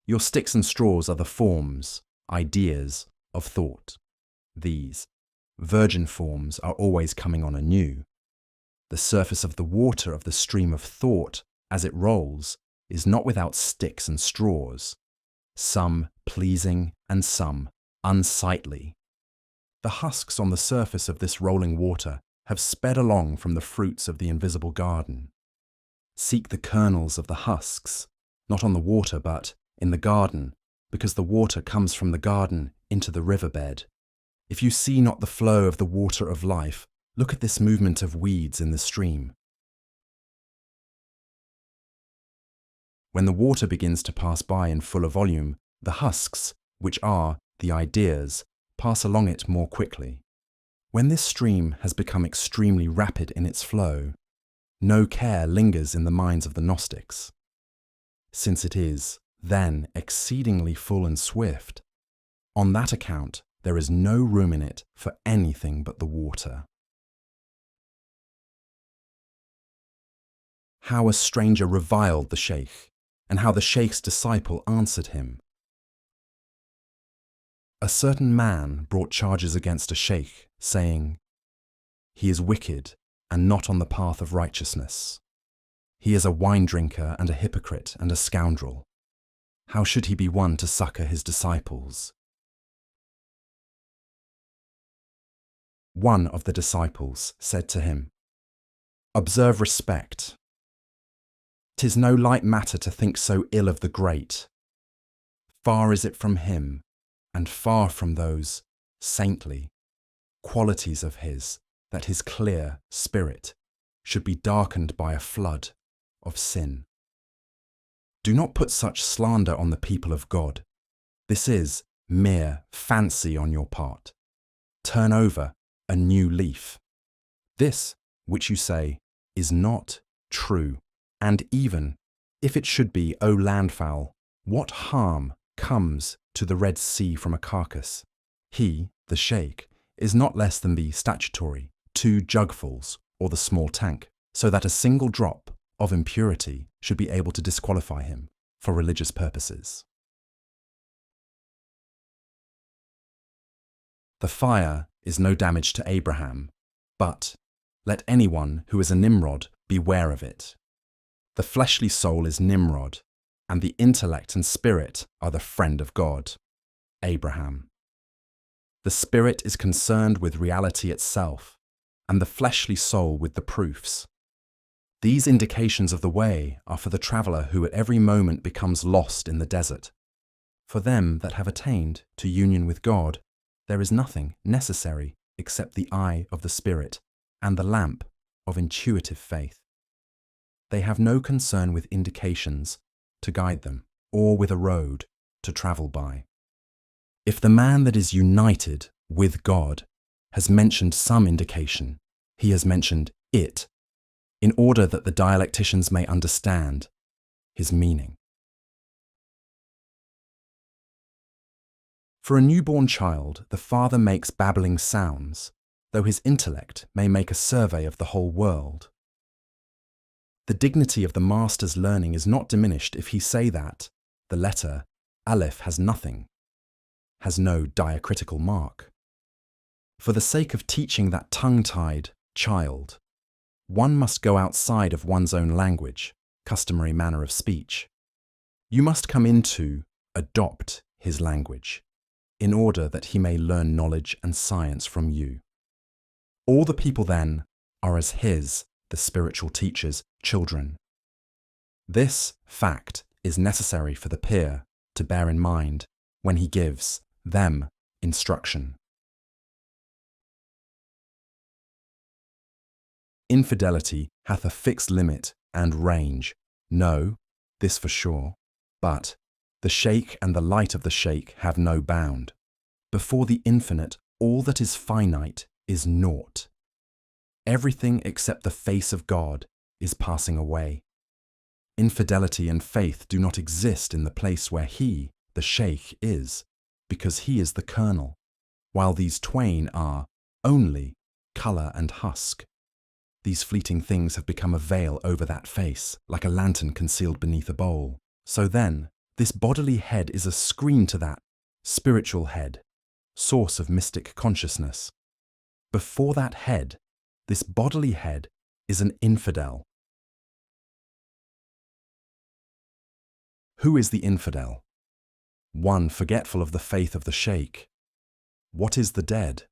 Your sticks and straws are the forms, ideas of thought. These virgin forms are always coming on anew. The surface of the water of the stream of thought, as it rolls, is not without sticks and straws, some pleasing and some unsightly. The husks on the surface of this rolling water have sped along from the fruits of the invisible garden. Seek the kernels of the husks, not on the water but in the garden, because the water comes from the garden into the riverbed. If you see not the flow of the water of life, look at this movement of weeds in the stream. When the water begins to pass by in fuller volume, the husks, which are the ideas, pass along it more quickly. When this stream has become extremely rapid in its flow, no care lingers in the minds of the Gnostics. Since it is, then, exceedingly full and swift, on that account there is no room in it for anything but the water. How a stranger reviled the sheikh, and how the sheikh's disciple answered him. A certain man brought charges against a sheikh, saying, "He is wicked and not on the path of righteousness. He is a wine drinker and a hypocrite and a scoundrel. How should he be one to succour his disciples?" One of the disciples said to him, "Observe respect." 'Tis no light matter to think so ill of the great. Far is it from him, and far from those saintly qualities of his, that his clear spirit should be darkened by a flood of sin. Do not put such slander on the people of God. This is mere fancy on your part. Turn over a new leaf. This, which you say, is not true. And even if it should be, O landfowl, what harm comes to the Red Sea from a carcass? He, the sheikh, is not less than the statutory 2 jugfuls or the small tank, so that a single drop of impurity should be able to disqualify him for religious purposes. The fire is no damage to Abraham, but let anyone who is a Nimrod beware of it. The fleshly soul is Nimrod, and the intellect and spirit are the friend of God, Abraham. The spirit is concerned with reality itself, and the fleshly soul with the proofs. These indications of the way are for the traveller who at every moment becomes lost in the desert. For them that have attained to union with God, there is nothing necessary except the eye of the Spirit and the lamp of intuitive faith. They have no concern with indications to guide them, or with a road to travel by. If the man that is united with God has mentioned some indication, he has mentioned it, in order that the dialecticians may understand his meaning. For a newborn child, the father makes babbling sounds, though his intellect may make a survey of the whole world. The dignity of the master's learning is not diminished if he say that the letter Aleph has nothing, has no diacritical mark. For the sake of teaching that tongue-tied child, one must go outside of one's own language, customary manner of speech. You must come into, adopt his language, in order that he may learn knowledge and science from you. All the people then are as his, the spiritual teacher's, children. This fact is necessary for the peer to bear in mind when he gives them instruction. Infidelity hath a fixed limit and range. No, this for sure, but the sheikh and the light of the sheikh have no bound. Before the infinite, all that is finite is naught. Everything except the face of God is passing away. Infidelity and faith do not exist in the place where he, the sheikh, is, because he is the kernel, while these twain are only colour and husk. These fleeting things have become a veil over that face, like a lantern concealed beneath a bowl. So then, this bodily head is a screen to that spiritual head, source of mystic consciousness. Before that head, this bodily head is an infidel. Who is the infidel? One forgetful of the faith of the sheikh. What is the dead?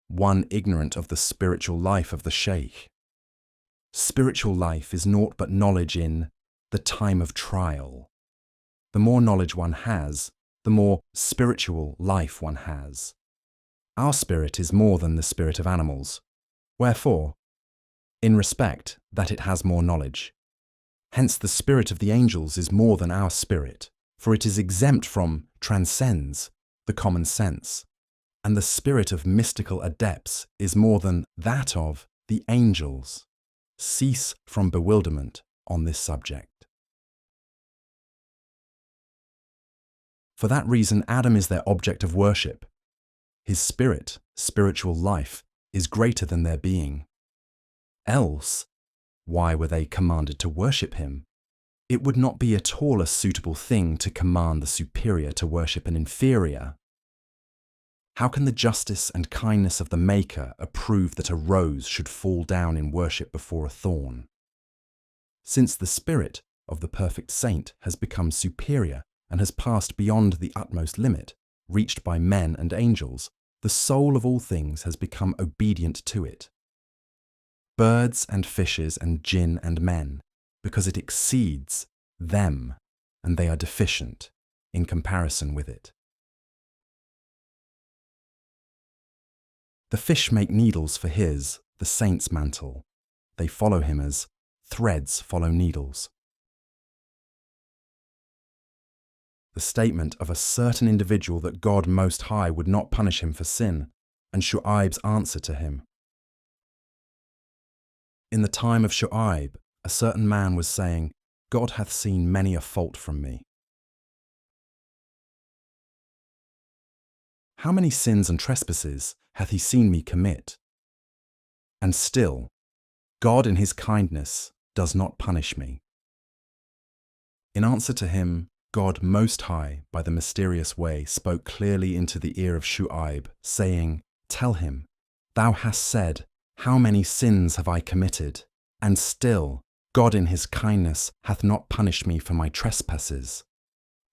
One ignorant of the spiritual life of the sheikh. Spiritual life is naught but knowledge in the time of trial. The more knowledge one has, the more spiritual life one has. Our spirit is more than the spirit of animals. Wherefore? In respect that it has more knowledge. Hence the spirit of the angels is more than our spirit, for it is exempt from, transcends, the common sense. And the spirit of mystical adepts is more than that of the angels. Cease from bewilderment on this subject. For that reason, Adam is their object of worship. His spirit, spiritual life, is greater than their being. Else, why were they commanded to worship him? It would not be at all a suitable thing to command the superior to worship an inferior. How can the justice and kindness of the Maker approve that a rose should fall down in worship before a thorn? Since the spirit of the perfect saint has become superior and has passed beyond the utmost limit, reached by men and angels, the soul of all things has become obedient to it. Birds and fishes and jinn and men because it exceeds them and they are deficient in comparison with it. The fish make needles for his, the saint's mantle. They follow him as threads follow needles. The statement of a certain individual that God Most High would not punish him for sin, and Shu'aib's answer to him. In the time of Shu'aib, a certain man was saying, God hath seen many a fault from me. How many sins and trespasses hath he seen me commit? And still, God in his kindness does not punish me. In answer to him, God Most High, by the mysterious way, spoke clearly into the ear of Shu'aib, saying, Tell him, thou hast said, How many sins have I committed? And still, God in his kindness hath not punished me for my trespasses.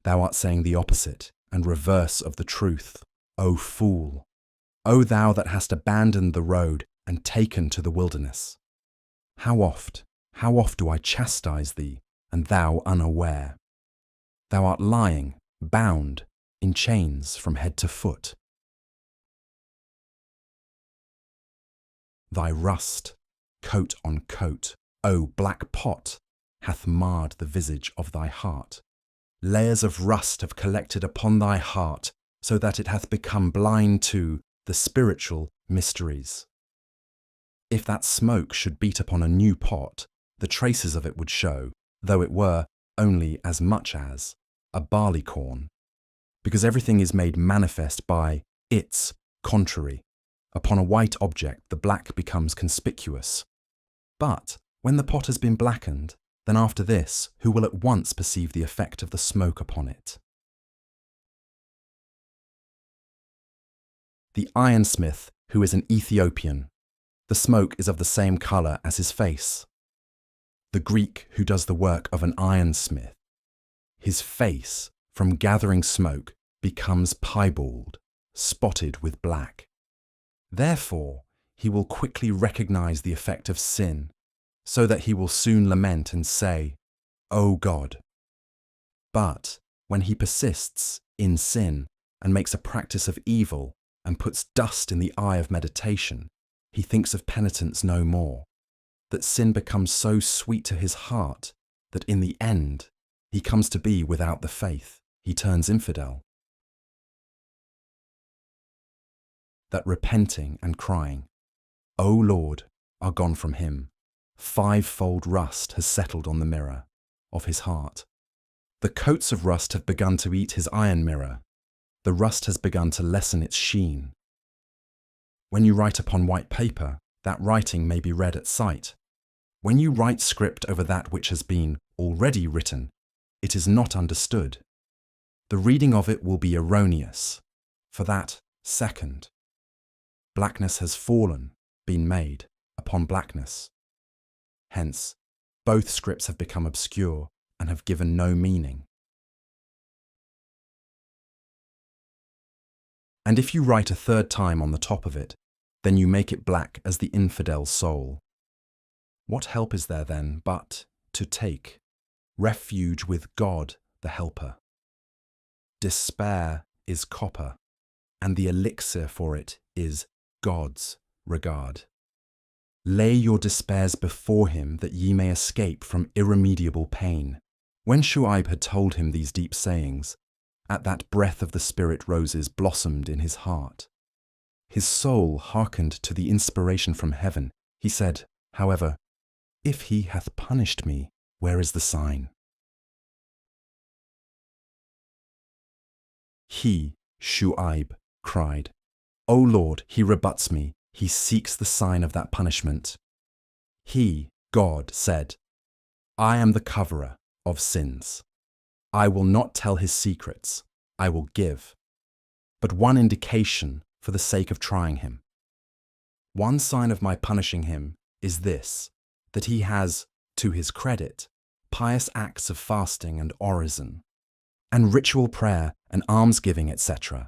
Thou art saying the opposite and reverse of the truth, O fool! O thou that hast abandoned the road and taken to the wilderness! How oft do I chastise thee, and thou unaware? Thou art lying, bound, in chains from head to foot. Thy rust, coat on coat, O black pot, hath marred the visage of thy heart. Layers of rust have collected upon thy heart, so that it hath become blind to the spiritual mysteries. If that smoke should beat upon a new pot, the traces of it would show, though it were only as much as a barleycorn, because everything is made manifest by its contrary. Upon a white object, the black becomes conspicuous. But when the pot has been blackened, then after this, who will at once perceive the effect of the smoke upon it? The ironsmith, who is an Ethiopian, the smoke is of the same colour as his face. The Greek who does the work of an ironsmith, his face, from gathering smoke, becomes piebald, spotted with black. Therefore, he will quickly recognize the effect of sin, so that he will soon lament and say, O God. But when he persists in sin and makes a practice of evil and puts dust in the eye of meditation, he thinks of penitence no more, that sin becomes so sweet to his heart that in the end he comes to be without the faith, he turns infidel. That repenting and crying, O Lord, are gone from him. Fivefold rust has settled on the mirror of his heart. The coats of rust have begun to eat his iron mirror. The rust has begun to lessen its sheen. When you write upon white paper, that writing may be read at sight. When you write script over that which has been already written, it is not understood. The reading of it will be erroneous. For that second, blackness has fallen, been made, upon blackness. Hence, both scripts have become obscure and have given no meaning. And if you write a third time on the top of it, then you make it black as the infidel soul. What help is there then but to take refuge with God the Helper? Despair is copper, and the elixir for it is God's regard. Lay your despairs before him that ye may escape from irremediable pain. When Shu'aib had told him these deep sayings, at that breath of the Spirit roses blossomed in his heart. His soul hearkened to the inspiration from heaven. He said, however, if he hath punished me, where is the sign? He, Shu'aib, cried, O Lord, he rebuts me. He seeks the sign of that punishment. He, God, said, I am the coverer of sins. I will not tell his secrets. I will give but one indication for the sake of trying him. One sign of my punishing him is this, that he has, to his credit, pious acts of fasting and orison, and ritual prayer and almsgiving, etc.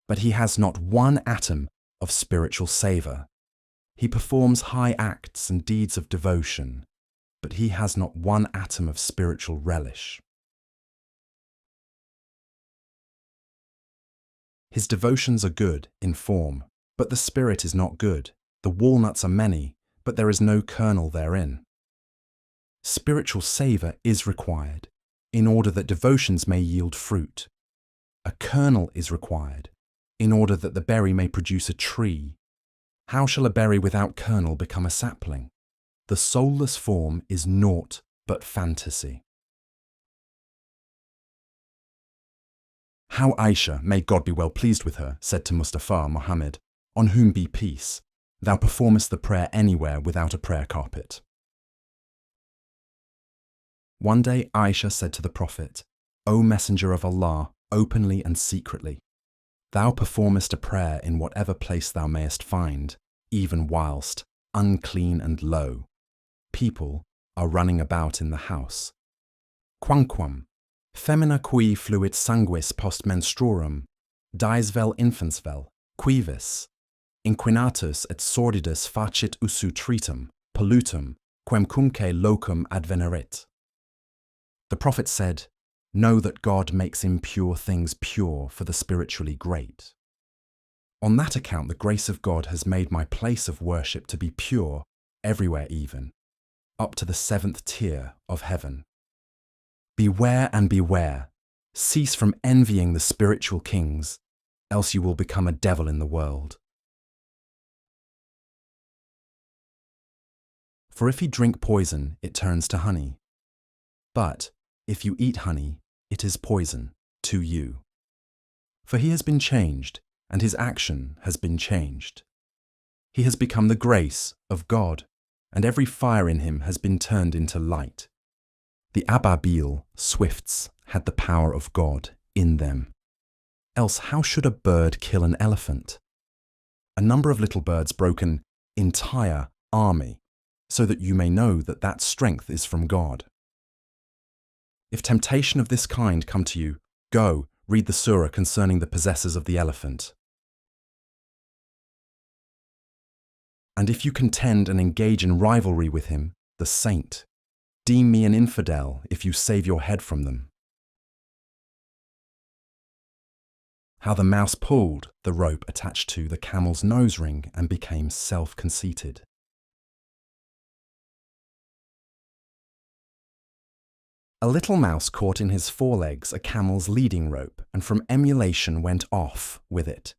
But he has not one atom of spiritual savour. He performs high acts and deeds of devotion, but he has not one atom of spiritual relish. His devotions are good in form, but the spirit is not good. The walnuts are many, but there is no kernel therein. Spiritual savour is required, in order that devotions may yield fruit. A kernel is required, in order that the berry may produce a tree. How shall a berry without kernel become a sapling? The soulless form is naught but fantasy. How Aisha, may God be well pleased with her, said to Mustafa Muhammad, on whom be peace, thou performest the prayer anywhere without a prayer carpet. One day Aisha said to the Prophet, O Messenger of Allah, openly and secretly, thou performest a prayer in whatever place thou mayest find, even whilst, unclean and low, people are running about in the house. Quamquam, femina qui fluit sanguis post menstruum, dies vel infans vel, quivis, inquinatus et sordidus facit usu tritum, pollutum, quemcumque locum advenerit. The Prophet said, know that God makes impure things pure for the spiritually great. On that account the grace of God has made my place of worship to be pure, everywhere even, up to the 7th tier of heaven. Beware and beware, cease from envying the spiritual kings, else you will become a devil in the world. For if you drink poison, it turns to honey. But if you eat honey, it is poison to you. For he has been changed, and his action has been changed. He has become the grace of God, and every fire in him has been turned into light. The ababil, swifts, had the power of God in them. Else how should a bird kill an elephant? A number of little birds broke an entire army, so that you may know that that strength is from God. If temptation of this kind come to you, go, read the surah concerning the possessors of the elephant. And if you contend and engage in rivalry with him, the saint, deem me an infidel if you save your head from them. How the mouse pulled the rope attached to the camel's nose ring and became self-conceited. A little mouse caught in his forelegs a camel's leading rope, and from emulation went off with it.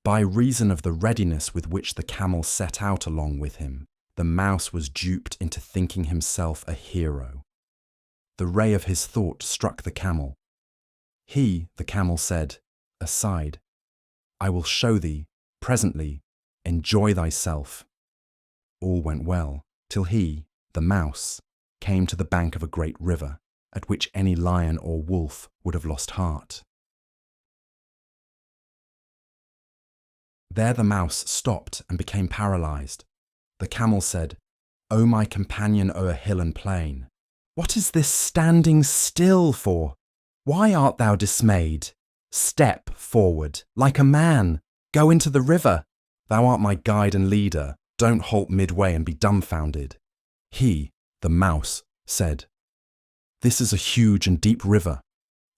By reason of the readiness with which the camel set out along with him, the mouse was duped into thinking himself a hero. The ray of his thought struck the camel. He, the camel, said, aside, I will show thee, presently, enjoy thyself. All went well, till he, the mouse, came to the bank of a great river, at which any lion or wolf would have lost heart. There the mouse stopped and became paralyzed. The camel said, O my companion o'er hill and plain, what is this standing still for? Why art thou dismayed? Step forward, like a man, go into the river. Thou art my guide and leader, don't halt midway and be dumbfounded. He, the mouse, said, This is a huge and deep river.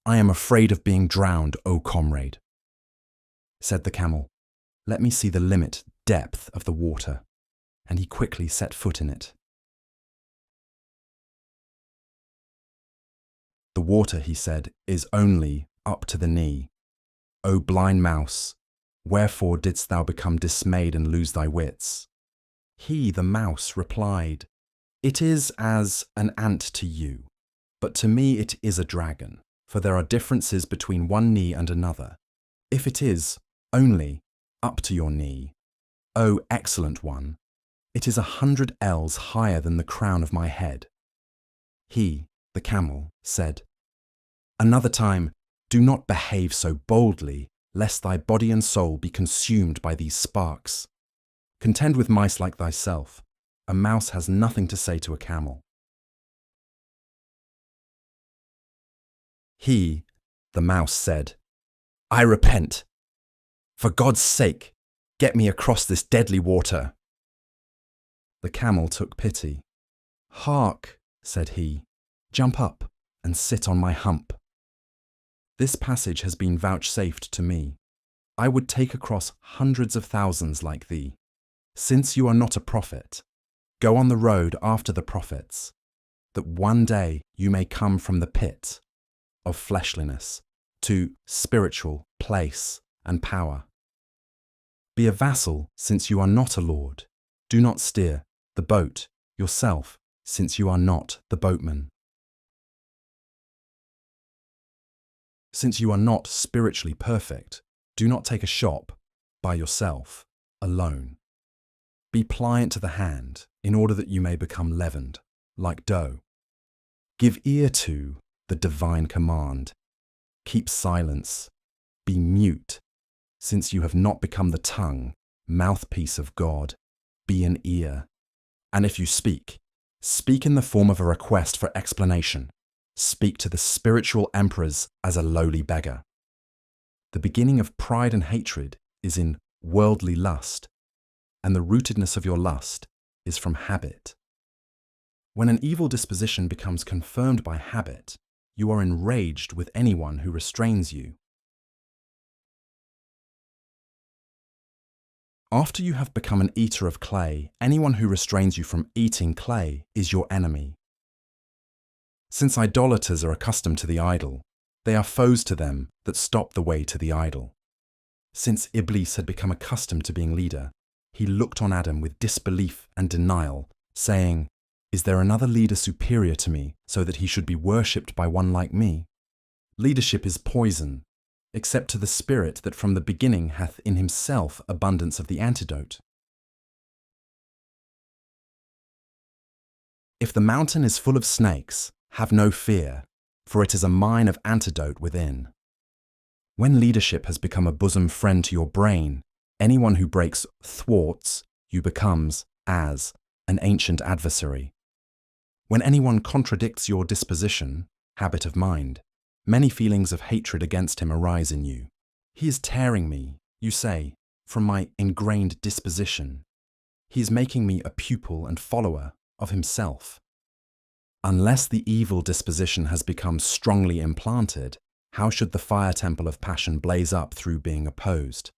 I am afraid of being drowned, O comrade. Said the camel, Let me see the limit, depth of the water. And he quickly set foot in it. The water, he said, is only up to the knee. O blind mouse, wherefore didst thou become dismayed and lose thy wits? He, the mouse, replied, It is as an ant to you, but to me it is a dragon, for there are differences between one knee and another. If it is only up to your knee, O excellent one, it is 100 ells higher than the crown of my head. He, the camel, said, Another time, do not behave so boldly, lest thy body and soul be consumed by these sparks. Contend with mice like thyself. A mouse has nothing to say to a camel. He, the mouse, said, I repent. For God's sake, get me across this deadly water. The camel took pity. "Hark," said he, "jump up and sit on my hump." This passage has been vouchsafed to me. I would take across hundreds of thousands like thee. Since you are not a prophet, go on the road after the prophets, that one day you may come from the pit of fleshliness to spiritual place and power. Be a vassal, since you are not a lord. Do not steer the boat yourself, since you are not the boatman. Since you are not spiritually perfect, do not take a shop by yourself, alone. Be pliant to the hand, in order that you may become leavened, like dough. Give ear to the divine command. Keep silence. Be mute, since you have not become the tongue, mouthpiece of God. Be an ear. And if you speak, speak in the form of a request for explanation. Speak to the spiritual emperors as a lowly beggar. The beginning of pride and hatred is in worldly lust, and the rootedness of your lust is from habit. When an evil disposition becomes confirmed by habit, you are enraged with anyone who restrains you. After you have become an eater of clay, anyone who restrains you from eating clay is your enemy. Since idolaters are accustomed to the idol, they are foes to them that stop the way to the idol. Since Iblis had become accustomed to being leader, he looked on Adam with disbelief and denial, saying, "Is there another leader superior to me, so that he should be worshipped by one like me?" Leadership is poison, except to the spirit that from the beginning hath in himself abundance of the antidote. If the mountain is full of snakes, have no fear, for it is a mine of antidote within. When leadership has become a bosom friend to your brain, anyone who breaks thwarts you becomes as an ancient adversary. When anyone contradicts your disposition, habit of mind, many feelings of hatred against him arise in you. He is tearing me, you say, from my ingrained disposition. He is making me a pupil and follower of himself. Unless the evil disposition has become strongly implanted, how should the fire temple of passion blaze up through being opposed?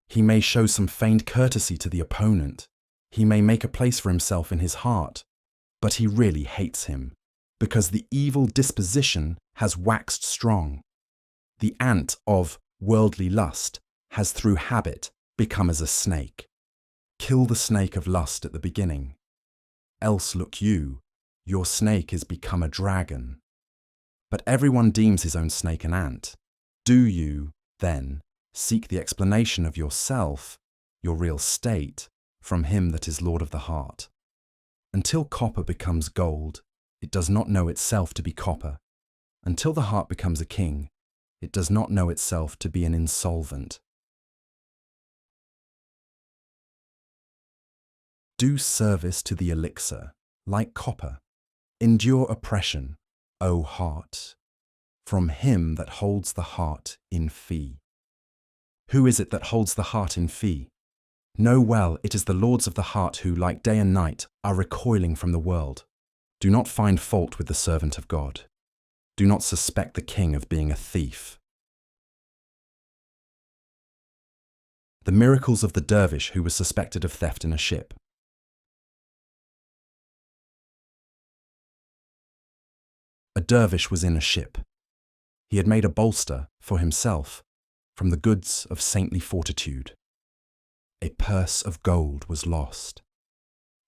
He may show some feigned courtesy to the opponent. He may make a place for himself in his heart, but he really hates him, because the evil disposition has waxed strong. The ant of worldly lust has through habit become as a snake. Kill the snake of lust at the beginning. Else look you, your snake is become a dragon. But everyone deems his own snake an ant. Do you, then, seek the explanation of yourself, your real state, from him that is Lord of the heart? Until copper becomes gold, it does not know itself to be copper. Until the heart becomes a king, it does not know itself to be an insolvent. Do service to the elixir, like copper. Endure oppression, O heart, from him that holds the heart in fee. Who is it that holds the heart in fee? Know well it is the lords of the heart who, like day and night, are recoiling from the world. Do not find fault with the servant of God. Do not suspect the king of being a thief. The miracles of the dervish who was suspected of theft in a ship. A dervish was in a ship. He had made a bolster for himself from the goods of saintly fortitude. A purse of gold was lost.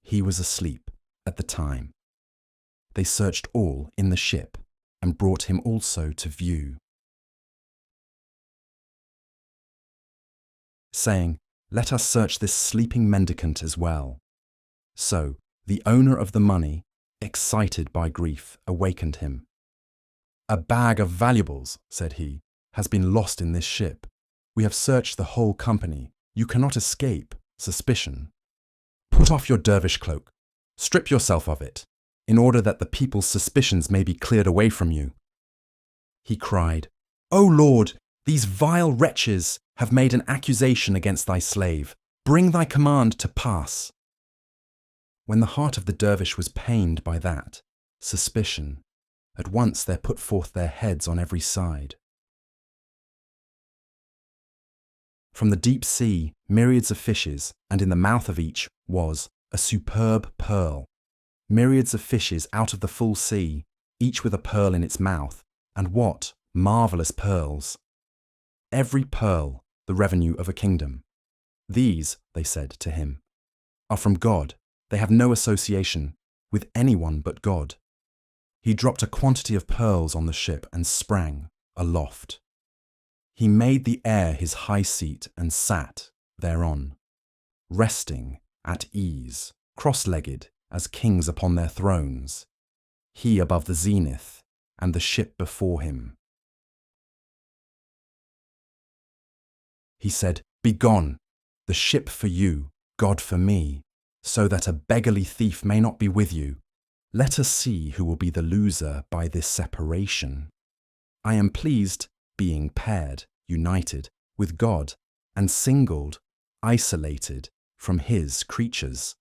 He was asleep at the time. They searched all in the ship and brought him also to view, saying, "Let us search this sleeping mendicant as well." So the owner of the money, excited by grief, awakened him. "A bag of valuables," said he, "has been lost in this ship. We have searched the whole company. You cannot escape suspicion. Put off your dervish cloak. Strip yourself of it, in order that the people's suspicions may be cleared away from you." He cried, "O Lord, these vile wretches have made an accusation against thy slave. Bring thy command to pass." When the heart of the dervish was pained by that suspicion, at once there put forth their heads on every side. From the deep sea, myriads of fishes, and in the mouth of each was a superb pearl. Myriads of fishes out of the full sea, each with a pearl in its mouth, and what marvellous pearls! Every pearl the revenue of a kingdom. These, they said to him, are from God. They have no association with anyone but God. He dropped a quantity of pearls on the ship and sprang aloft. He made the air his high seat and sat thereon, resting at ease, cross-legged as kings upon their thrones, he above the zenith and the ship before him. He said, "Begone, the ship for you, God for me, so that a beggarly thief may not be with you. Let us see who will be the loser by this separation. I am pleased being paired, united with God, and singled, isolated from his creatures.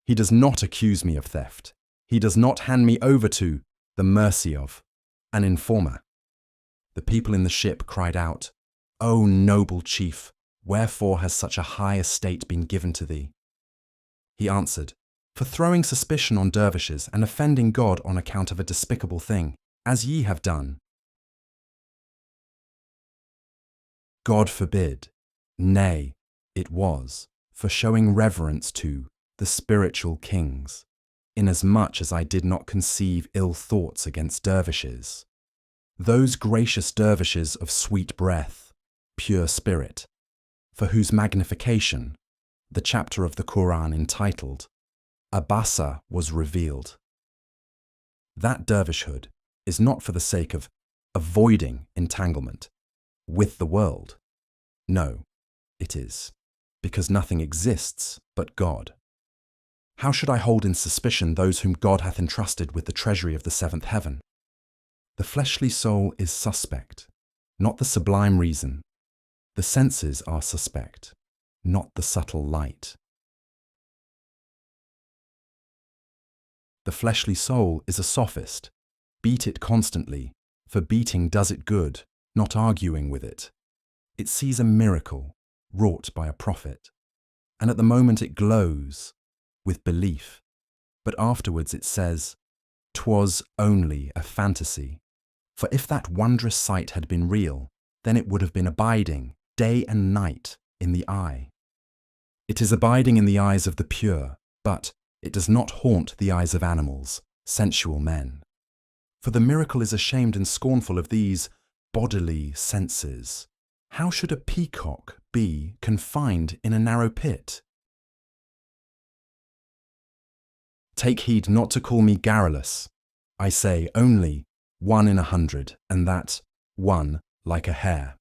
He does not accuse me of theft. He does not hand me over to the mercy of an informer." The people in the ship cried out, "O noble chief, wherefore has such a high estate been given to thee?" He answered, "For throwing suspicion on dervishes and offending God on account of a despicable thing, as ye have done." God forbid. Nay, it was for showing reverence to the spiritual kings, inasmuch as I did not conceive ill thoughts against dervishes, those gracious dervishes of sweet breath, pure spirit, for whose magnification the chapter of the Quran entitled Abasa was revealed. That dervishhood is not for the sake of avoiding entanglement with the world. No, it is because nothing exists but God. How should I hold in suspicion those whom God hath entrusted with the treasury of the seventh heaven? The fleshly soul is suspect, not the sublime reason. The senses are suspect, not the subtle light. The fleshly soul is a sophist. Beat it constantly, for beating does it good, not arguing with it. It sees a miracle wrought by a prophet, and at the moment it glows with belief, but afterwards it says, "'Twas only a fantasy." For if that wondrous sight had been real, then it would have been abiding day and night in the eye. It is abiding in the eyes of the pure, but it does not haunt the eyes of animals, sensual men. For the miracle is ashamed and scornful of these bodily senses. How should a peacock be confined in a narrow pit? Take heed not to call me garrulous. I say only 1 in 100, and that one like a hare.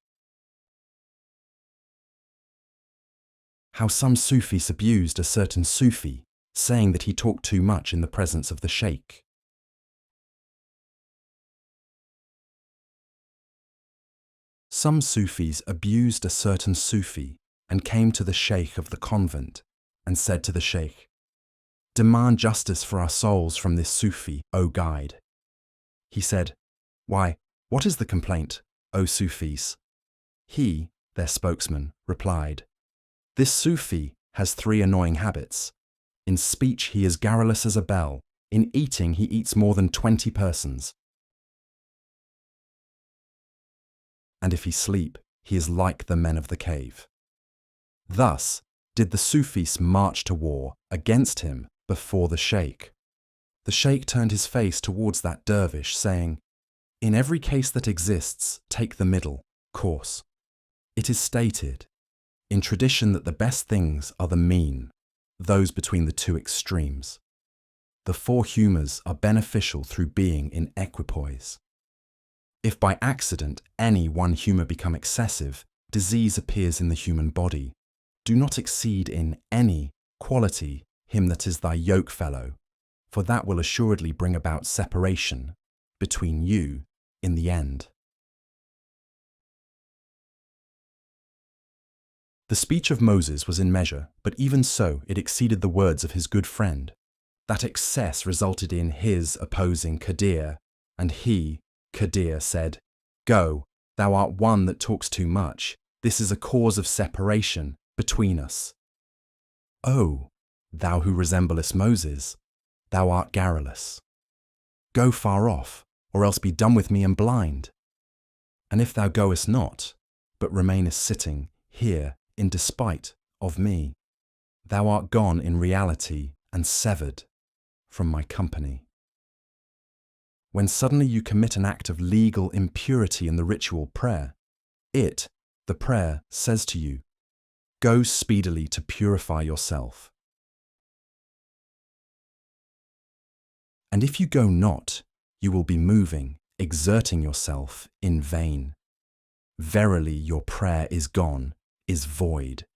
How some Sufis abused a certain Sufi, saying that he talked too much in the presence of the sheikh. Some Sufis abused a certain Sufi and came to the sheikh of the convent and said to the sheikh, "Demand justice for our souls from this Sufi, O guide." He said, "Why, what is the complaint, O Sufis?" He, their spokesman, replied, "This Sufi has 3 annoying habits. In speech he is garrulous as a bell. In eating he eats more than 20 persons. And if he sleep, he is like the men of the cave." Thus did the Sufis march to war against him before the sheikh. The sheikh turned his face towards that dervish, saying, "In every case that exists, take the middle course. It is stated in tradition that the best things are the mean, those between the 2 extremes. The 4 humours are beneficial through being in equipoise. If by accident any one humour become excessive, disease appears in the human body. Do not exceed in any quality him that is thy yoke fellow, for that will assuredly bring about separation between you in the end. The speech of Moses was in measure, but even so it exceeded the words of his good friend, That excess resulted in his opposing Qadir, and he, Qadir, said, "Go, thou art one that talks too much. This is a cause of separation between us." "Oh, thou who resemblest Moses, thou art garrulous. Go far off, or else be done with me and blind. And if thou goest not, but remainest sitting here in despite of me, thou art gone in reality and severed from my company." When suddenly you commit an act of legal impurity in the ritual prayer, it, the prayer, says to you, "Go speedily to purify yourself." And if you go not, you will be moving, exerting yourself in vain. Verily your prayer is gone, is void.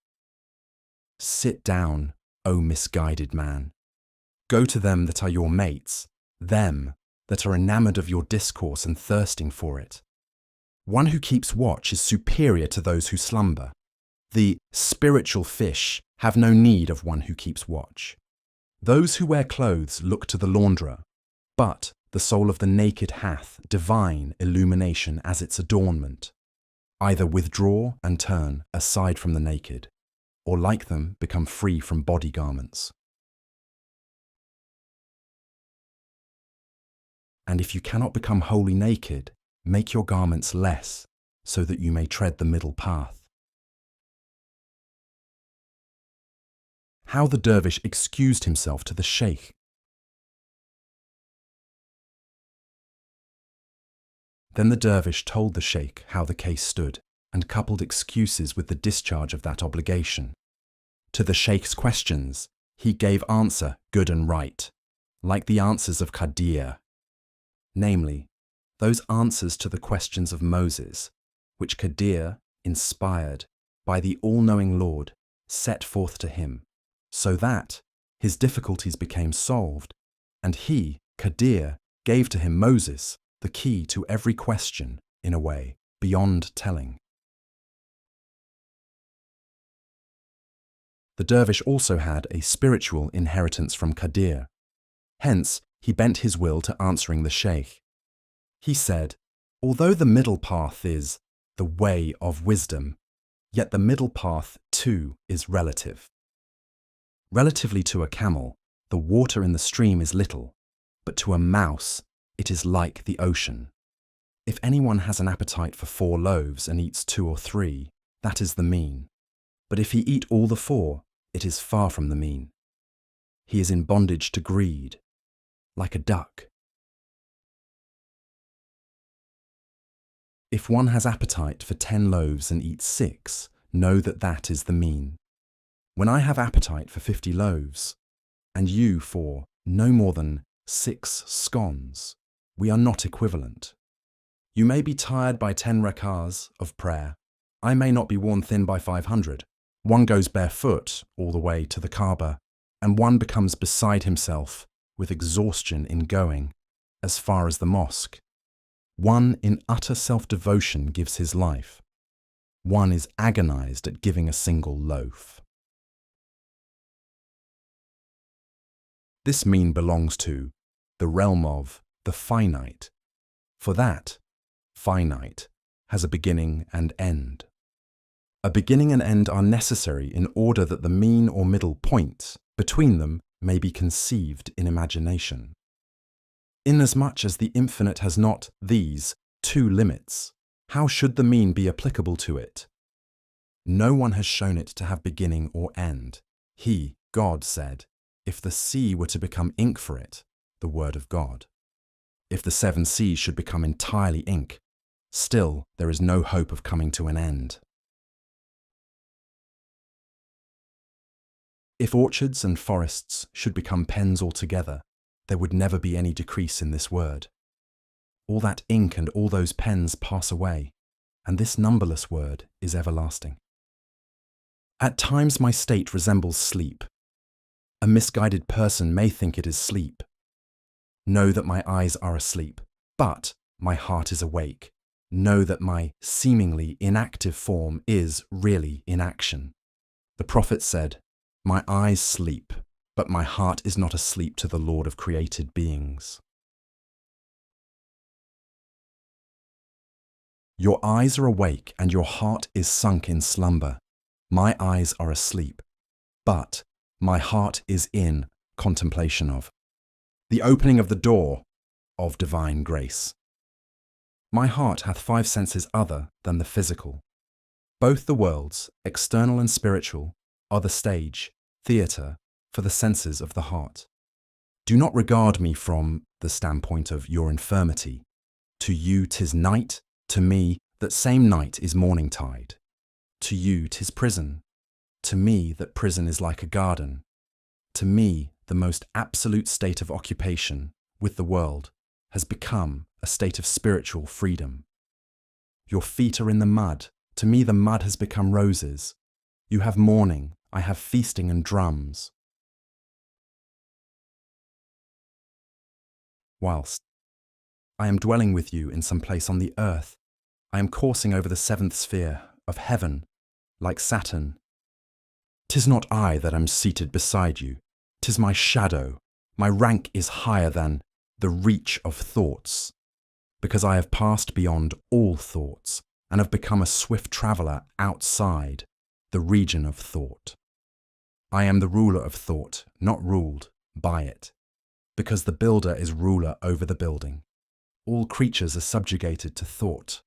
Sit down, O misguided man. Go to them that are your mates, them that are enamoured of your discourse and thirsting for it. One who keeps watch is superior to those who slumber. The spiritual fish have no need of one who keeps watch. Those who wear clothes look to the launderer, but the soul of the naked hath divine illumination as its adornment. Either withdraw and turn aside from the naked, or like them become free from body garments. And if you cannot become wholly naked, make your garments less, so that you may tread the middle path. How the dervish excused himself to the sheikh. Then the dervish told the sheikh how the case stood, and coupled excuses with the discharge of that obligation. To the sheikh's questions, he gave answer good and right, like the answers of Qadir. Namely, those answers to the questions of Moses, which Qadir, inspired by the all-knowing Lord, set forth to him, so that his difficulties became solved, and he, Qadir, gave to him Moses, the key to every question, in a way, beyond telling. The dervish also had a spiritual inheritance from Qadir. Hence, he bent his will to answering the sheikh. He said, "Although the middle path is the way of wisdom, yet the middle path too is relative. Relatively to a camel, the water in the stream is little, but to a mouse it is like the ocean. If anyone has an appetite for 4 loaves and eats 2 or 3, that is the mean. But if he eat all the 4, it is far from the mean. He is in bondage to greed, like a duck. If one has appetite for 10 loaves and eats 6, know that that is the mean. When I have appetite for 50 loaves, and you for no more than 6 scones, we are not equivalent. You may be tired by 10 rakahs of prayer. I may not be worn thin by 500. One goes barefoot all the way to the Kaaba, and one becomes beside himself with exhaustion in going as far as the mosque. One in utter self-devotion gives his life. One is agonized at giving a single loaf. This mean belongs to the realm of the finite, for that finite has a beginning and end. A beginning and end are necessary in order that the mean or middle point between them may be conceived in imagination. Inasmuch as the infinite has not these 2 limits, how should the mean be applicable to it? No one has shown it to have beginning or end. He, God, said, if the sea were to become ink for it, the word of God. If the 7 seas should become entirely ink, still there is no hope of coming to an end. If orchards and forests should become pens altogether, there would never be any decrease in this word. All that ink and all those pens pass away, and this numberless word is everlasting. At times my state resembles sleep. A misguided person may think it is sleep. Know that my eyes are asleep, but my heart is awake. Know that my seemingly inactive form is really in action. The prophet said, "My eyes sleep, but my heart is not asleep to the Lord of created beings. Your eyes are awake and your heart is sunk in slumber. My eyes are asleep, but my heart is in contemplation of the opening of the door of divine grace. My heart hath 5 senses other than the physical. Both the worlds, external and spiritual, are the stage, theatre, for the senses of the heart. Do not regard me from the standpoint of your infirmity. To you 'tis night, to me that same night is morning tide. To you 'tis prison, to me that prison is like a garden. To me the most absolute state of occupation with the world has become a state of spiritual freedom. Your feet are in the mud, to me the mud has become roses. You have mourning, I have feasting and drums. Whilst I am dwelling with you in some place on the earth, I am coursing over the 7th sphere of heaven, like Saturn. 'Tis not I that am seated beside you, 'tis my shadow. My rank is higher than the reach of thoughts, because I have passed beyond all thoughts and have become a swift traveller outside the region of thought. I am the ruler of thought, not ruled by it, because the builder is ruler over the building. All creatures are subjugated to thought.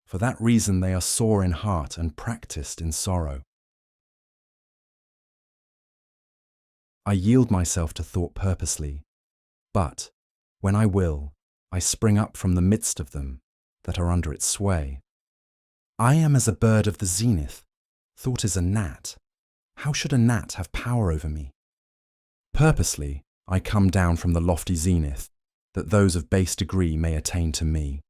For that reason they are sore in heart and practised in sorrow. I yield myself to thought purposely, but when I will, I spring up from the midst of them that are under its sway. I am as a bird of the zenith. Thought is a gnat. How should a gnat have power over me? Purposely I come down from the lofty zenith, that those of base degree may attain to me.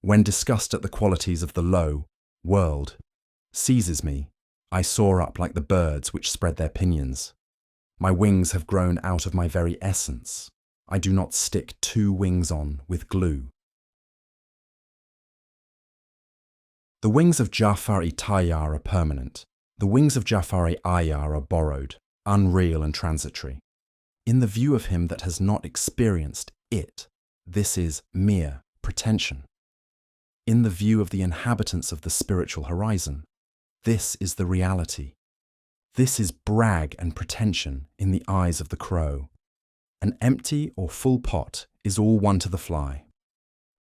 When disgust at the qualities of the low world seizes me, I soar up like the birds which spread their pinions. My wings have grown out of my very essence. I do not stick 2 wings on with glue. The wings of Jafar-e Tayyar are permanent. The wings of Jafar-e Ayyar are borrowed, unreal and transitory. In the view of him that has not experienced it, this is mere pretension. In the view of the inhabitants of the spiritual horizon, this is the reality. This is brag and pretension in the eyes of the crow. An empty or full pot is all one to the fly.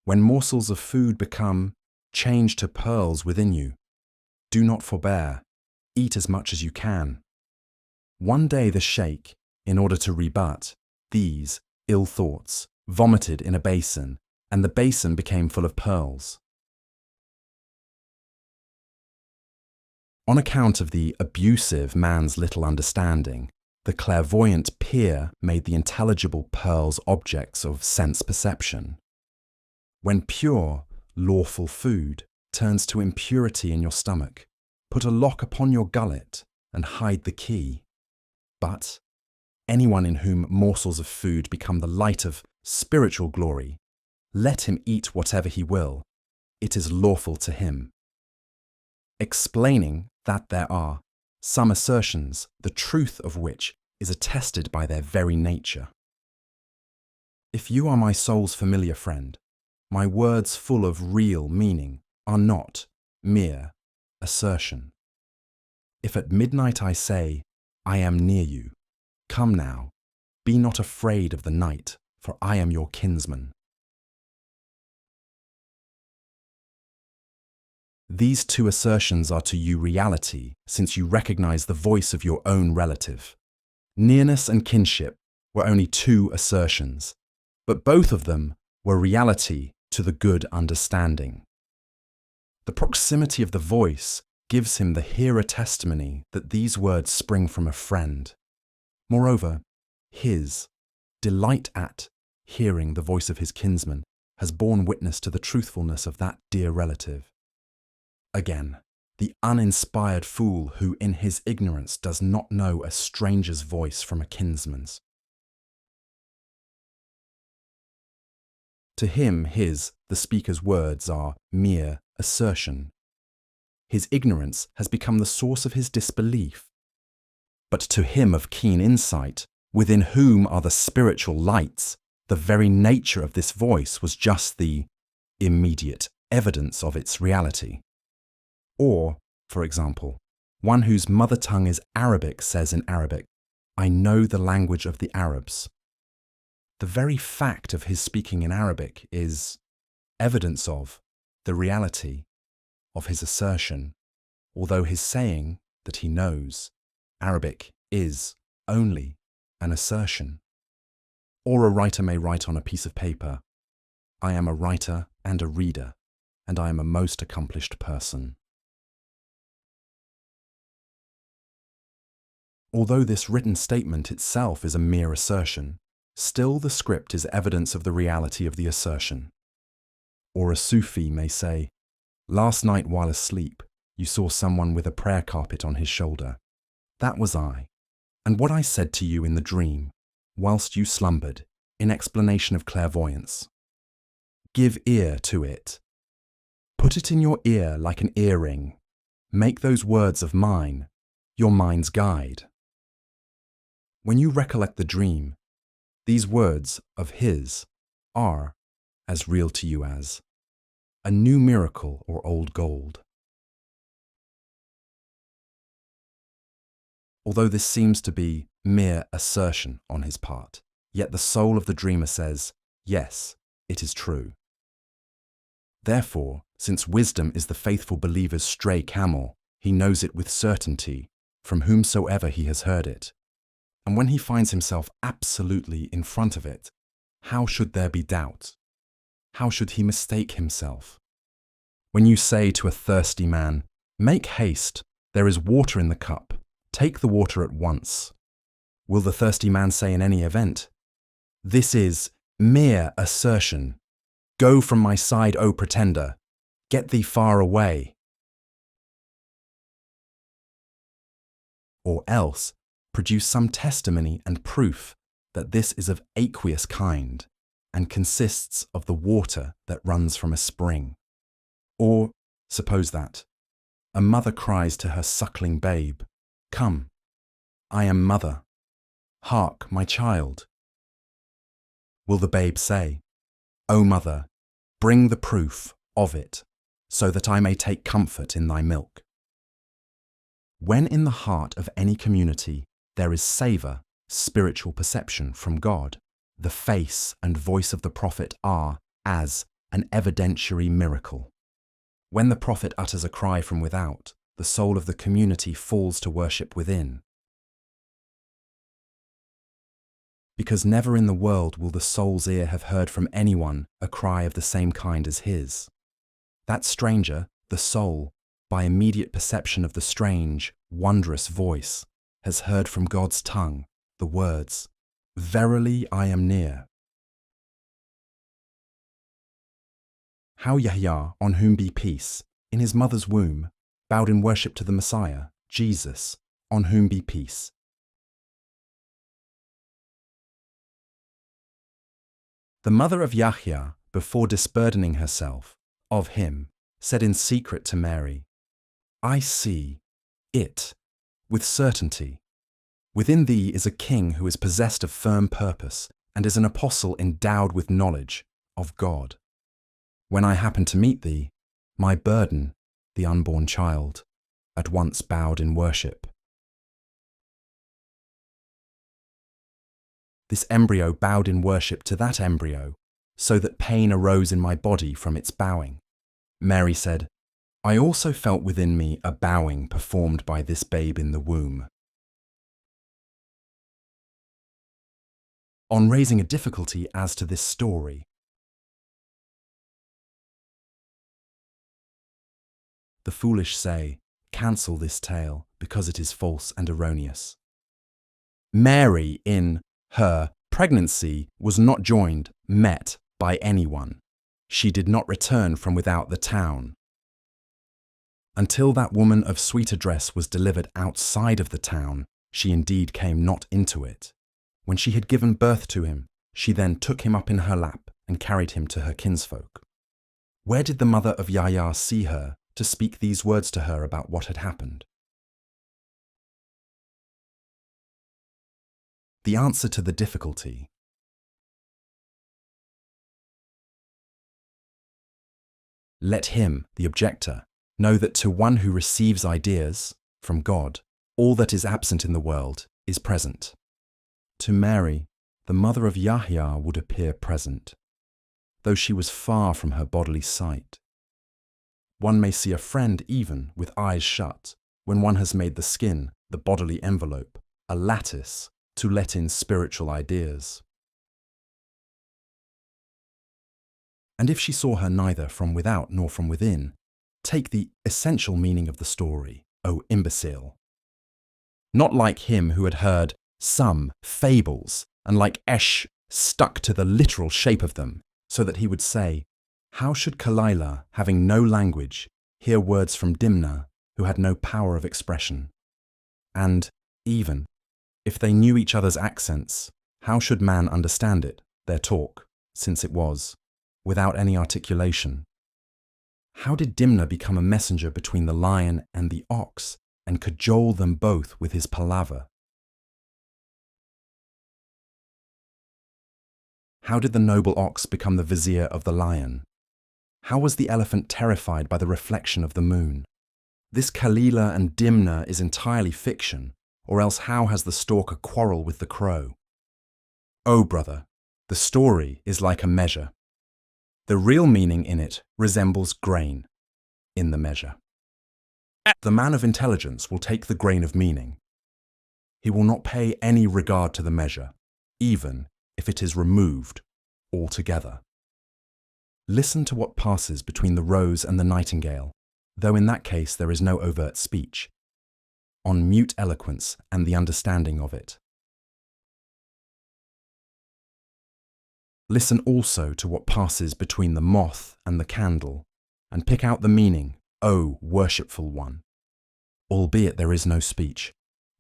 When morsels of food become changed to pearls within you, do not forbear, eat as much as you can. One day the sheikh, in order to rebut these ill thoughts, vomited in a basin, and the basin became full of pearls. On account of the abusive man's little understanding, the clairvoyant peer made the intelligible pearls objects of sense perception. When pure, lawful food turns to impurity in your stomach, put a lock upon your gullet and hide the key. But anyone in whom morsels of food become the light of spiritual glory, let him eat whatever he will. It is lawful to him. Explaining that there are some assertions, the truth of which is attested by their very nature. If you are my soul's familiar friend, my words full of real meaning are not mere assertion. If at midnight I say, I am near you, come now, be not afraid of the night, for I am your kinsman. These 2 assertions are to you reality, since you recognize the voice of your own relative. Nearness and kinship were only 2 assertions, but both of them were reality to the good understanding. The proximity of the voice gives him the hearer testimony that these words spring from a friend. Moreover, his delight at hearing the voice of his kinsman has borne witness to the truthfulness of that dear relative. Again, the uninspired fool who in his ignorance does not know a stranger's voice from a kinsman's. To him the speaker's words are mere assertion. His ignorance has become the source of his disbelief. but to him of keen insight, within whom are the spiritual lights, the very nature of this voice was just the immediate evidence of its reality. Or, for example, one whose mother tongue is Arabic says in Arabic, "I know the language of the Arabs." The very fact of his speaking in Arabic is evidence of the reality of his assertion, although his saying that he knows Arabic is only an assertion. Or a writer may write on a piece of paper, "I am a writer and a reader, and I am a most accomplished person." Although this written statement itself is a mere assertion, still the script is evidence of the reality of the assertion. Or a Sufi may say, "Last night while asleep, you saw someone with a prayer carpet on his shoulder. That was I, and what I said to you in the dream, whilst you slumbered, in explanation of clairvoyance. Give ear to it. Put it in your ear like an earring. Make those words of mine your mind's guide." When you recollect the dream, these words of his are as real to you as a new miracle or old gold. Although this seems to be mere assertion on his part, yet the soul of the dreamer says, "Yes, it is true." Therefore, since wisdom is the faithful believer's stray camel, he knows it with certainty from whomsoever he has heard it. And when he finds himself absolutely in front of it, how should there be doubt? How should he mistake himself? When you say to a thirsty man, "Make haste, there is water in the cup, take the water at once," will the thirsty man say in any event, "This is mere assertion. Go from my side, O pretender. Get thee far away"? Or else, produce some testimony and proof that this is of aqueous kind and consists of the water that runs from a spring. Or, suppose that a mother cries to her suckling babe, "Come, I am mother. Hark, my child." Will the babe say, "O mother, bring the proof of it, so that I may take comfort in thy milk"? When in the heart of any community there is savour, spiritual perception from God, the face and voice of the prophet are as an evidentiary miracle. When the prophet utters a cry from without, the soul of the community falls to worship within. Because never in the world will the soul's ear have heard from anyone a cry of the same kind as his. That stranger, the soul, by immediate perception of the strange, wondrous voice, has heard from God's tongue the words, "Verily I am near." How Yahya, on whom be peace, in his mother's womb, bowed in worship to the Messiah, Jesus, on whom be peace. The mother of Yahya, before disburdening herself of him, said in secret to Mary, "I see it with certainty. Within thee is a king who is possessed of firm purpose and is an apostle endowed with knowledge of God. When I happened to meet thee, my burden, the unborn child, at once bowed in worship." This embryo bowed in worship to that embryo, so that pain arose in my body from its bowing. Mary said, "I also felt within me a bowing performed by this babe in the womb." On raising a difficulty as to this story, the foolish say, "Cancel this tale, because it is false and erroneous." Mary, in her pregnancy, was not met by anyone. She did not return from without the town. Until that woman of sweet address was delivered outside of the town, she indeed came not into it. When she had given birth to him, she then took him up in her lap and carried him to her kinsfolk. Where did the mother of Yahya see her to speak these words to her about what had happened? the answer to the difficulty. Let him, the objector, know that to one who receives ideas from God, all that is absent in the world is present. To Mary, the mother of Yahya would appear present, though she was far from her bodily sight. One may see a friend even with eyes shut, when one has made the skin, the bodily envelope, a lattice to let in spiritual ideas. And if she saw her neither from without nor from within, take the essential meaning of the story, O imbecile. Not like him who had heard some fables and like Esh stuck to the literal shape of them, so that he would say, how should Kalila, having no language, hear words from Dimna, who had no power of expression? And, even, if they knew each other's accents, how should man understand it, their talk, since it was, without any articulation? How did Dimna become a messenger between the lion and the ox, and cajole them both with his palaver? How did the noble ox become the vizier of the lion? How was the elephant terrified by the reflection of the moon? This Kalila and Dimna is entirely fiction, or else how has the stork a quarrel with the crow? Oh, brother, the story is like a measure. The real meaning in it resembles grain in the measure. The man of intelligence will take the grain of meaning. He will not pay any regard to the measure, even if it is removed altogether. Listen to what passes between the rose and the nightingale, though in that case there is no overt speech, on mute eloquence and the understanding of it. Listen also to what passes between the moth and the candle, and pick out the meaning, O worshipful one. Albeit there is no speech,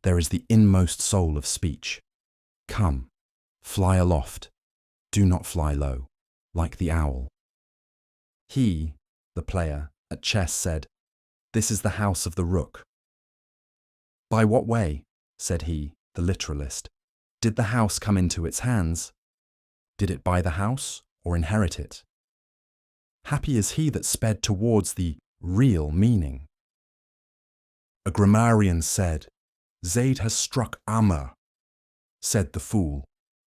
there is the inmost soul of speech. Come, fly aloft, do not fly low, like the owl. He, the player, at chess said, this is the house of the rook. By what way, said he, the literalist, did the house come into its hands? Did it buy the house or inherit it? Happy is he that sped towards the real meaning. A grammarian said, Zayd has struck Amr. Said the fool,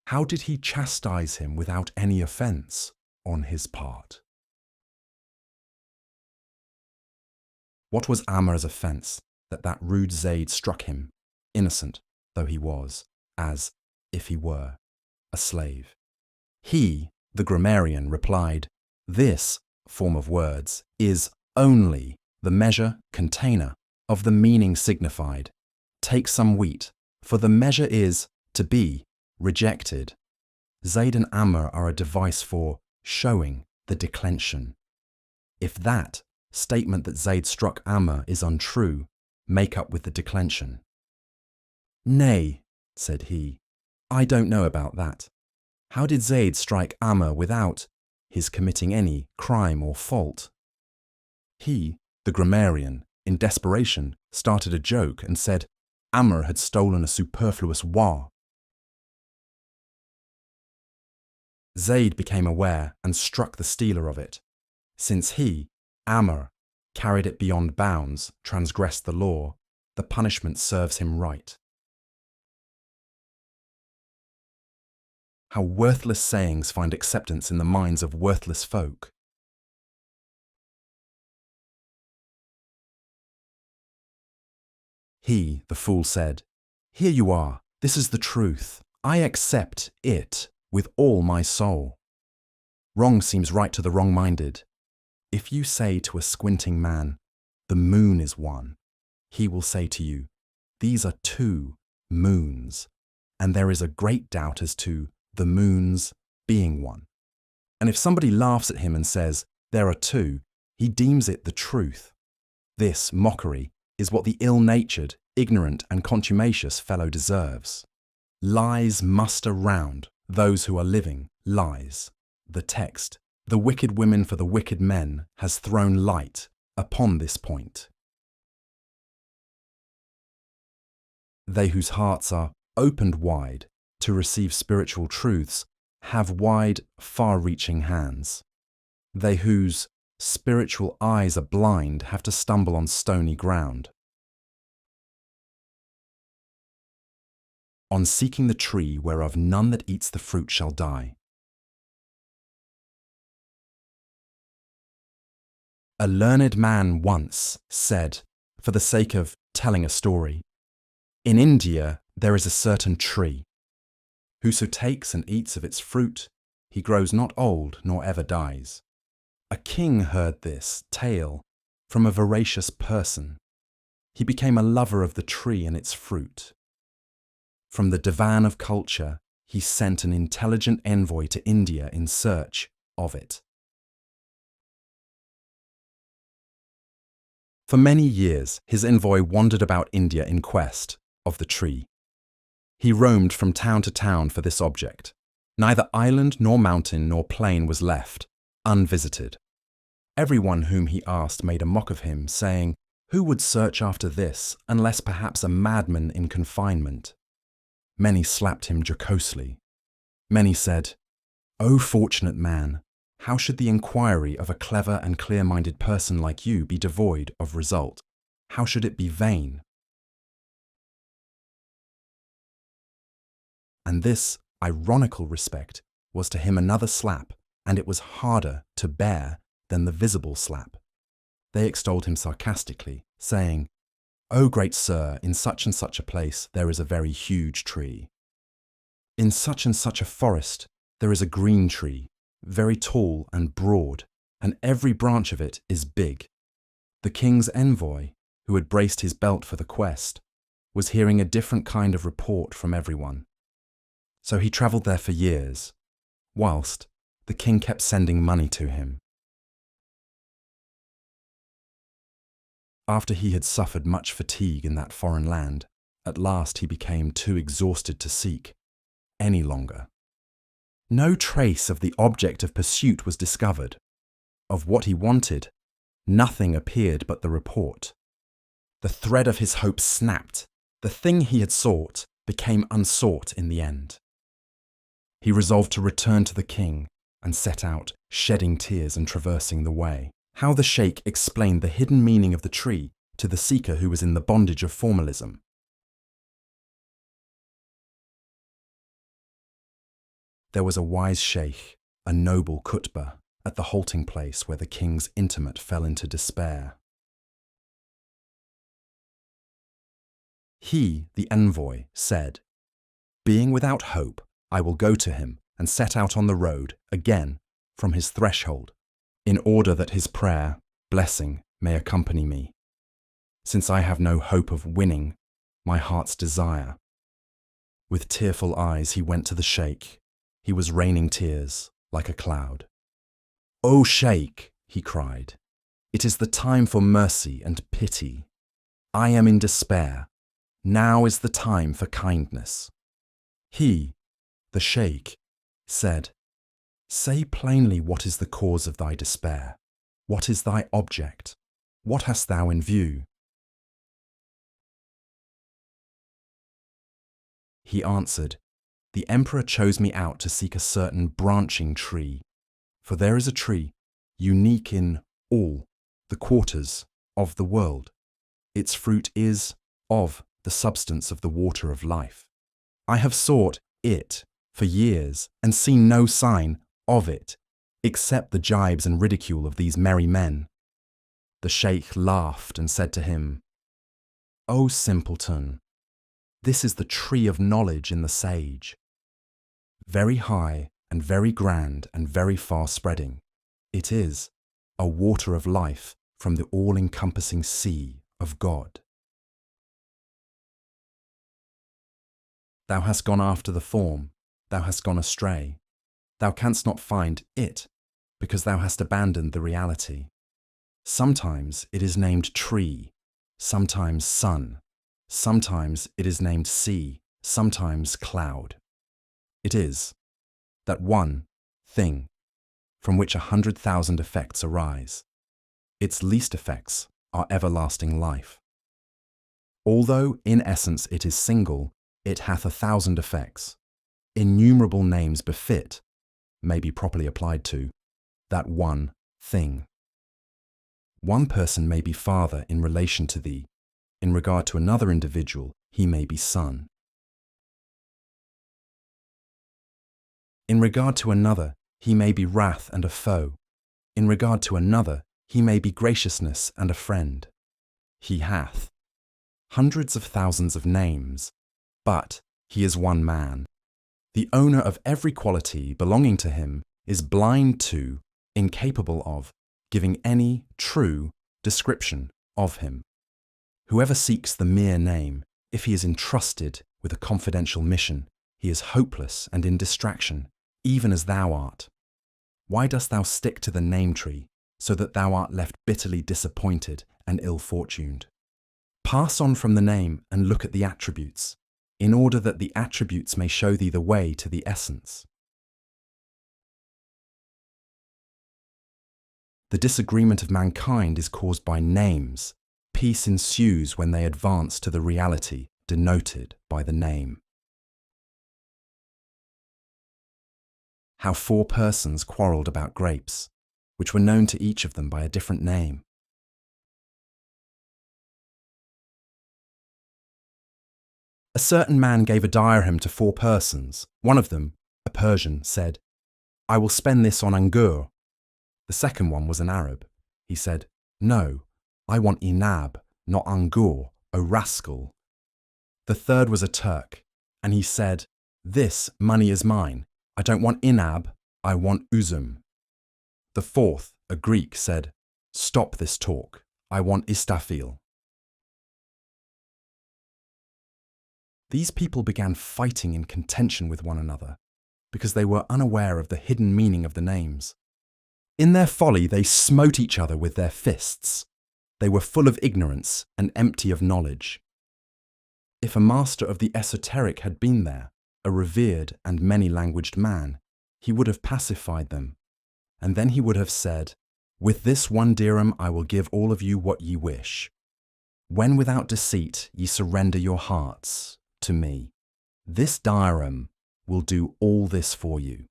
how did he chastise him without any offence on his part? What was Amr's offence that that rude Zayd struck him, innocent though he was, as if he were a slave? He, the grammarian, replied, this form of words is only the measure, container, of the meaning signified. Take some wheat, for the measure is to be rejected. Zayd and Amr are a device for showing the declension. If that statement that Zayd struck Amr is untrue, make up with the declension. Nay, said he, I don't know about that. How did Zayd strike Amr without his committing any crime or fault? He, the grammarian, in desperation, started a joke and said Amr had stolen a superfluous wa. Zayd became aware and struck the stealer of it. Since he, Amr, carried it beyond bounds, transgressed the law, the punishment serves him right. How worthless sayings find acceptance in the minds of worthless folk. He, the fool, said, here you are, this is the truth. I accept it with all my soul. Wrong seems right to the wrong-minded. If you say to a squinting man, the moon is one, he will say to you, these are two moons, and there is a great doubt as to the moon's being one. And if somebody laughs at him and says, there are two, he deems it the truth. This mockery is what the ill-natured, ignorant and contumacious fellow deserves. Lies muster round those who are living lies. The text, the wicked women for the wicked men, has thrown light upon this point. They whose hearts are opened wide to receive spiritual truths have wide, far-reaching hands. They whose spiritual eyes are blind have to stumble on stony ground. On seeking the tree whereof none that eats the fruit shall die. A learned man once said, for the sake of telling a story, "In India there is a certain tree. Whoso takes and eats of its fruit, he grows not old nor ever dies." A king heard this tale from a voracious person. He became a lover of the tree and its fruit. From the divan of culture, he sent an intelligent envoy to India in search of it. For many years, his envoy wandered about India in quest of the tree. He roamed from town to town for this object. Neither island nor mountain nor plain was left unvisited. Everyone whom he asked made a mock of him, saying, "Who would search after this, unless perhaps a madman in confinement?" Many slapped him jocosely. Many said, "O fortunate man, how should the inquiry of a clever and clear-minded person like you be devoid of result? How should it be vain?" And this ironical respect was to him another slap, and it was harder to bear than the visible slap. They extolled him sarcastically, saying, "O great sir, in such and such a place there is a very huge tree. In such and such a forest there is a green tree, very tall and broad, and every branch of it is big." The king's envoy, who had braced his belt for the quest, was hearing a different kind of report from everyone. So he travelled there for years, whilst the king kept sending money to him. After he had suffered much fatigue in that foreign land, at last he became too exhausted to seek any longer. No trace of the object of pursuit was discovered. Of what he wanted, nothing appeared but the report. The thread of his hope snapped. The thing he had sought became unsought in the end. He resolved to return to the king and set out, shedding tears and traversing the way. How the sheikh explained the hidden meaning of the tree to the seeker who was in the bondage of formalism. There was a wise sheikh, a noble khutbah, at the halting place where the king's intimate fell into despair. He, the envoy, said, "Being without hope, I will go to him and set out on the road again from his threshold, in order that his prayer, blessing, may accompany me, since I have no hope of winning my heart's desire." With tearful eyes he went to the sheikh. He was raining tears like a cloud. "O sheikh," he cried, "it is the time for mercy and pity. I am in despair. Now is the time for kindness." He, the sheikh, said, "Say plainly what is the cause of thy despair. What is thy object? What hast thou in view?" He answered, "The emperor chose me out to seek a certain branching tree, for there is a tree unique in all the quarters of the world. Its fruit is of the substance of the water of life. I have sought it for years and seen no sign of it, except the jibes and ridicule of these merry men." The sheikh laughed and said to him, "O simpleton, this is the tree of knowledge in the sage. Very high and very grand and very far-spreading, it is a water of life from the all-encompassing sea of God. Thou hast gone after the form, thou hast gone astray. Thou canst not find it, because thou hast abandoned the reality. Sometimes it is named tree, sometimes sun, sometimes it is named sea, sometimes cloud. It is that one thing from which 100,000 effects arise. Its least effects are everlasting life. Although in essence it is single, it hath 1,000 effects. innumerable names befit, may be properly applied to, that one thing. One person may be father in relation to thee. In regard to another individual, he may be son. In regard to another, he may be wrath and a foe. In regard to another, he may be graciousness and a friend. He hath hundreds of thousands of names, but he is one man. The owner of every quality belonging to him is blind to, incapable of, giving any true description of him. Whoever seeks the mere name, if he is entrusted with a confidential mission, he is hopeless and in distraction, even as thou art. Why dost thou stick to the name tree, so that thou art left bitterly disappointed and ill-fortuned? Pass on from the name and look at the attributes, in order that the attributes may show thee the way to the essence. The disagreement of mankind is caused by names. Peace ensues when they advance to the reality denoted by the name. How 4 persons quarrelled about grapes, which were known to each of them by a different name. A certain man gave a dirham to 4 persons. One of them, a Persian, said, "I will spend this on angur." The second one was an Arab. He said, "No, I want inab, not angur, O rascal." The third was a Turk, and he said, "This money is mine. I don't want inab, I want uzum." The fourth, a Greek, said, "Stop this talk. I want istafil." These people began fighting in contention with one another, because they were unaware of the hidden meaning of the names. In their folly, they smote each other with their fists. They were full of ignorance and empty of knowledge. If a master of the esoteric had been there, a revered and many-languaged man, he would have pacified them, and then he would have said, "With this 1 dirham I will give all of you what ye wish. When without deceit ye surrender your hearts to me, this dirham will do all this for you.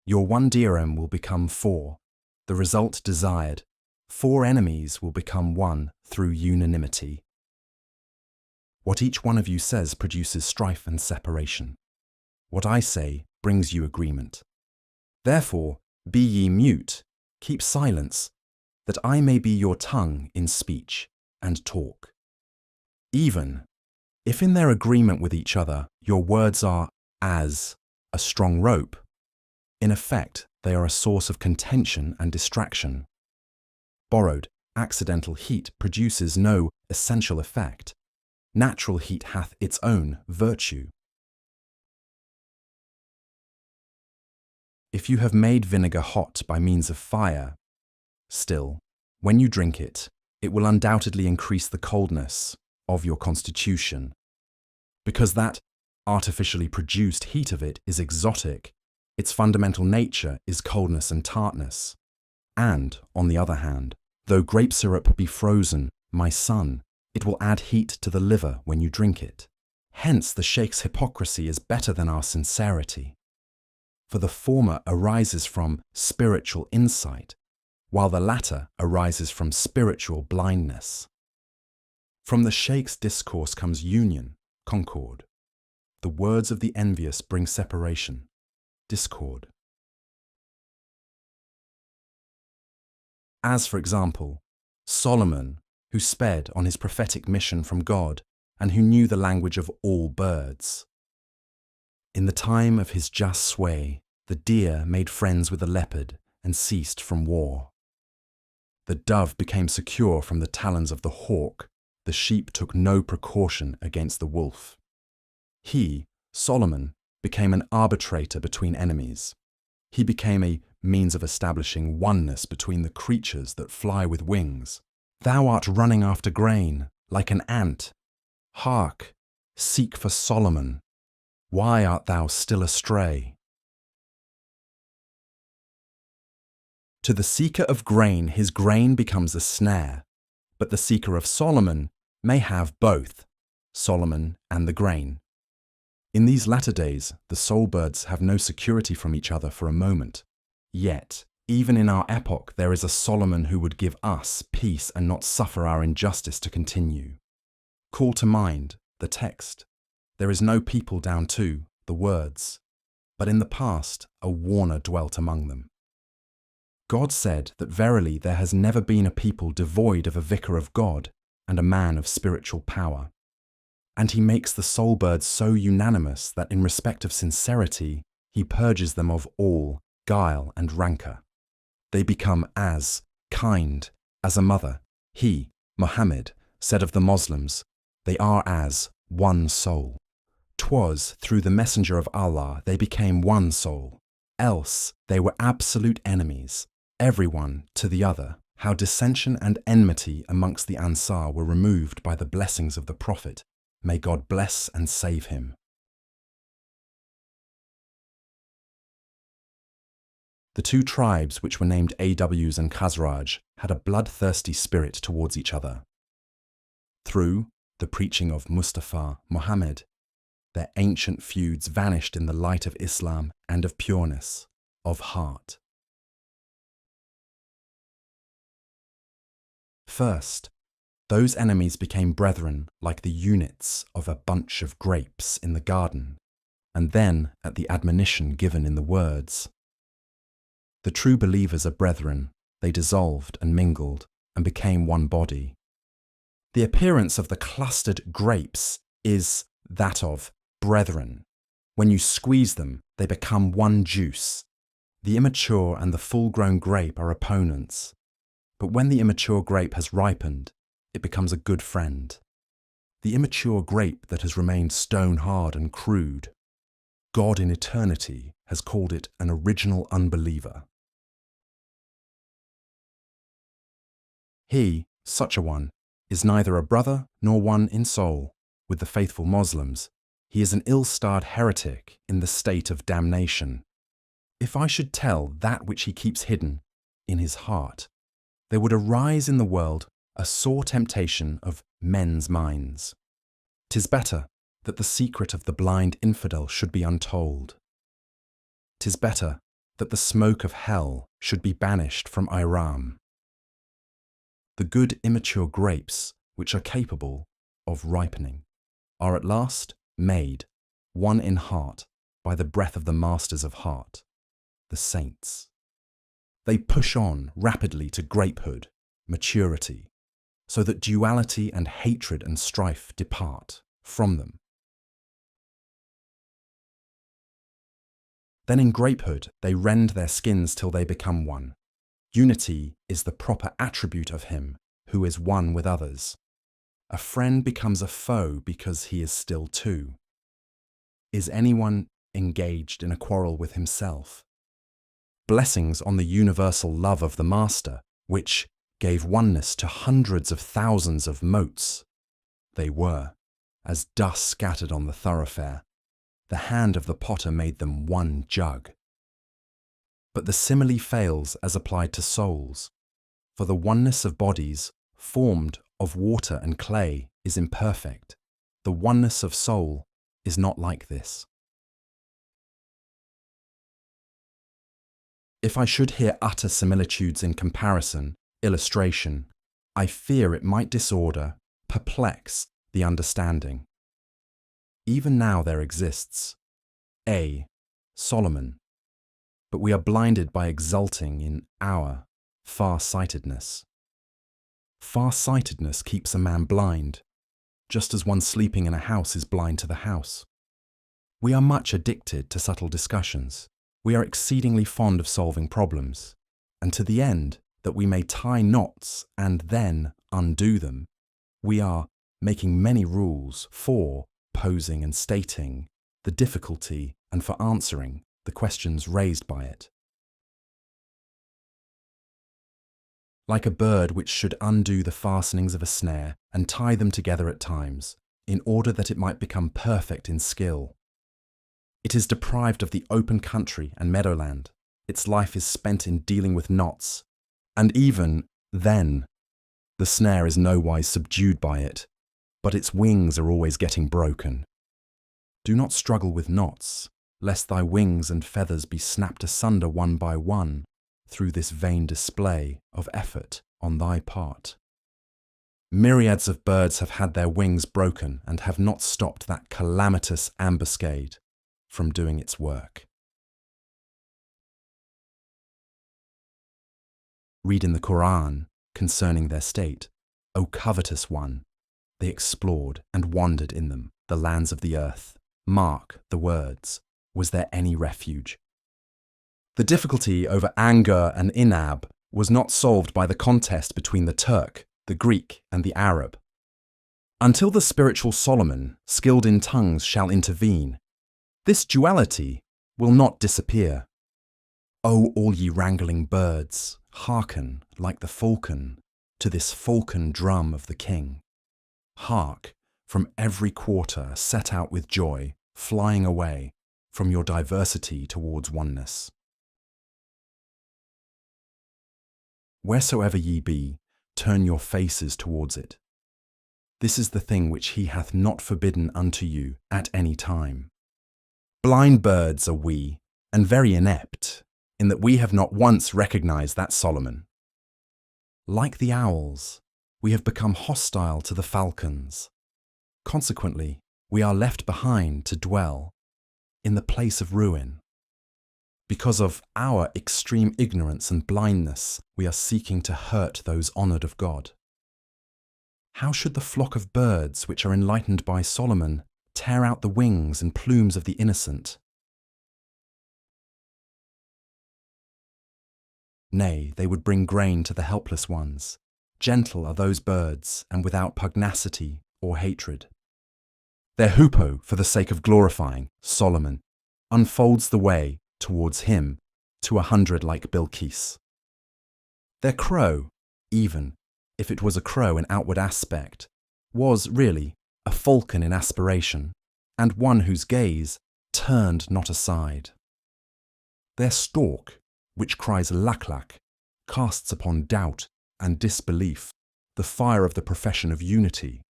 Your 1 dirham will become 4, the result desired. 4 enemies will become 1 through unanimity. What each one of you says produces strife and separation. What I say brings you agreement. Therefore, be ye mute, keep silence, that I may be your tongue in speech and talk. Even if in their agreement with each other your words are as a strong rope, in effect they are a source of contention and distraction. Borrowed, accidental heat produces no essential effect. Natural heat hath its own virtue. If you have made vinegar hot by means of fire, still, when you drink it, it will undoubtedly increase the coldness of your constitution. Because that artificially produced heat of it is exotic, its fundamental nature is coldness and tartness. And, on the other hand, though grape syrup be frozen, my son, it will add heat to the liver when you drink it. Hence the sheikh's hypocrisy is better than our sincerity. For the former arises from spiritual insight, while the latter arises from spiritual blindness. From the sheikh's discourse comes union, concord. The words of the envious bring separation, discord. As, for example, Solomon, who sped on his prophetic mission from God and who knew the language of all birds. In the time of his just sway, the deer made friends with the leopard and ceased from war. The dove became secure from the talons of the hawk. The sheep took no precaution against the wolf. He, Solomon, became an arbitrator between enemies. He became a means of establishing oneness between the creatures that fly with wings. Thou art running after grain, like an ant. Hark, seek for Solomon. Why art thou still astray? To the seeker of grain, his grain becomes a snare, but the seeker of Solomon may have both, Solomon, and the grain. In these latter days, the soul birds have no security from each other for a moment. Yet, even in our epoch, there is a Solomon who would give us peace and not suffer our injustice to continue. Call to mind the text. There is no people down to the words, but in the past a warner dwelt among them. God said that verily there has never been a people devoid of a vicar of God and a man of spiritual power. And he makes the soul birds so unanimous that in respect of sincerity, he purges them of all guile and rancour. They become as kind as a mother. He, Muhammad, said of the Muslims, they are as one soul. 'Twas through the messenger of Allah they became one soul. Else they were absolute enemies, everyone to the other. How dissension and enmity amongst the Ansar were removed by the blessings of the Prophet. May God bless and save him. The two tribes, which were named Aws and Khazraj, had a bloodthirsty spirit towards each other. Through the preaching of Mustafa Muhammad, their ancient feuds vanished in the light of Islam and of pureness of heart. First, those enemies became brethren like the units of a bunch of grapes in the garden, and then at the admonition given in the words. The true believers are brethren, they dissolved and mingled and became one body. The appearance of the clustered grapes is that of brethren. When you squeeze them, they become one juice. The immature and the full-grown grape are opponents, but when the immature grape has ripened, it becomes a good friend. The immature grape that has remained stone-hard and crude, God in eternity has called it an original unbeliever. He, such a one, is neither a brother nor one in soul with the faithful Muslims. He is an ill-starred heretic in the state of damnation. If I should tell that which he keeps hidden in his heart, there would arise in the world a sore temptation of men's minds. 'Tis better that the secret of the blind infidel should be untold. 'Tis better that the smoke of hell should be banished from Iram. The good immature grapes, which are capable of ripening, are at last made one in heart by the breath of the masters of heart, the saints. They push on rapidly to grapehood, maturity, so that duality and hatred and strife depart from them. Then in grapehood they rend their skins till they become one. Unity is the proper attribute of him who is one with others. A friend becomes a foe because he is still two. Is anyone engaged in a quarrel with himself? Blessings on the universal love of the Master, which gave oneness to hundreds of thousands of motes. They were, as dust scattered on the thoroughfare. The hand of the potter made them one jug. But the simile fails as applied to souls, for the oneness of bodies, formed of water and clay, is imperfect. The oneness of soul is not like this. If I should here utter similitudes in comparison, illustration, I fear it might disorder, perplex the understanding. Even now there exists a Solomon, but we are blinded by exulting in our far-sightedness. Far-sightedness keeps a man blind, just as one sleeping in a house is blind to the house. We are much addicted to subtle discussions. We are exceedingly fond of solving problems, and to the end that we may tie knots and then undo them, we are making many rules for posing and stating the difficulty and for answering the questions raised by it. Like a bird which should undo the fastenings of a snare and tie them together at times, in order that it might become perfect in skill. It is deprived of the open country and meadowland. Its life is spent in dealing with knots, and even then, the snare is nowise subdued by it, but its wings are always getting broken. Do not struggle with knots, lest thy wings and feathers be snapped asunder one by one through this vain display of effort on thy part. Myriads of birds have had their wings broken and have not stopped that calamitous ambuscade from doing its work. Read in the Quran concerning their state, O covetous one, they explored and wandered in them, the lands of the earth. Mark the words, was there any refuge? The difficulty over anger and inab was not solved by the contest between the Turk, the Greek, and the Arab. Until the spiritual Solomon, skilled in tongues, shall intervene, this duality will not disappear. O all ye wrangling birds, hearken, like the falcon, to this falcon drum of the king. Hark, from every quarter set out with joy, flying away from your diversity towards oneness. Wheresoever ye be, turn your faces towards it. This is the thing which he hath not forbidden unto you at any time. Blind birds are we, and very inept, in that we have not once recognized that Solomon. Like the owls, we have become hostile to the falcons. Consequently, we are left behind to dwell in the place of ruin. Because of our extreme ignorance and blindness, we are seeking to hurt those honoured of God. How should the flock of birds which are enlightened by Solomon tear out the wings and plumes of the innocent? Nay, they would bring grain to the helpless ones. Gentle are those birds, and without pugnacity or hatred. Their hoopoe, for the sake of glorifying Solomon, unfolds the way towards him to 100 like Bilqis. Their crow, even if it was a crow in outward aspect, was really a falcon in aspiration, and one whose gaze turned not aside. Their stork, which cries lak-lak, casts upon doubt and disbelief the fire of the profession of unity.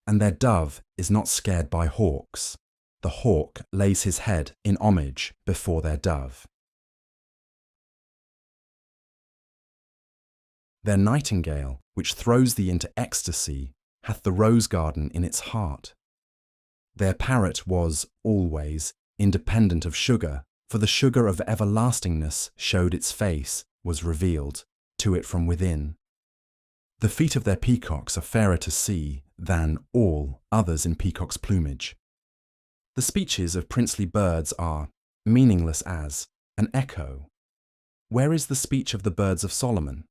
And their dove is not scared by hawks. The hawk lays his head in homage before their dove. Their nightingale, which throws thee into ecstasy, hath the rose garden in its heart. Their parrot was, always, independent of sugar, for the sugar of everlastingness showed its face, was revealed to it from within. The feet of their peacocks are fairer to see than all others in peacock's plumage. The speeches of princely birds are meaningless as an echo. Where is the speech of the birds of Solomon?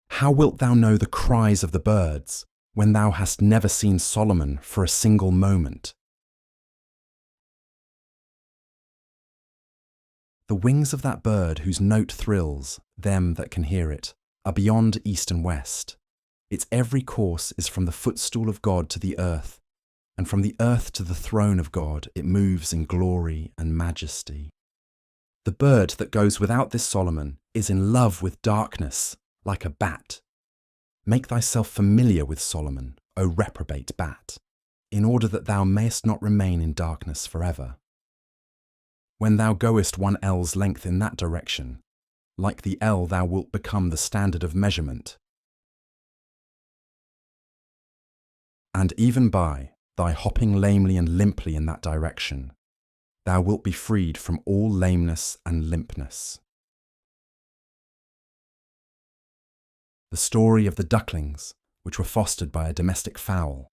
How wilt thou know the cries of the birds when thou hast never seen Solomon for a single moment? The wings of that bird whose note thrills them that can hear it are beyond east and west. Its every course is from the footstool of God to the earth, and from the earth to the throne of God it moves in glory and majesty. The bird that goes without this Solomon is in love with darkness, like a bat. Make thyself familiar with Solomon, O reprobate bat, in order that thou mayest not remain in darkness forever. When thou goest 1 ell's length in that direction, like the ell thou wilt become the standard of measurement. And even by thy hopping lamely and limply in that direction, thou wilt be freed from all lameness and limpness. The story of the ducklings, which were fostered by a domestic fowl.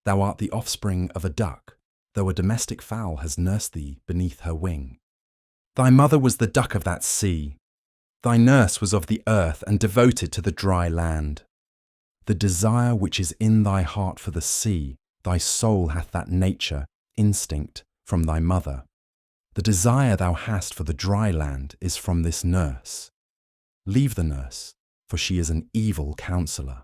Thou art the offspring of a duck, though a domestic fowl has nursed thee beneath her wing. Thy mother was the duck of that sea. Thy nurse was of the earth and devoted to the dry land. The desire which is in thy heart for the sea, thy soul hath that nature, instinct, from thy mother. The desire thou hast for the dry land is from this nurse. Leave the nurse, for she is an evil counsellor.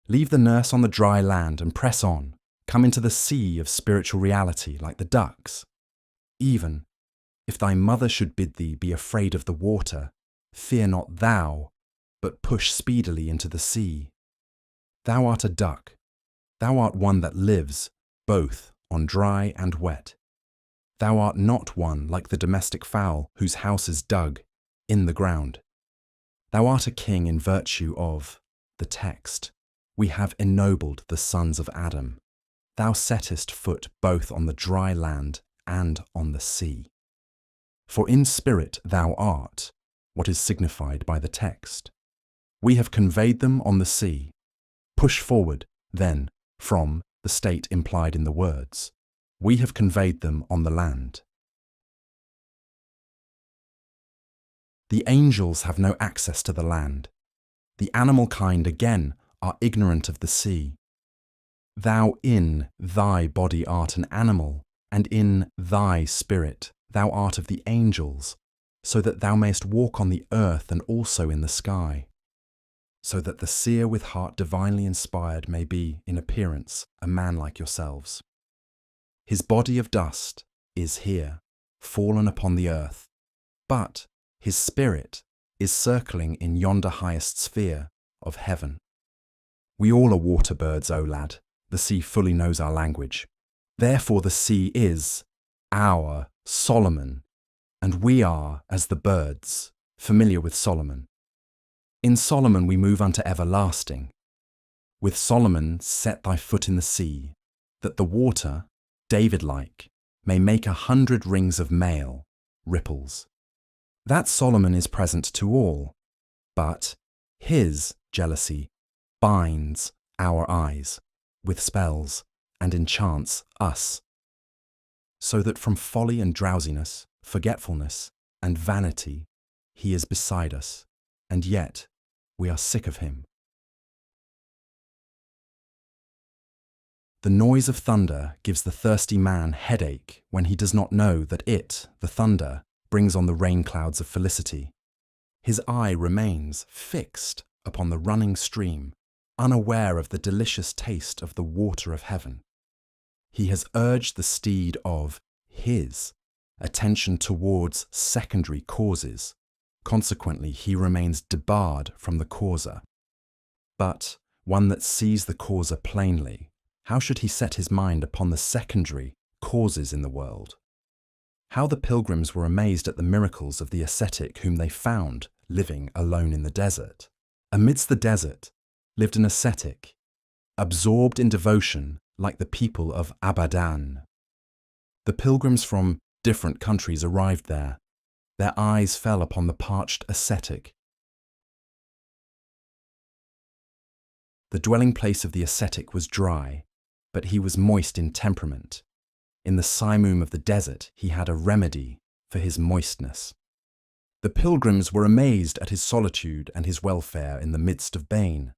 Leave the nurse on the dry land and press on. Come into the sea of spiritual reality like the ducks. Even If thy mother should bid thee be afraid of the water, fear not thou, but push speedily into the sea. Thou art a duck, thou art one that lives, both on dry and wet. Thou art not one like the domestic fowl whose house is dug in the ground. Thou art a king in virtue of the text. We have ennobled the sons of Adam. Thou settest foot both on the dry land and on the sea. For in spirit thou art, what is signified by the text. We have conveyed them on the sea. Push forward, then, from the state implied in the words. We have conveyed them on the land. The angels have no access to the land. The animal kind, again, are ignorant of the sea. Thou in thy body art an animal, and in thy spirit thou art of the angels, so that thou mayst walk on the earth and also in the sky, so that the seer with heart divinely inspired may be, in appearance, a man like yourselves. His body of dust is here, fallen upon the earth, but his spirit is circling in yonder highest sphere of heaven. We all are water birds, O lad. The sea fully knows our language. Therefore the sea is our Solomon, and we are, as the birds, familiar with Solomon. In Solomon we move unto everlasting. With Solomon set thy foot in the sea, that the water, David-like, may make 100 rings of mail, ripples. That Solomon is present to all, but his jealousy binds our eyes with spells and enchants us, so that from folly and drowsiness, forgetfulness and vanity, he is beside us, and yet we are sick of him. The noise of thunder gives the thirsty man headache when he does not know that it, the thunder, brings on the rain clouds of felicity. His eye remains fixed upon the running stream, unaware of the delicious taste of the water of heaven. He has urged the steed of his attention towards secondary causes. Consequently, he remains debarred from the causer. But one that sees the causer plainly, how should he set his mind upon the secondary causes in the world? How the pilgrims were amazed at the miracles of the ascetic whom they found living alone in the desert. Amidst the desert lived an ascetic, absorbed in devotion like the people of Abadan. The pilgrims from different countries arrived there. Their eyes fell upon the parched ascetic. The dwelling place of the ascetic was dry, but he was moist in temperament. In the simoom of the desert he had a remedy for his moistness. The pilgrims were amazed at his solitude and his welfare in the midst of Bain.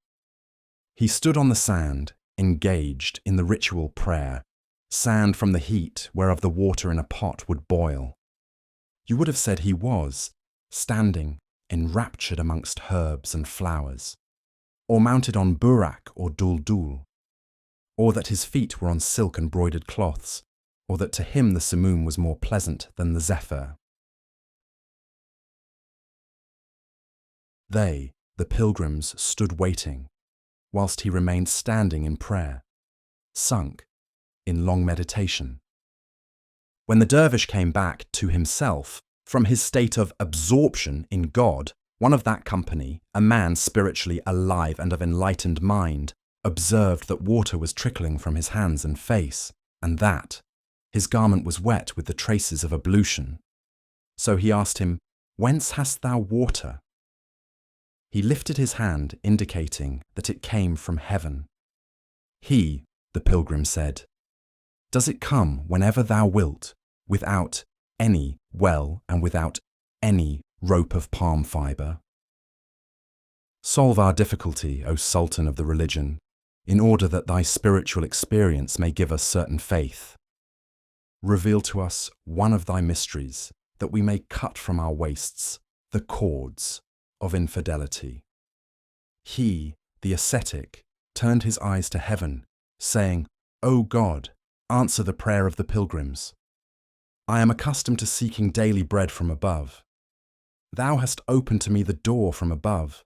He stood on the sand, engaged in the ritual prayer, sand from the heat whereof the water in a pot would boil. You would have said he was, standing enraptured amongst herbs and flowers, or mounted on burak or duldul, or that his feet were on silk and broidered cloths, or that to him the simoom was more pleasant than the zephyr. They, the pilgrims, stood waiting, whilst he remained standing in prayer, sunk in long meditation. When the dervish came back to himself from his state of absorption in God, one of that company, a man spiritually alive and of enlightened mind, observed that water was trickling from his hands and face, and that his garment was wet with the traces of ablution. So he asked him, "Whence hast thou water?" He lifted his hand, indicating that it came from heaven. He, the pilgrim, said, "Does it come whenever thou wilt, without any well and without any rope of palm fibre?" Solve our difficulty, O Sultan of the religion, in order that thy spiritual experience may give us certain faith. Reveal to us one of thy mysteries, that we may cut from our waists the cords of infidelity. He, the ascetic, turned his eyes to heaven, saying, "O God, answer the prayer of the pilgrims." I am accustomed to seeking daily bread from above. Thou hast opened to me the door from above,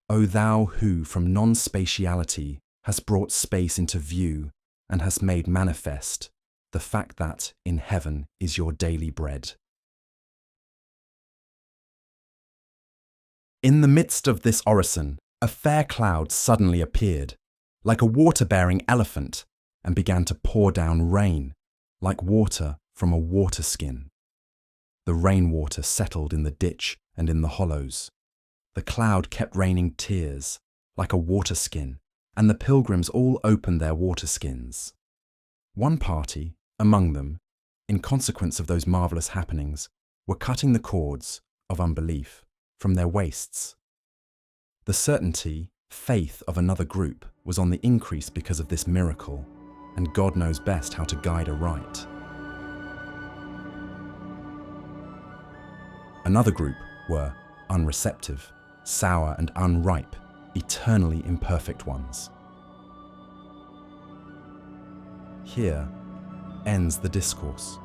O thou who from non-spatiality hast brought space into view and hast made manifest the fact that in heaven is your daily bread. In the midst of this orison, a fair cloud suddenly appeared, like a water-bearing elephant, and began to pour down rain, like water from a water skin. The rainwater settled in the ditch and in the hollows. The cloud kept raining tears, like a water skin, and the pilgrims all opened their water skins. One party, among them, in consequence of those marvellous happenings, were cutting the cords of unbelief from their waists. The certainty, faith of another group was on the increase because of this miracle, and God knows best how to guide aright. Another group were unreceptive, sour and unripe, eternally imperfect ones. Here ends the discourse.